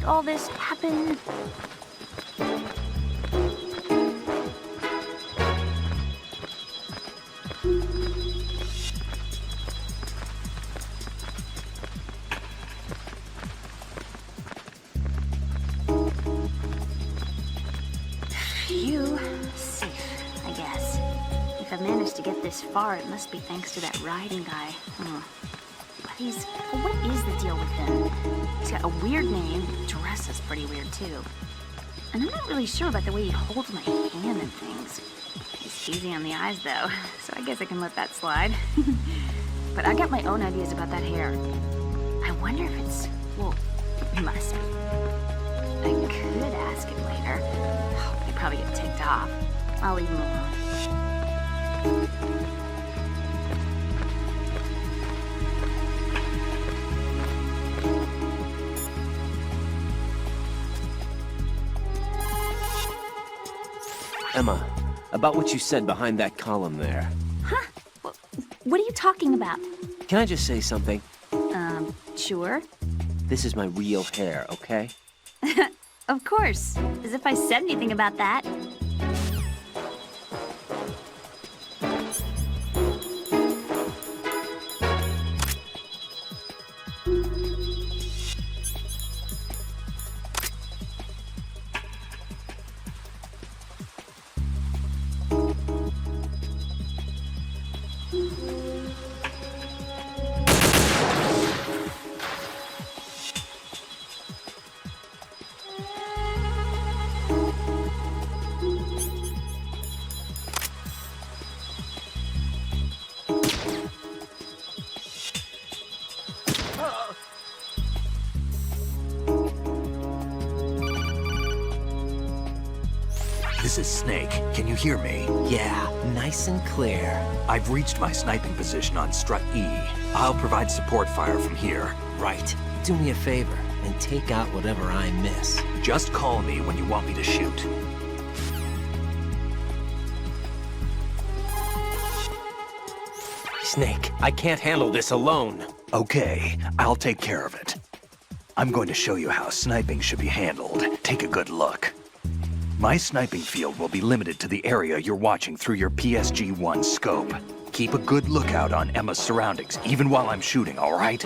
All this happen? Phew. Safe, I guess. If I managed to get this far, it must be thanks to that riding guy. But what is the deal with him? He's got a weird name, dresses pretty weird too. And I'm not really sure about the way he holds my hand and things. He's easy on the eyes though, so I guess I can let that slide. But I got my own ideas about that hair. I wonder if it's, well, it must be. I could ask him later. Oh, he'd probably get ticked off. I'll leave him alone. Emma, about what you said behind that column there. Huh? What are you talking about? Can I just say something? Sure. This is my real hair, okay? Of course. As if I said anything about that. This is Snake. Can you hear me? Yeah, nice and clear. I've reached my sniping position on strut E. I'll provide support fire from here. Right. Do me a favor and take out whatever I miss. Just call me when you want me to shoot. Snake, I can't handle this alone. Okay, I'll take care of it. I'm going to show you how sniping should be handled. Take a good look. My sniping field will be limited to the area you're watching through your PSG-1 scope. Keep a good lookout on Emma's surroundings, even while I'm shooting, all right?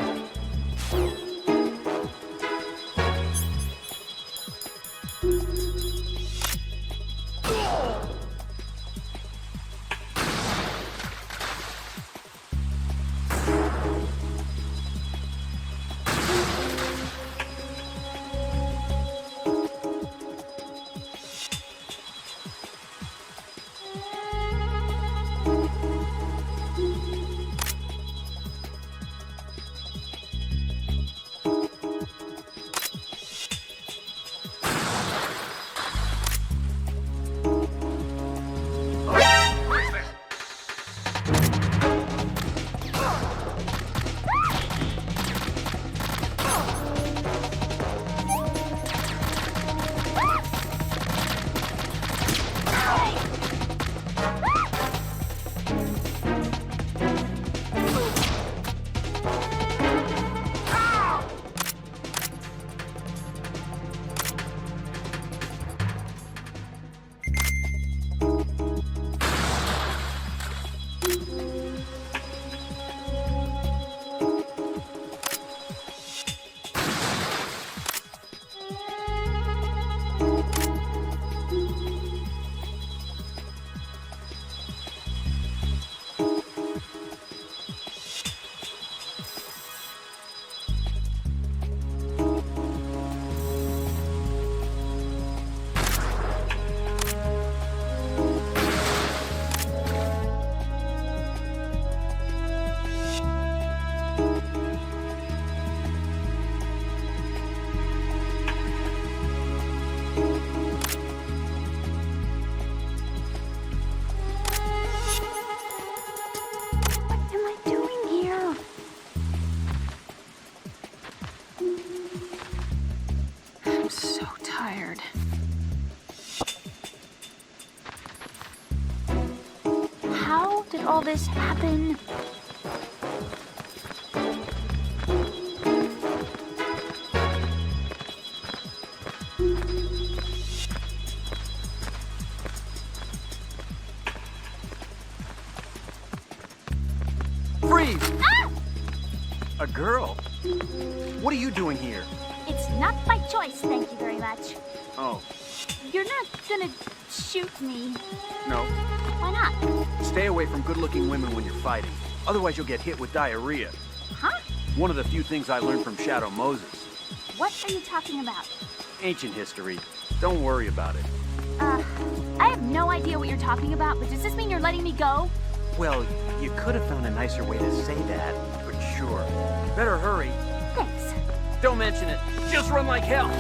All this happen? Freeze! Ah! A girl? What are you doing here? It's not by choice, thank you very much. Oh, You're not gonna shoot me. no. Why not? Stay away from good-looking women when you're fighting. Otherwise, you'll get hit with diarrhea. Huh? One of the few things I learned from Shadow Moses. What are you talking about? Ancient history. Don't worry about it. I have no idea what you're talking about, but does this mean you're letting me go? Well, you could have found a nicer way to say that, but sure. Better hurry. Thanks. Don't mention it. Just run like hell.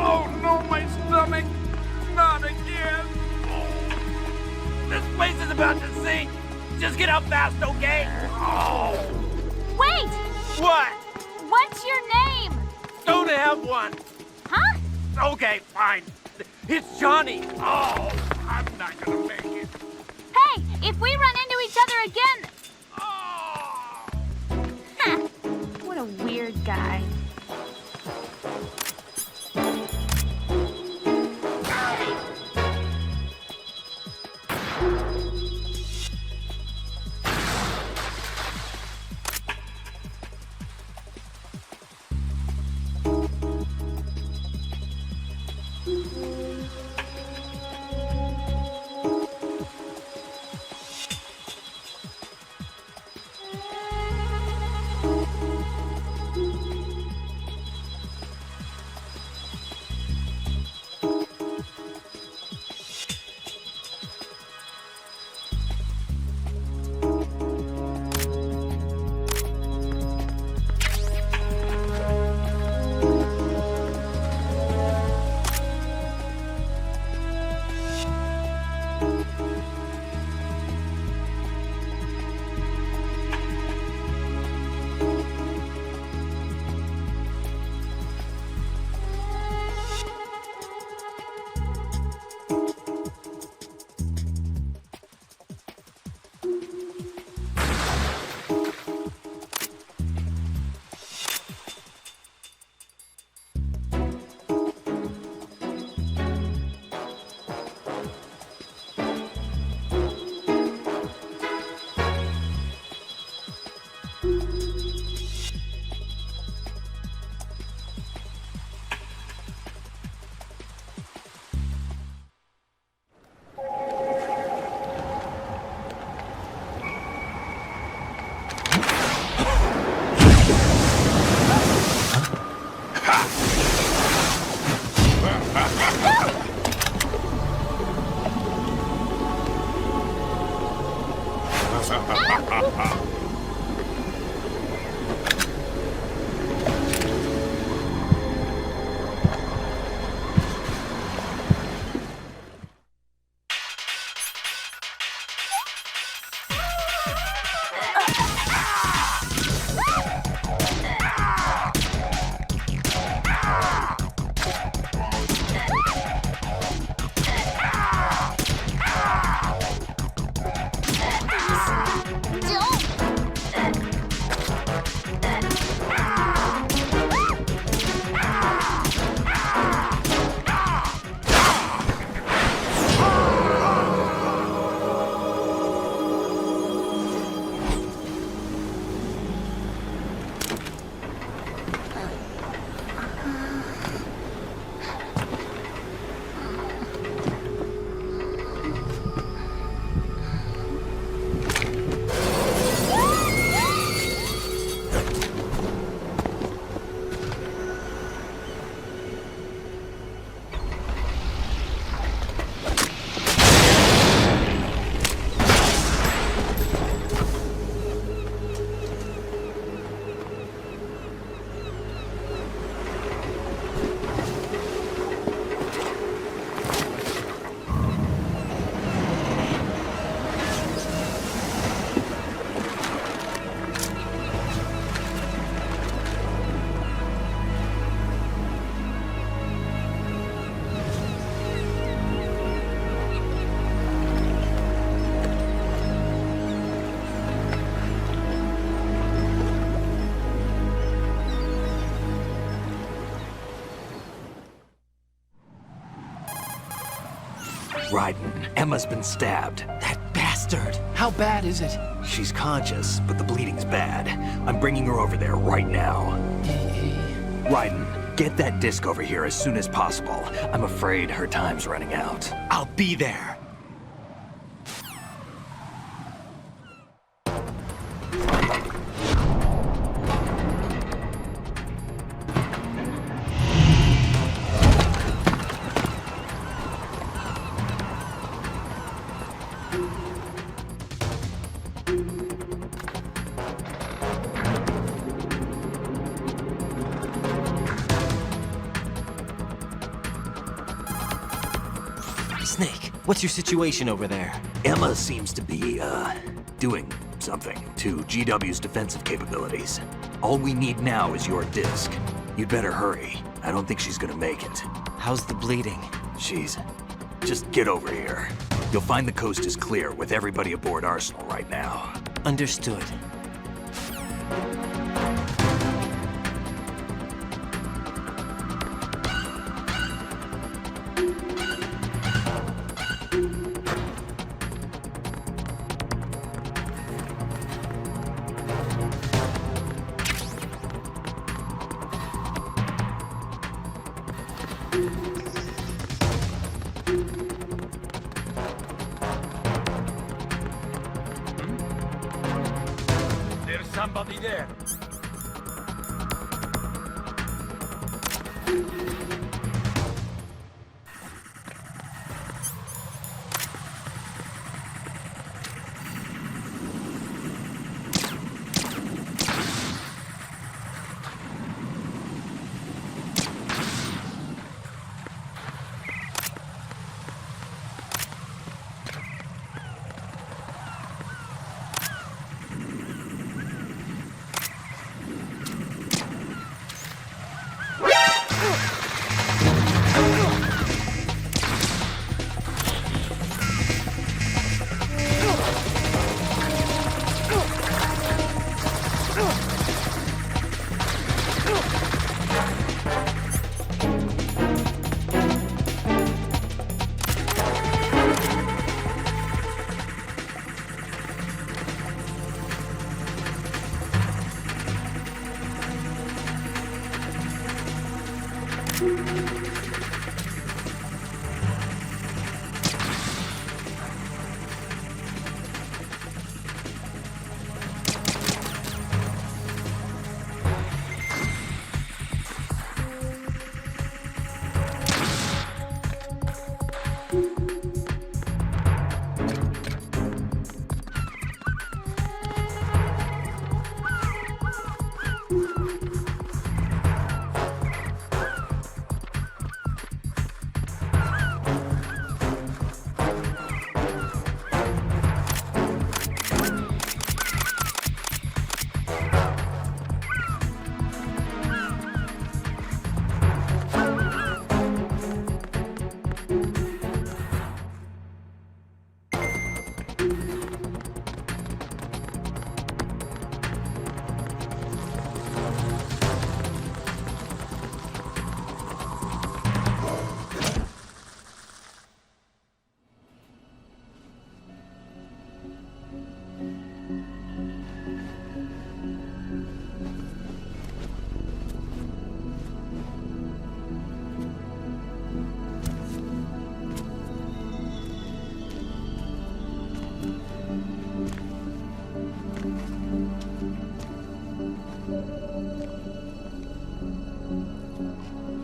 Oh, no, my stomach. Not again. This place is about to sink. Just get out fast, okay? Oh. Wait! What? What's your name? Don't have one. Huh? Okay, fine. It's Johnny. Oh, I'm not gonna make it. Hey, if we run into each other again... Huh. What a weird guy. Raiden, Emma's been stabbed. That bastard! How bad is it? She's conscious, but the bleeding's bad. I'm bringing her over there right now. Raiden, get that disc over here as soon as possible. I'm afraid her time's running out. I'll be there. Snake, what's your situation over there? Emma seems to be, doing something to GW's defensive capabilities. All we need now is your disc. You'd better hurry. I don't think she's gonna make it. How's the bleeding? Just get over here. You'll find the coast is clear with everybody aboard Arsenal right now. Understood. There's somebody there.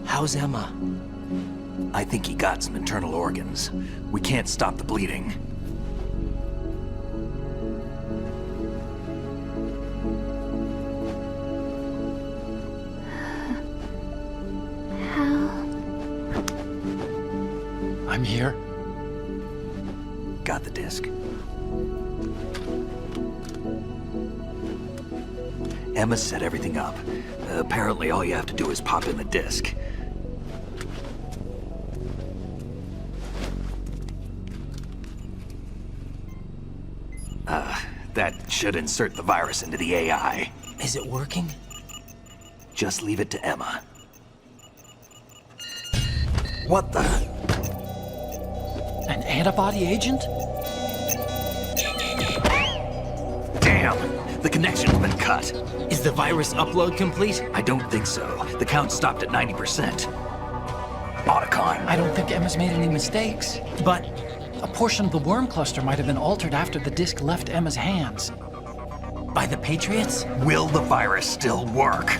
How's Emma? I think he got some internal organs. We can't stop the bleeding. I'm here. Got the disc. Emma set everything up. Apparently all you have to do is pop in the disc. That should insert the virus into the AI. Is it working? Just leave it to Emma. What the? An antibody agent? Damn! The connection's been cut. Is the virus upload complete? I don't think so. The count stopped at 90%. Otacon. I don't think Emma's made any mistakes. But a portion of the worm cluster might have been altered after the disk left Emma's hands. By the Patriots? Will the virus still work?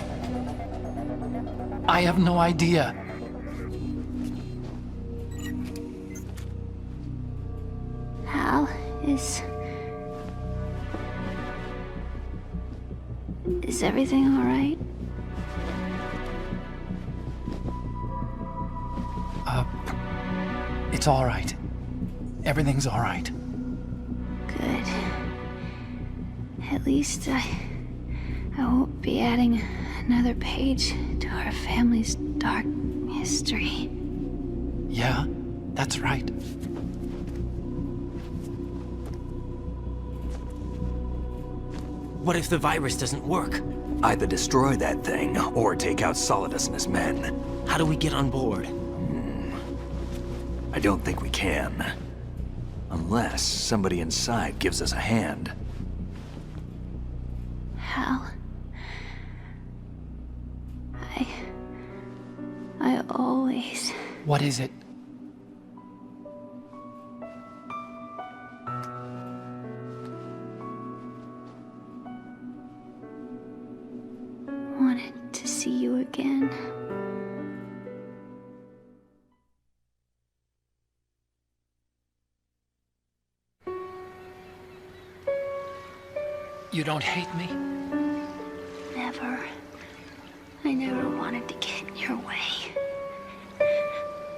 I have no idea. Hal, is everything all right? It's all right. Everything's all right. Good. At least I won't be adding another page to our family's dark history. Yeah, that's right. What if the virus doesn't work? Either destroy that thing, or take out Solidus and his men. How do we get on board? I don't think we can. Unless somebody inside gives us a hand. Hal, I always... What is it? wanted to see you again. You don't hate me? Never. I never wanted to get in your way.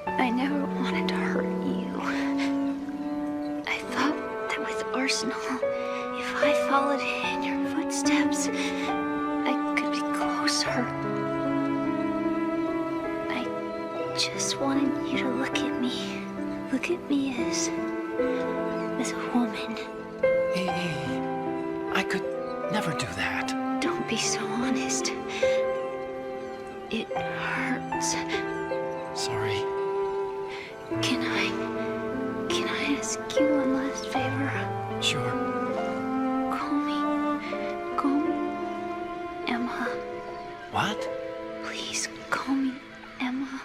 I never wanted to hurt you. I thought that with Arsenal, if I followed in your footsteps, I could be closer. I just wanted you to look at me. Look at me as a woman. I could never do that. Don't be so honest. It hurts. Sorry. Can I ask you one last favor? Sure. Call me Emma. What? Please call me Emma.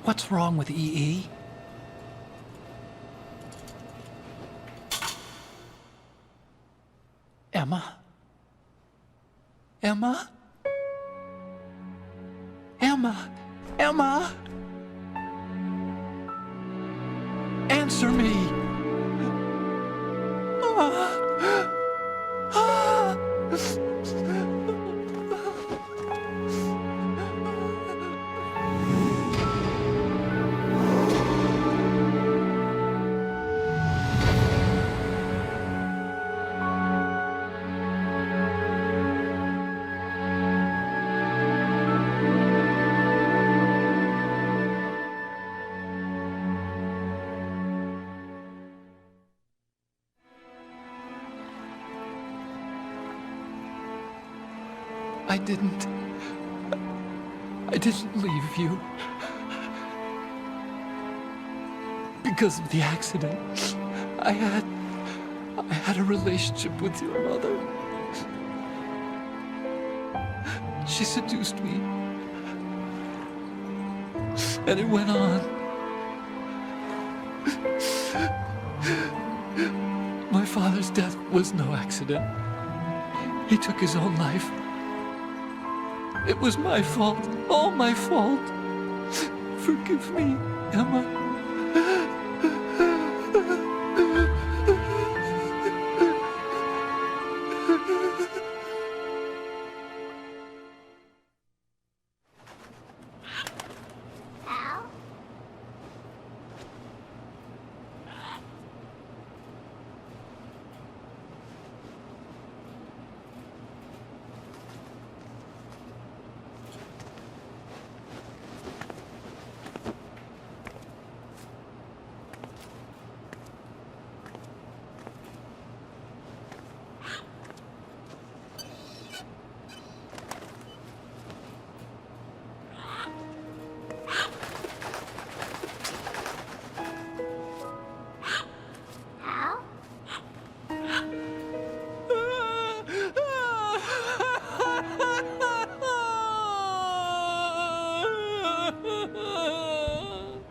What's wrong with EE? Emma? Emma? Emma? Emma? Answer me! I didn't leave you. Because of the accident, I had a relationship with your mother. She seduced me. And it went on. My father's death was no accident. He took his own life. It was my fault, all my fault. Forgive me, Emma.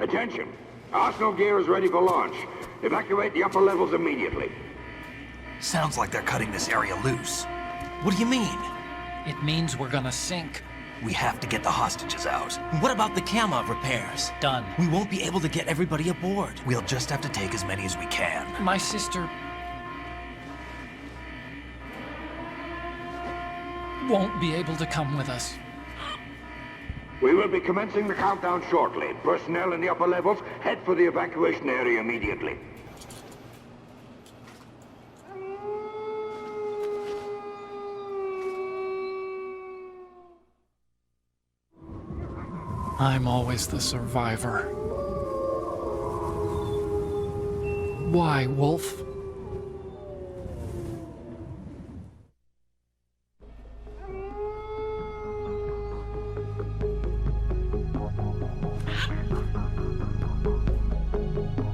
Attention! Arsenal gear is ready for launch. Evacuate the upper levels immediately. Sounds like they're cutting this area loose. What do you mean? It means we're gonna sink. We have to get the hostages out. What about the camo repairs? Done. We won't be able to get everybody aboard. We'll just have to take as many as we can. My sister won't be able to come with us. We will be commencing the countdown shortly. Personnel in the upper levels, head for the evacuation area immediately. I'm always the survivor. Why, Wolf?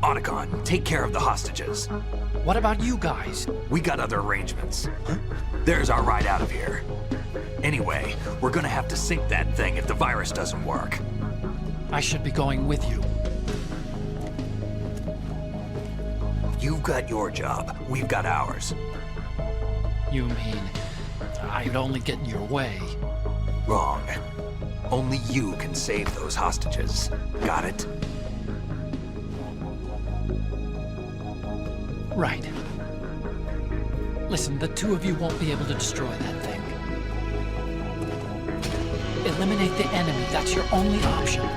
Otacon, take care of the hostages. What about you guys? We got other arrangements. There's our ride out of here. Anyway, we're gonna have to sink that thing if the virus doesn't work. I should be going with you. You've got your job. We've got ours. You mean I'd only get in your way? Wrong. Only you can save those hostages. Got it? Right. Listen, the two of you won't be able to destroy that thing. Eliminate the enemy. That's your only option.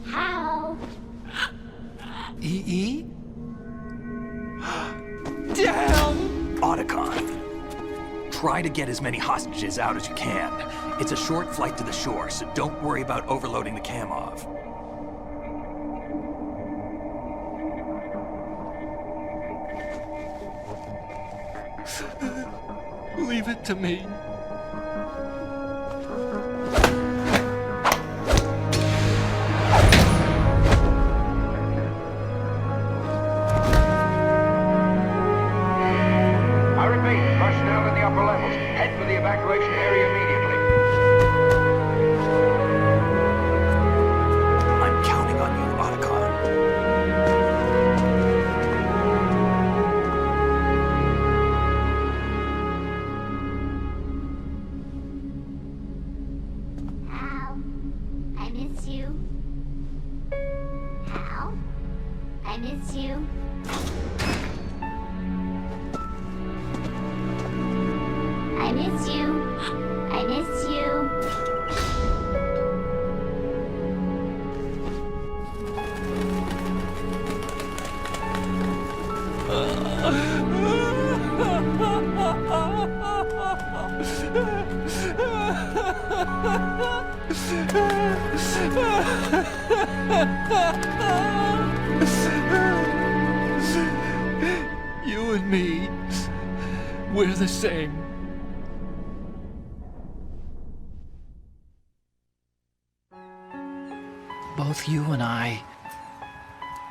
How? EE? Damn! Otacon. Try to get as many hostages out as you can. It's a short flight to the shore, so don't worry about overloading the Kamov. Leave it to me. I repeat, personnel in the upper levels, head for the evacuation area immediately. I'm counting on you, Otacon. Hal, I miss you. Hal, I miss you. I miss you. I miss you. You and me, we're the same. Both you and I,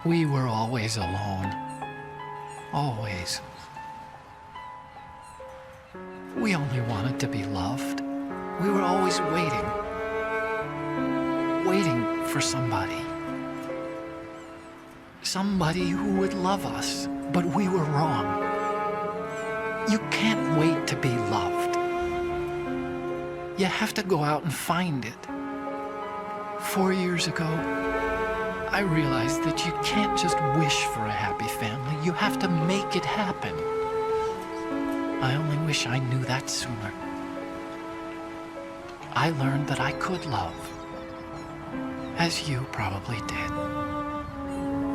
we were always alone. Always. We only wanted to be loved. We were always waiting. Waiting for somebody. Somebody who would love us, but we were wrong. You can't wait to be loved. You have to go out and find it. 4 years ago, I realized that you can't just wish for a happy family. You have to make it happen. I only wish I knew that sooner. I learned that I could love, as you probably did,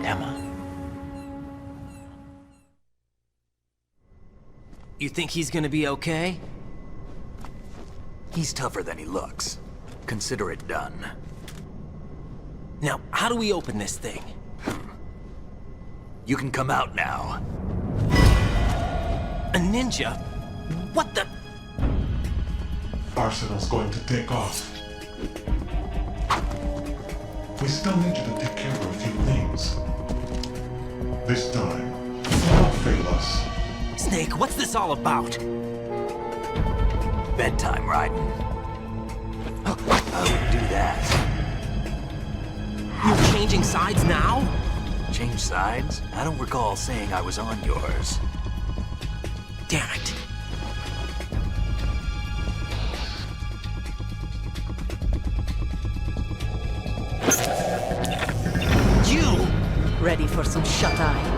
Emma. You think he's gonna be okay? He's tougher than he looks. Consider it done. Now, how do we open this thing? You can come out now. A ninja? What the? Arsenal's going to take off. We still need you to take care of a few things. This time, do not fail us. Snake, what's this all about? Bedtime riding. I would do that. You're changing sides now? Change sides? I don't recall saying I was on yours. Damn it. You! Ready for some shut-eye?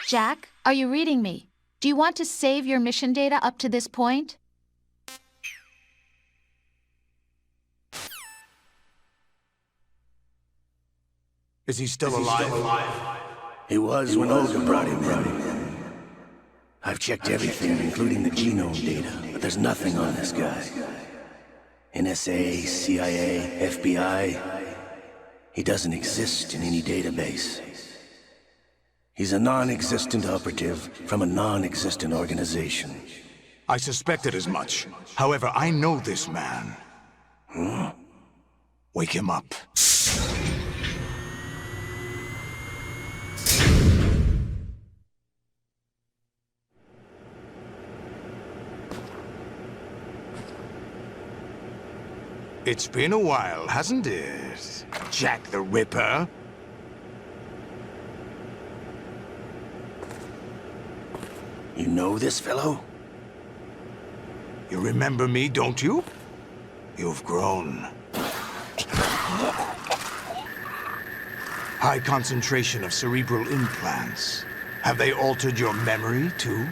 Jack, are you reading me? Do you want to save your mission data up to this point? Is he still alive? He was when Olga brought him in. I've checked everything, including the genome data, but there's nothing on this guy. NSA, CIA, FBI. He doesn't exist in any database. He's a non-existent operative from a non-existent organization. I suspected as much. However, I know this man. Wake him up. It's been a while, hasn't it? Jack the Ripper? You know this fellow? You remember me, don't you? You've grown. High concentration of cerebral implants. Have they altered your memory, too?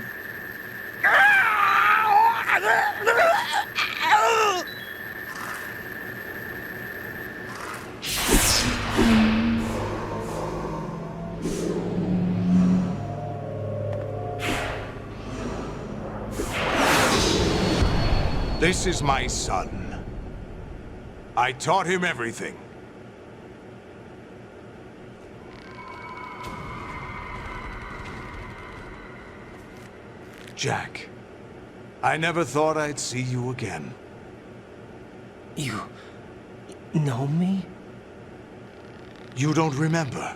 This is my son. I taught him everything. Jack, I never thought I'd see you again. You know me? You don't remember.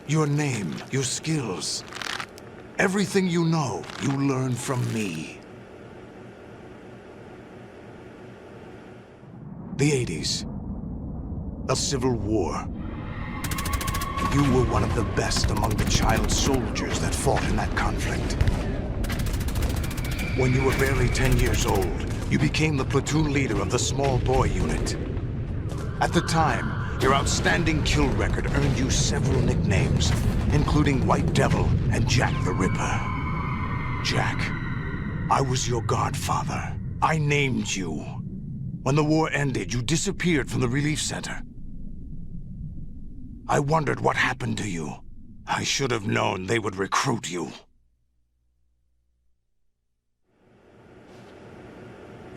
Your name, your skills. Everything you know, you learned from me. The 80s. The Civil War. You were one of the best among the child soldiers that fought in that conflict. When you were barely 10 years old, you became the platoon leader of the Small Boy Unit. At the time, your outstanding kill record earned you several nicknames, including White Devil and Jack the Ripper. Jack, I was your godfather. I named you. When the war ended, you disappeared from the relief center. I wondered what happened to you. I should have known they would recruit you.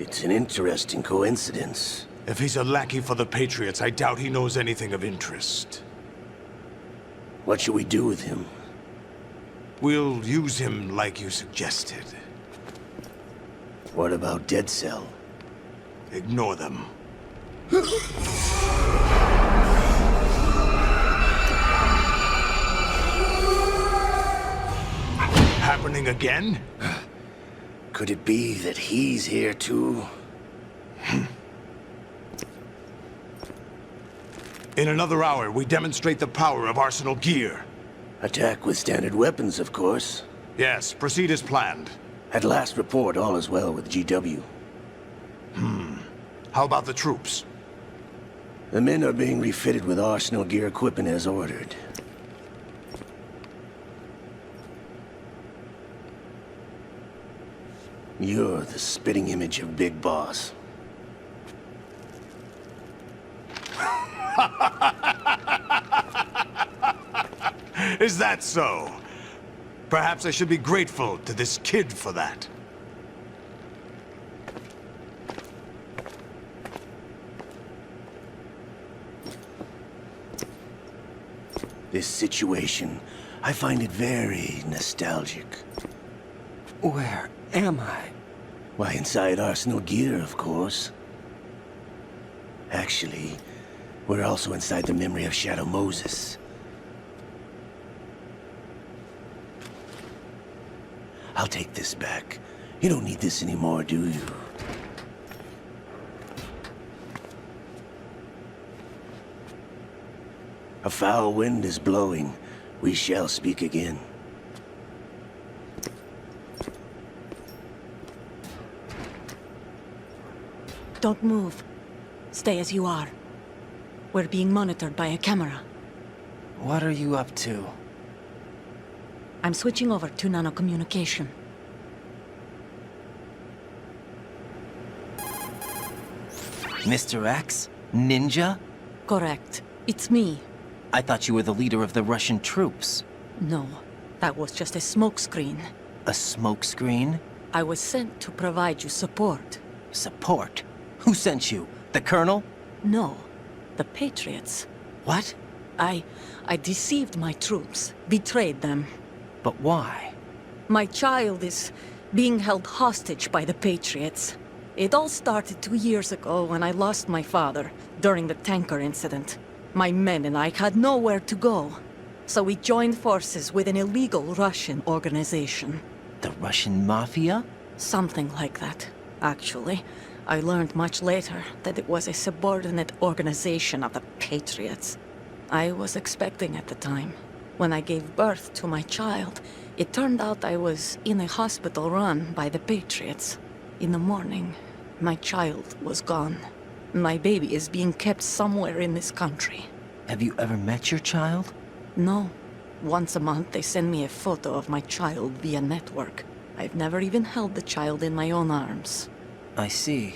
It's an interesting coincidence. If he's a lackey for the Patriots, I doubt he knows anything of interest. What should we do with him? We'll use him like you suggested. What about Dead Cell? Ignore them. happening again? Could it be that he's here too? In another hour, we demonstrate the power of Arsenal gear. Attack with standard weapons, of course. Yes, proceed as planned. At last report, all is well with GW. How about the troops? The men are being refitted with Arsenal gear equipment as ordered. You're the spitting image of Big Boss. Is that so? Perhaps I should be grateful to this kid for that. This situation, I find it very nostalgic. Where am I? Why, inside Arsenal gear, of course. Actually, we're also inside the memory of Shadow Moses. I'll take this back. You don't need this anymore, do you? A foul wind is blowing. We shall speak again. Don't move. Stay as you are. We're being monitored by a camera. What are you up to? I'm switching over to nanocommunication. Mr. X? Ninja? Correct. It's me. I thought you were the leader of the Russian troops. No, that was just a smokescreen. A smokescreen? I was sent to provide you support. Support? Who sent you? The Colonel? No, the Patriots. What? I deceived my troops, betrayed them. But why? My child is being held hostage by the Patriots. It all started 2 years ago when I lost my father during the tanker incident. My men and I had nowhere to go, so we joined forces with an illegal Russian organization. The Russian Mafia? Something like that, actually. I learned much later that it was a subordinate organization of the Patriots. I was expecting at the time. When I gave birth to my child, it turned out I was in a hospital run by the Patriots. In the morning, my child was gone. My baby is being kept somewhere in this country. Have you ever met your child? No. Once a month, they send me a photo of my child via network. I've never even held the child in my own arms. I see.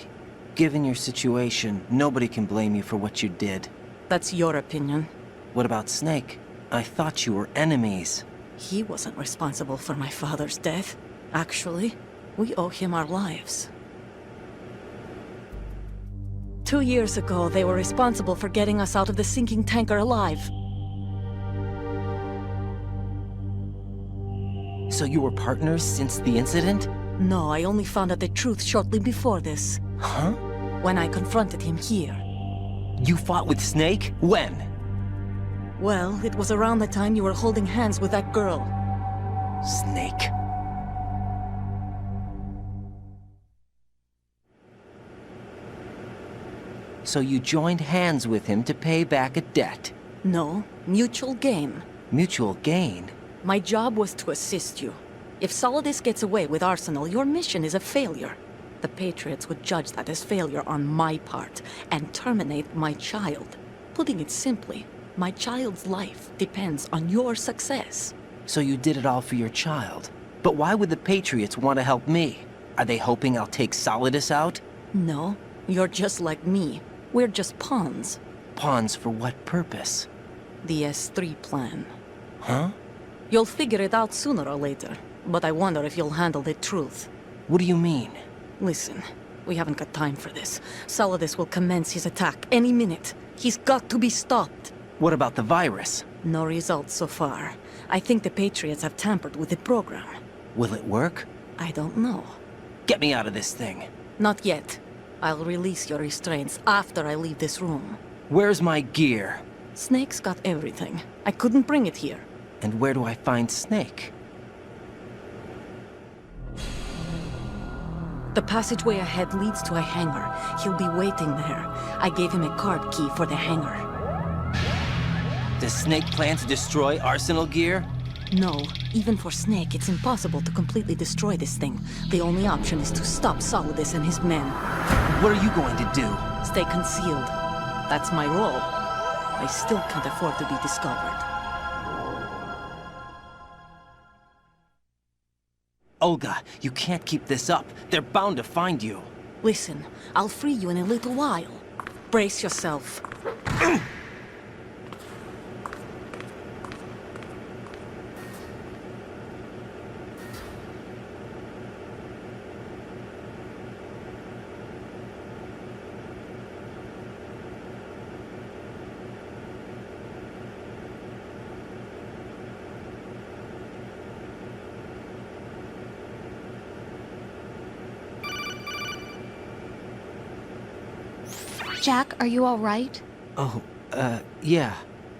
Given your situation, nobody can blame you for what you did. That's your opinion. What about Snake? I thought you were enemies. He wasn't responsible for my father's death. Actually, we owe him our lives. 2 years ago, they were responsible for getting us out of the sinking tanker alive. So you were partners since the incident? No, I only found out the truth shortly before this. Huh? When I confronted him here. You fought with Snake? When? Well, it was around the time you were holding hands with that girl. Snake. So you joined hands with him to pay back a debt? No, mutual gain. Mutual gain? My job was to assist you. If Solidus gets away with Arsenal, your mission is a failure. The Patriots would judge that as failure on my part and terminate my child. Putting it simply, my child's life depends on your success. So you did it all for your child. But why would the Patriots want to help me? Are they hoping I'll take Solidus out? No, you're just like me. We're just pawns. Pawns for what purpose? The S3 plan. Huh? You'll figure it out sooner or later, but I wonder if you'll handle the truth. What do you mean? Listen, we haven't got time for this. Solidus will commence his attack any minute. He's got to be stopped. What about the virus? No results so far. I think the Patriots have tampered with the program. Will it work? I don't know. Get me out of this thing. Not yet. I'll release your restraints after I leave this room. Where's my gear? Snake's got everything. I couldn't bring it here. And where do I find Snake? The passageway ahead leads to a hangar. He'll be waiting there. I gave him a card key for the hangar. Does Snake plan to destroy Arsenal gear? No, even for Snake, it's impossible to completely destroy this thing. The only option is to stop Solidus and his men. What are you going to do? Stay concealed. That's my role. I still can't afford to be discovered. Olga, you can't keep this up. They're bound to find you. Listen, I'll free you in a little while. Brace yourself. Jack, are you all right? Oh, yeah.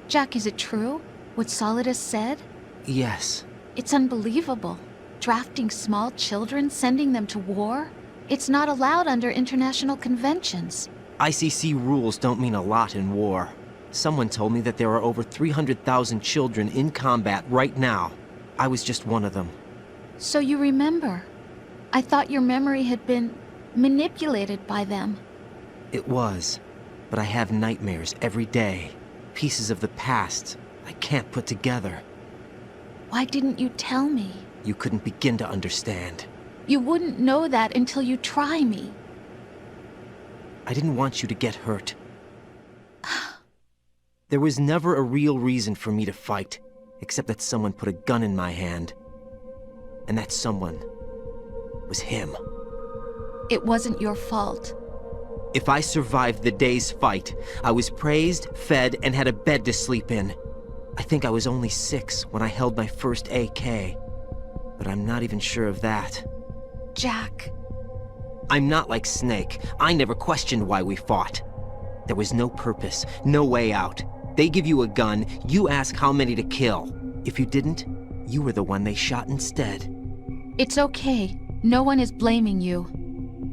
Jack, is it true? What Solidus said? Yes. It's unbelievable. Drafting small children, sending them to war? It's not allowed under international conventions. ICC rules don't mean a lot in war. Someone told me that there are over 300,000 children in combat right now. I was just one of them. So you remember? I thought your memory had been manipulated by them. It was, but I have nightmares every day. Pieces of the past I can't put together. Why didn't you tell me? You couldn't begin to understand. You wouldn't know that until you try me. I didn't want you to get hurt. There was never a real reason for me to fight, except that someone put a gun in my hand. And that someone was him. It wasn't your fault. If I survived the day's fight, I was praised, fed, and had a bed to sleep in. I think I was only 6 when I held my first AK. But I'm not even sure of that. Jack. I'm not like Snake. I never questioned why we fought. There was no purpose, no way out. They give you a gun, you ask how many to kill. If you didn't, you were the one they shot instead. It's okay. No one is blaming you.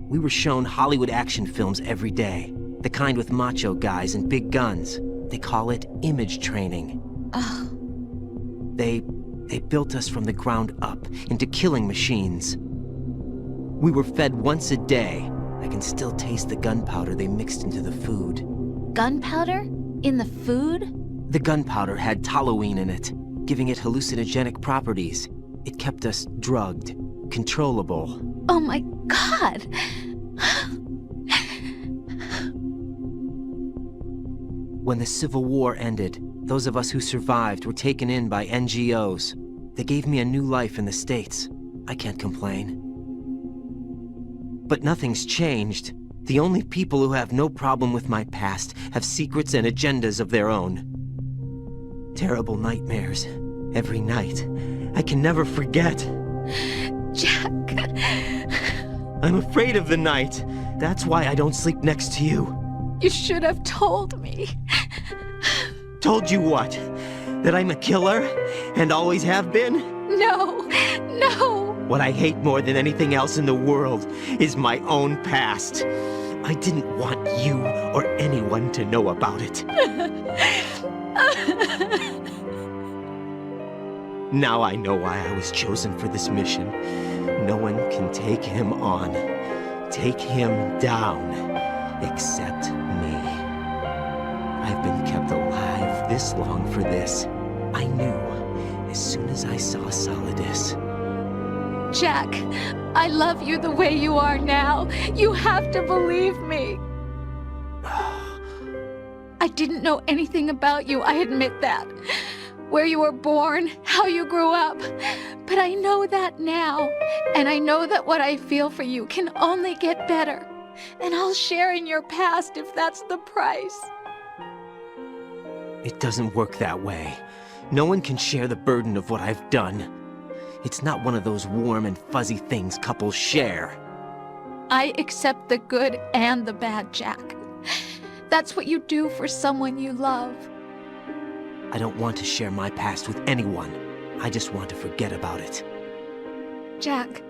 We were shown Hollywood action films every day. The kind with macho guys and big guns. They call it image training. Ugh. They built us from the ground up into killing machines. We were fed once a day. I can still taste the gunpowder they mixed into the food. Gunpowder? In the food? The gunpowder had toluene in it, giving it hallucinogenic properties. It kept us drugged, controllable. Oh my God! When the Civil War ended, those of us who survived were taken in by NGOs. They gave me a new life in the States. I can't complain. But nothing's changed. The only people who have no problem with my past have secrets and agendas of their own. Terrible nightmares. Every night. I can never forget. Jack. I'm afraid of the night. That's why I don't sleep next to you. You should have told me. Told you what? That I'm a killer? And always have been? No, no. What I hate more than anything else in the world is my own past. I didn't want you or anyone to know about it. Now I know why I was chosen for this mission. No one can take him on, take him down, except me. I've been kept alive this long for this. I knew as soon as I saw Solidus. Jack, I love you the way you are now. You have to believe me. I didn't know anything about you, I admit that. Where you were born, how you grew up. But I know that now. And I know that what I feel for you can only get better. And I'll share in your past if that's the price. It doesn't work that way. No one can share the burden of what I've done. It's not one of those warm and fuzzy things couples share. I accept the good and the bad, Jack. That's what you do for someone you love. I don't want to share my past with anyone. I just want to forget about it. Jack,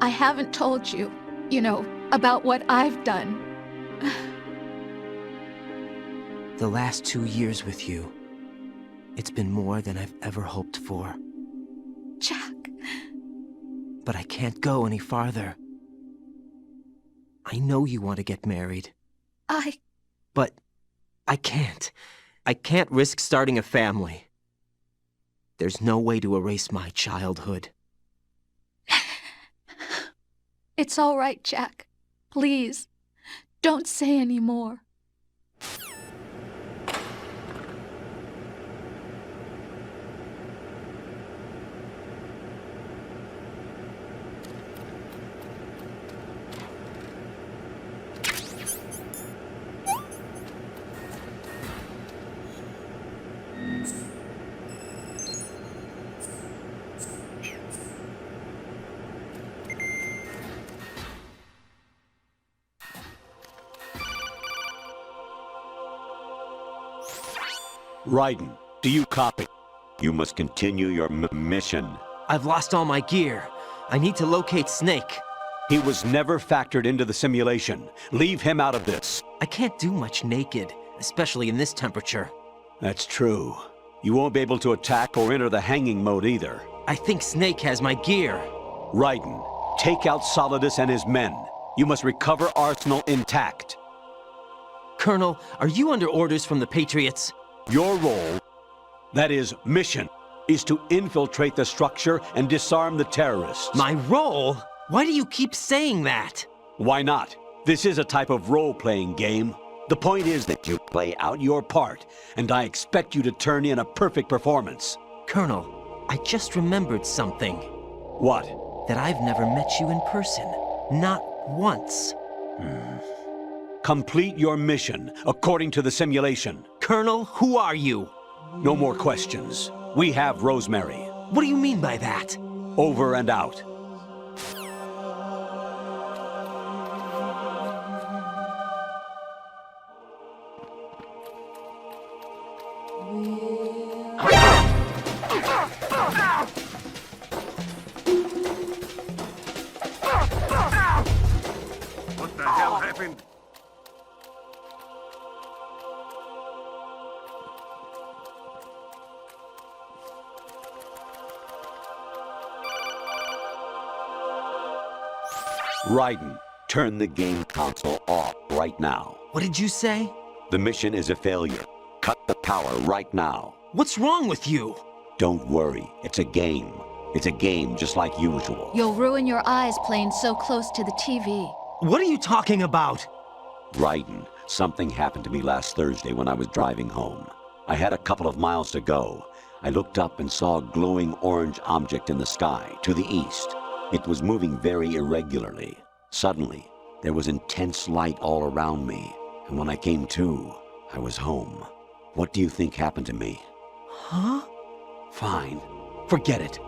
I haven't told you, You know, about what I've done. The last 2 years with you, it's been more than I've ever hoped for. Jack. But I can't go any farther. I know you want to get married. But I can't. I can't risk starting a family. There's no way to erase my childhood. It's all right, Jack. Please, don't say any more. Raiden, do you copy? You must continue your mission. I've lost all my gear. I need to locate Snake. He was never factored into the simulation. Leave him out of this. I can't do much naked, especially in this temperature. That's true. You won't be able to attack or enter the hanging mode either. I think Snake has my gear. Raiden, take out Solidus and his men. You must recover Arsenal intact. Colonel, are you under orders from the Patriots? Your role, that is, mission, is to infiltrate the structure and disarm the terrorists. My role? Why do you keep saying that? Why not? This is a type of role-playing game. The point is that you play out your part, and I expect you to turn in a perfect performance. Colonel, I just remembered something. What? That I've never met you in person. Not once. Complete your mission, according to the simulation. Colonel, who are you? No more questions. We have Rosemary. What do you mean by that? Over and out. What the hell happened? Raiden, turn the game console off right now. What did you say? The mission is a failure. Cut the power right now. What's wrong with you? Don't worry, it's a game. It's a game just like usual. You'll ruin your eyes playing so close to the TV. What are you talking about? Raiden, something happened to me last Thursday when I was driving home. I had a couple of miles to go. I looked up and saw a glowing orange object in the sky to the east. It was moving very irregularly. Suddenly, there was intense light all around me, and when I came to, I was home. What do you think happened to me? Huh? Fine. Forget it.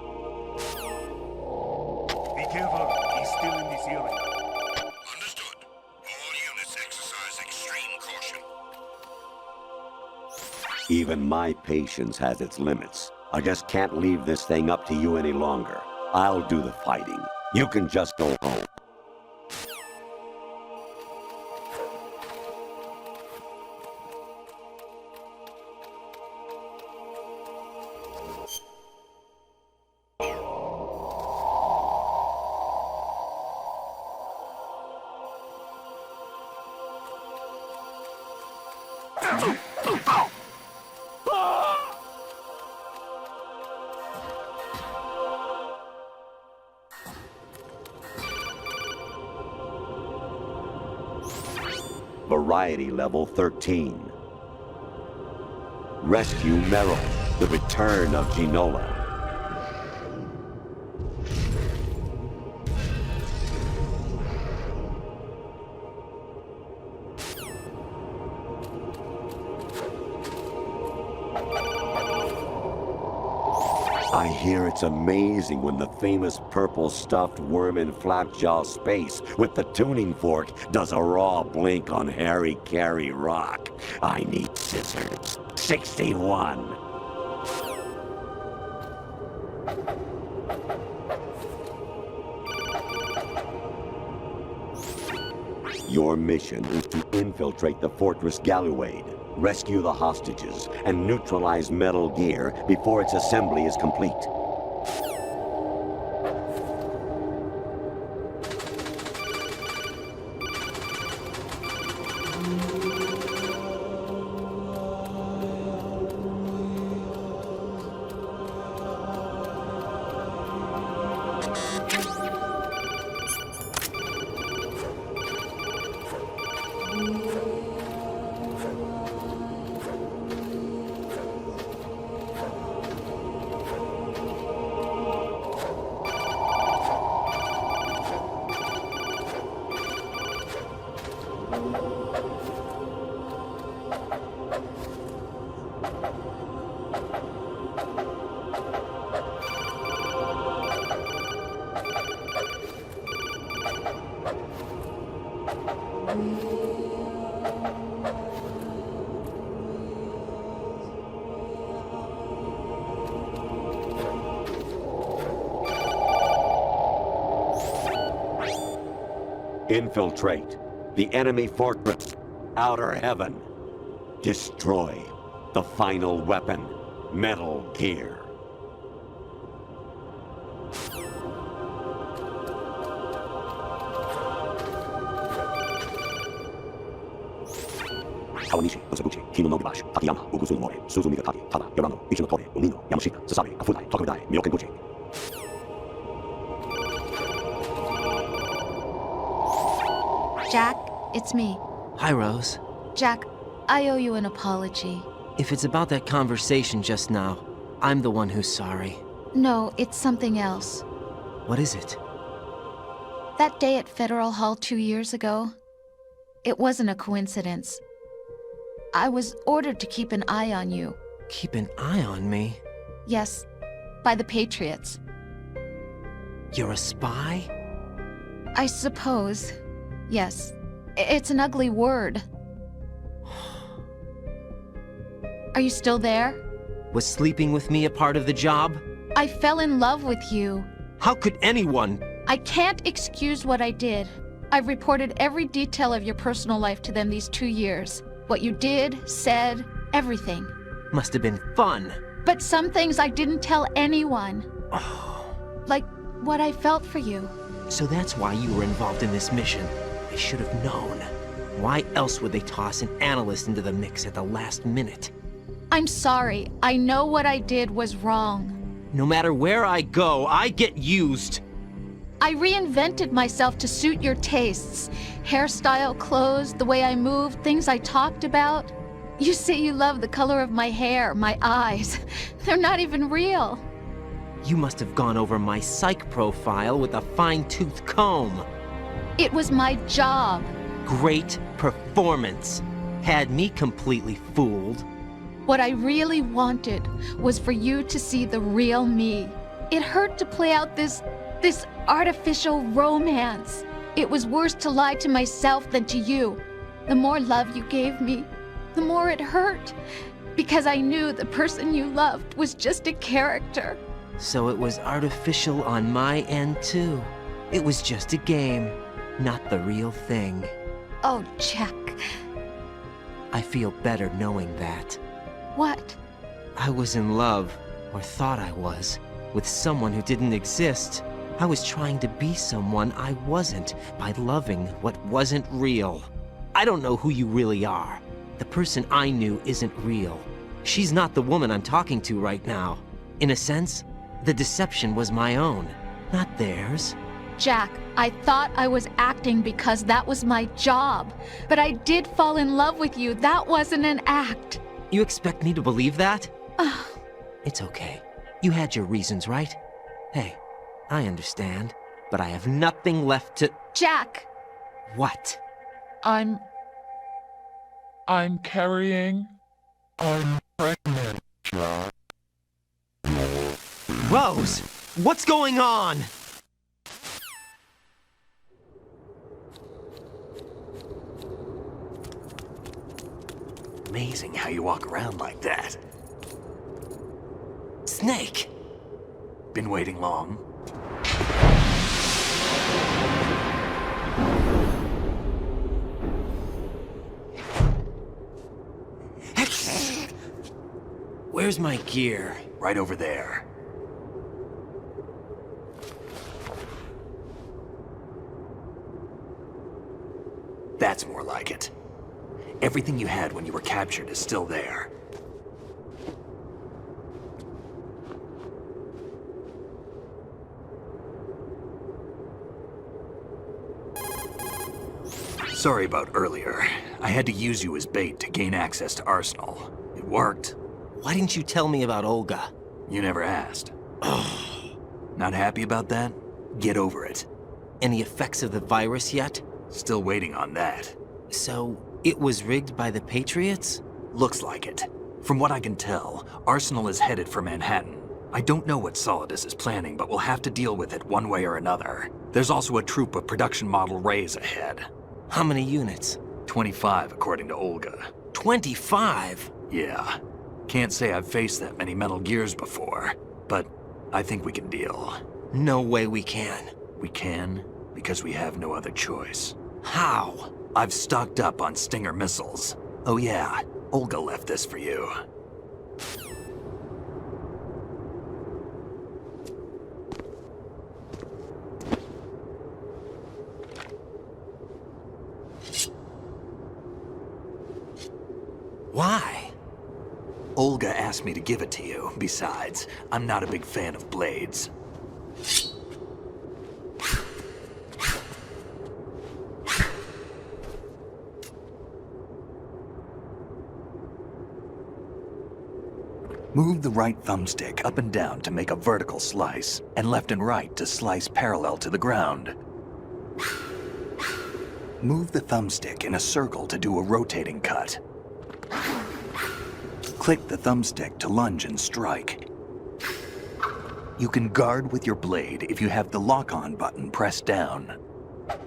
Be careful. He's still in this area. Understood. All units exercise extreme caution. Even my patience has its limits. I just can't leave this thing up to you any longer. I'll do the fighting. You can just go home. Variety level 13. Rescue Merrill, the return of Ginola. I hear it's amazing when the famous purple stuffed worm in Flapjaw space with the tuning fork does a raw blink on Harry Carey rock. I need scissors. 61. Your mission is to infiltrate the Fortress Galluade, rescue the hostages, and neutralize Metal Gear before its assembly is complete. Infiltrate the enemy fortress, Outer Heaven. Destroy the final weapon, Metal Gear. Kawanishi, Osaguchi, Kino no Gibashi, Takayama, Ugusu Mori, Suzu Migataki, Tada, Yorano, Ichino Kore, Umino, Yamashita, Sasari, Afudai, Tokudai, Myokenguchi. Jack, it's me. Hi, Rose. Jack, I owe you an apology. If it's about that conversation just now, I'm the one who's sorry. No, it's something else. What is it? That day at Federal Hall 2 years ago, it wasn't a coincidence. I was ordered to keep an eye on you. Keep an eye on me? Yes, by the Patriots. You're a spy? I suppose. Yes. It's an ugly word. Are you still there? Was sleeping with me a part of the job? I fell in love with you. How could anyone? I can't excuse what I did. I've reported every detail of your personal life to them these 2 years. What you did, said, everything. Must have been fun. But some things I didn't tell anyone. Like what I felt for you. So that's why you were involved in this mission. I should have known. Why else would they toss an analyst into the mix at the last minute? I'm sorry. I know what I did was wrong. No matter where I go, I get used. I reinvented myself to suit your tastes. Hairstyle, clothes, the way I moved, things I talked about. You say you love the color of my hair, my eyes. They're not even real. You must have gone over my psych profile with a fine-tooth comb. It was my job. Great performance. Had me completely fooled. What I really wanted was for you to see the real me. It hurt to play out this artificial romance. It was worse to lie to myself than to you. The more love you gave me, the more it hurt. Because I knew the person you loved was just a character. So it was artificial on my end, too. It was just a game, not the real thing. Oh, Jack. I feel better knowing that. What? I was in love, or thought I was, with someone who didn't exist. I was trying to be someone I wasn't by loving what wasn't real. I don't know who you really are. The person I knew isn't real. She's not the woman I'm talking to right now. In a sense, the deception was my own, not theirs. Jack, I thought I was acting because that was my job. But I did fall in love with you. That wasn't an act. You expect me to believe that? It's okay. You had your reasons, right? Hey, I understand, but I have nothing left to... Jack! What? I'm carrying... I'm pregnant, Jack. Rose! What's going on? Amazing how you walk around like that. Snake! Been waiting long? Where's my gear? Right over there. That's more like it. Everything you had when you were captured is still there. Sorry about earlier. I had to use you as bait to gain access to Arsenal. It worked. Why didn't you tell me about Olga? You never asked. Not happy about that? Get over it. Any effects of the virus yet? Still waiting on that. So, it was rigged by the Patriots? Looks like it. From what I can tell, Arsenal is headed for Manhattan. I don't know what Solidus is planning, but we'll have to deal with it one way or another. There's also a troop of production model Rays ahead. How many units? 25, according to Olga. 25? Yeah. Can't say I've faced that many Metal Gears before, but I think we can deal. No way we can. We can, because we have no other choice. How? I've stocked up on Stinger missiles. Oh yeah, Olga left this for you. Why? Olga asked me to give it to you. Besides, I'm not a big fan of blades. Move the right thumbstick up and down to make a vertical slice, and left and right to slice parallel to the ground. Move the thumbstick in a circle to do a rotating cut. Click the thumbstick to lunge and strike. You can guard with your blade if you have the lock-on button pressed down.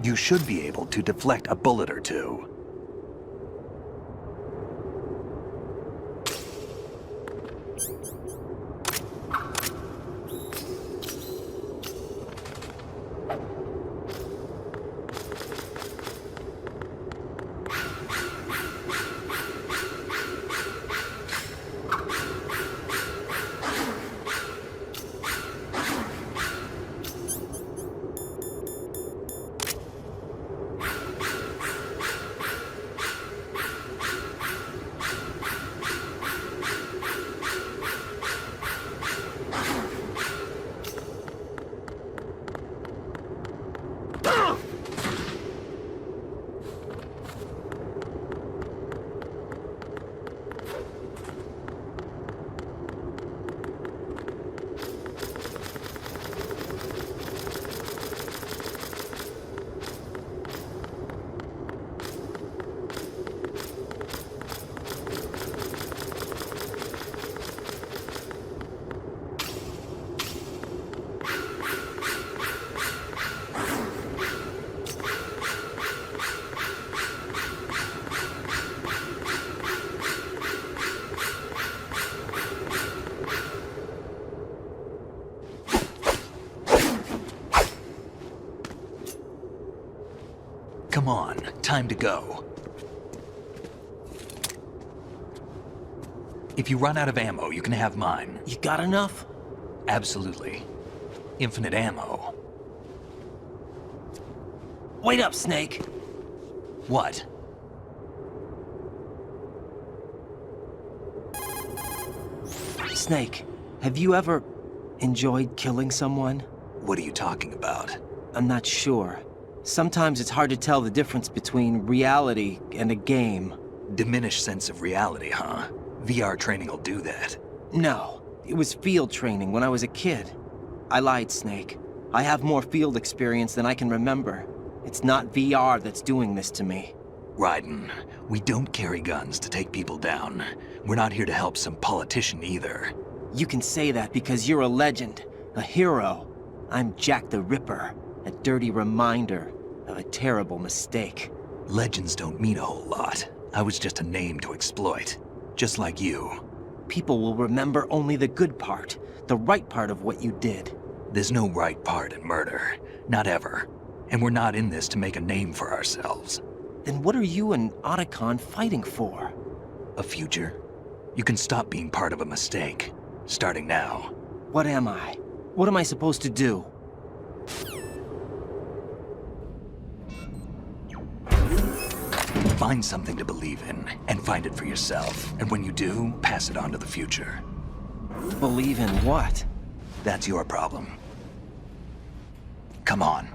You should be able to deflect a bullet or two. Come on, time to go. If you run out of ammo, you can have mine. You got enough? Absolutely. Infinite ammo. Wait up, Snake. What? Snake, have you ever enjoyed killing someone? What are you talking about? I'm not sure. Sometimes it's hard to tell the difference between reality and a game. Diminished sense of reality, huh? VR training will do that. No, it was field training when I was a kid. I lied, Snake. I have more field experience than I can remember. It's not VR that's doing this to me. Raiden, we don't carry guns to take people down. We're not here to help some politician either. You can say that because you're a legend, a hero. I'm Jack the Ripper, a dirty reminder of a terrible mistake. Legends don't mean a whole lot. I was just a name to exploit, just like you. People will remember only the good part, the right part of what you did. There's no right part in murder, not ever. And we're not in this to make a name for ourselves. Then what are you and Otacon fighting for? A future. You can stop being part of a mistake, starting now. What am I? What am I supposed to do? Find something to believe in, and find it for yourself. And when you do, pass it on to the future. Believe in what? That's your problem. Come on.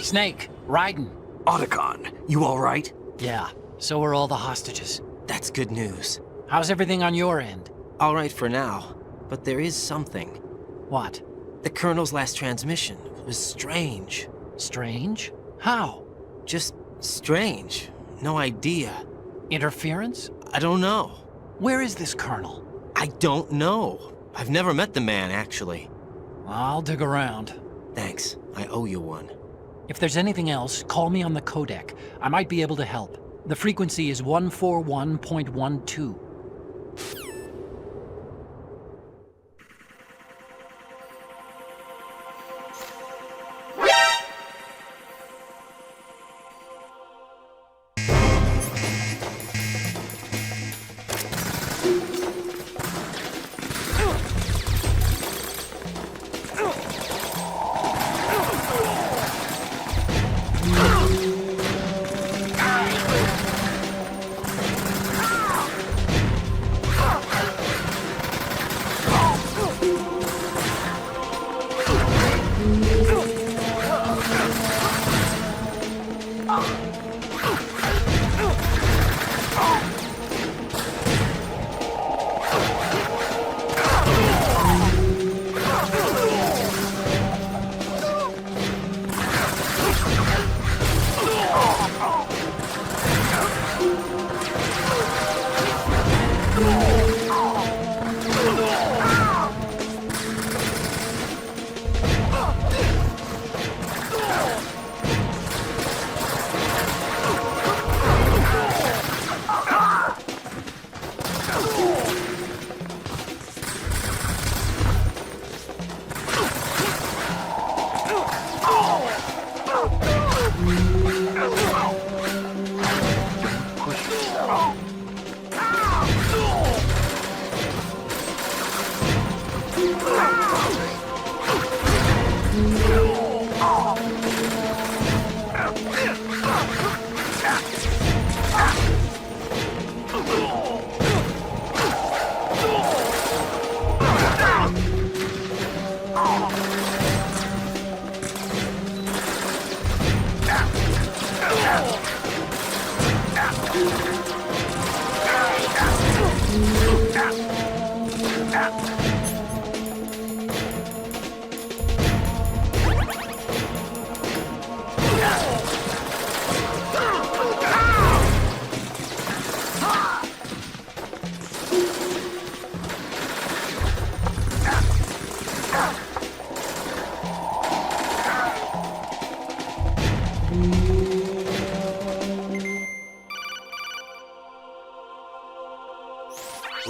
Snake, Raiden. Otacon, you all right? Yeah, so are all the hostages. That's good news. How's everything on your end? All right for now, but there is something. What? The Colonel's last transmission was strange. Strange? How? Just strange. No idea. Interference? I don't know. Where is this Colonel? I don't know. I've never met the man, actually. I'll dig around. Thanks. I owe you one. If there's anything else, call me on the codec. I might be able to help. The frequency is 141.12.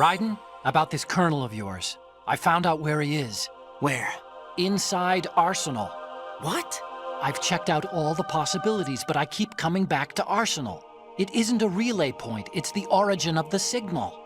Raiden, about this Colonel of yours. I found out where he is. Where? Inside Arsenal. What? I've checked out all the possibilities, but I keep coming back to Arsenal. It isn't a relay point, it's the origin of the signal.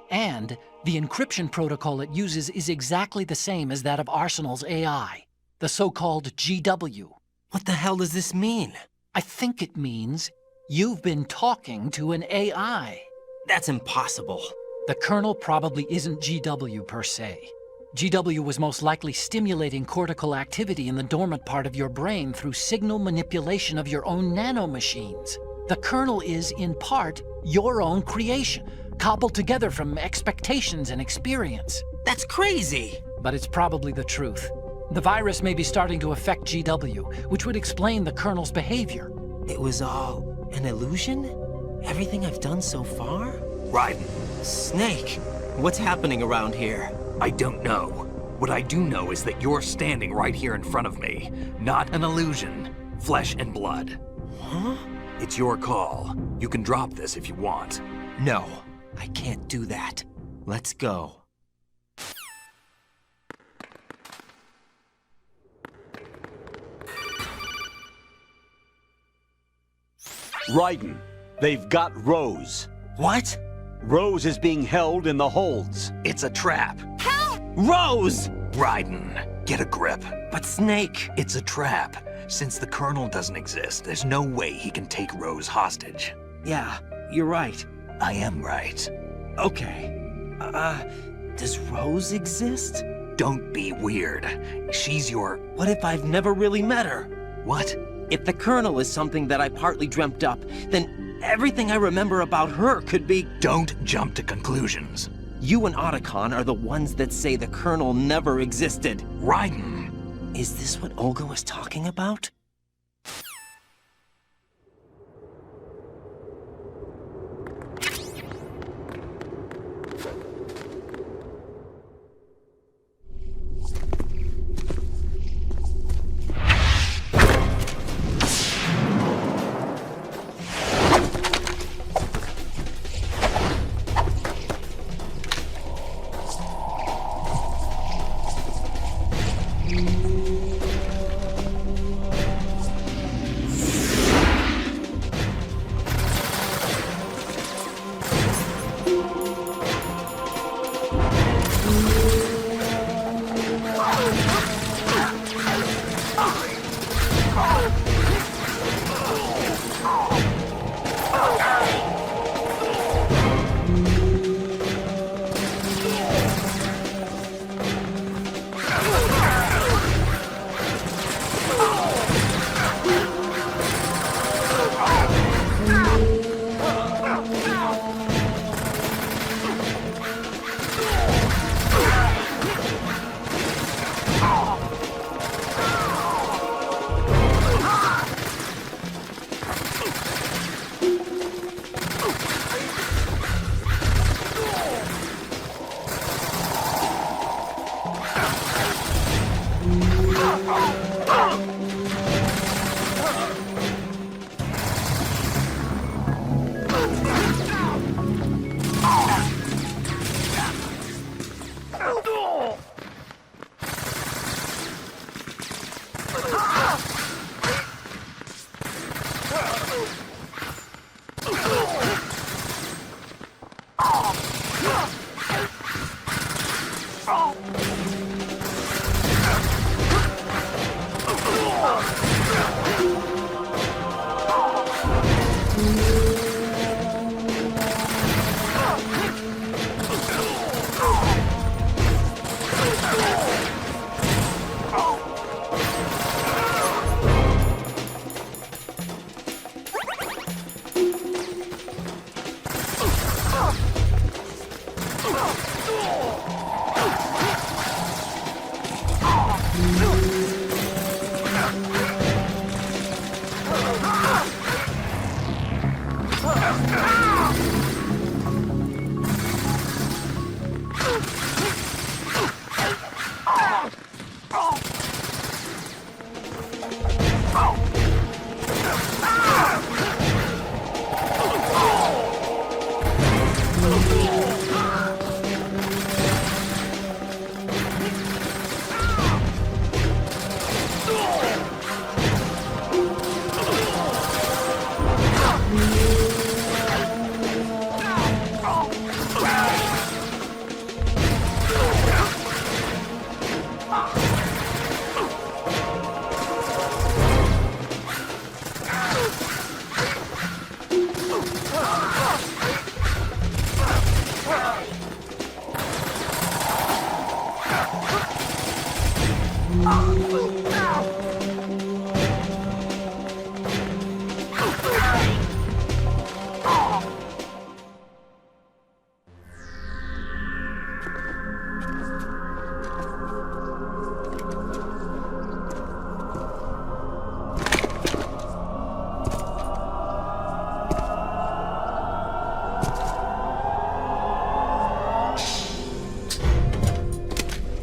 And the encryption protocol it uses is exactly the same as that of Arsenal's AI, the so-called GW. What the hell does this mean? I think it means you've been talking to an AI. That's impossible. The Colonel probably isn't GW per se. GW was most likely stimulating cortical activity in the dormant part of your brain through signal manipulation of your own nanomachines. The Colonel is, in part, your own creation, cobbled together from expectations and experience. That's crazy! But it's probably the truth. The virus may be starting to affect GW, which would explain the Colonel's behavior. It was all an illusion? Everything I've done so far? Raiden. Snake, what's happening around here? I don't know. What I do know is that you're standing right here in front of me. Not an illusion. Flesh and blood. Huh? It's your call. You can drop this if you want. No, I can't do that. Let's go. Raiden, they've got Rose. What? Rose is being held in the holds. It's a trap. Help! Rose! Raiden, get a grip. But Snake... It's a trap. Since the Colonel doesn't exist, there's no way he can take Rose hostage. Yeah, you're right. I am right. Okay. Does Rose exist? Don't be weird. She's your... What if I've never really met her? What? If the Colonel is something that I partly dreamt up, then everything I remember about her could be... Don't jump to conclusions. You and Otacon are the ones that say the Colonel never existed. Raiden! Is this what Olga was talking about?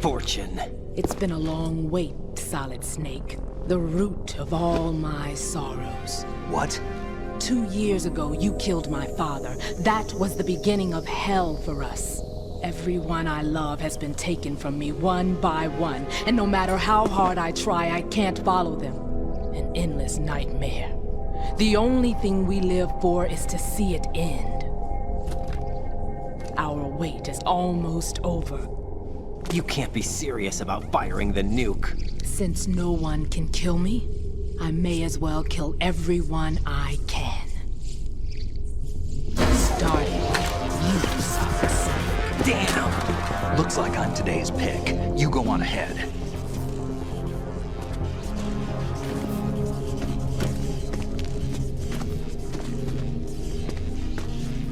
Fortune. It's been a long wait, Solid Snake. The root of all my sorrows. What? 2 years ago, you killed my father. That was the beginning of hell for us. Everyone I love has been taken from me one by one, and no matter how hard I try, I can't follow them. An endless nightmare. The only thing we live for is to see it end. Our wait is almost over. You can't be serious about firing the nuke. Since no one can kill me, I may as well kill everyone I can. Starting with you, Solid Snake. Damn! Looks like I'm today's pick. You go on ahead.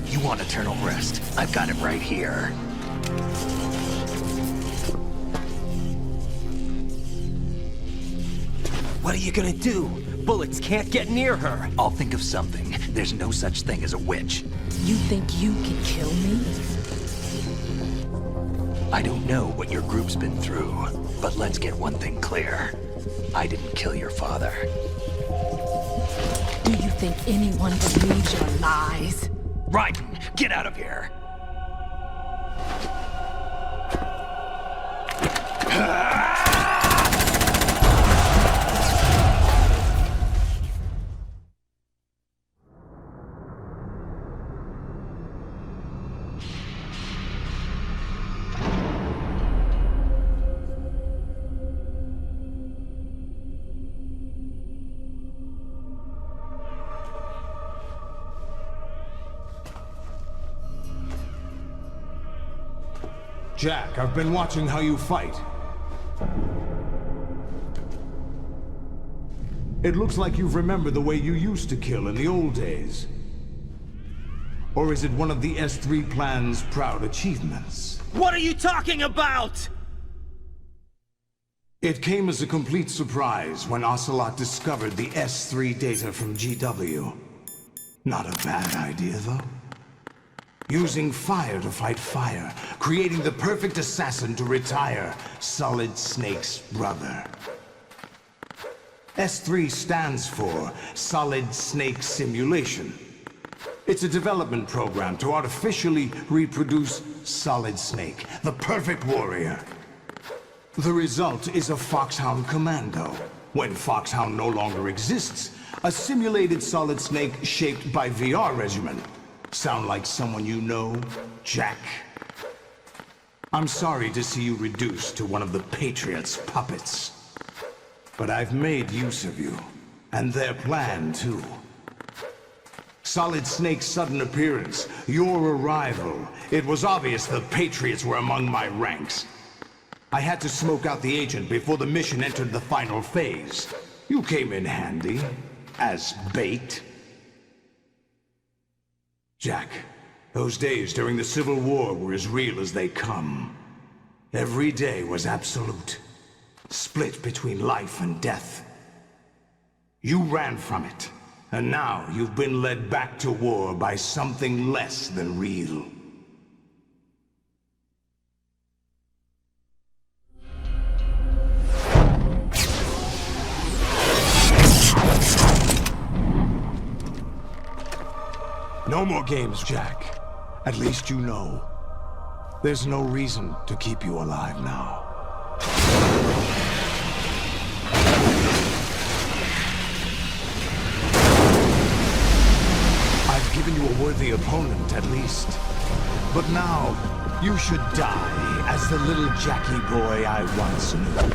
You want eternal rest? I've got it right here. What are you gonna do? Bullets can't get near her. I'll think of something. There's no such thing as a witch. You think you can kill me? I don't know what your group's been through, but let's get one thing clear. I didn't kill your father. Do you think anyone believes your lies? Raiden, get out of here! Jack, I've been watching how you fight. It looks like you've remembered the way you used to kill in the old days. Or is it one of the S3 plan's proud achievements? What are you talking about? It came as a complete surprise when Ocelot discovered the S3 data from GW. Not a bad idea, though. Using fire to fight fire, creating the perfect assassin to retire Solid Snake's brother. S3 stands for Solid Snake Simulation. It's a development program to artificially reproduce Solid Snake, the perfect warrior. The result is a Foxhound Commando. When Foxhound no longer exists, a simulated Solid Snake shaped by VR regimen. Sound like someone you know, Jack? I'm sorry to see you reduced to one of the Patriots' puppets. But I've made use of you, and their plan too. Solid Snake's sudden appearance, your arrival, it was obvious the Patriots were among my ranks. I had to smoke out the agent before the mission entered the final phase. You came in handy, as bait. Jack, those days during the Civil War were as real as they come. Every day was absolute, split between life and death. You ran from it, and now you've been led back to war by something less than real. No more games, Jack. At least you know. There's no reason to keep you alive now. I've given you a worthy opponent, at least. But now, you should die as the little Jackie boy I once knew.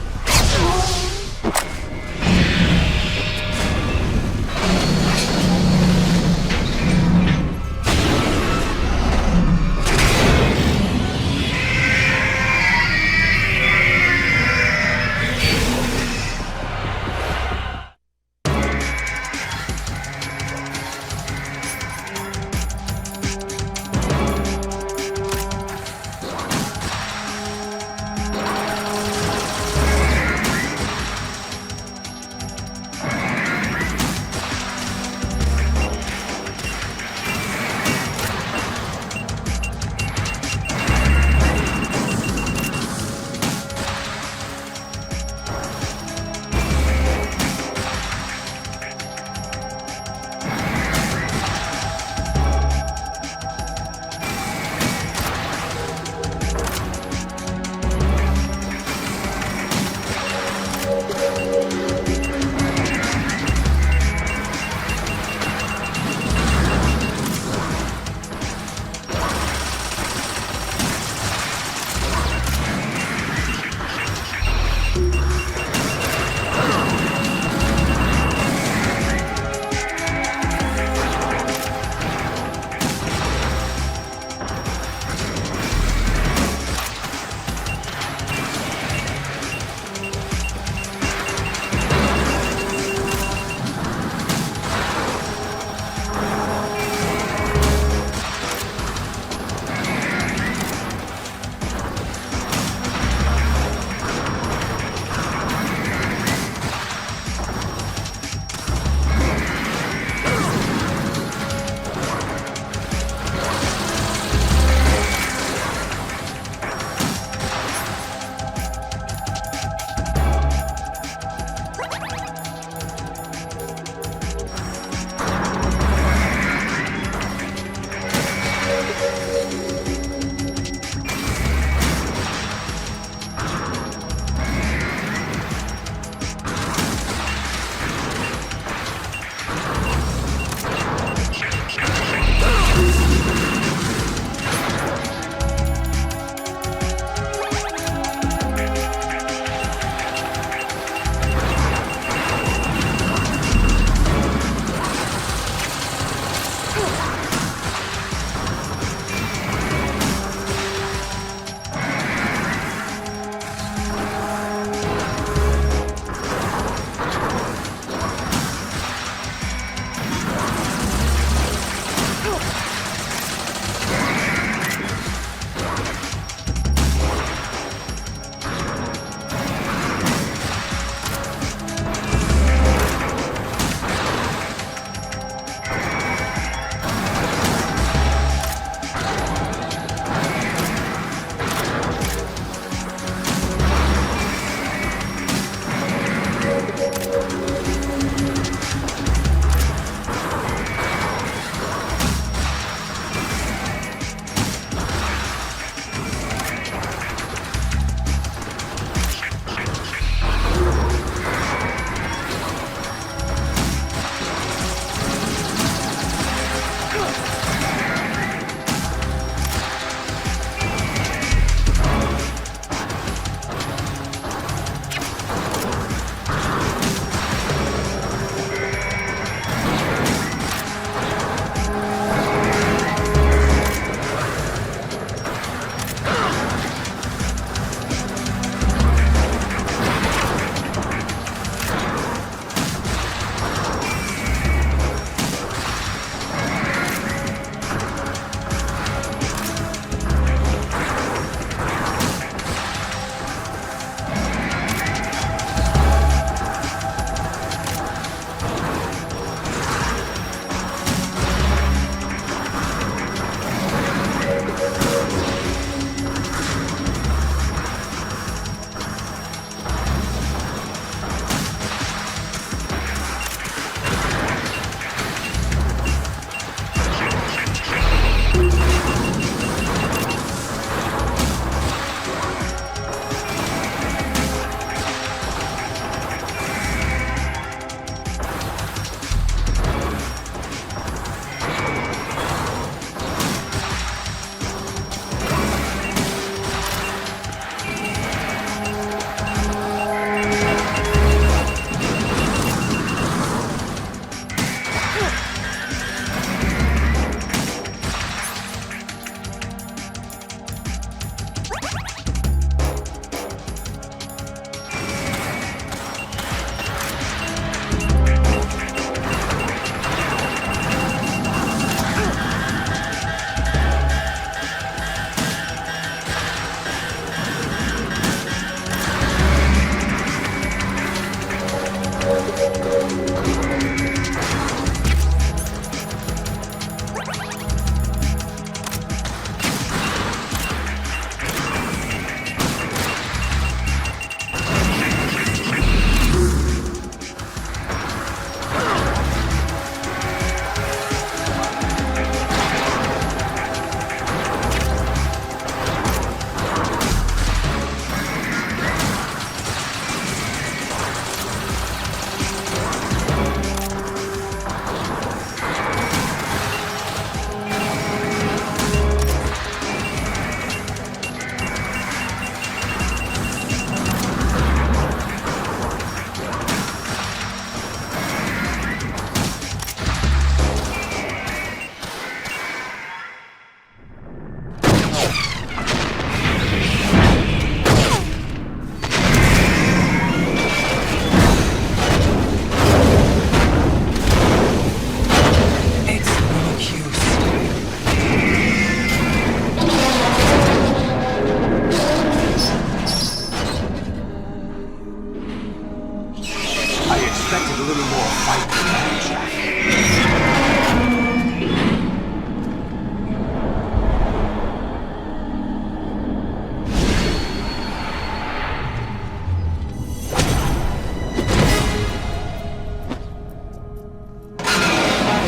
expected a little more fight than that, Jack.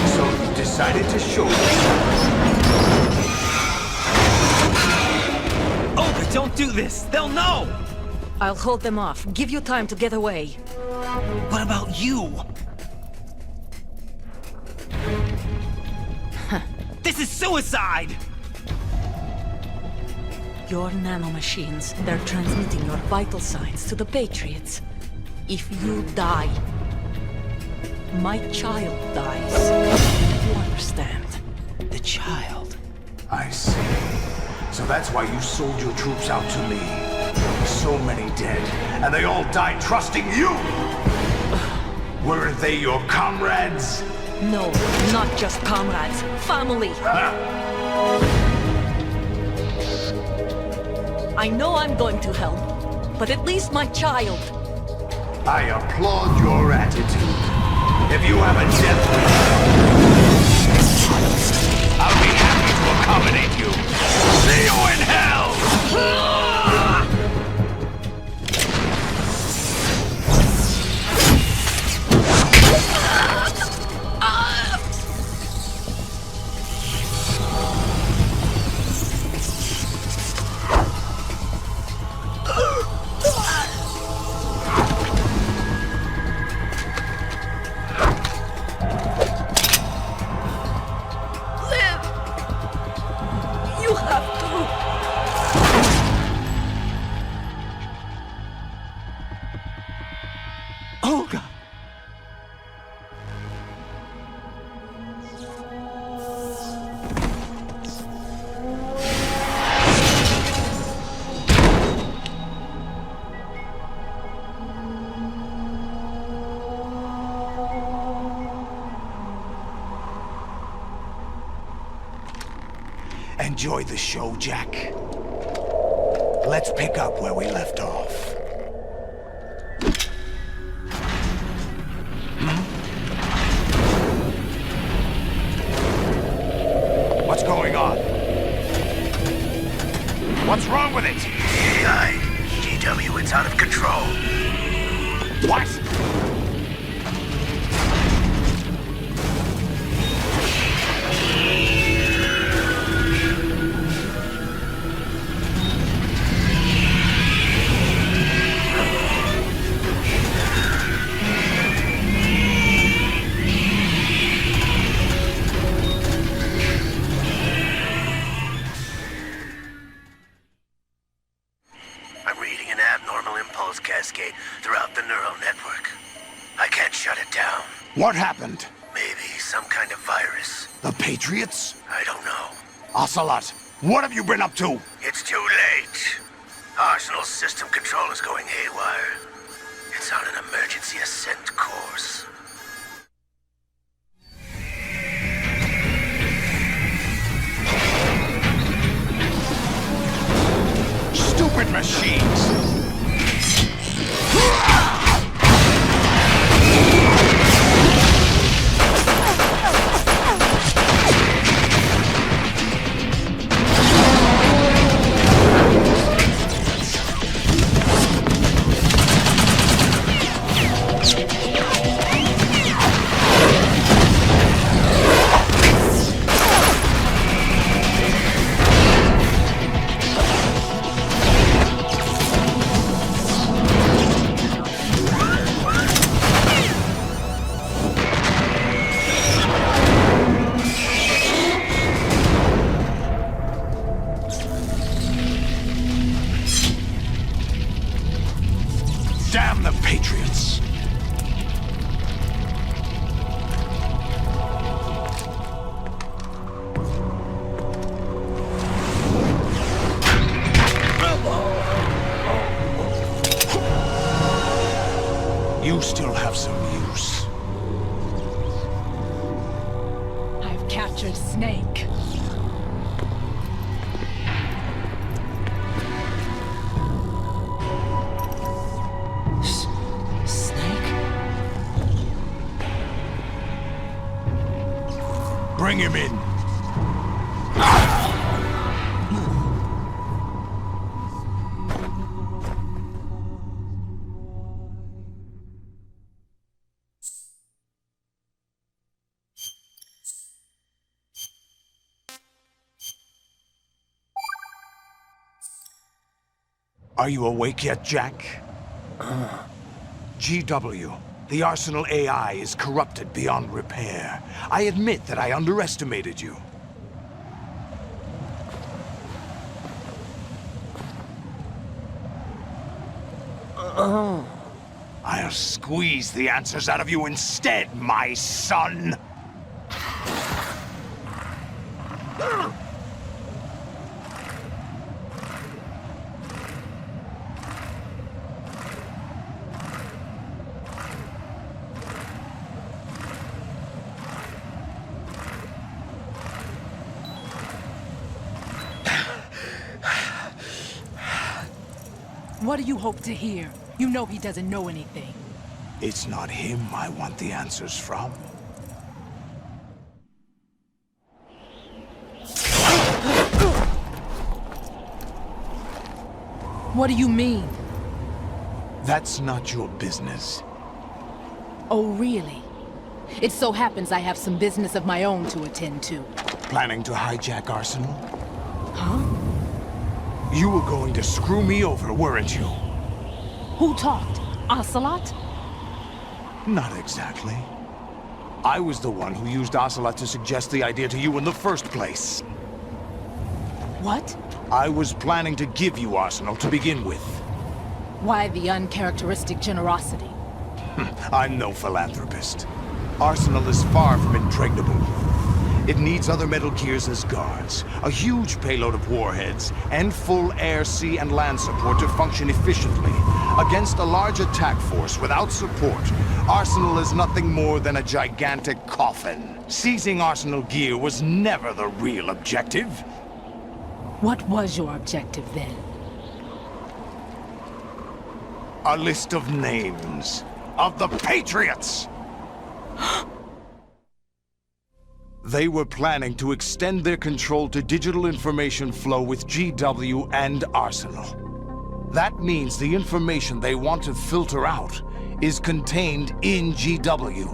So you decided to show yourself. Oh, but don't do this! They'll know! I'll hold them off. Give you time to get away. What about you? This is suicide! Your nanomachines, they're transmitting your vital signs to the Patriots. If you die, my child dies. You understand? The child. I see. So that's why you sold your troops out to me. So many dead, and they all died trusting you! Weren't they your comrades? No, not just comrades. Family! I know I'm going to hell, but at least my child. I applaud your attitude. If you have a death wish, I'll be happy to accommodate you. See you in hell! Enjoy the show, Jack. Let's pick up where we left off. What's going on? What's wrong with it? AI. GW, it's out of control. What? Cascade throughout the neural network. I can't shut it down. What happened? Maybe some kind of virus. The Patriots? I don't know. Ocelot, what have you been up to? It's too late. Arsenal's system control is going haywire. It's on an emergency ascent course. Stupid machines! Damn the Patriots! You still have some use. I've captured Snake. Bring him in. Are you awake yet, Jack? GW, the Arsenal AI is corrupted beyond repair. I admit that I underestimated you. I'll squeeze the answers out of you instead, my son! What do you hope to hear? You know he doesn't know anything. It's not him I want the answers from. What do you mean? That's not your business. Oh, really? It so happens I have some business of my own to attend to. Planning to hijack Arsenal? Huh? You were going to screw me over, weren't you? Who talked? Ocelot? Not exactly. I was the one who used Ocelot to suggest the idea to you in the first place. What? I was planning to give you Arsenal to begin with. Why the uncharacteristic generosity? I'm no philanthropist. Arsenal is far from impregnable. It needs other Metal Gears as guards, a huge payload of warheads, and full air, sea, and land support to function efficiently. Against a large attack force without support, Arsenal is nothing more than a gigantic coffin. Seizing Arsenal gear was never the real objective. What was your objective then? A list of names of the Patriots! They were planning to extend their control to digital information flow with GW and Arsenal. That means the information they want to filter out is contained in GW,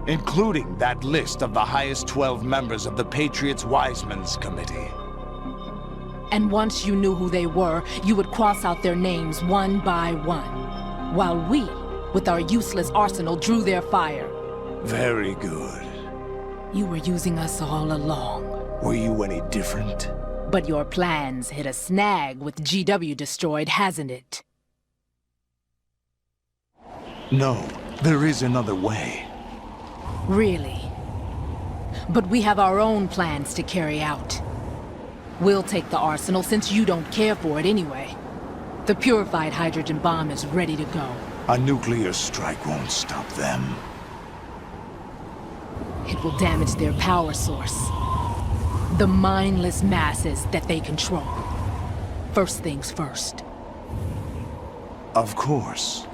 including that list of the highest 12 members of the Patriots Wiseman's Committee. And once you knew who they were, you would cross out their names one by one, while we, with our useless arsenal, drew their fire. Very good. You were using us all along. Were you any different? But your plans hit a snag with GW destroyed, hasn't it? No, there is another way. Really? But we have our own plans to carry out. We'll take the arsenal since you don't care for it anyway. The purified hydrogen bomb is ready to go. A nuclear strike won't stop them. It will damage their power source. The mindless masses that they control. First things first. Of course.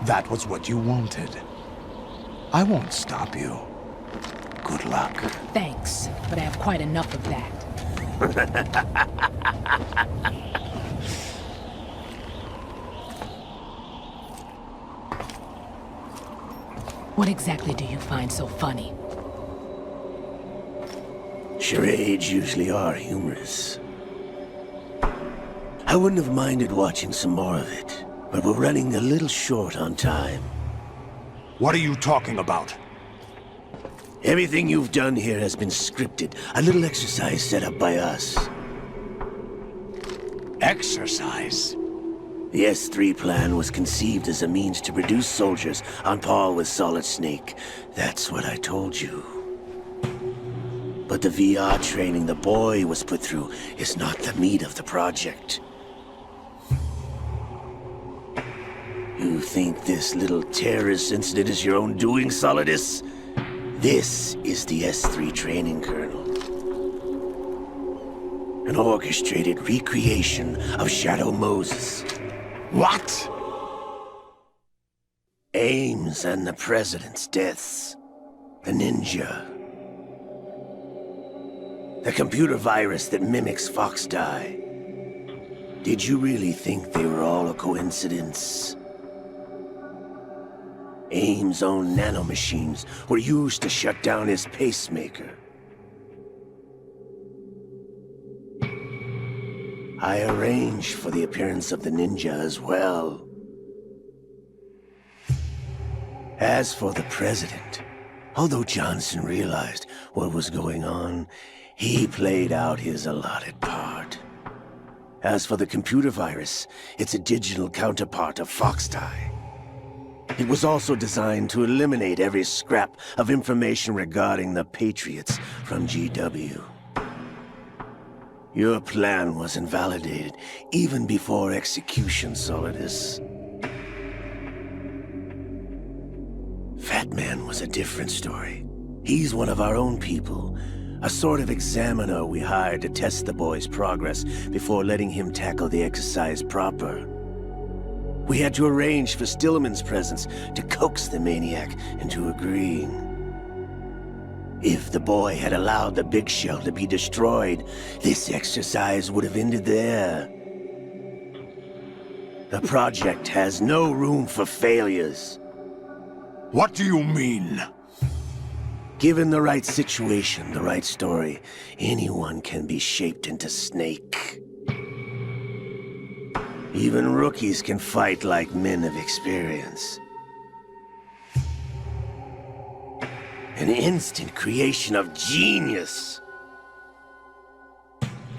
That was what you wanted. I won't stop you. Good luck. Thanks, but I have quite enough of that. What exactly do you find so funny? Charades usually are humorous. I wouldn't have minded watching some more of it, but we're running a little short on time. What are you talking about? Everything you've done here has been scripted. A little exercise set up by us. Exercise? The S3 plan was conceived as a means to produce soldiers on par with Solid Snake. That's what I told you. But the VR training the boy was put through is not the meat of the project. You think this little terrorist incident is your own doing, Solidus? This is the S3 training kernel. An orchestrated recreation of Shadow Moses. What? Ames and the President's deaths. The ninja. The computer virus that mimics Foxdie. Did you really think they were all a coincidence? AIM's own nanomachines were used to shut down his pacemaker. I arranged for the appearance of the ninja as well. As for the president, although Johnson realized what was going on, he played out his allotted part. As for the computer virus, it's a digital counterpart of Foxdie. It was also designed to eliminate every scrap of information regarding the Patriots from GW. Your plan was invalidated even before execution, Solidus. Fat Man was a different story. He's one of our own people, a sort of examiner we hired to test the boy's progress before letting him tackle the exercise proper. We had to arrange for Stillman's presence to coax the maniac into agreeing. If the boy had allowed the big shell to be destroyed, this exercise would have ended there. The project has no room for failures. What do you mean? Given the right situation, the right story, anyone can be shaped into Snake. Even rookies can fight like men of experience. An instant creation of genius.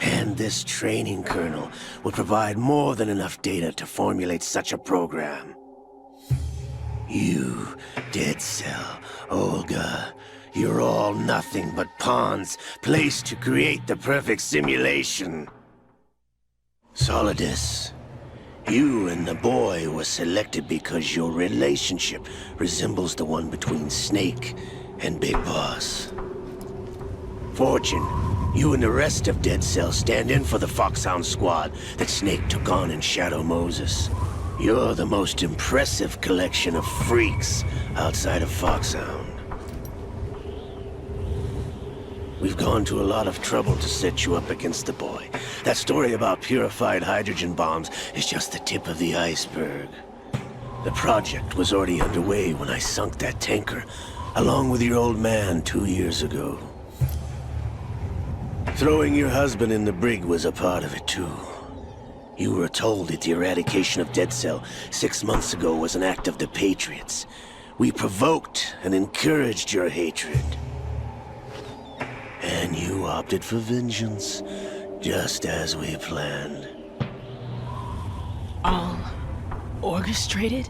And this training kernel would provide more than enough data to formulate such a program. You, Dead Cell, Olga, you're all nothing but pawns placed to create the perfect simulation. Solidus, you and the boy were selected because your relationship resembles the one between Snake and Big Boss. Fortune, you and the rest of Dead Cell stand in for the Foxhound squad that Snake took on in Shadow Moses. You're the most impressive collection of freaks outside of Foxhound. We've gone to a lot of trouble to set you up against the boy. That story about purified hydrogen bombs is just the tip of the iceberg. The project was already underway when I sunk that tanker, along with your old man 2 years ago. Throwing your husband in the brig was a part of it too. You were told that the eradication of Dead Cell 6 months ago was an act of the Patriots. We provoked and encouraged your hatred. And you opted for vengeance, just as we planned. All orchestrated?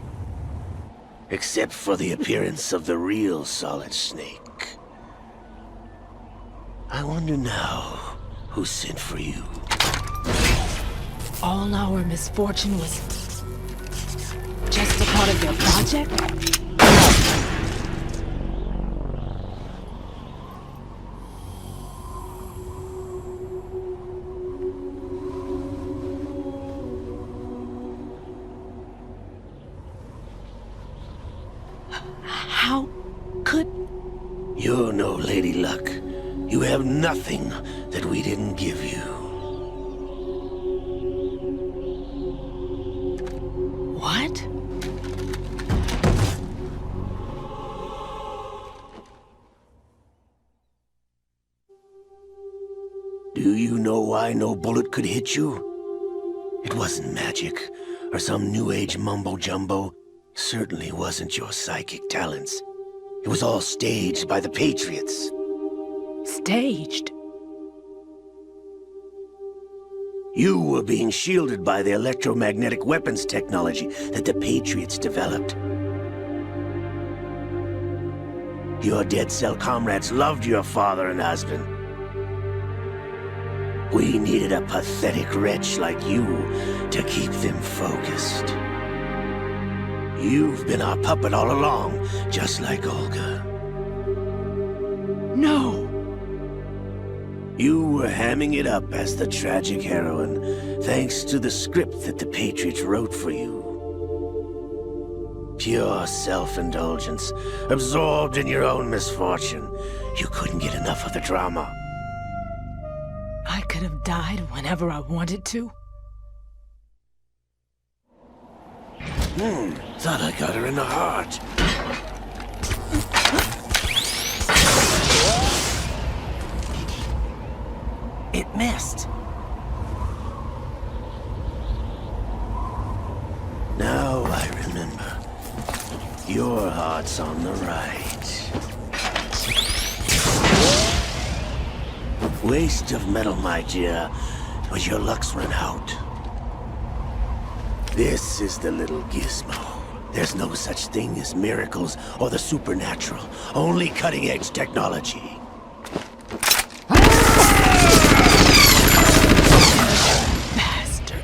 Except for the appearance of the real Solid Snake. I wonder now who sent for you. All our misfortune was just a part of their project? How could... You're no Lady Luck. You have nothing that we didn't give you. What? Do you know why no bullet could hit you? It wasn't magic, or some new age mumbo-jumbo. Certainly wasn't your psychic talents. It was all staged by the Patriots. Staged? You were being shielded by the electromagnetic weapons technology that the Patriots developed. Your Dead Cell comrades loved your father and husband. We needed a pathetic wretch like you to keep them focused. You've been our puppet all along, just like Olga. No! You were hamming it up as the tragic heroine, thanks to the script that the Patriots wrote for you. Pure self-indulgence, absorbed in your own misfortune. You couldn't get enough of the drama. have died whenever I wanted to? Thought I got her in the heart. It missed. Now I remember. Your heart's on the right. Waste of metal, my dear, but your luck's run out. This is the little gizmo. There's no such thing as miracles or the supernatural. Only cutting-edge technology. Bastard.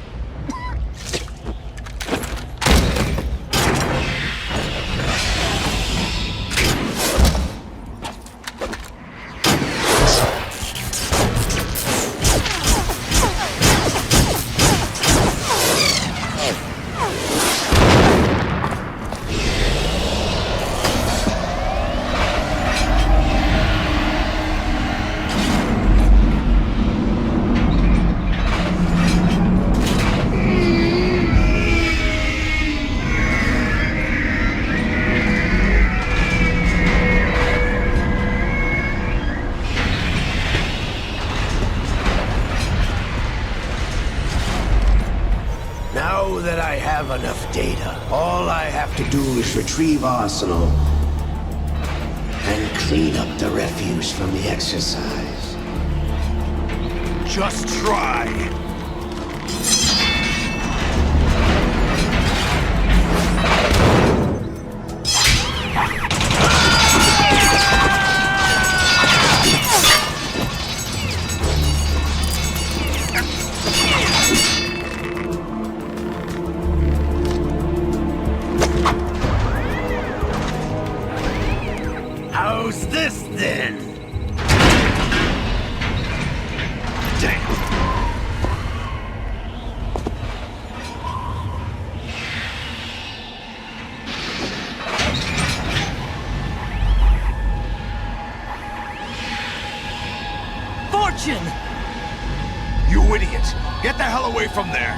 Now that I have enough data, all I have to do is retrieve Arsenal and clean up the refuse from the exercise. Just try. How's this then? Damn. Fortune! You idiot! Get the hell away from there!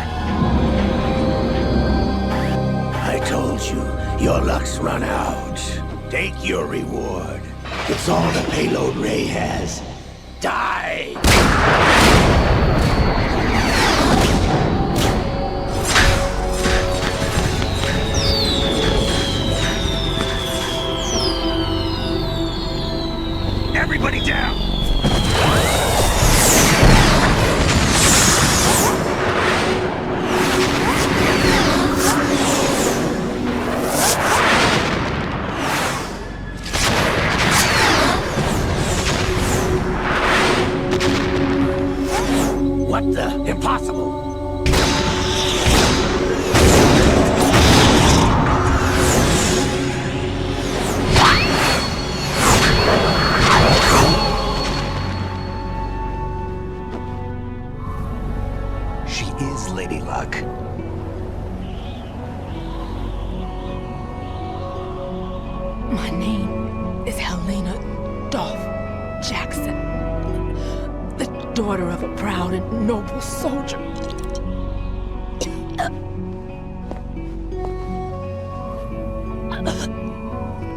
I told you, your luck's run out. Take your reward. It's all the payload Ray has. Die! Everybody down! What the? Impossible! She is Lady Luck. My name is Helena Dolph Jackson, the daughter of a proud and noble soldier.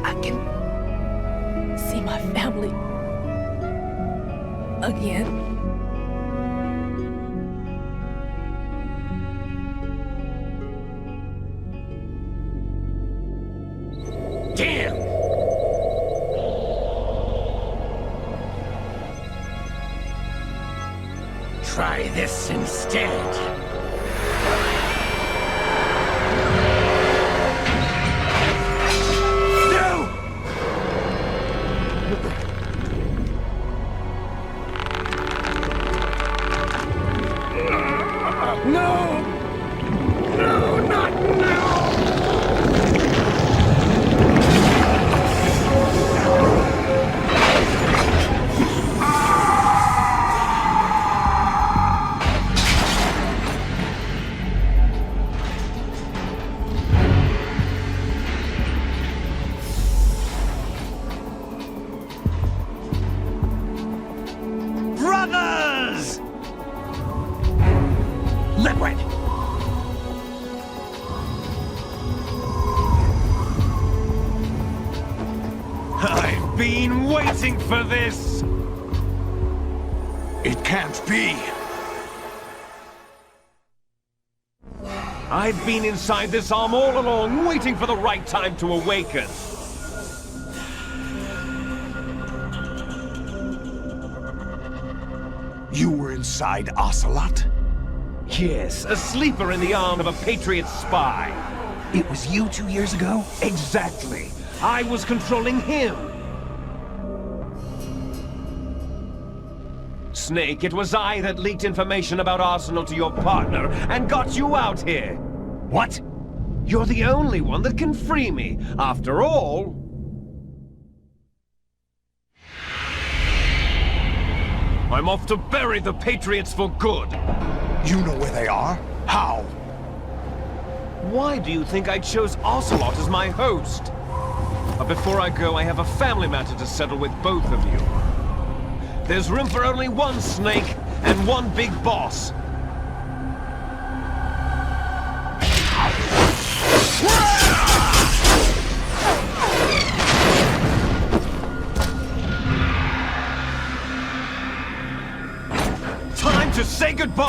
I can see my family again. Damn! Try this instead. No! No, not now! been waiting for this! It can't be! I've been inside this arm all along, waiting for the right time to awaken. You were inside Ocelot? Yes, a sleeper in the arm of a Patriot spy. It was you 2 years ago? Exactly. I was controlling him. Snake, it was I that leaked information about Arsenal to your partner and got you out here. What? You're the only one that can free me. After all... I'm off to bury the Patriots for good. You know where they are? How? Why do you think I chose Ocelot as my host? But before I go, I have a family matter to settle with both of you. There's room for only one Snake and one big boss. Time to say goodbye!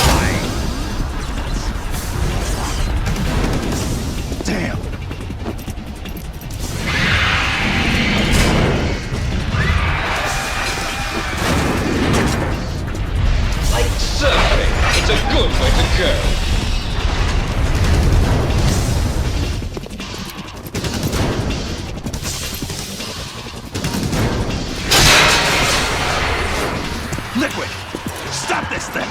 Damn! Like surfing, it's a good way to go. Liquid! Stop this thing!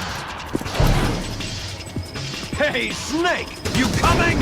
Hey, Snake! You coming?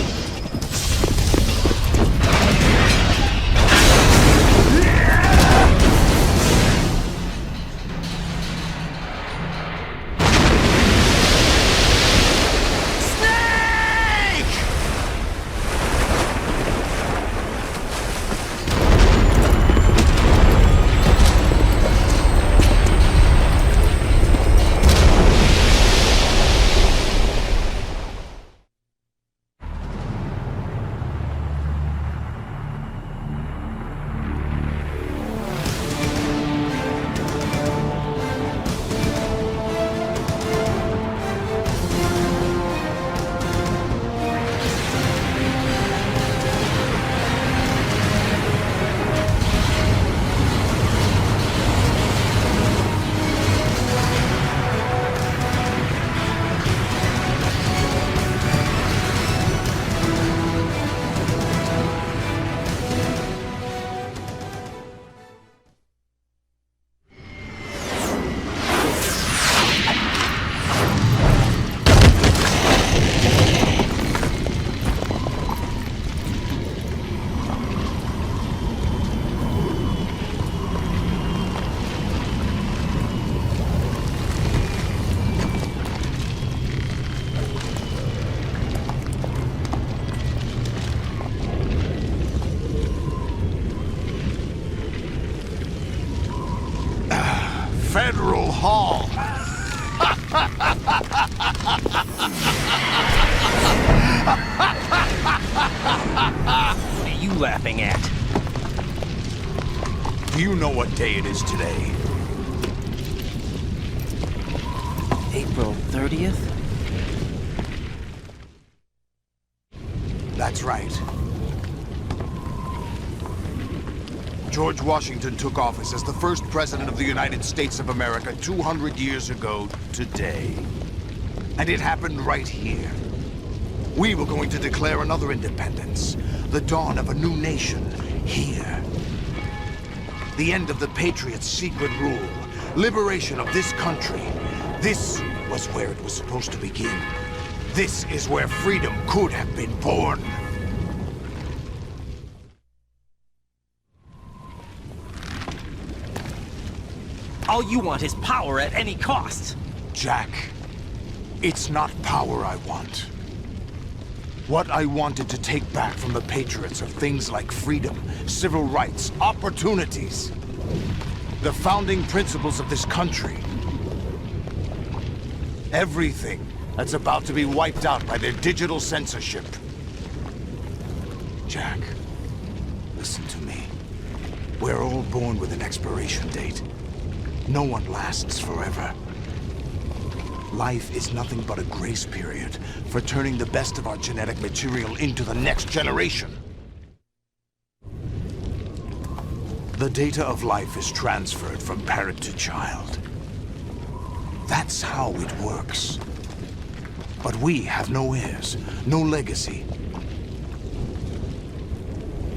Federal Hall. What are you laughing at? Do you know what day it is today? April 30th? That's right. George Washington took office as the first president of the United States of America 200 years ago today. And it happened right here. We were going to declare another independence, the dawn of a new nation, here. The end of the Patriots' secret rule, liberation of this country. This was where it was supposed to begin. This is where freedom could have been born. All you want is power at any cost. Jack, it's not power I want. What I wanted to take back from the Patriots are things like freedom, civil rights, opportunities. The founding principles of this country. Everything that's about to be wiped out by their digital censorship. Jack, listen to me. We're all born with an expiration date. No one lasts forever. Life is nothing but a grace period for turning the best of our genetic material into the next generation. The data of life is transferred from parent to child. That's how it works. But we have no heirs, no legacy.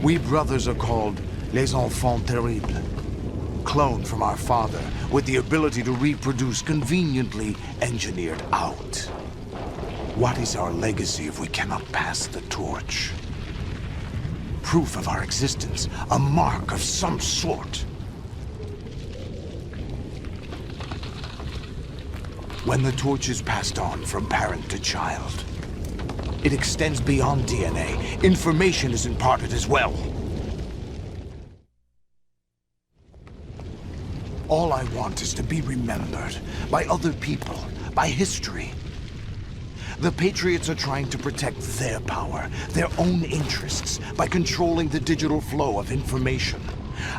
We brothers are called les enfants terribles, cloned from our father with the ability to reproduce conveniently engineered out. What is our legacy if we cannot pass the torch? Proof of our existence, a mark of some sort. When the torch is passed on from parent to child, it extends beyond DNA. Information is imparted as well. All I want is to be remembered by other people, by history. The Patriots are trying to protect their power, their own interests, by controlling the digital flow of information.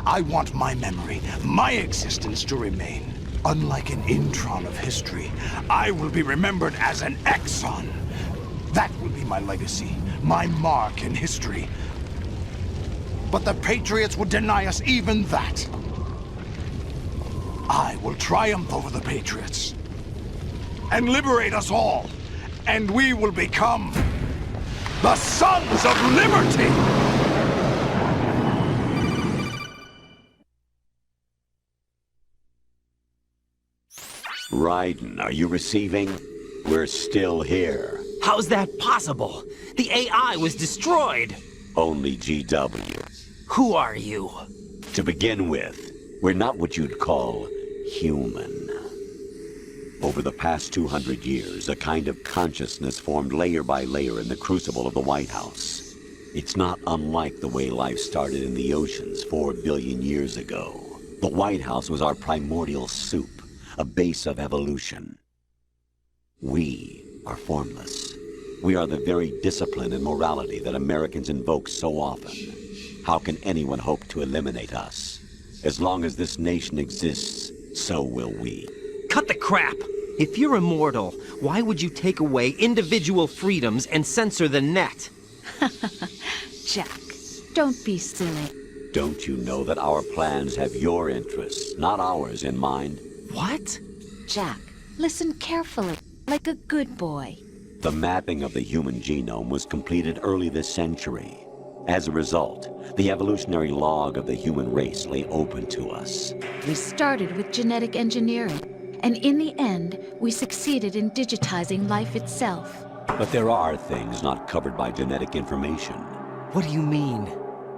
I want my memory, my existence to remain. Unlike an intron of history, I will be remembered as an exon. That will be my legacy, my mark in history. But the Patriots would deny us even that. I will triumph over the Patriots and liberate us all, and we will become the Sons of Liberty! Raiden, are you receiving? We're still here. How's that possible? The AI was destroyed. Only GW. Who are you? To begin with, we're not what you'd call human. Over the past 200 years, a kind of consciousness formed layer by layer in the crucible of the White House. It's not unlike the way life started in the oceans 4 billion years ago. The White House was our primordial soup, a base of evolution. We are formless. We are the very discipline and morality that Americans invoke so often. How can anyone hope to eliminate us? As long as this nation exists, so will we. Cut the crap! If you're immortal, why would you take away individual freedoms and censor the net? Jack, don't be silly. Don't you know that our plans have your interests, not ours, in mind? What? Jack, listen carefully, like a good boy. The mapping of the human genome was completed early this century. As a result, the evolutionary log of the human race lay open to us. We started with genetic engineering, and in the end, we succeeded in digitizing life itself. But there are things not covered by genetic information. What do you mean?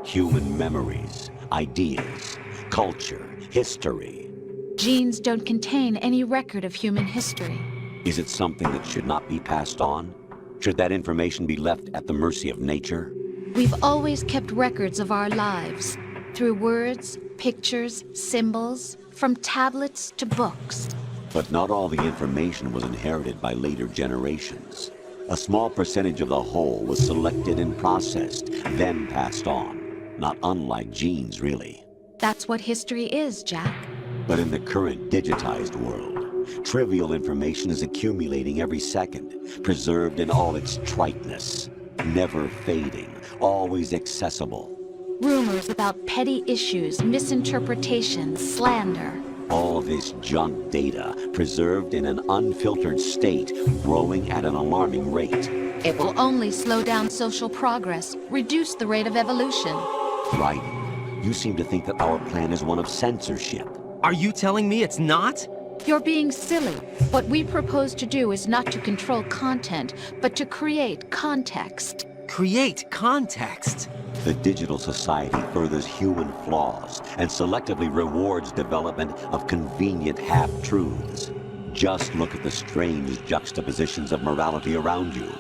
Human memories, ideas, culture, history. Genes don't contain any record of human history. Is it something that should not be passed on? Should that information be left at the mercy of nature? We've always kept records of our lives, through words, pictures, symbols, from tablets to books. But not all the information was inherited by later generations. A small percentage of the whole was selected and processed, then passed on. Not unlike genes, really. That's what history is, Jack. But in the current digitized world, trivial information is accumulating every second, preserved in all its triteness, never fading, always accessible. Rumors about petty issues, misinterpretations, slander. All this junk data, preserved in an unfiltered state, growing at an alarming rate. It will only slow down social progress, reduce the rate of evolution. Right. You seem to think that our plan is one of censorship. Are you telling me it's not? You're being silly. What we propose to do is not to control content, but to create context. Create context? The digital society furthers human flaws and selectively rewards development of convenient half-truths. Just look at the strange juxtapositions of morality around you.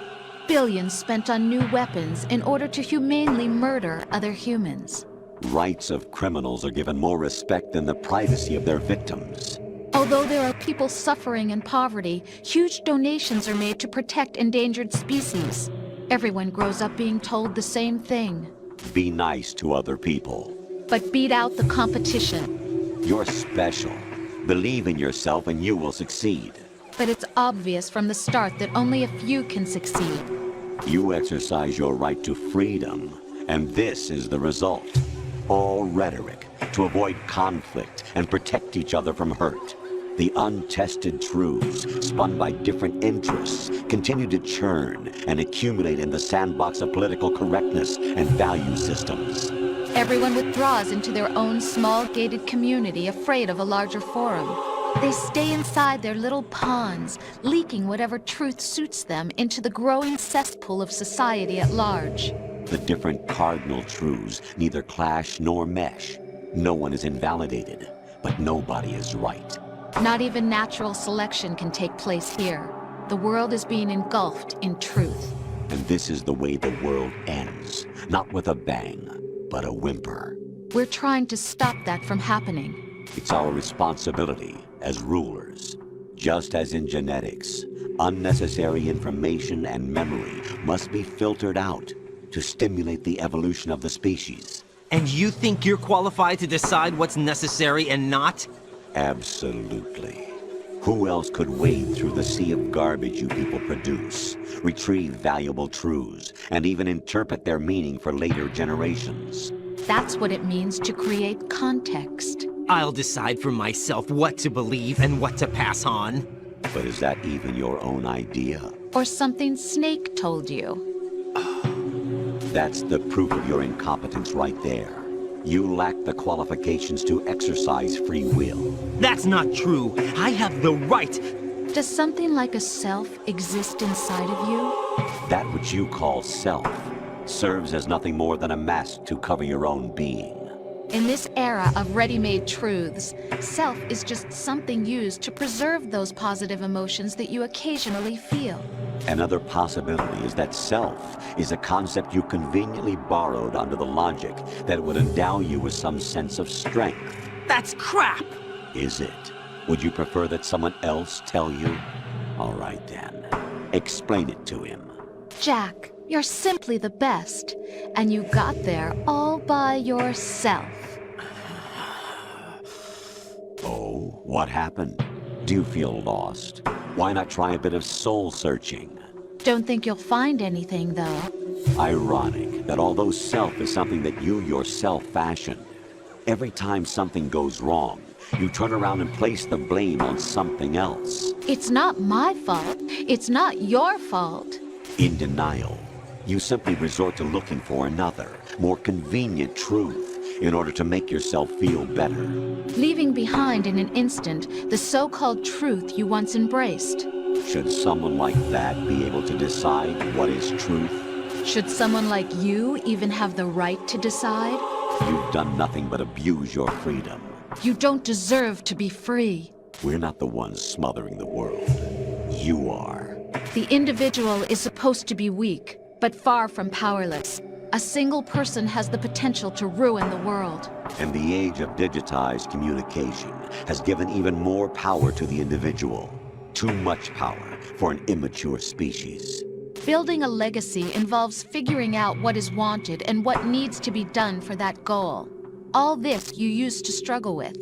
Billions spent on new weapons in order to humanely murder other humans. Rights of criminals are given more respect than the privacy of their victims. Although there are people suffering in poverty, huge donations are made to protect endangered species. Everyone grows up being told the same thing. Be nice to other people. but beat out the competition. You're special. Believe in yourself and you will succeed. But it's obvious from the start that only a few can succeed. You exercise your right to freedom, and this is the result. All rhetoric to avoid conflict and protect each other from hurt. The untested truths, spun by different interests, continue to churn and accumulate in the sandbox of political correctness and value systems. Everyone withdraws into their own small gated community, afraid of a larger forum. They stay inside their little ponds, leaking whatever truth suits them into the growing cesspool of society at large. The different cardinal truths neither clash nor mesh. No one is invalidated, but nobody is right. Not even natural selection can take place here. The world is being engulfed in truth. And this is the way the world ends. Not with a bang, but a whimper. We're trying to stop that from happening. It's our responsibility as rulers. Just as in genetics, unnecessary information and memory must be filtered out to stimulate the evolution of the species. And you think you're qualified to decide what's necessary and not? Absolutely. Who else could wade through the sea of garbage you people produce, retrieve valuable truths, and even interpret their meaning for later generations? That's what it means to create context. I'll decide for myself what to believe and what to pass on. But is that even your own idea? Or something Snake told you? That's the proof of your incompetence right there. You lack the qualifications to exercise free will. That's not true. I have the right. Does something like a self exist inside of you? That which you call self serves as nothing more than a mask to cover your own being. In this era of ready-made truths, self is just something used to preserve those positive emotions that you occasionally feel. Another possibility is that self is a concept you conveniently borrowed under the logic that it would endow you with some sense of strength. That's crap! Is it? Would you prefer that someone else tell you? All right then. Explain it to him. Jack, you're simply the best, and you got there all by yourself. Oh, what happened? Do you feel lost? Why not try a bit of soul-searching? Don't think you'll find anything, though. Ironic that although self is something that you yourself fashioned, every time something goes wrong, you turn around and place the blame on something else. It's not my fault. It's not your fault. In denial, you simply resort to looking for another, more convenient truth in order to make yourself feel better. Leaving behind in an instant the so-called truth you once embraced. Should someone like that be able to decide what is truth? Should someone like you even have the right to decide? You've done nothing but abuse your freedom. You don't deserve to be free. We're not the ones smothering the world. You are. The individual is supposed to be weak, but far from powerless. A single person has the potential to ruin the world. And the age of digitized communication has given even more power to the individual. Too much power for an immature species. Building a legacy involves figuring out what is wanted and what needs to be done for that goal. All this you used to struggle with.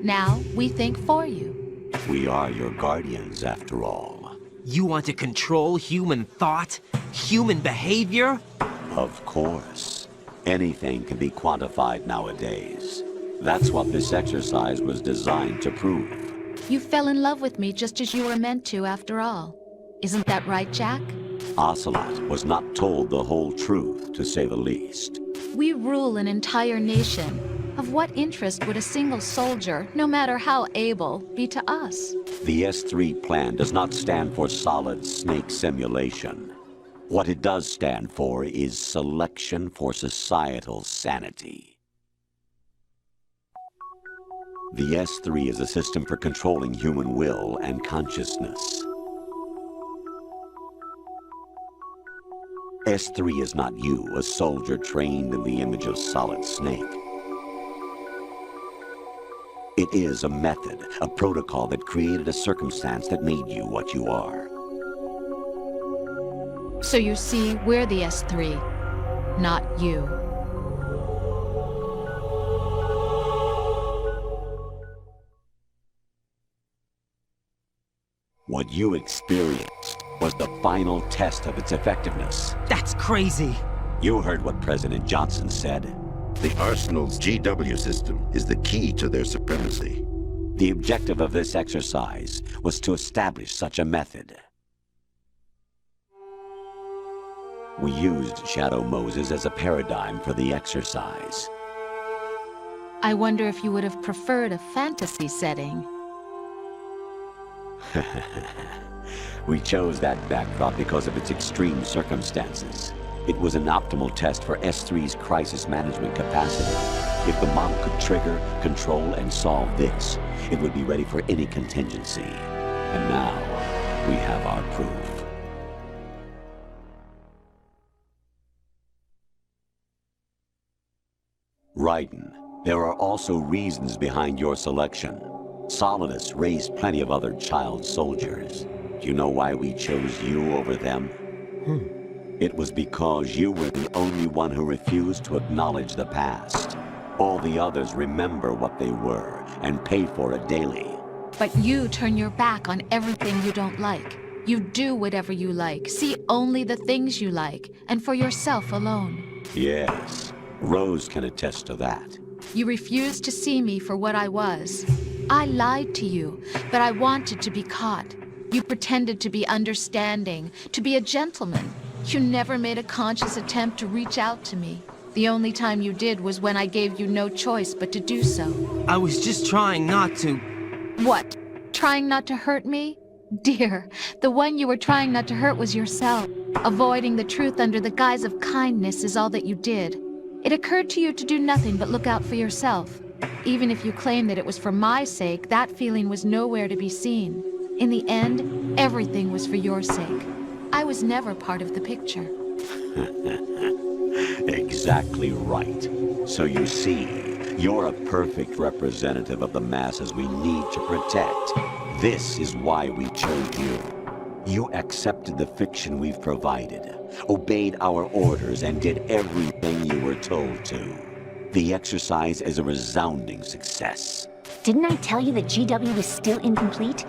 Now we think for you. We are your guardians, after all. You want to control human thought? Human behavior? Of course. Anything can be quantified nowadays. That's what this exercise was designed to prove. You fell in love with me just as you were meant to, after all. Isn't that right, Jack? Ocelot was not told the whole truth, to say the least. We rule an entire nation. Of what interest would a single soldier, no matter how able, be to us? The S3 plan does not stand for solid snake simulation. What it does stand for is selection for societal sanity. The S3 is a system for controlling human will and consciousness. S3 is not you, a soldier trained in the image of Solid Snake. It is a method, a protocol that created a circumstance that made you what you are. So you see, we're the S3, not you. What you experienced was the final test of its effectiveness. That's crazy. You heard what President Johnson said. The Arsenal's GW system is the key to their supremacy. The objective of this exercise was to establish such a method. We used Shadow Moses as a paradigm for the exercise. I wonder if you would have preferred a fantasy setting. We chose that backdrop because of its extreme circumstances. It was an optimal test for S3's crisis management capacity. If the model could trigger, control, and solve this, it would be ready for any contingency. And now, we have our proof. Raiden, there are also reasons behind your selection. Solidus raised plenty of other child soldiers. Do you know why we chose you over them? It was because you were the only one who refused to acknowledge the past. All the others remember what they were and pay for it daily. But you turn your back on everything you don't like. You do whatever you like, see only the things you like, and for yourself alone. Yes, Rose can attest to that. You refused to see me for what I was. I lied to you, but I wanted to be caught. You pretended to be understanding, to be a gentleman. You never made a conscious attempt to reach out to me. The only time you did was when I gave you no choice but to do so. I was just trying not to... What? Trying not to hurt me? Dear, the one you were trying not to hurt was yourself. Avoiding the truth under the guise of kindness is all that you did. It occurred to you to do nothing but look out for yourself. Even if you claim that it was for my sake, that feeling was nowhere to be seen. In the end, everything was for your sake. I was never part of the picture. Exactly right. So you see, you're a perfect representative of the masses we need to protect. This is why we chose you. You accepted the fiction we've provided, obeyed our orders, and did everything you were told to. The exercise is a resounding success. Didn't I tell you that GW was still incomplete?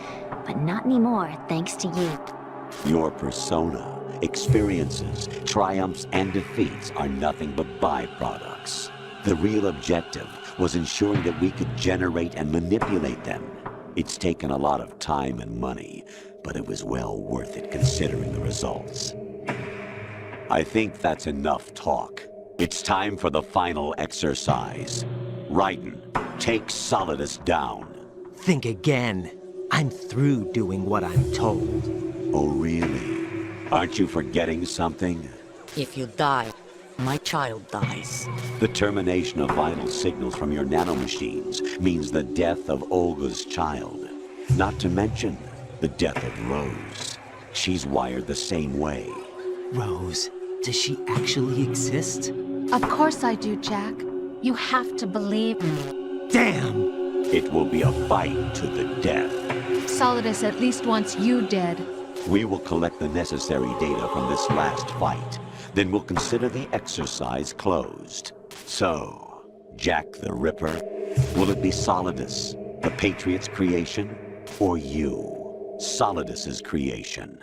But not anymore, thanks to you. Your persona, experiences, triumphs, and defeats are nothing but byproducts. The real objective was ensuring that we could generate and manipulate them. It's taken a lot of time and money, but it was well worth it considering the results. I think that's enough talk. It's time for the final exercise. Raiden, take Solidus down. Think again. I'm through doing what I'm told. Oh, really? Aren't you forgetting something? If you die, my child dies. The termination of vital signals from your nanomachines means the death of Olga's child. Not to mention the death of Rose. She's wired the same way. Rose, does she actually exist? Of course I do, Jack. You have to believe me. Damn! It will be a fight to the death. Solidus at least wants you dead. We will collect the necessary data from this last fight. Then we'll consider the exercise closed. So, Jack the Ripper, will it be Solidus, the Patriot's creation, or you, Solidus's creation?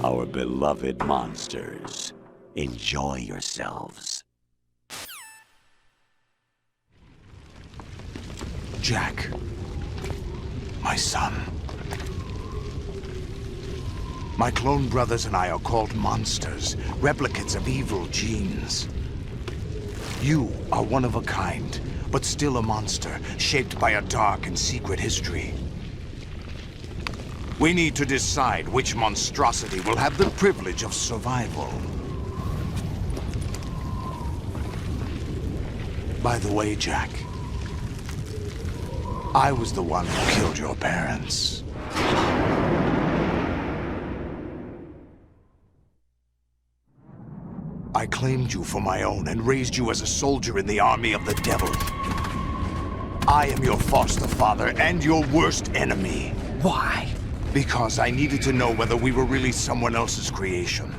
Our beloved monsters, enjoy yourselves. Jack, my son. My clone brothers and I are called monsters, replicates of evil genes. You are one of a kind, but still a monster, shaped by a dark and secret history. We need to decide which monstrosity will have the privilege of survival. By the way, Jack, I was the one who killed your parents. I claimed you for my own and raised you as a soldier in the army of the devil. I am your foster father and your worst enemy. Why? Because I needed to know whether we were really someone else's creation.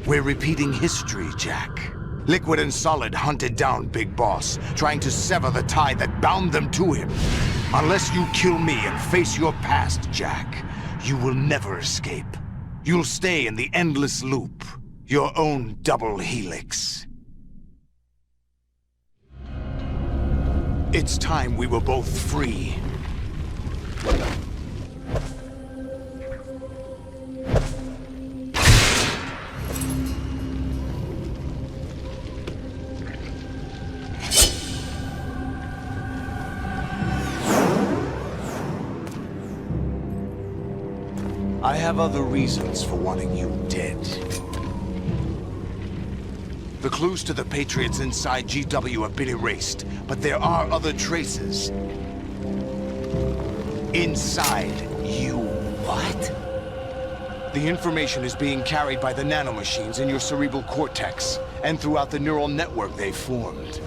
We're repeating history, Jack. Liquid and Solid hunted down Big Boss, trying to sever the tie that bound them to him. Unless you kill me and face your past, Jack, You will never escape. You'll stay in the endless loop. Your own double helix. It's time we were both free. I have other reasons for wanting you dead. The clues to the Patriots inside GW have been erased, but there are other traces. Inside you. What? The information is being carried by the nanomachines in your cerebral cortex, and throughout the neural network they formed.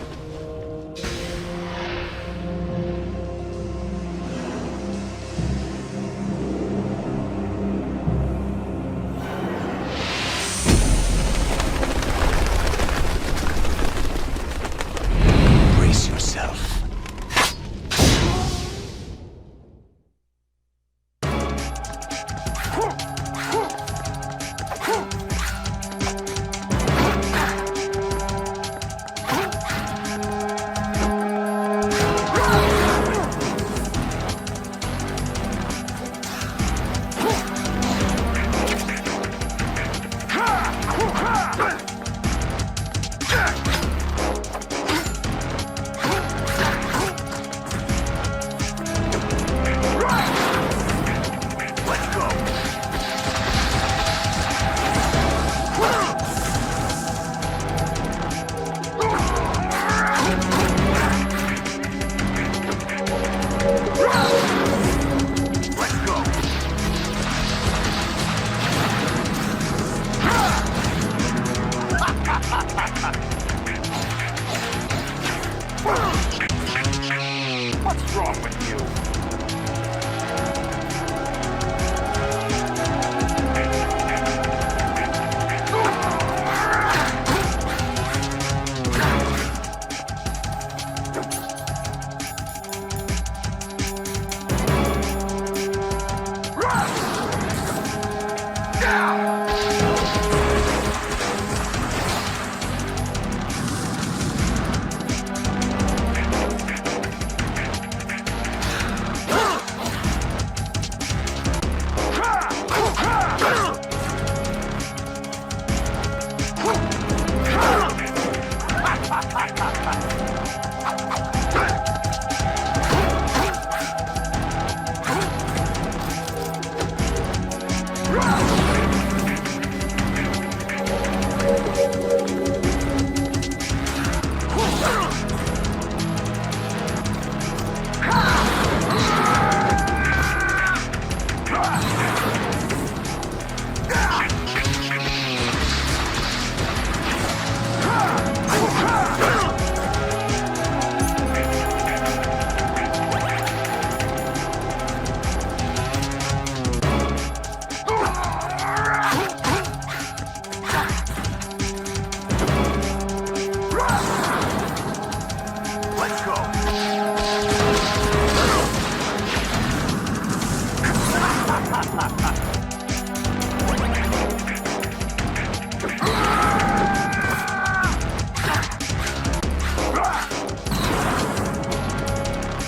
What's wrong with you?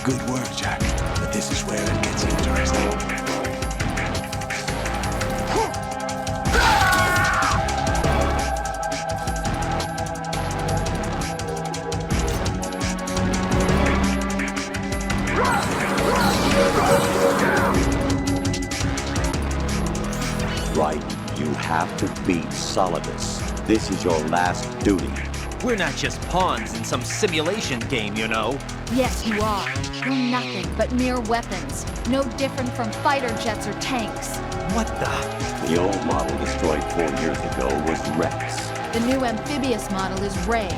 Good work, Jack. But this is where it gets interesting. Right. You have to beat Solidus. This is your last duty. We're not just pawns in some simulation game, you know. Yes, you are. You're nothing but mere weapons. No different from fighter jets or tanks. What the? The old model destroyed 4 years ago was Rex. The new amphibious model is Ray.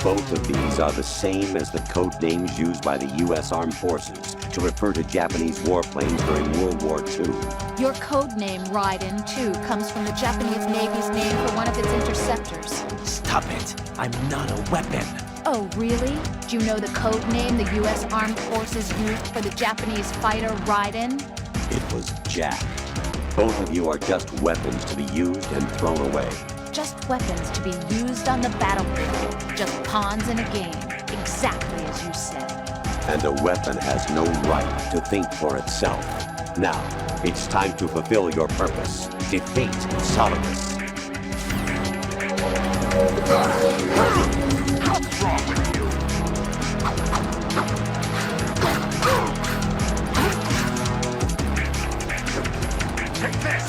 Both of these are the same as the code names used by the U.S. Armed Forces to refer to Japanese warplanes during World War II. Your code name, Raiden, too, comes from the Japanese Navy's name for one of its interceptors. Stop it. I'm not a weapon. Oh, really? Do you know the code name the U.S. Armed Forces used for the Japanese fighter Raiden? It was Jack. Both of you are just weapons to be used and thrown away. Just weapons to be used on the battlefield. Just pawns in a game. Exactly as you said. And a weapon has no right to think for itself. Now, it's time to fulfill your purpose. Defeat Solidus. What's wrong with you? Take this!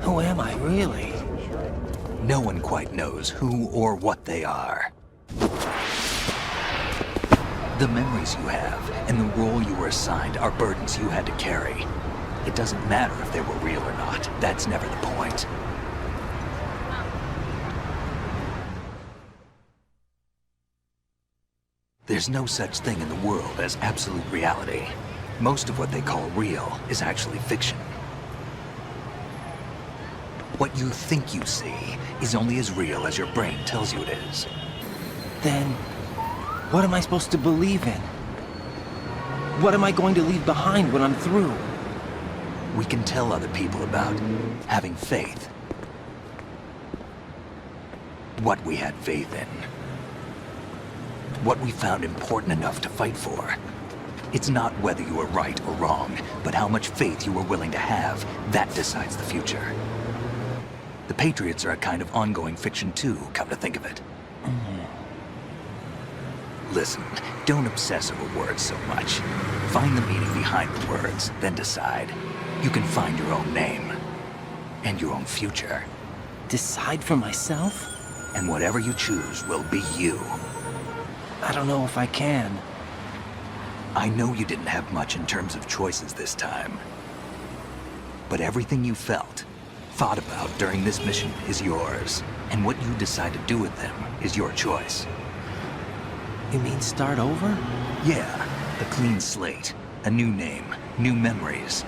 Who am I, really? No one quite knows who or what they are. The memories you have and the role you were assigned are burdens you had to carry. It doesn't matter if they were real or not. That's never the point. There's no such thing in the world as absolute reality. Most of what they call real is actually fiction. What you think you see is only as real as your brain tells you it is. Then, what am I supposed to believe in? What am I going to leave behind when I'm through? We can tell other people about having faith. What we had faith in. What we found important enough to fight for. It's not whether you were right or wrong, but how much faith you were willing to have. That decides the future. The Patriots are a kind of ongoing fiction too, come to think of it. Listen, don't obsess over words so much. Find the meaning behind the words, then decide. You can find your own name. And your own future. Decide for myself? And whatever you choose will be you. I don't know if I can. I know you didn't have much in terms of choices this time. But everything you felt, thought about during this mission is yours. And what you decide to do with them is your choice. You mean start over? Yeah, a clean slate, a new name, new memories.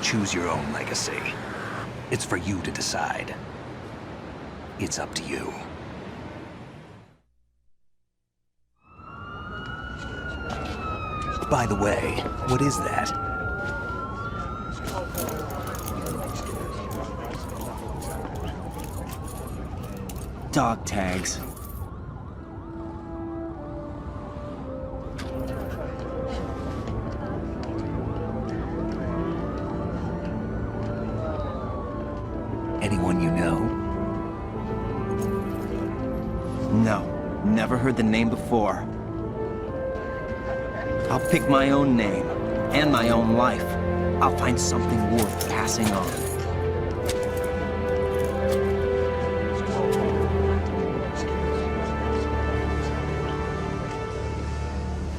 Choose your own legacy. It's for you to decide. It's up to you. By the way, what is that? Dog tags. Anyone you know? No, never heard the name before. I'll pick my own name, and my own life. I'll find something worth passing on.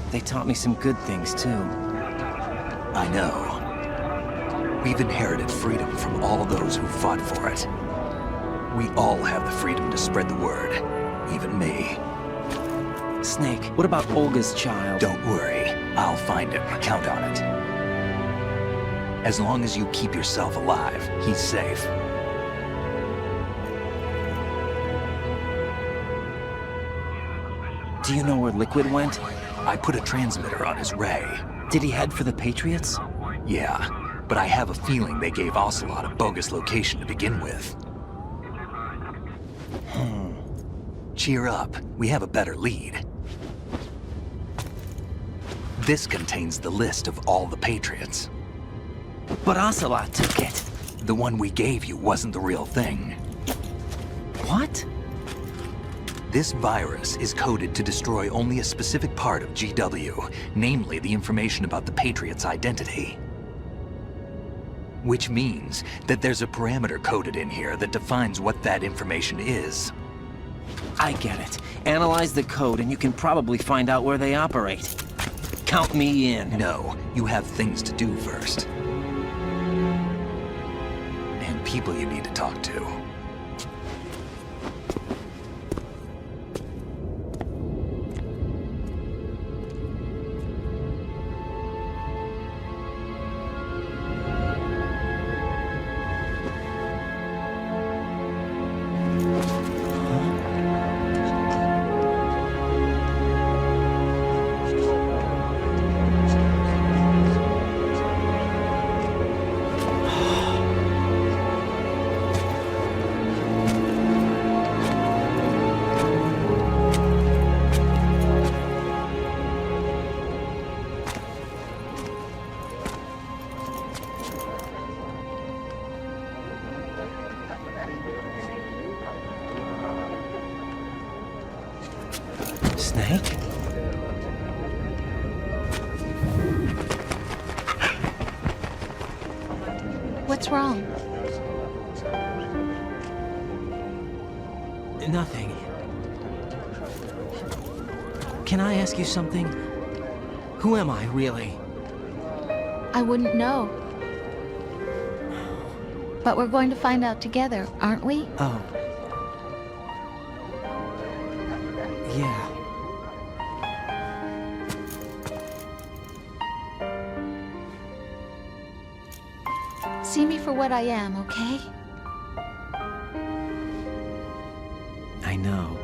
They taught me some good things, too. I know. We've inherited freedom from all those who fought for it. We all have the freedom to spread the word, even me. Snake, what about Olga's child? Don't worry, I'll find him. Count on it. As long as you keep yourself alive, he's safe. Do you know where Liquid went? I put a transmitter on his ray. Did he head for the Patriots? Yeah, but I have a feeling they gave Ocelot a bogus location to begin with. Cheer up, we have a better lead. This contains the list of all the Patriots. But Ocelot took it. The one we gave you wasn't the real thing. What? This virus is coded to destroy only a specific part of GW, namely the information about the Patriots' identity. Which means that there's a parameter coded in here that defines what that information is. I get it. Analyze the code and you can probably find out where they operate. Count me in. No, you have things to do first. And people you need to talk to. Snake? What's wrong? Nothing. Can I ask you something? Who am I, really? I wouldn't know. But we're going to find out together, aren't we? Oh. Yeah. for what I am, okay? I know.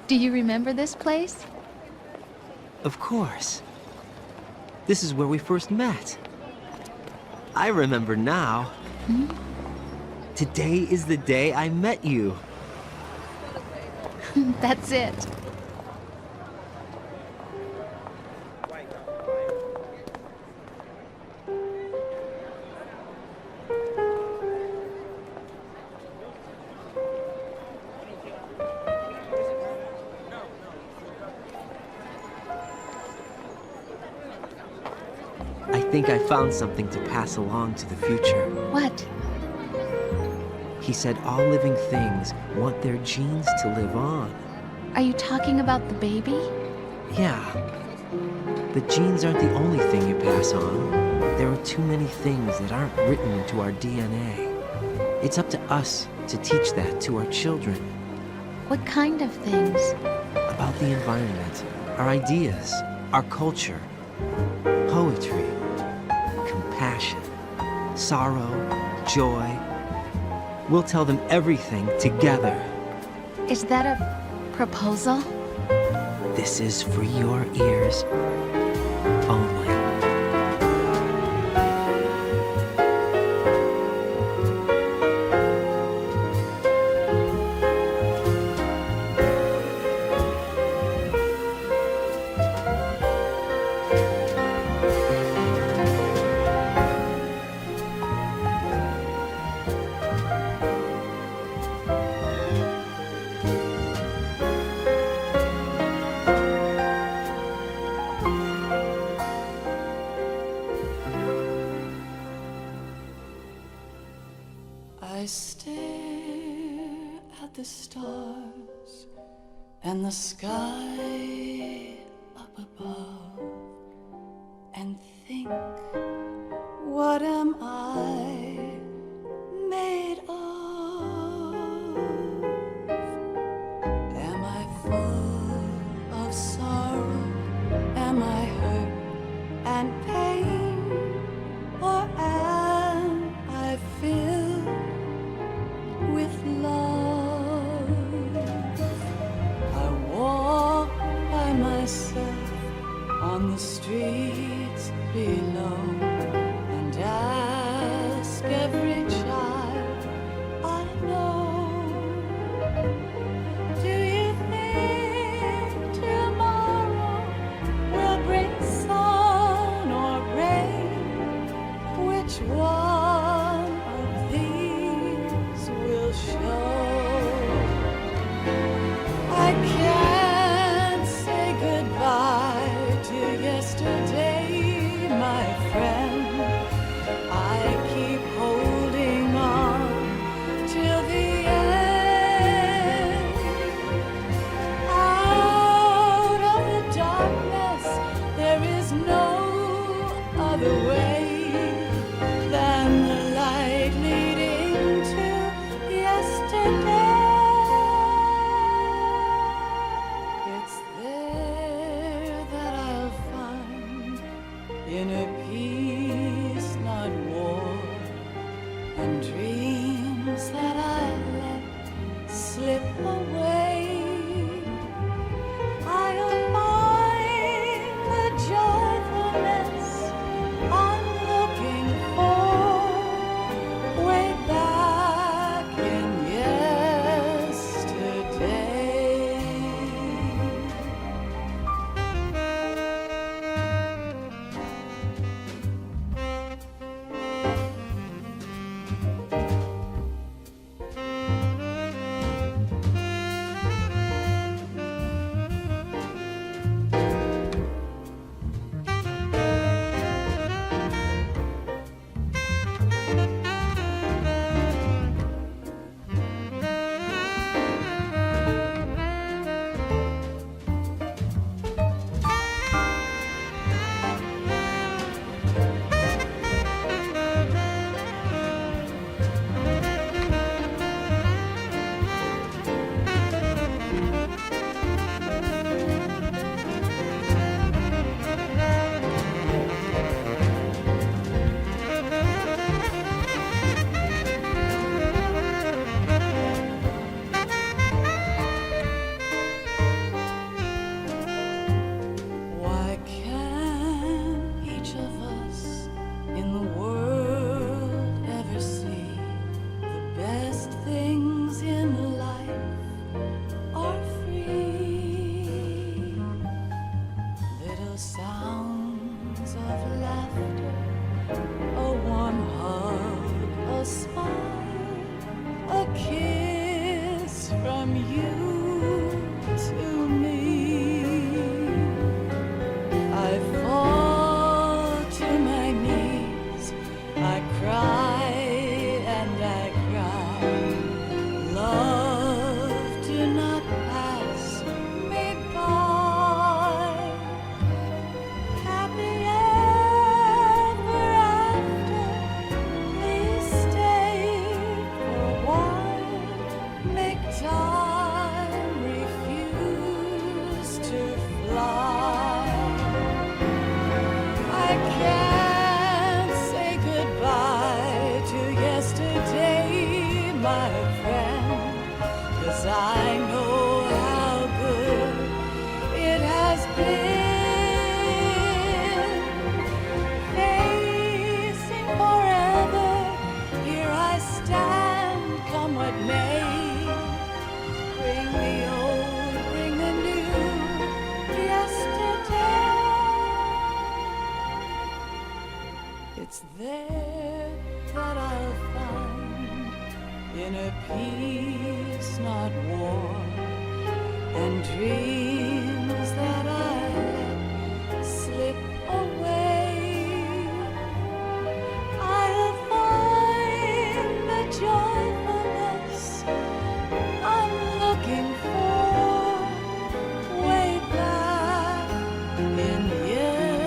Do you remember this place? Of course. This is where we first met. I remember now. Today is the day I met you. That's it. I think I found something to pass along to the future. What? He said all living things want their genes to live on. Are you talking about the baby? Yeah. The genes aren't the only thing you pass on. There are too many things that aren't written into our DNA. It's up to us to teach that to our children. What kind of things? About the environment, our ideas, our culture, poetry, compassion, sorrow, joy. We'll tell them everything together. Is that a proposal? This is for your ears only. I stare at the stars and the sky up above and think, what am I made of? Am I full of sorrow? Am I hurt and pain? Or am I filled with love? I walk by myself on the streets below and ask every child I know, do you think tomorrow will bring sun or rain? Which one of these will show? I can't say goodbye to yesterday, my friend. I keep holding on till the end. Out of the darkness, there is no other way than the light leading to yesterday. It's there that I'll find inner peace, not war, and dreams that I let slip away. I'll find the joyfulness I'm looking for way back in yesterday. kiss from you to me. I fall to my knees, I cry and I cry. Love, do not pass me by. Happy ever after, please stay for a while. Make time, refuse to fly. I can't say goodbye to yesterday, my friend, 'cause I know how good it has been. Facing forever, here I stand, come what may. Bring the old, bring the new, yesterday. It's there that I'll find inner peace, not war, and dreams that I let slip away. I'll find the joyfulness I'm looking for way back in yesterday.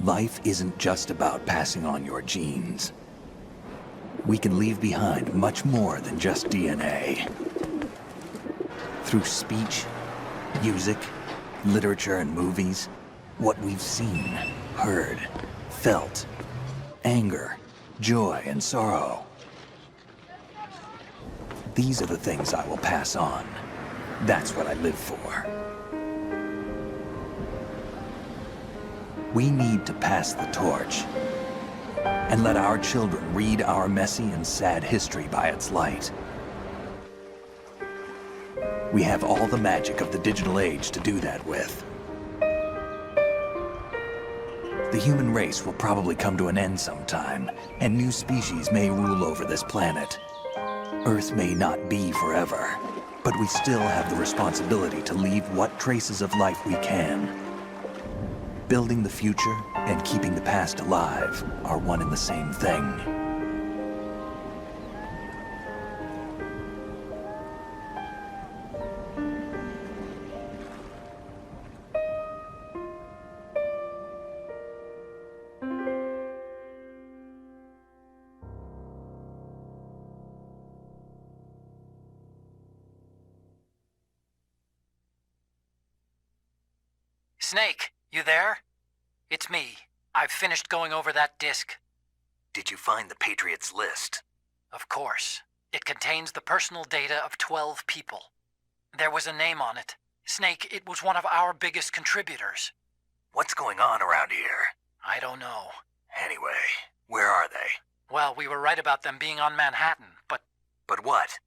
Life isn't just about passing on your genes. We can leave behind much more than just DNA. Through speech, music, literature, and movies, what we've seen, heard, felt, anger, joy, and sorrow. These are the things I will pass on. That's what I live for. We need to pass the torch and let our children read our messy and sad history by its light. We have all the magic of the digital age to do that with. The human race will probably come to an end sometime, and new species may rule over this planet. Earth may not be forever, but we still have the responsibility to leave what traces of life we can. Building the future and keeping the past alive are one and the same thing. Snake, you there? It's me. I've finished going over that disk. Did you find the Patriots list? Of course. It contains the personal data of 12 people. There was a name on it. Snake, it was one of our biggest contributors. What's going on around here? I don't know. Anyway, where are they? Well, we were right about them being on Manhattan, but... But what?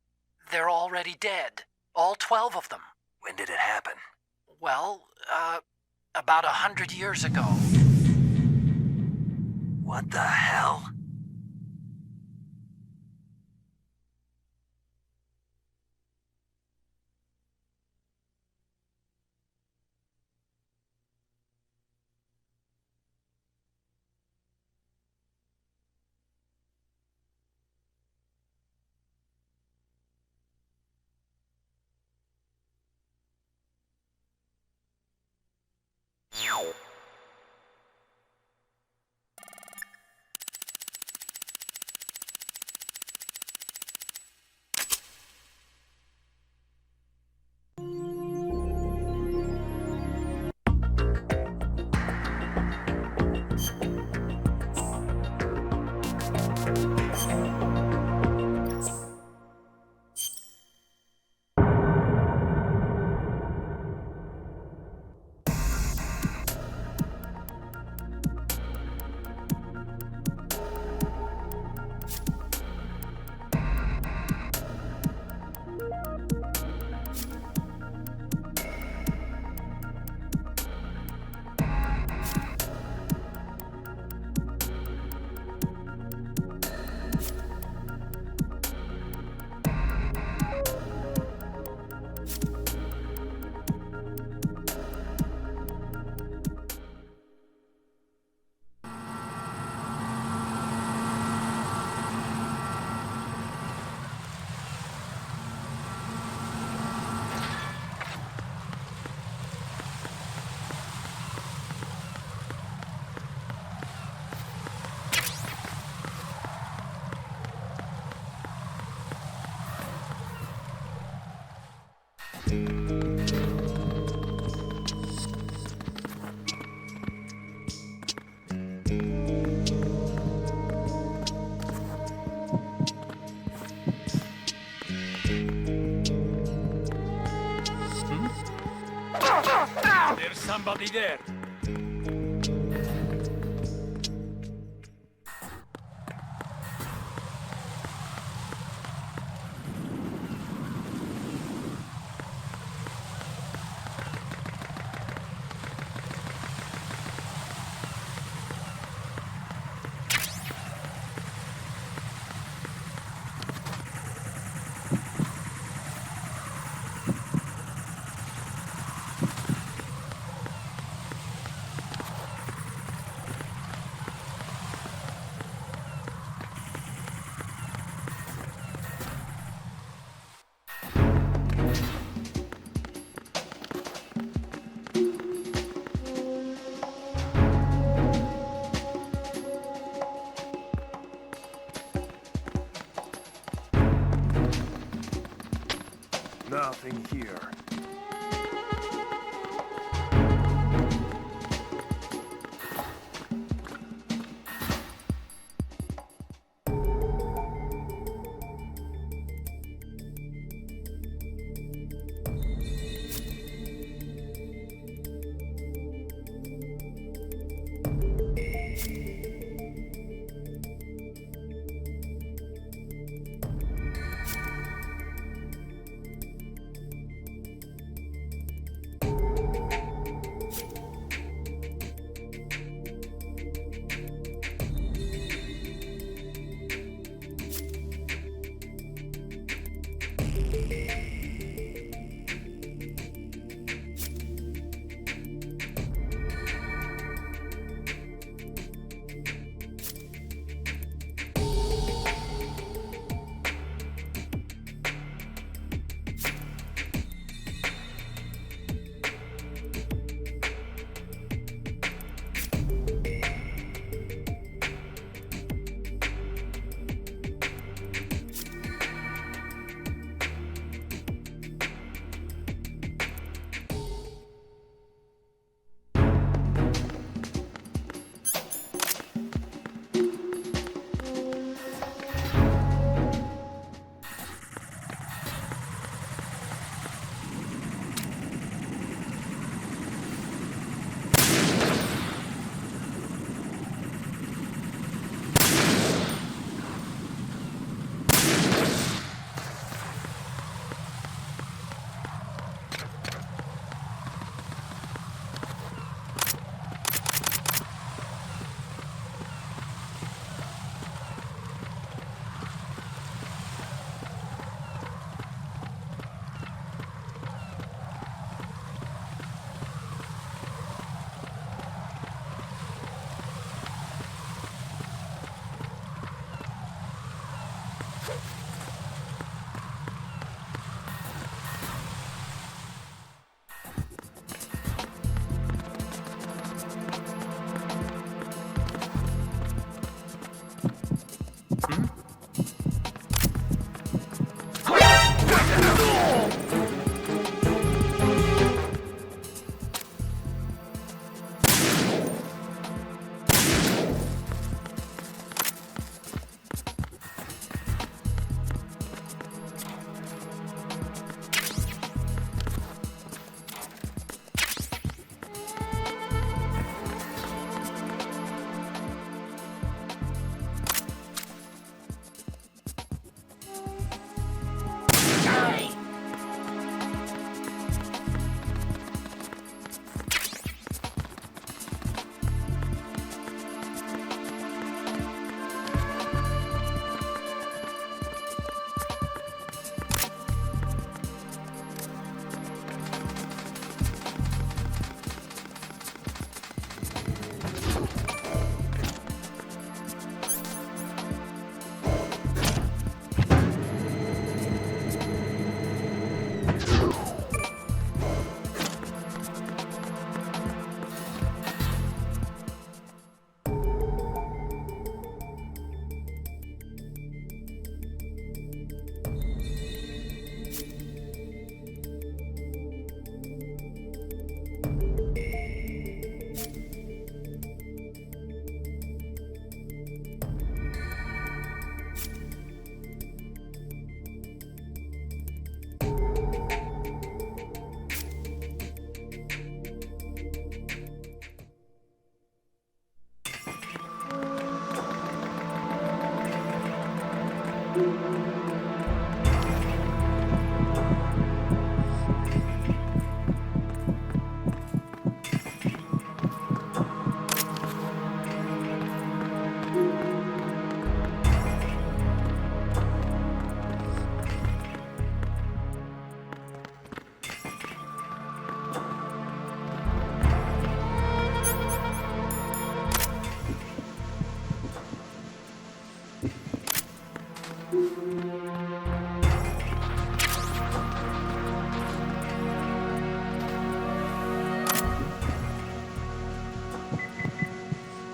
They're already dead. All 12 of them. When did it happen? Well, about 100 years ago. What the hell? There's somebody there. Nothing here.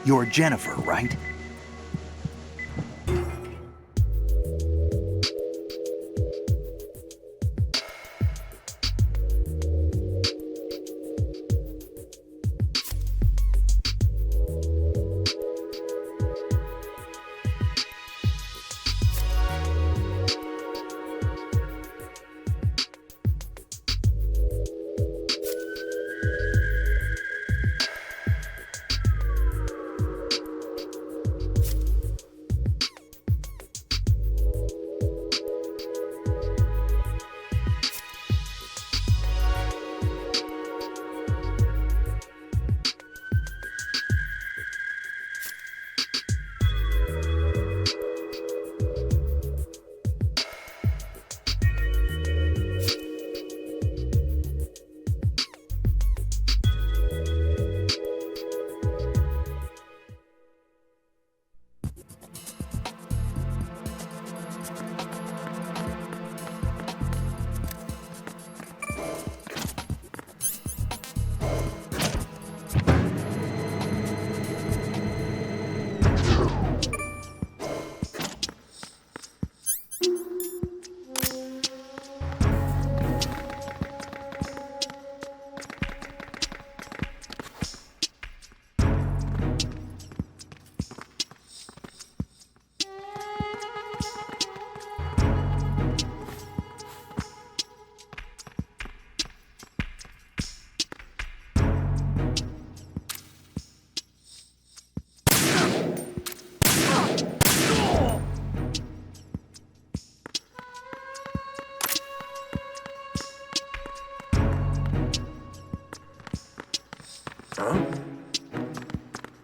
You're Jennifer, right?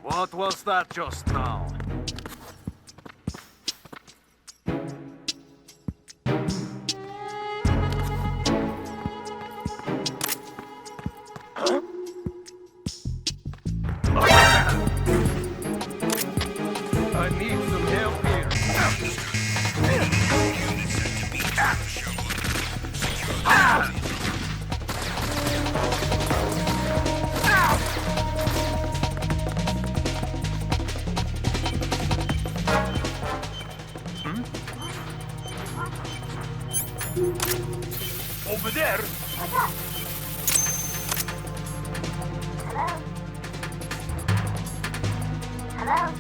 What was that just now? I need some help here. Over there. Hello?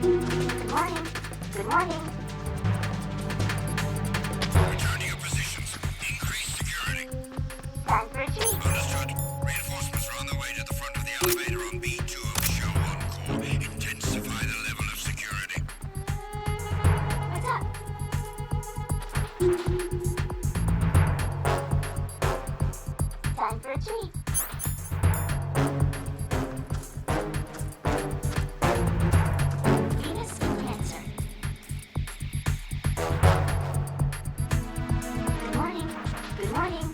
Good morning. Good morning. Return to your positions. Increase security. Time for a treat. Understood. Reinforcements are on their way to the front of the elevator on B2 of Show on Call. Intensify the level of security. What's up? Time for a treat. Venus Cancer. Good morning. Good morning.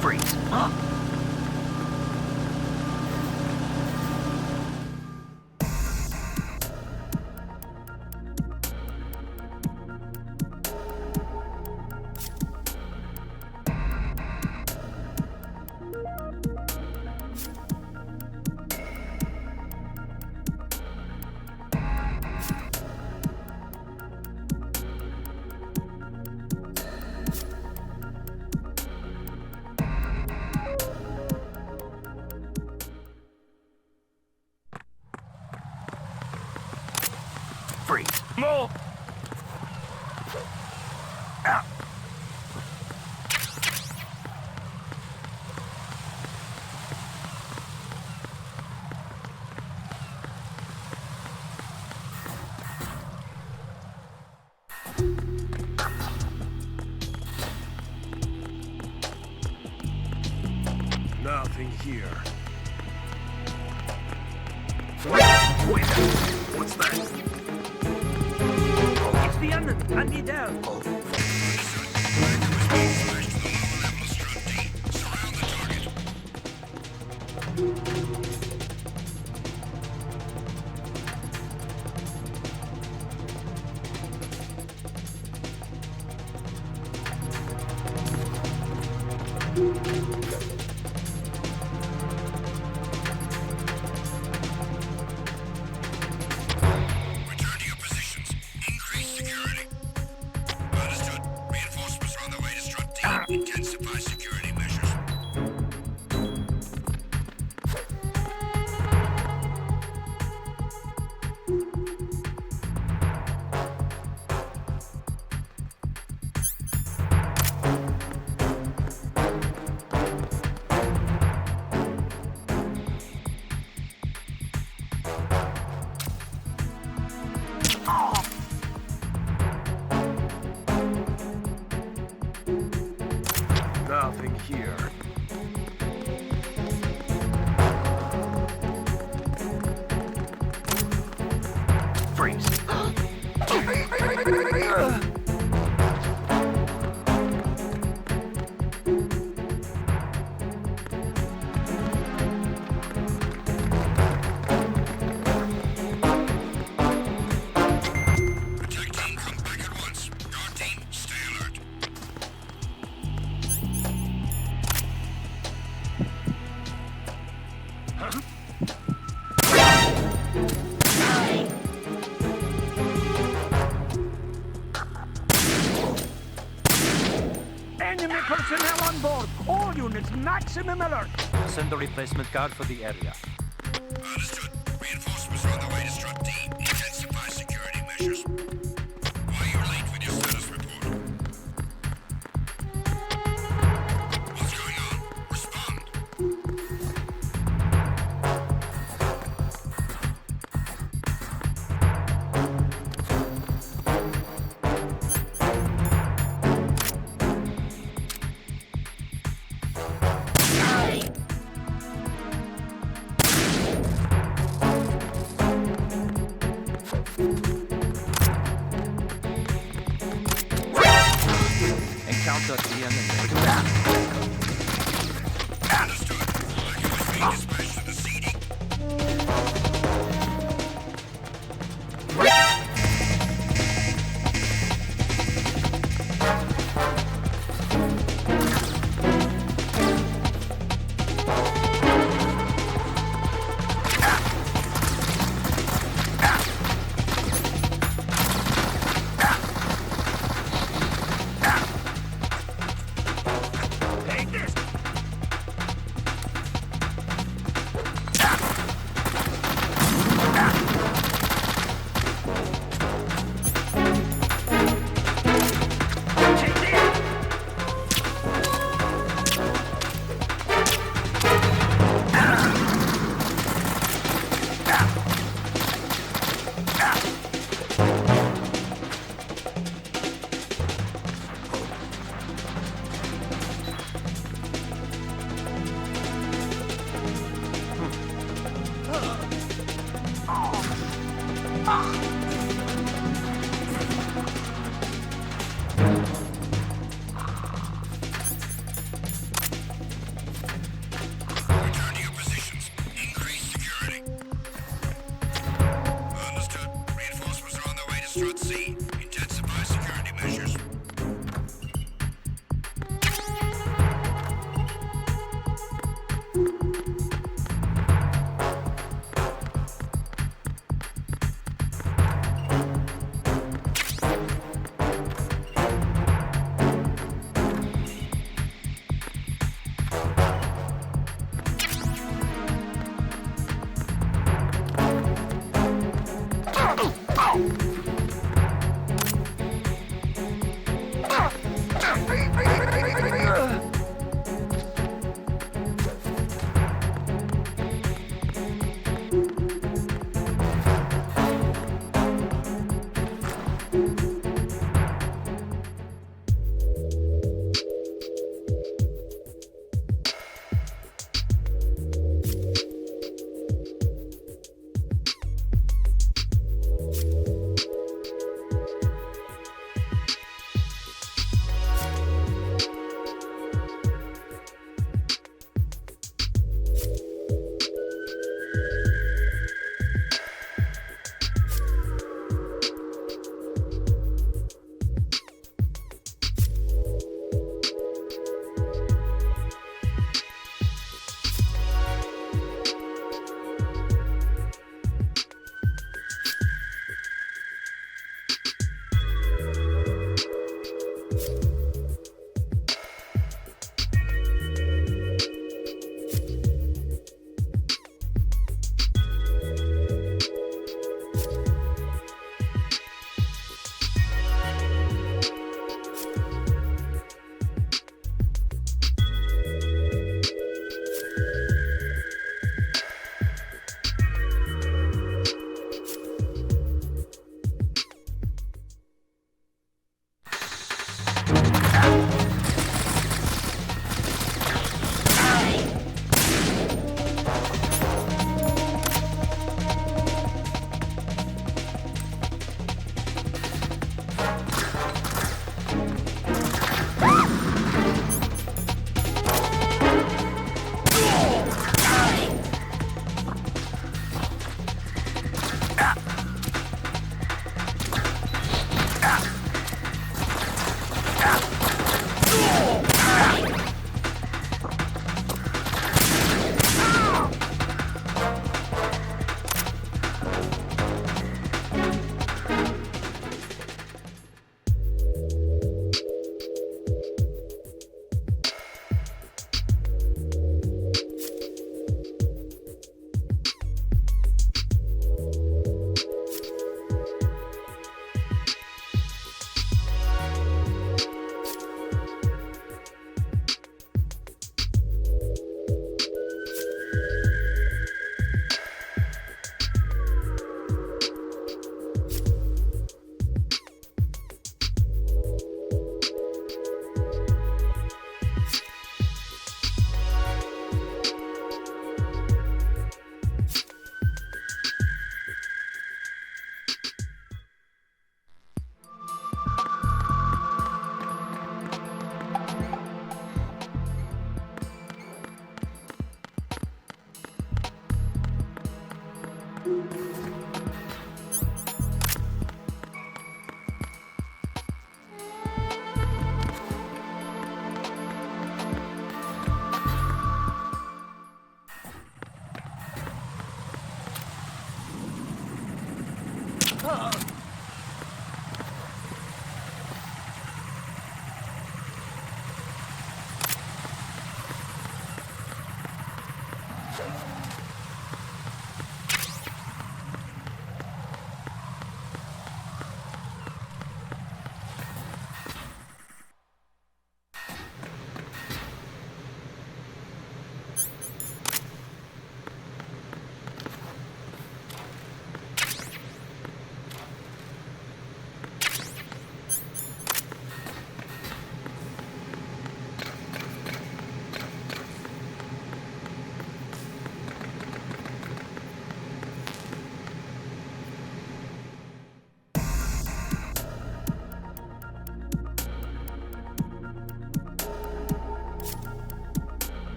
Freeze. Freeze. More. Nothing here. Wait. What's that? It's the enemy. Handy down. Intensify security measures. Nothing here. Freeze. Attack team, come back at once. Guard team, stay alert. Enemy personnel on board. All units, maximum alert. Send a replacement guard for the area. Understood. Reinforcements are on the way to Strut D. Intensify security measures. Why are you late with your status report? What's going on? Respond. Encounter the enemy. Understood. USV dispatched to the CD.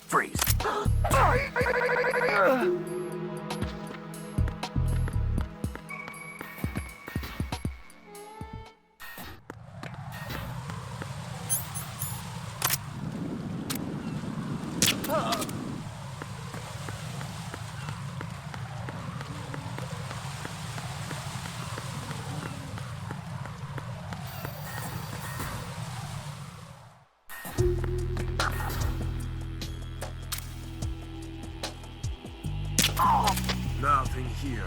Freeze. Nothing here.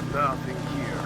Nothing here.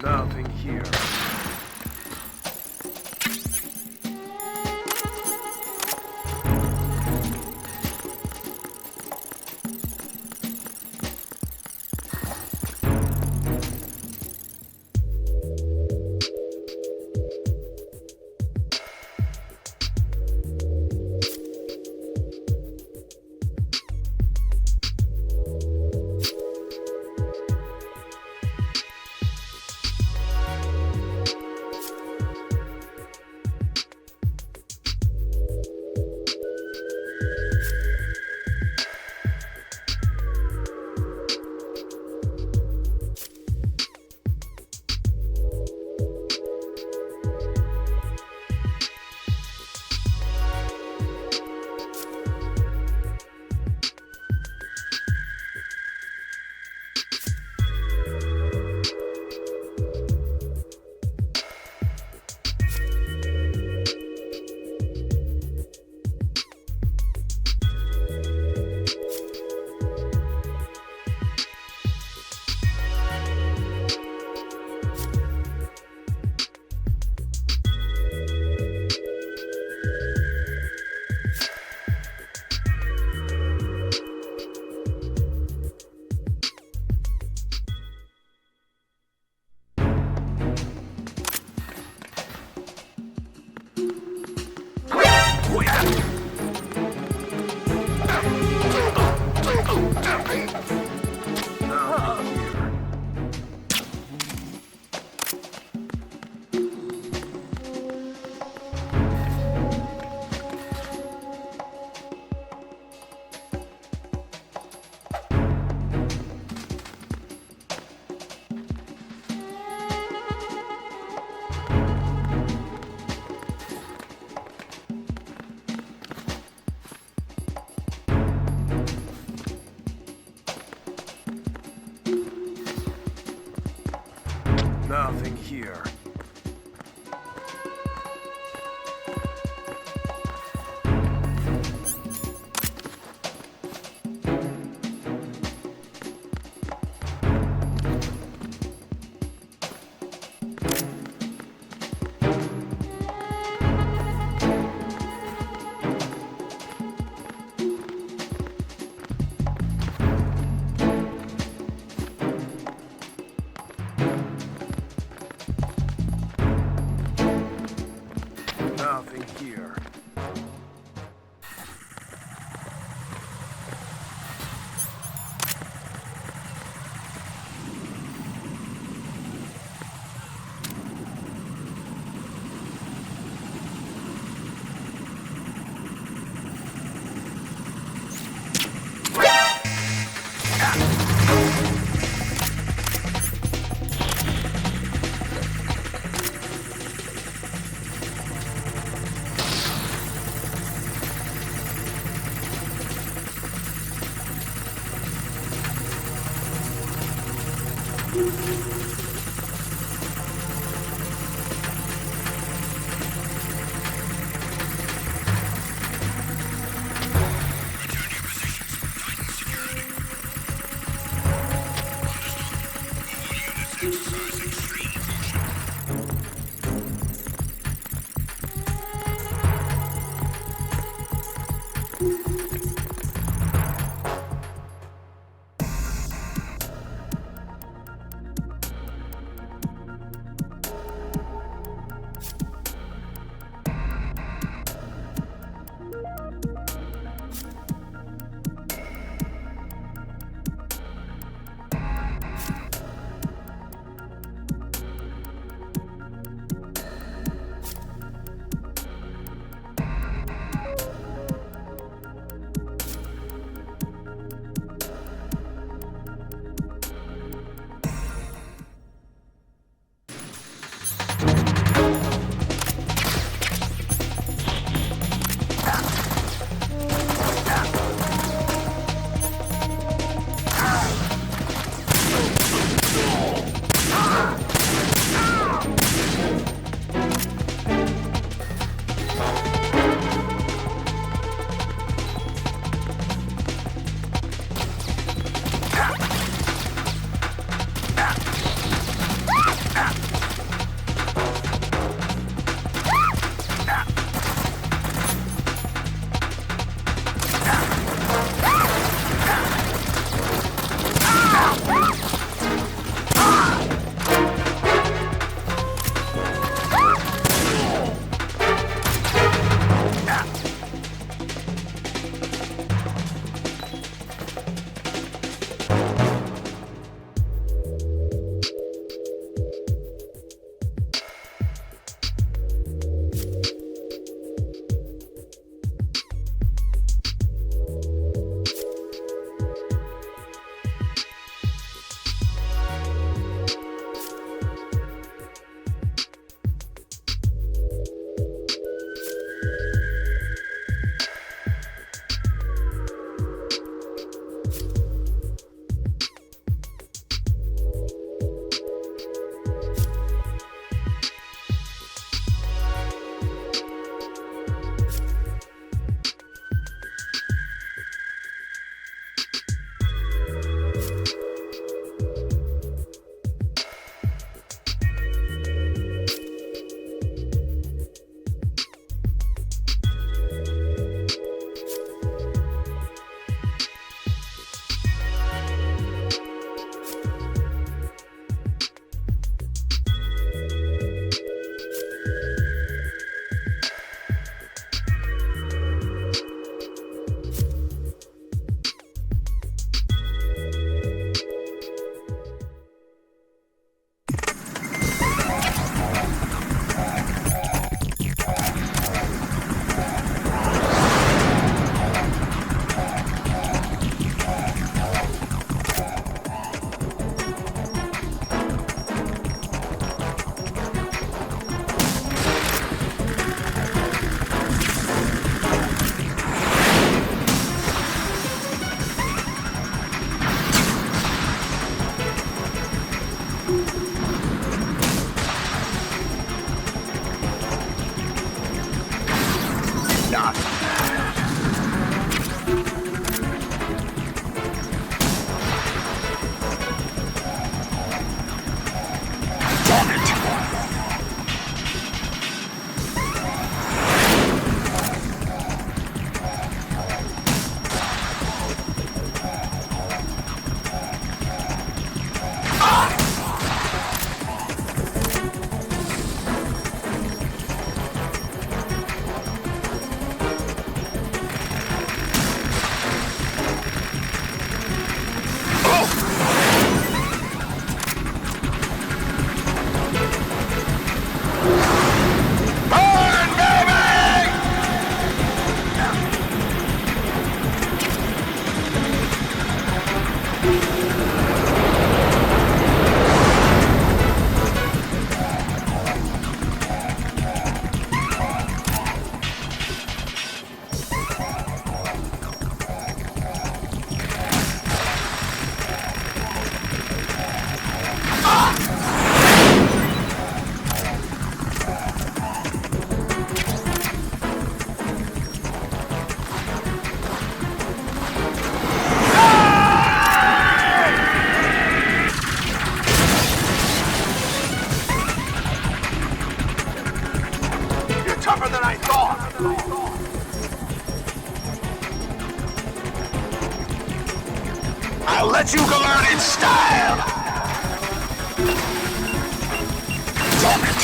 Nothing here. Nothing here. I'll let you go learn in style! Damn it!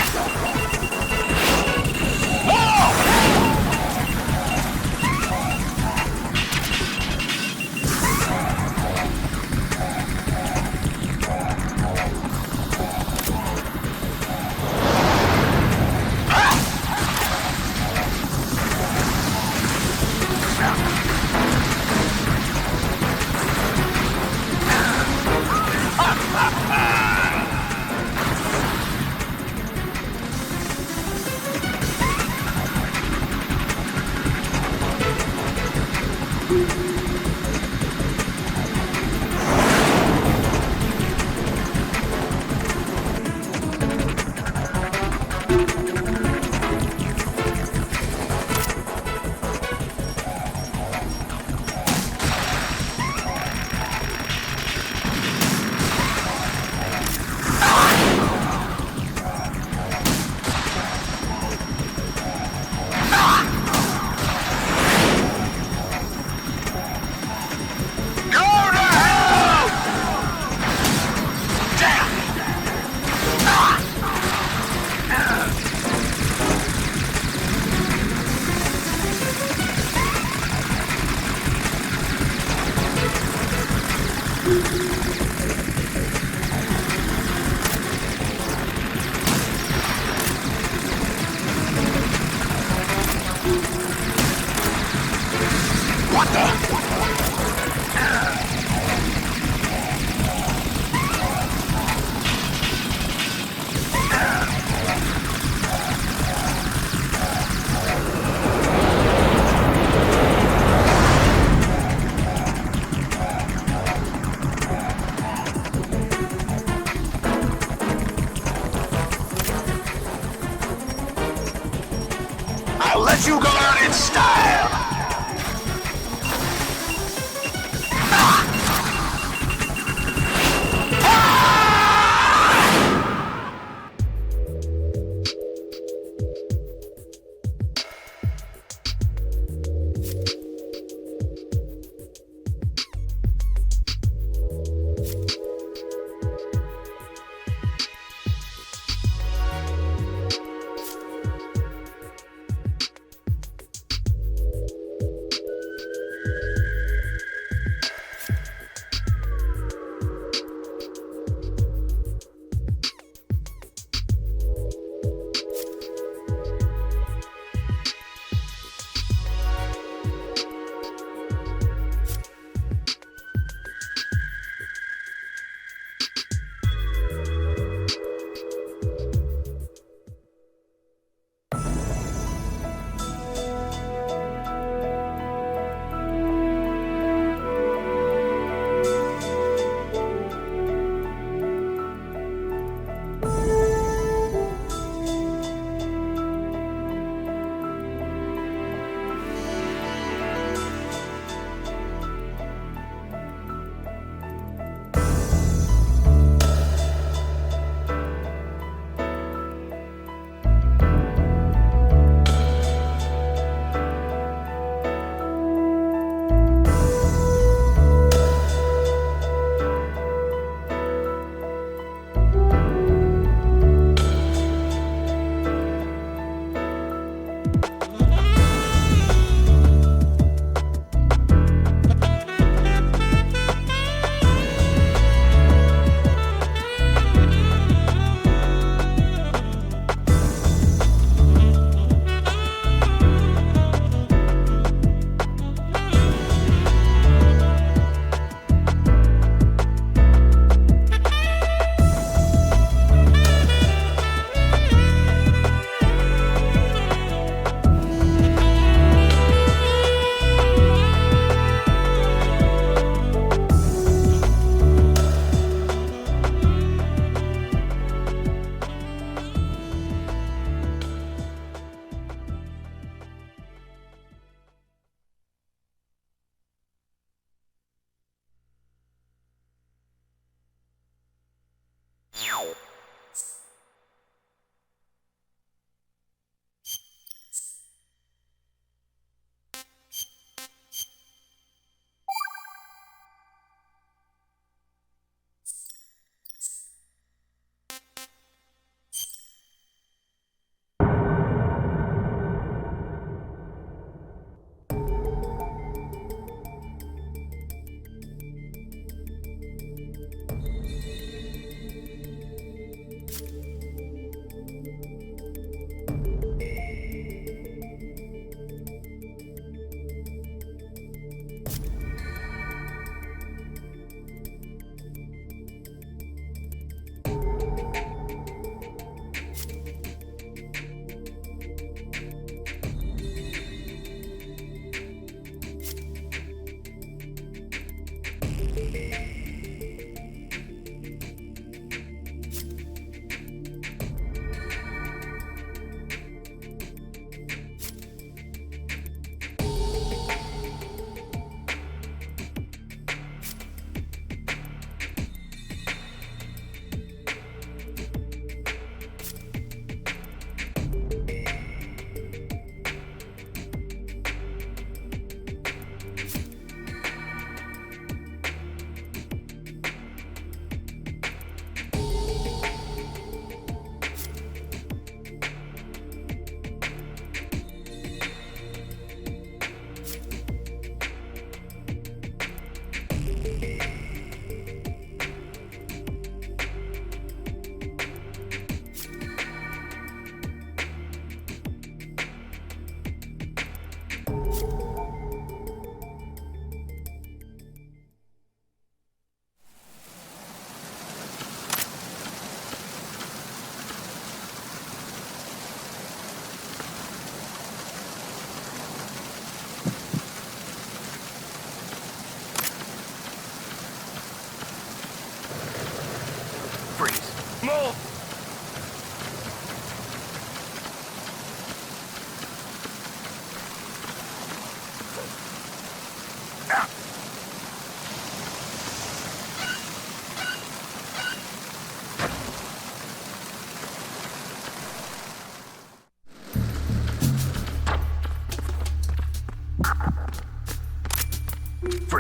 I'll let you go learn in style!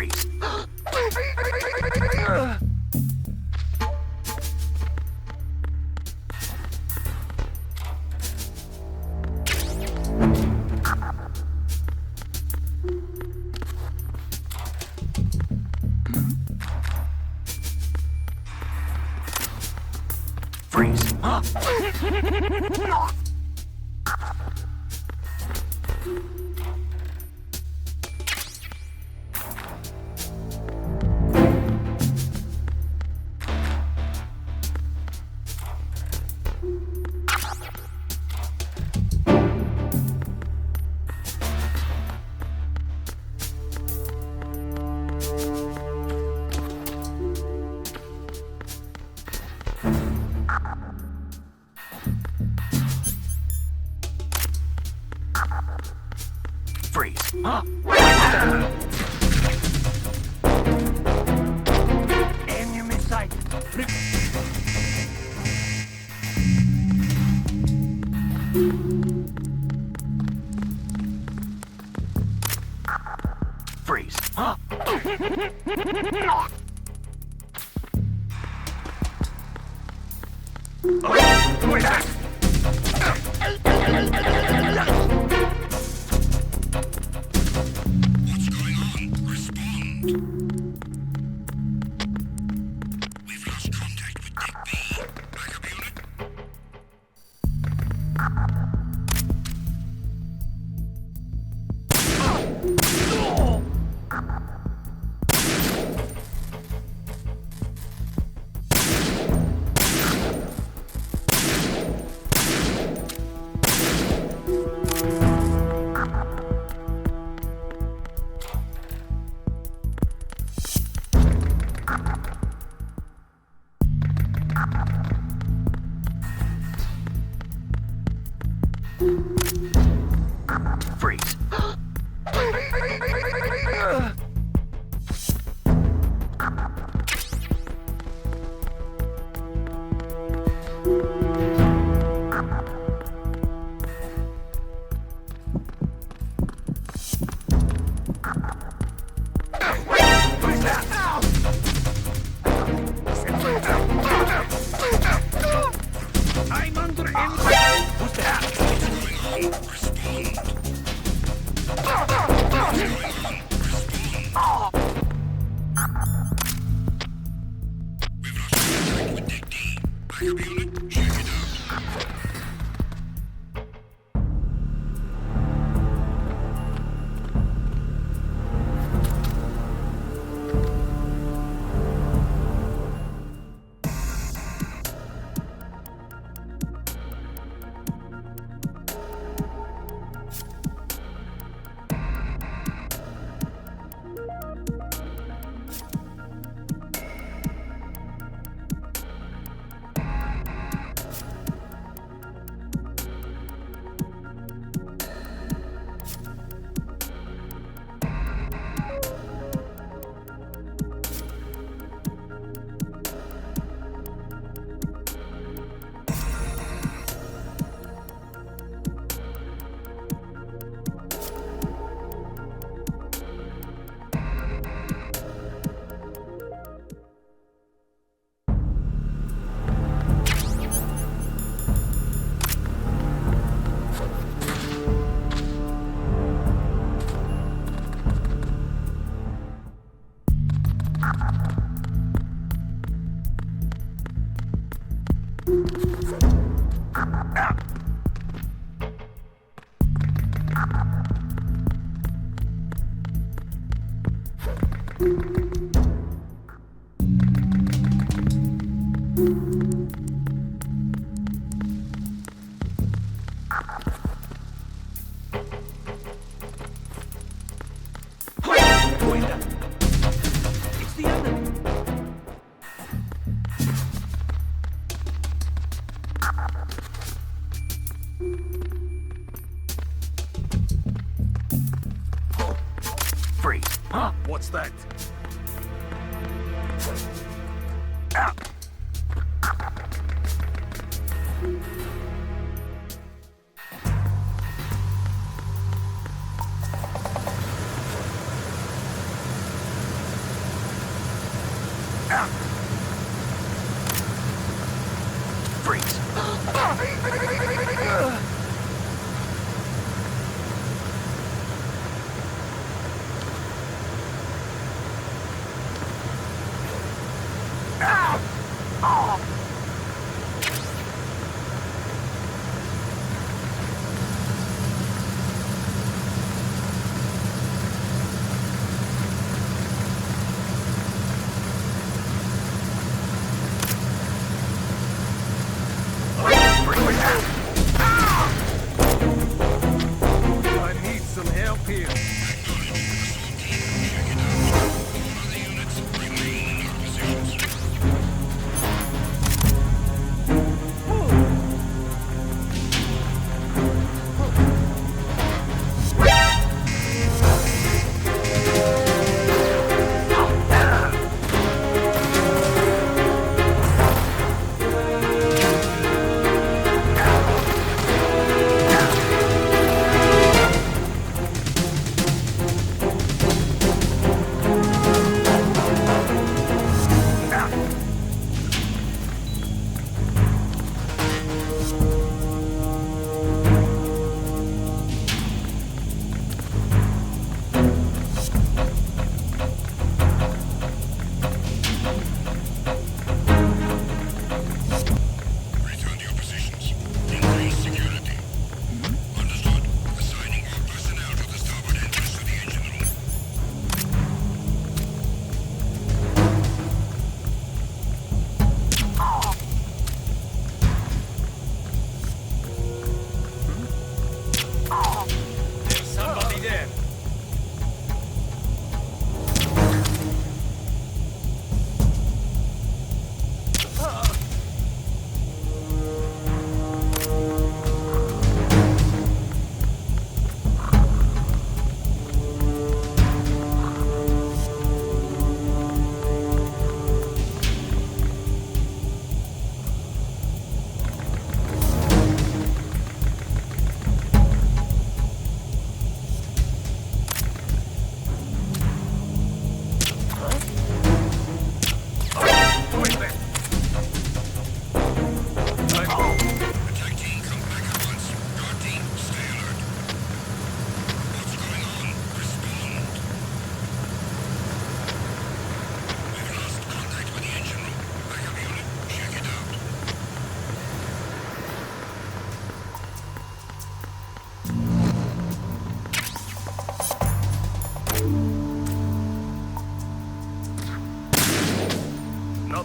Freeze. Freeze. Freeze. Enemy sight. Freeze. Freeze. I'm under impact. Who's that? Freeze. Huh? What's that?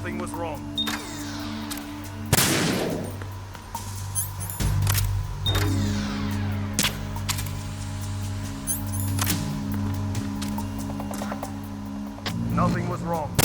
Nothing was wrong. Nothing was wrong.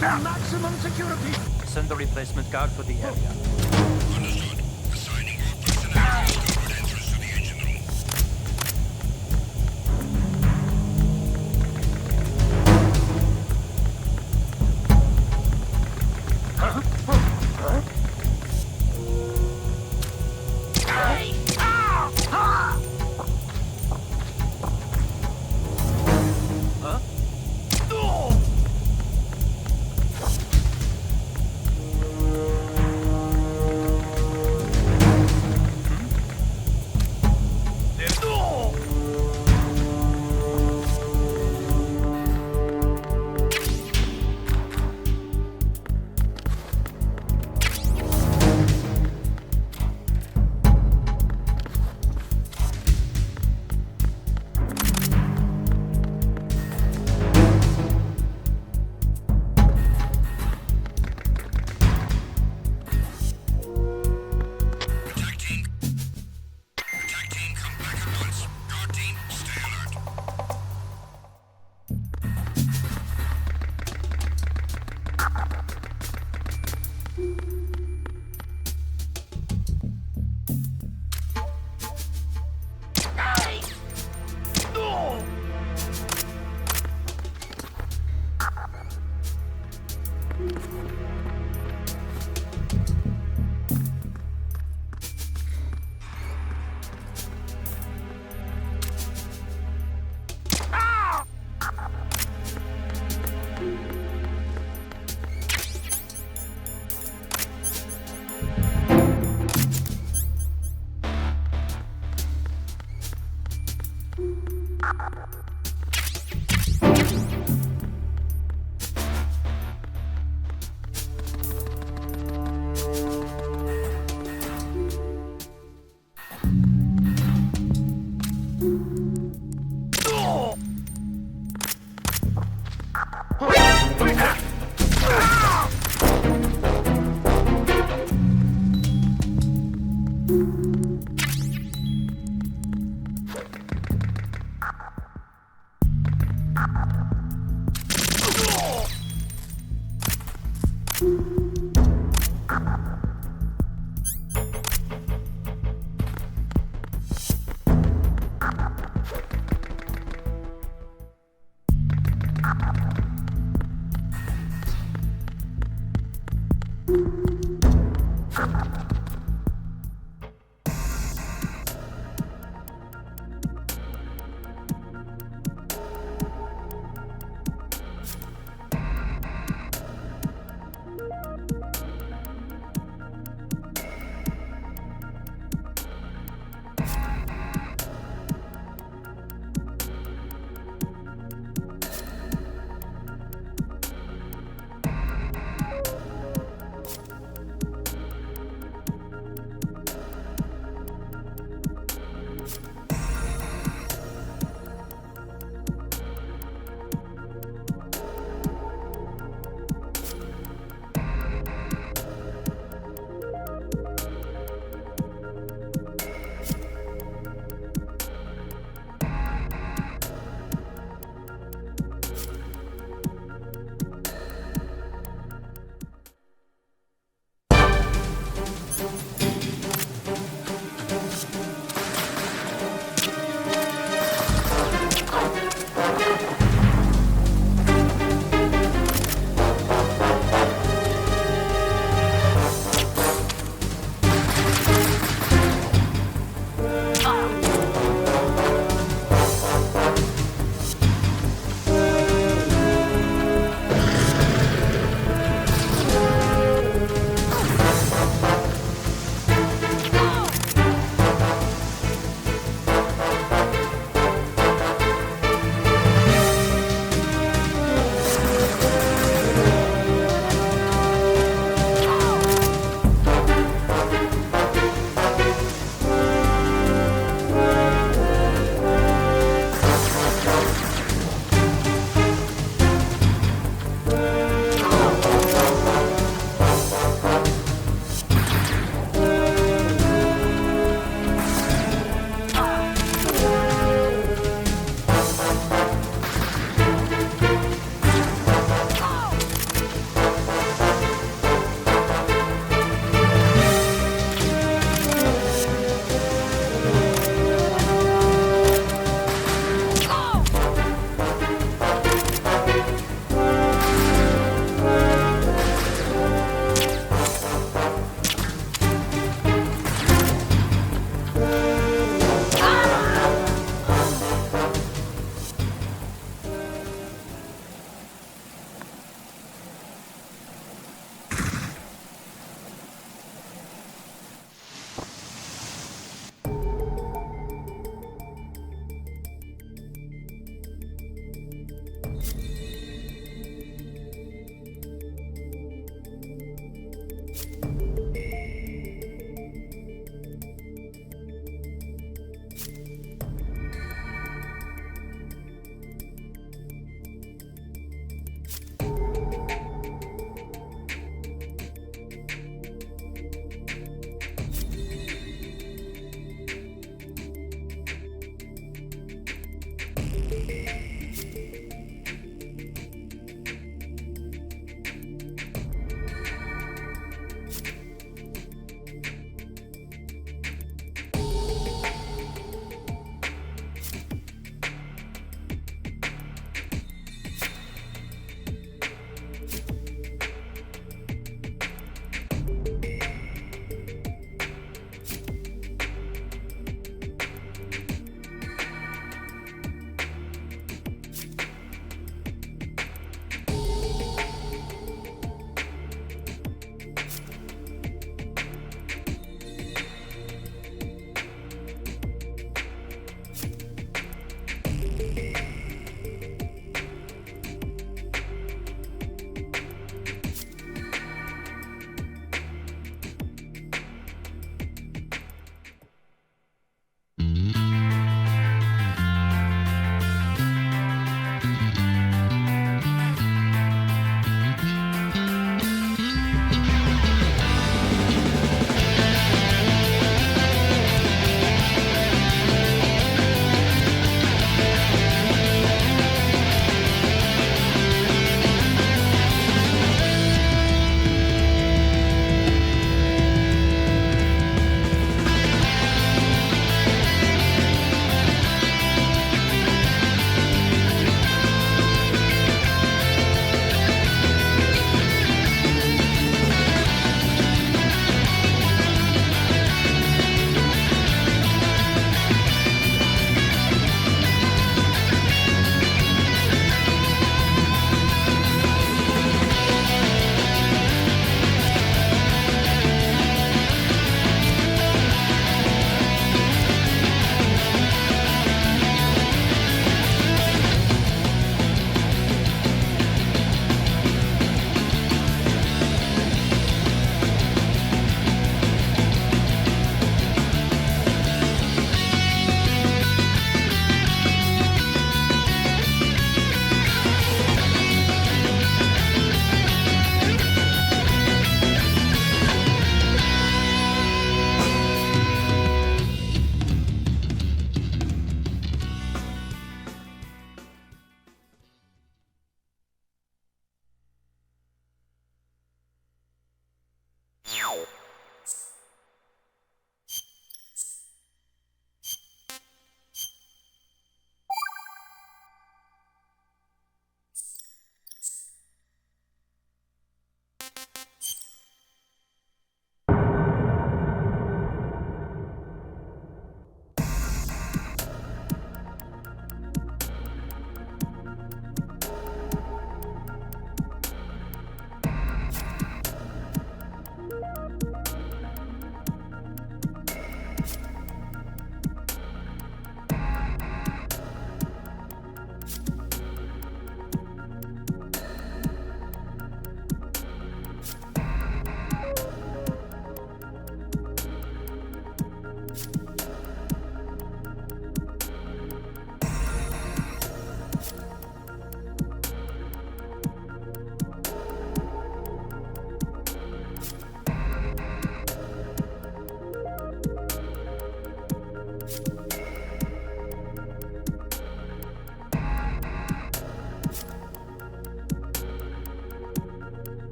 Maximum security! Send a replacement guard for the area.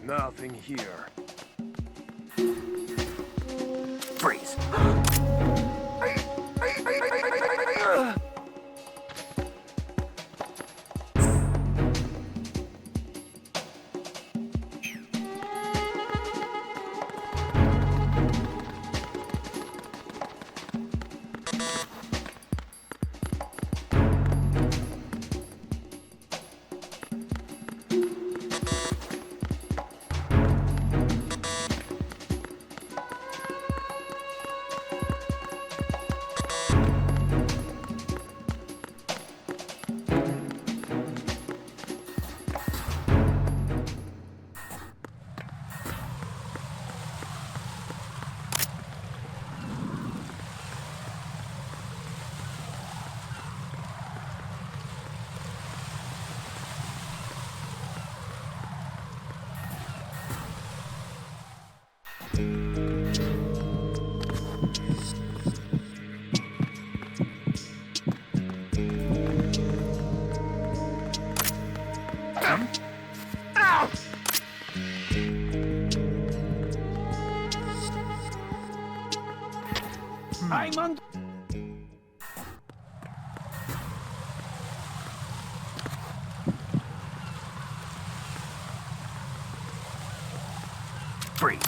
Nothing here. Freeze. I'm on. Freeze.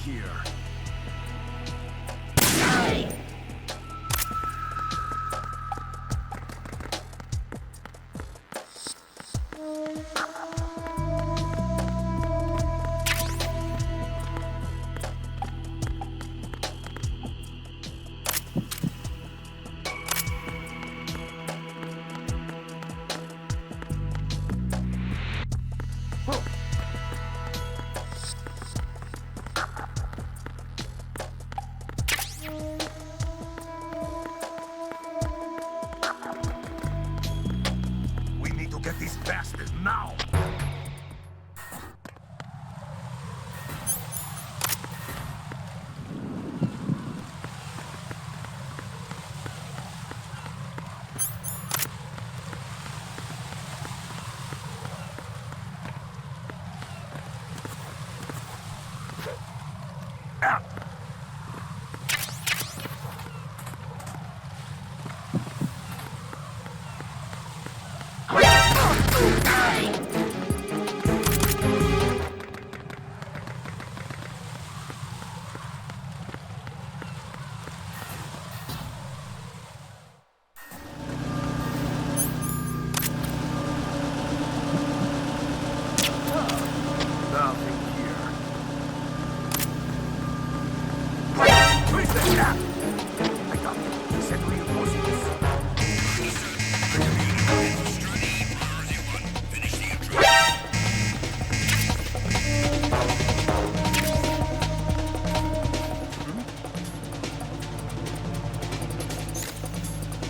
here. We need to get these bastards now! Nothing here. Where's the cat? I thought he said reinforcements.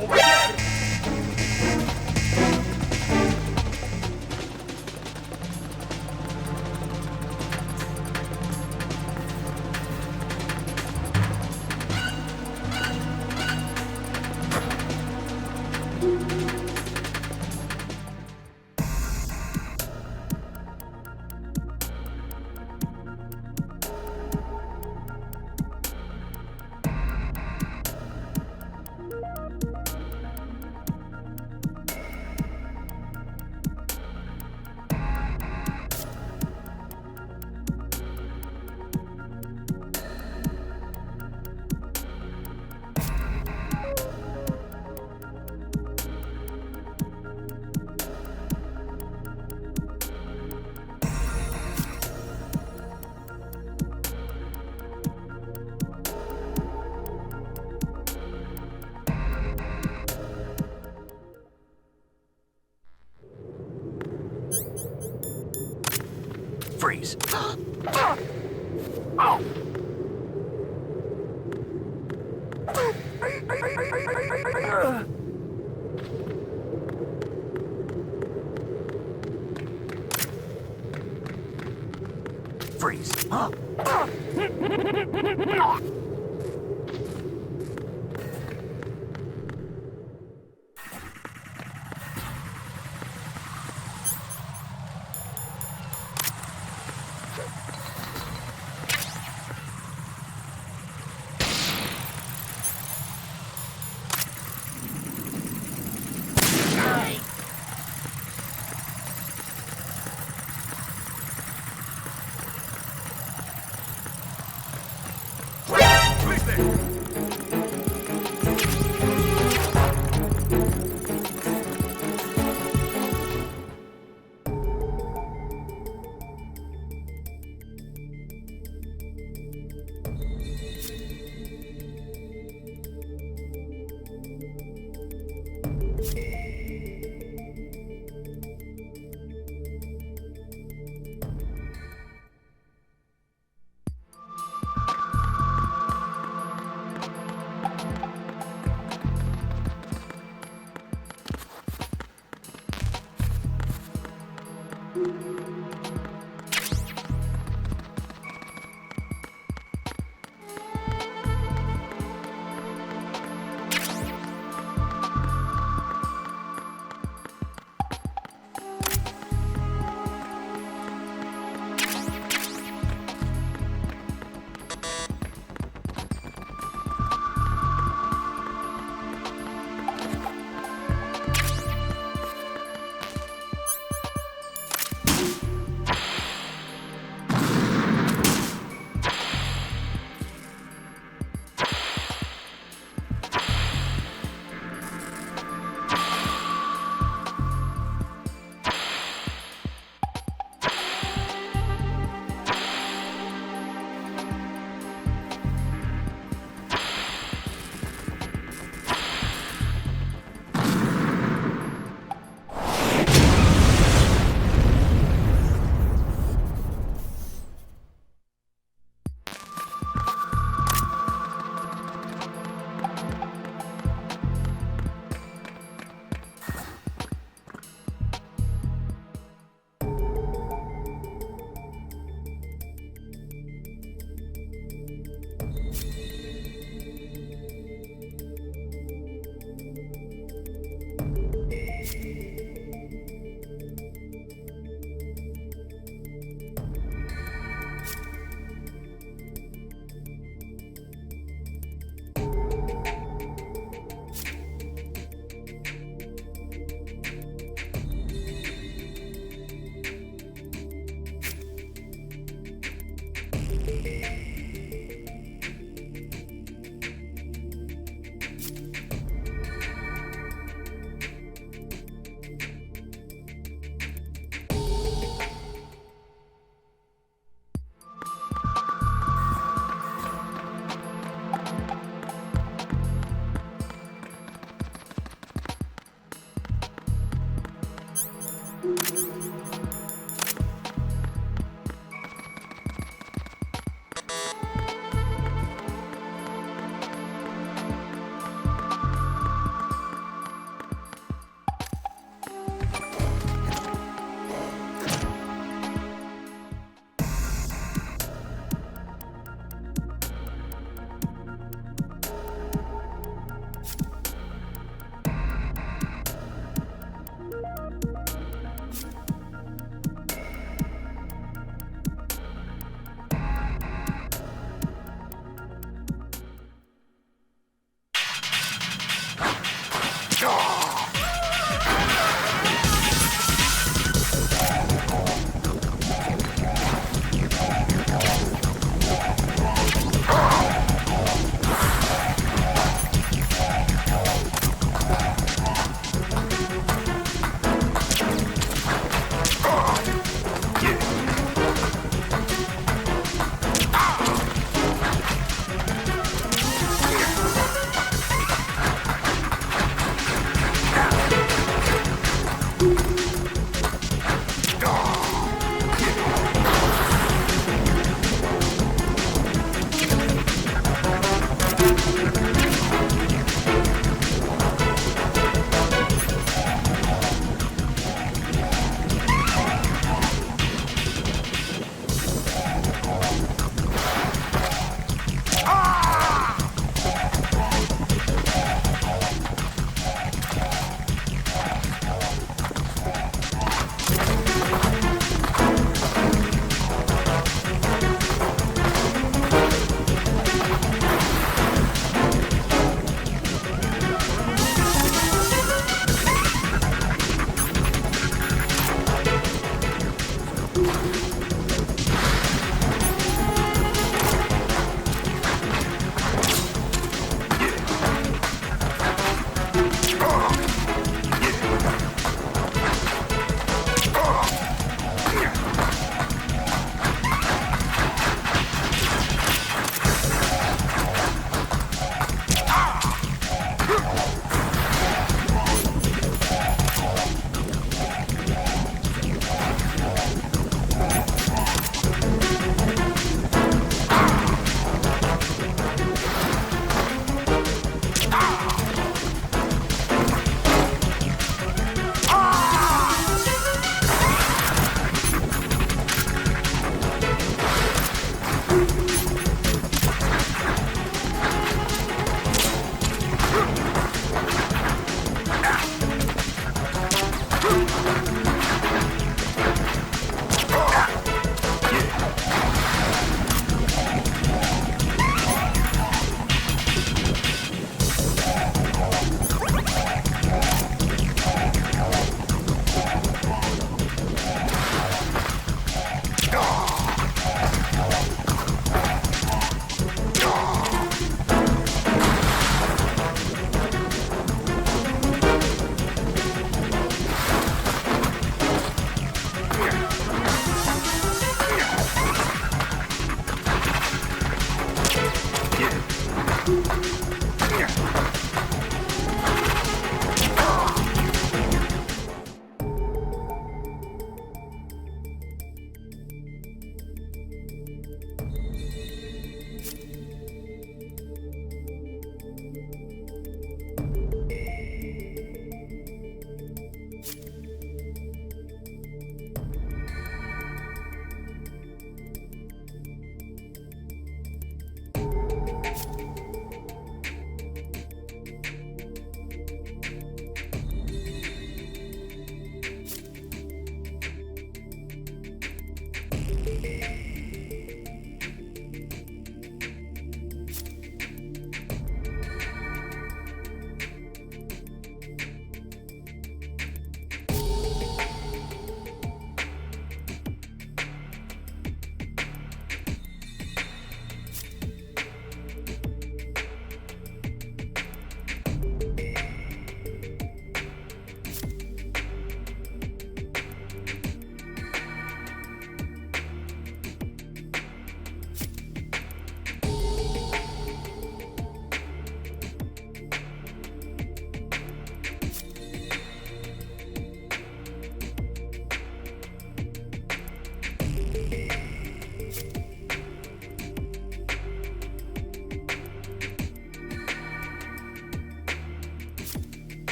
Over there! Freeze. Freeze.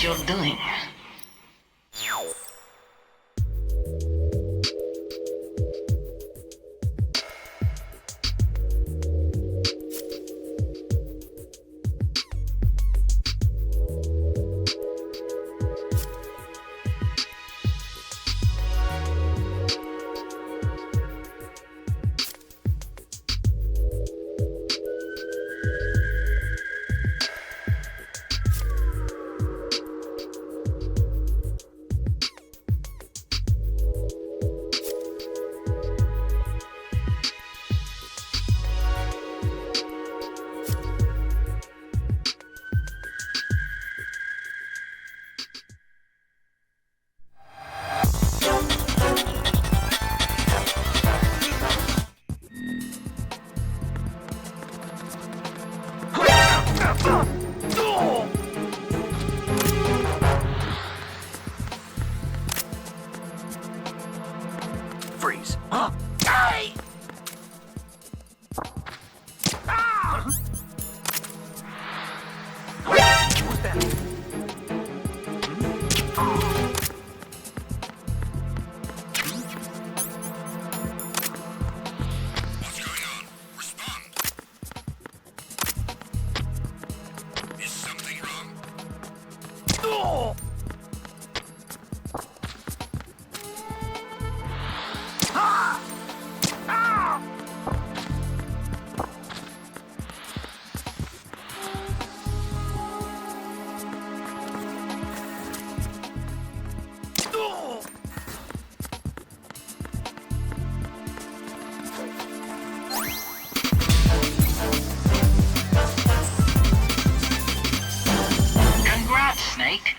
you're doing. Congrats, Snake.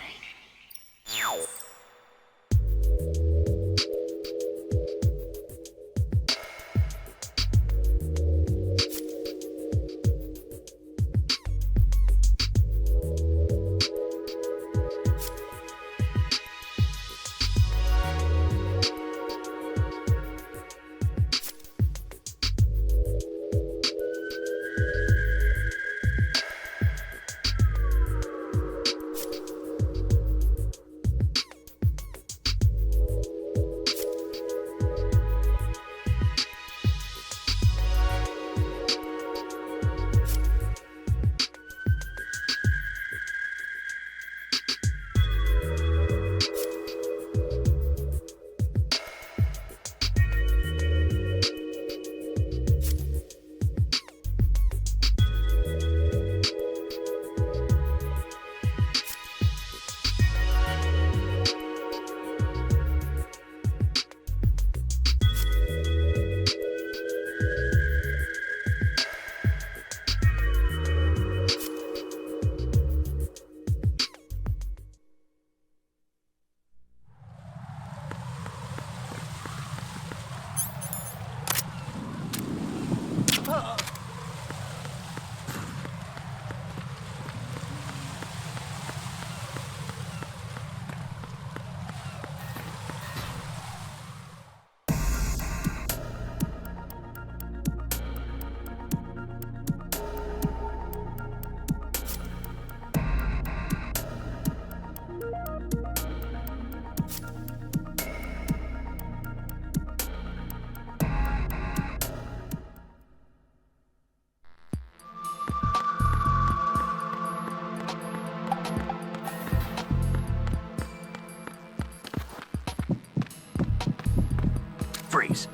Freeze.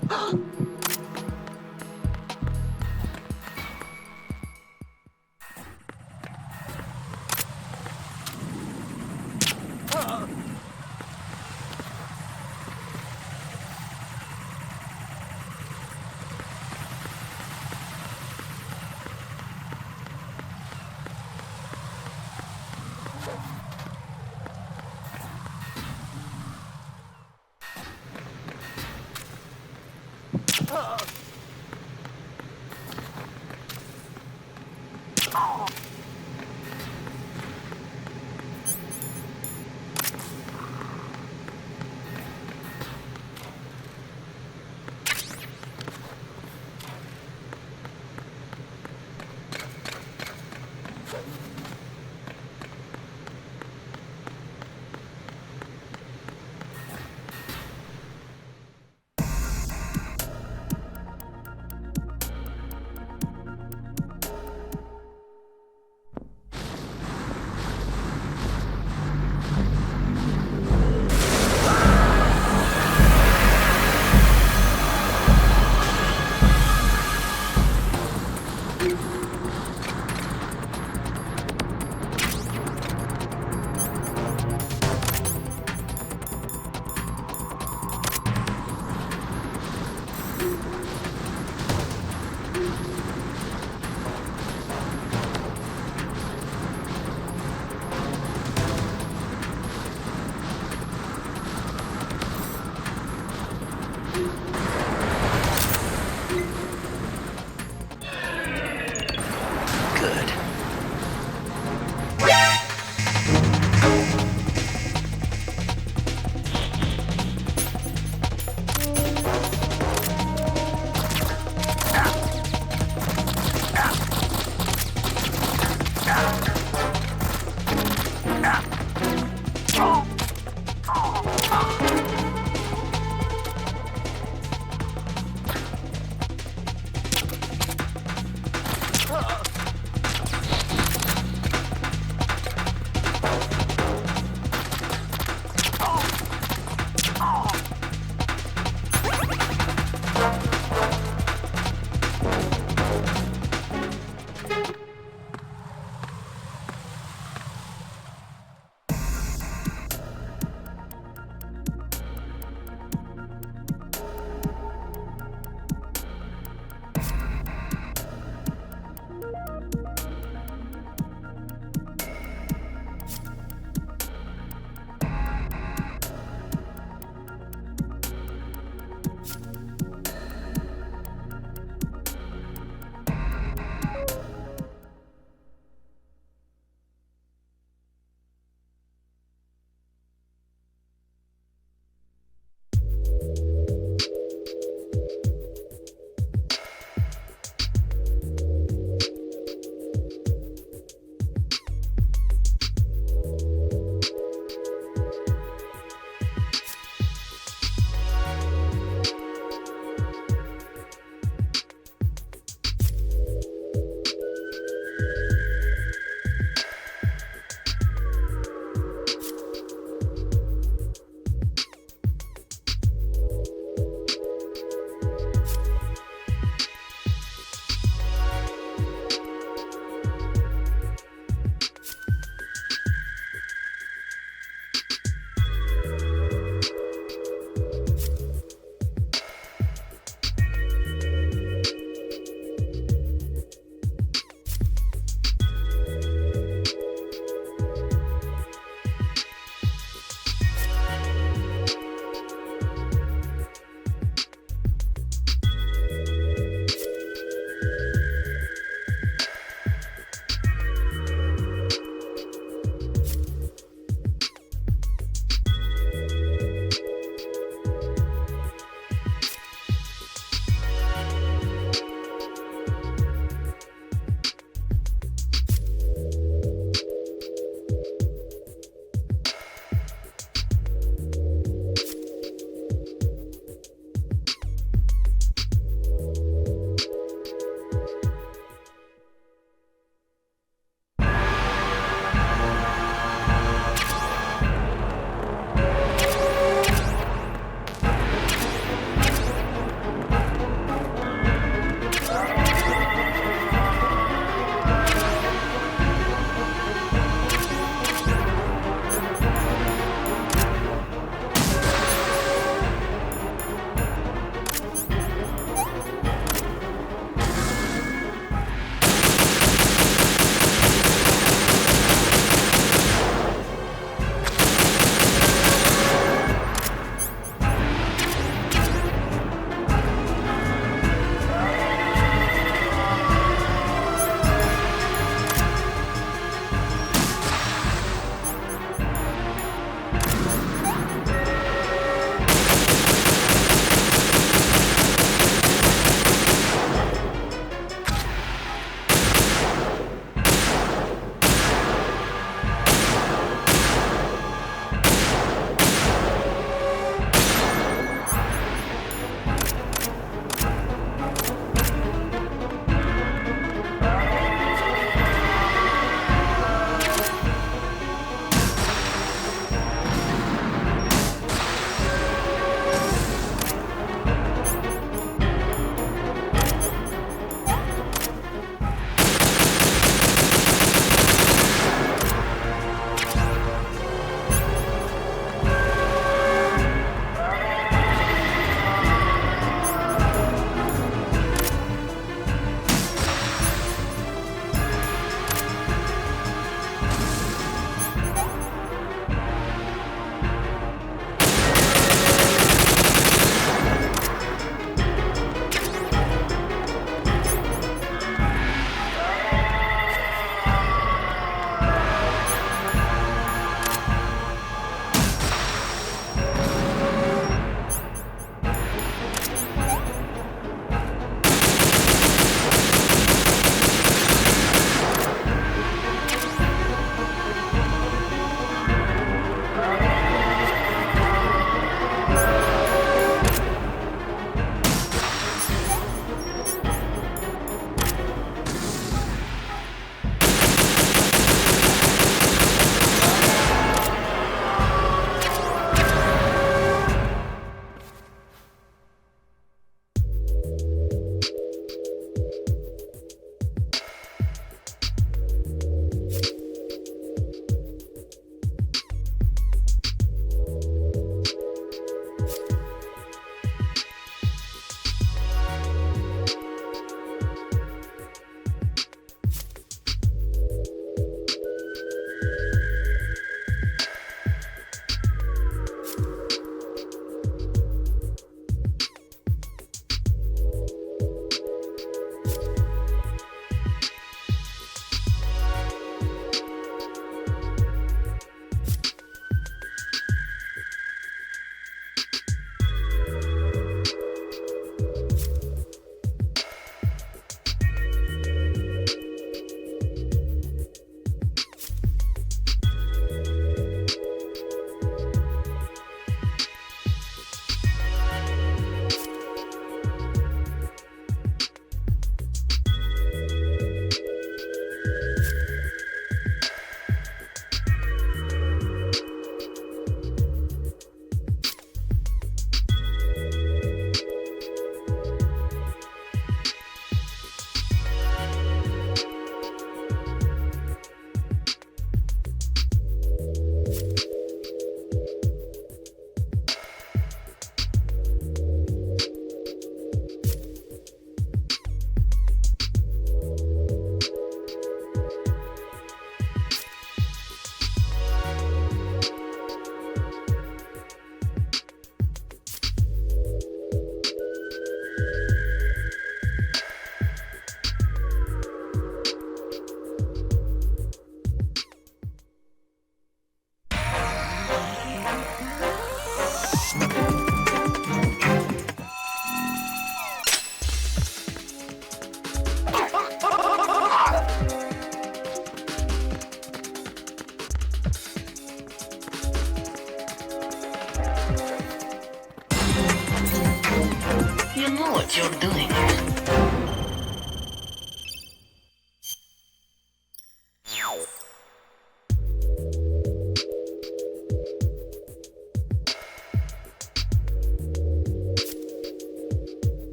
You know what you're doing.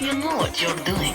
You know what you're doing.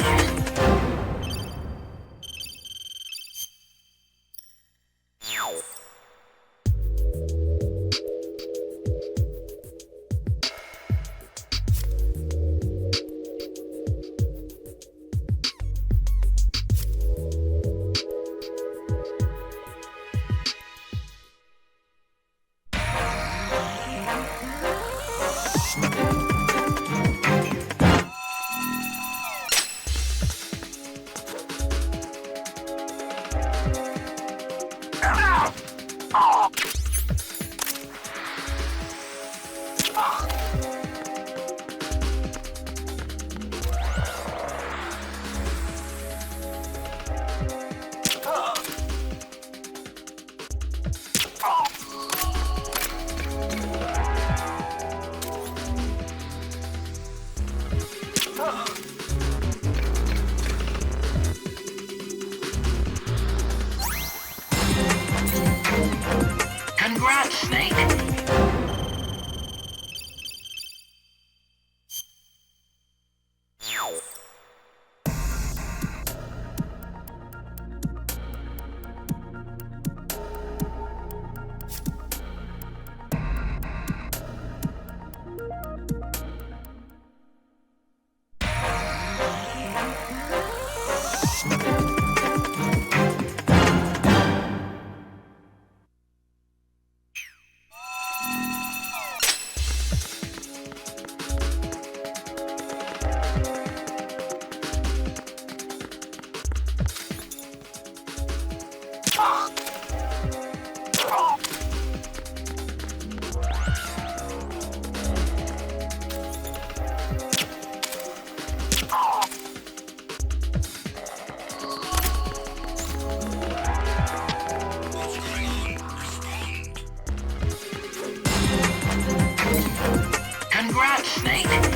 Congrats, Snake. Congrats, Snake.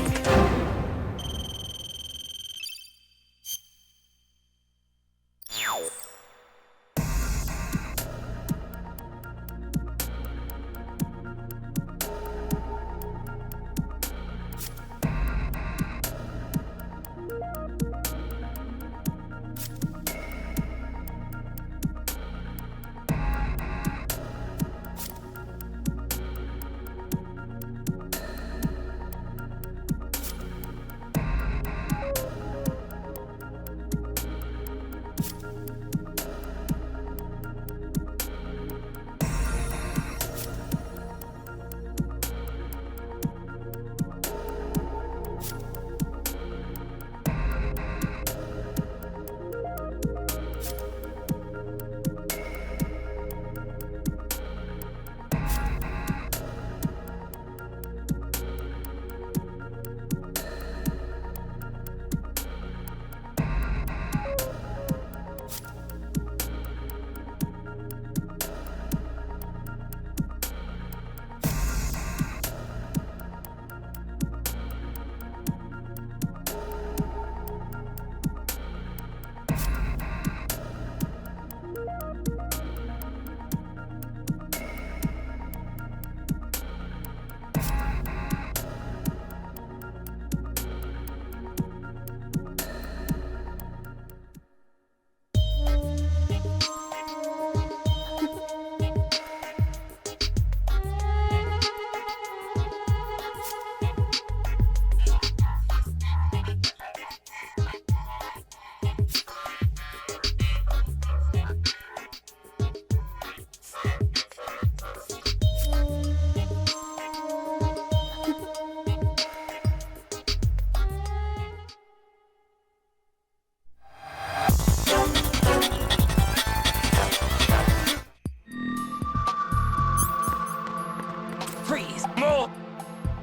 Freeze! More!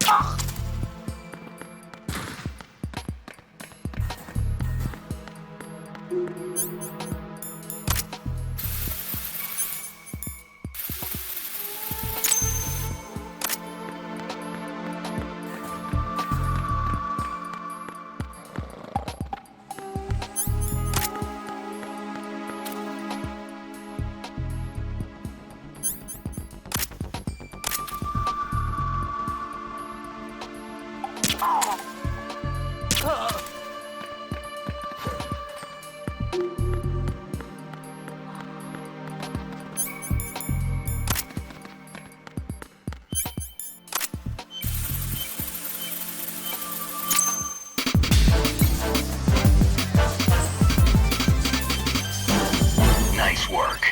Ah! Nice work.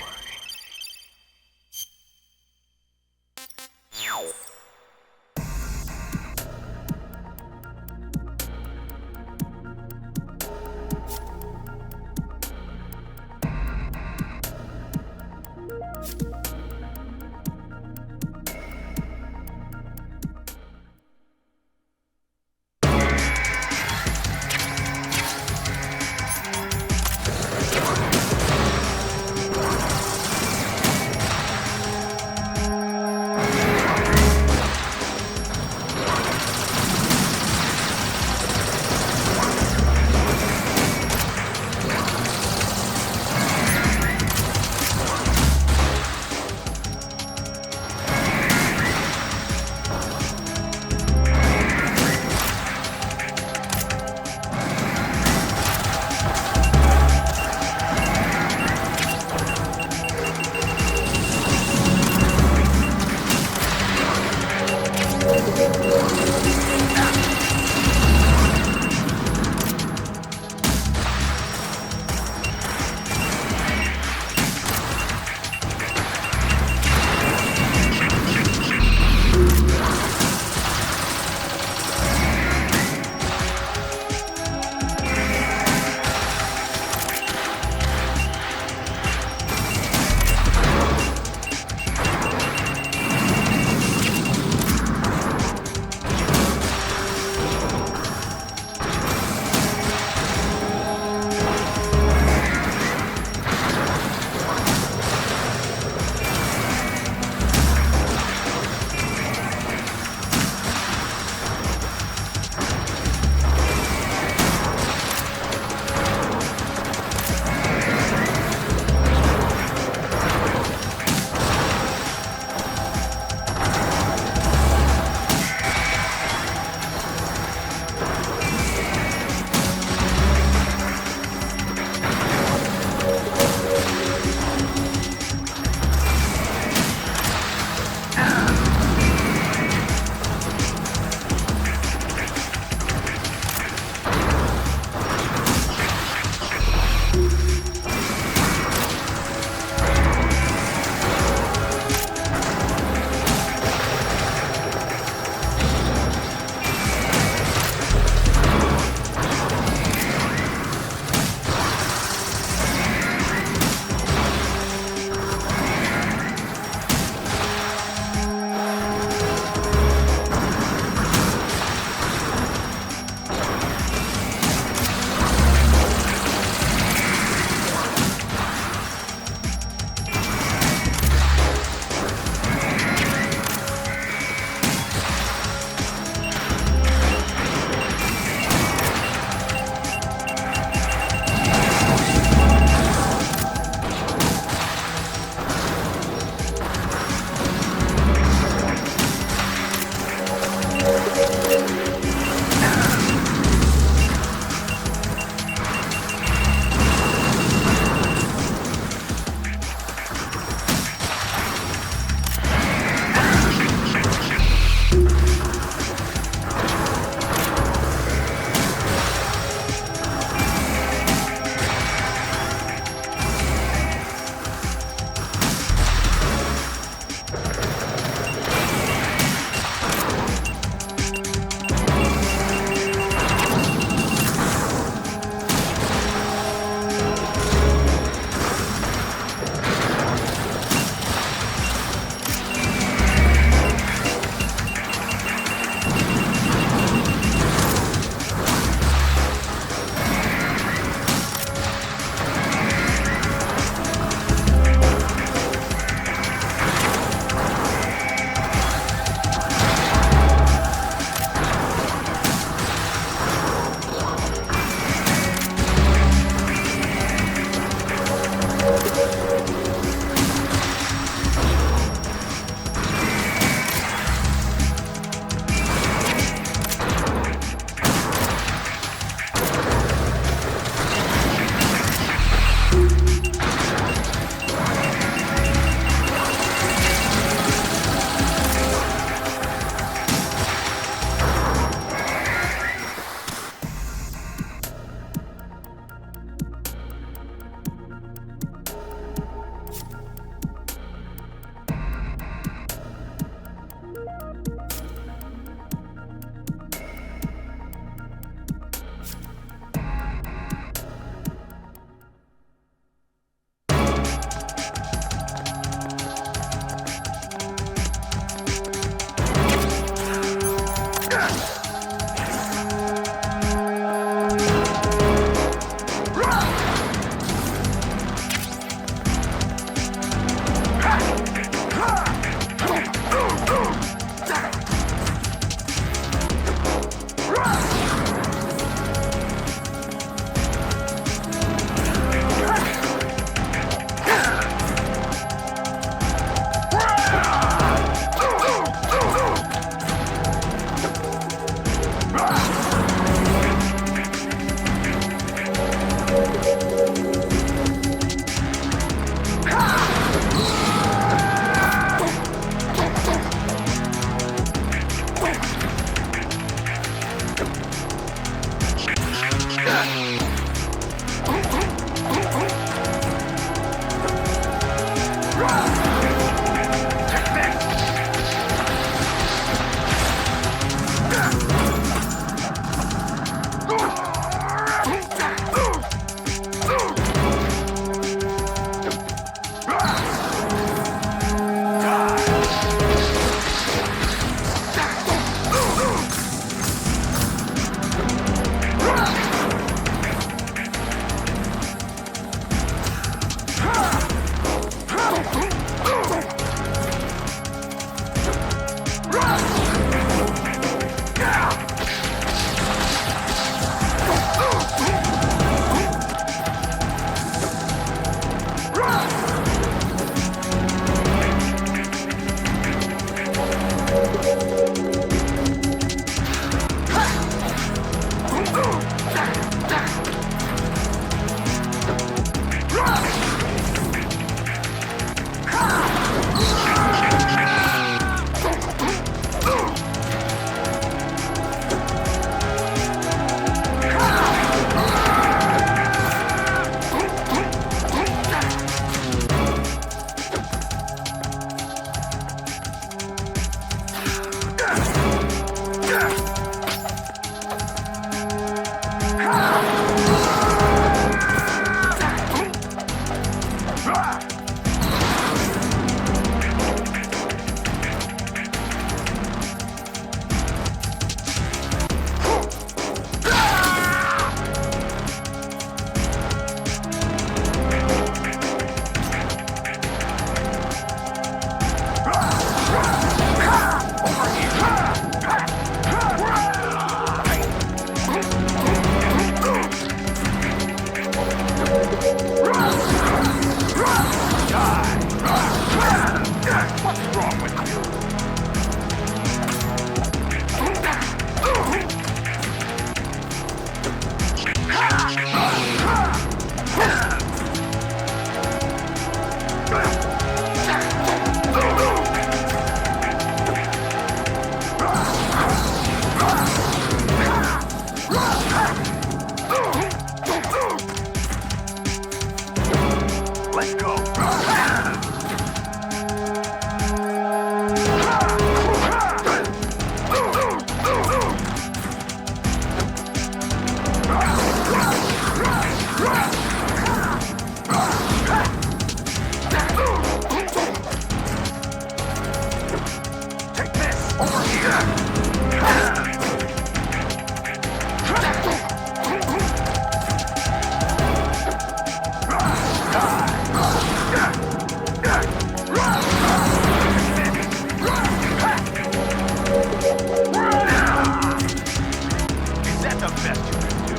that the best you can do?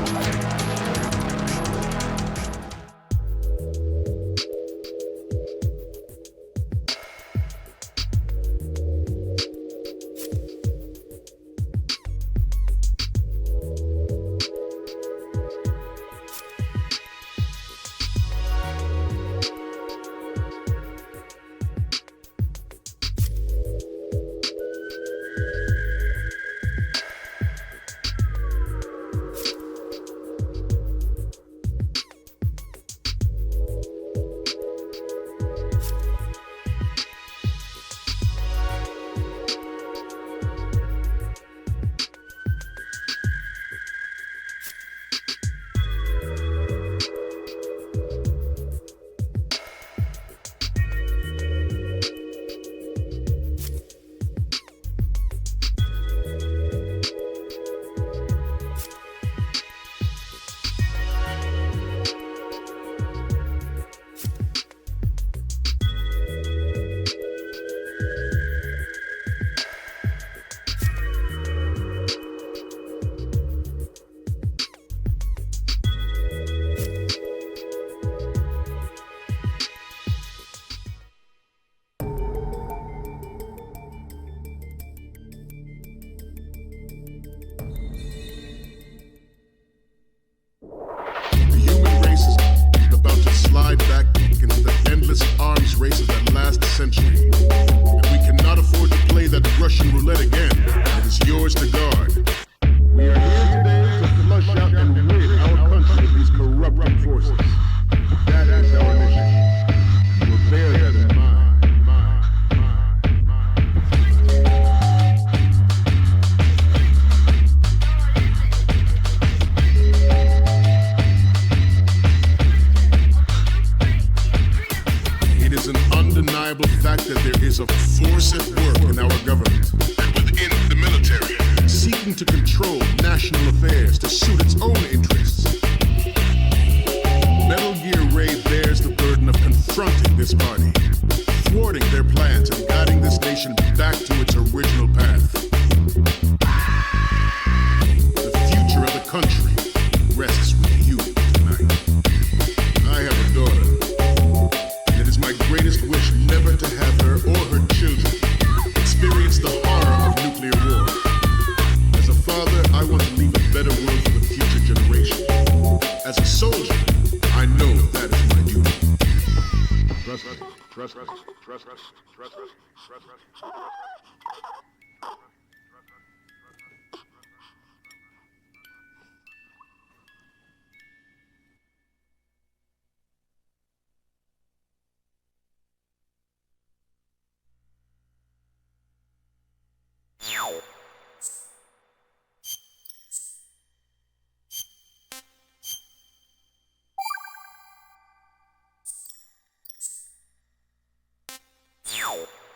Back into the endless arms races that last a century. And we cannot afford to play that Russian roulette again. It is yours to guard. We are here today to flush out and rid our country of these corrupting forces. That is our mission. You will bear that in mind. Fact that there is a force at work in our government and within the military, seeking to control national affairs to suit its own interests. Metal Gear Ray bears the burden of confronting this party, thwarting their plans and guiding this nation back to its original path. The future of the country rests with you tonight. I have a daughter. It is my greatest wish never to have her or her children experience the horror of nuclear war. As a father, I want to leave a better world for the future generation. As a soldier, I know that is my duty. Trust me. Trust me. Trust me. Trust me. Trust me.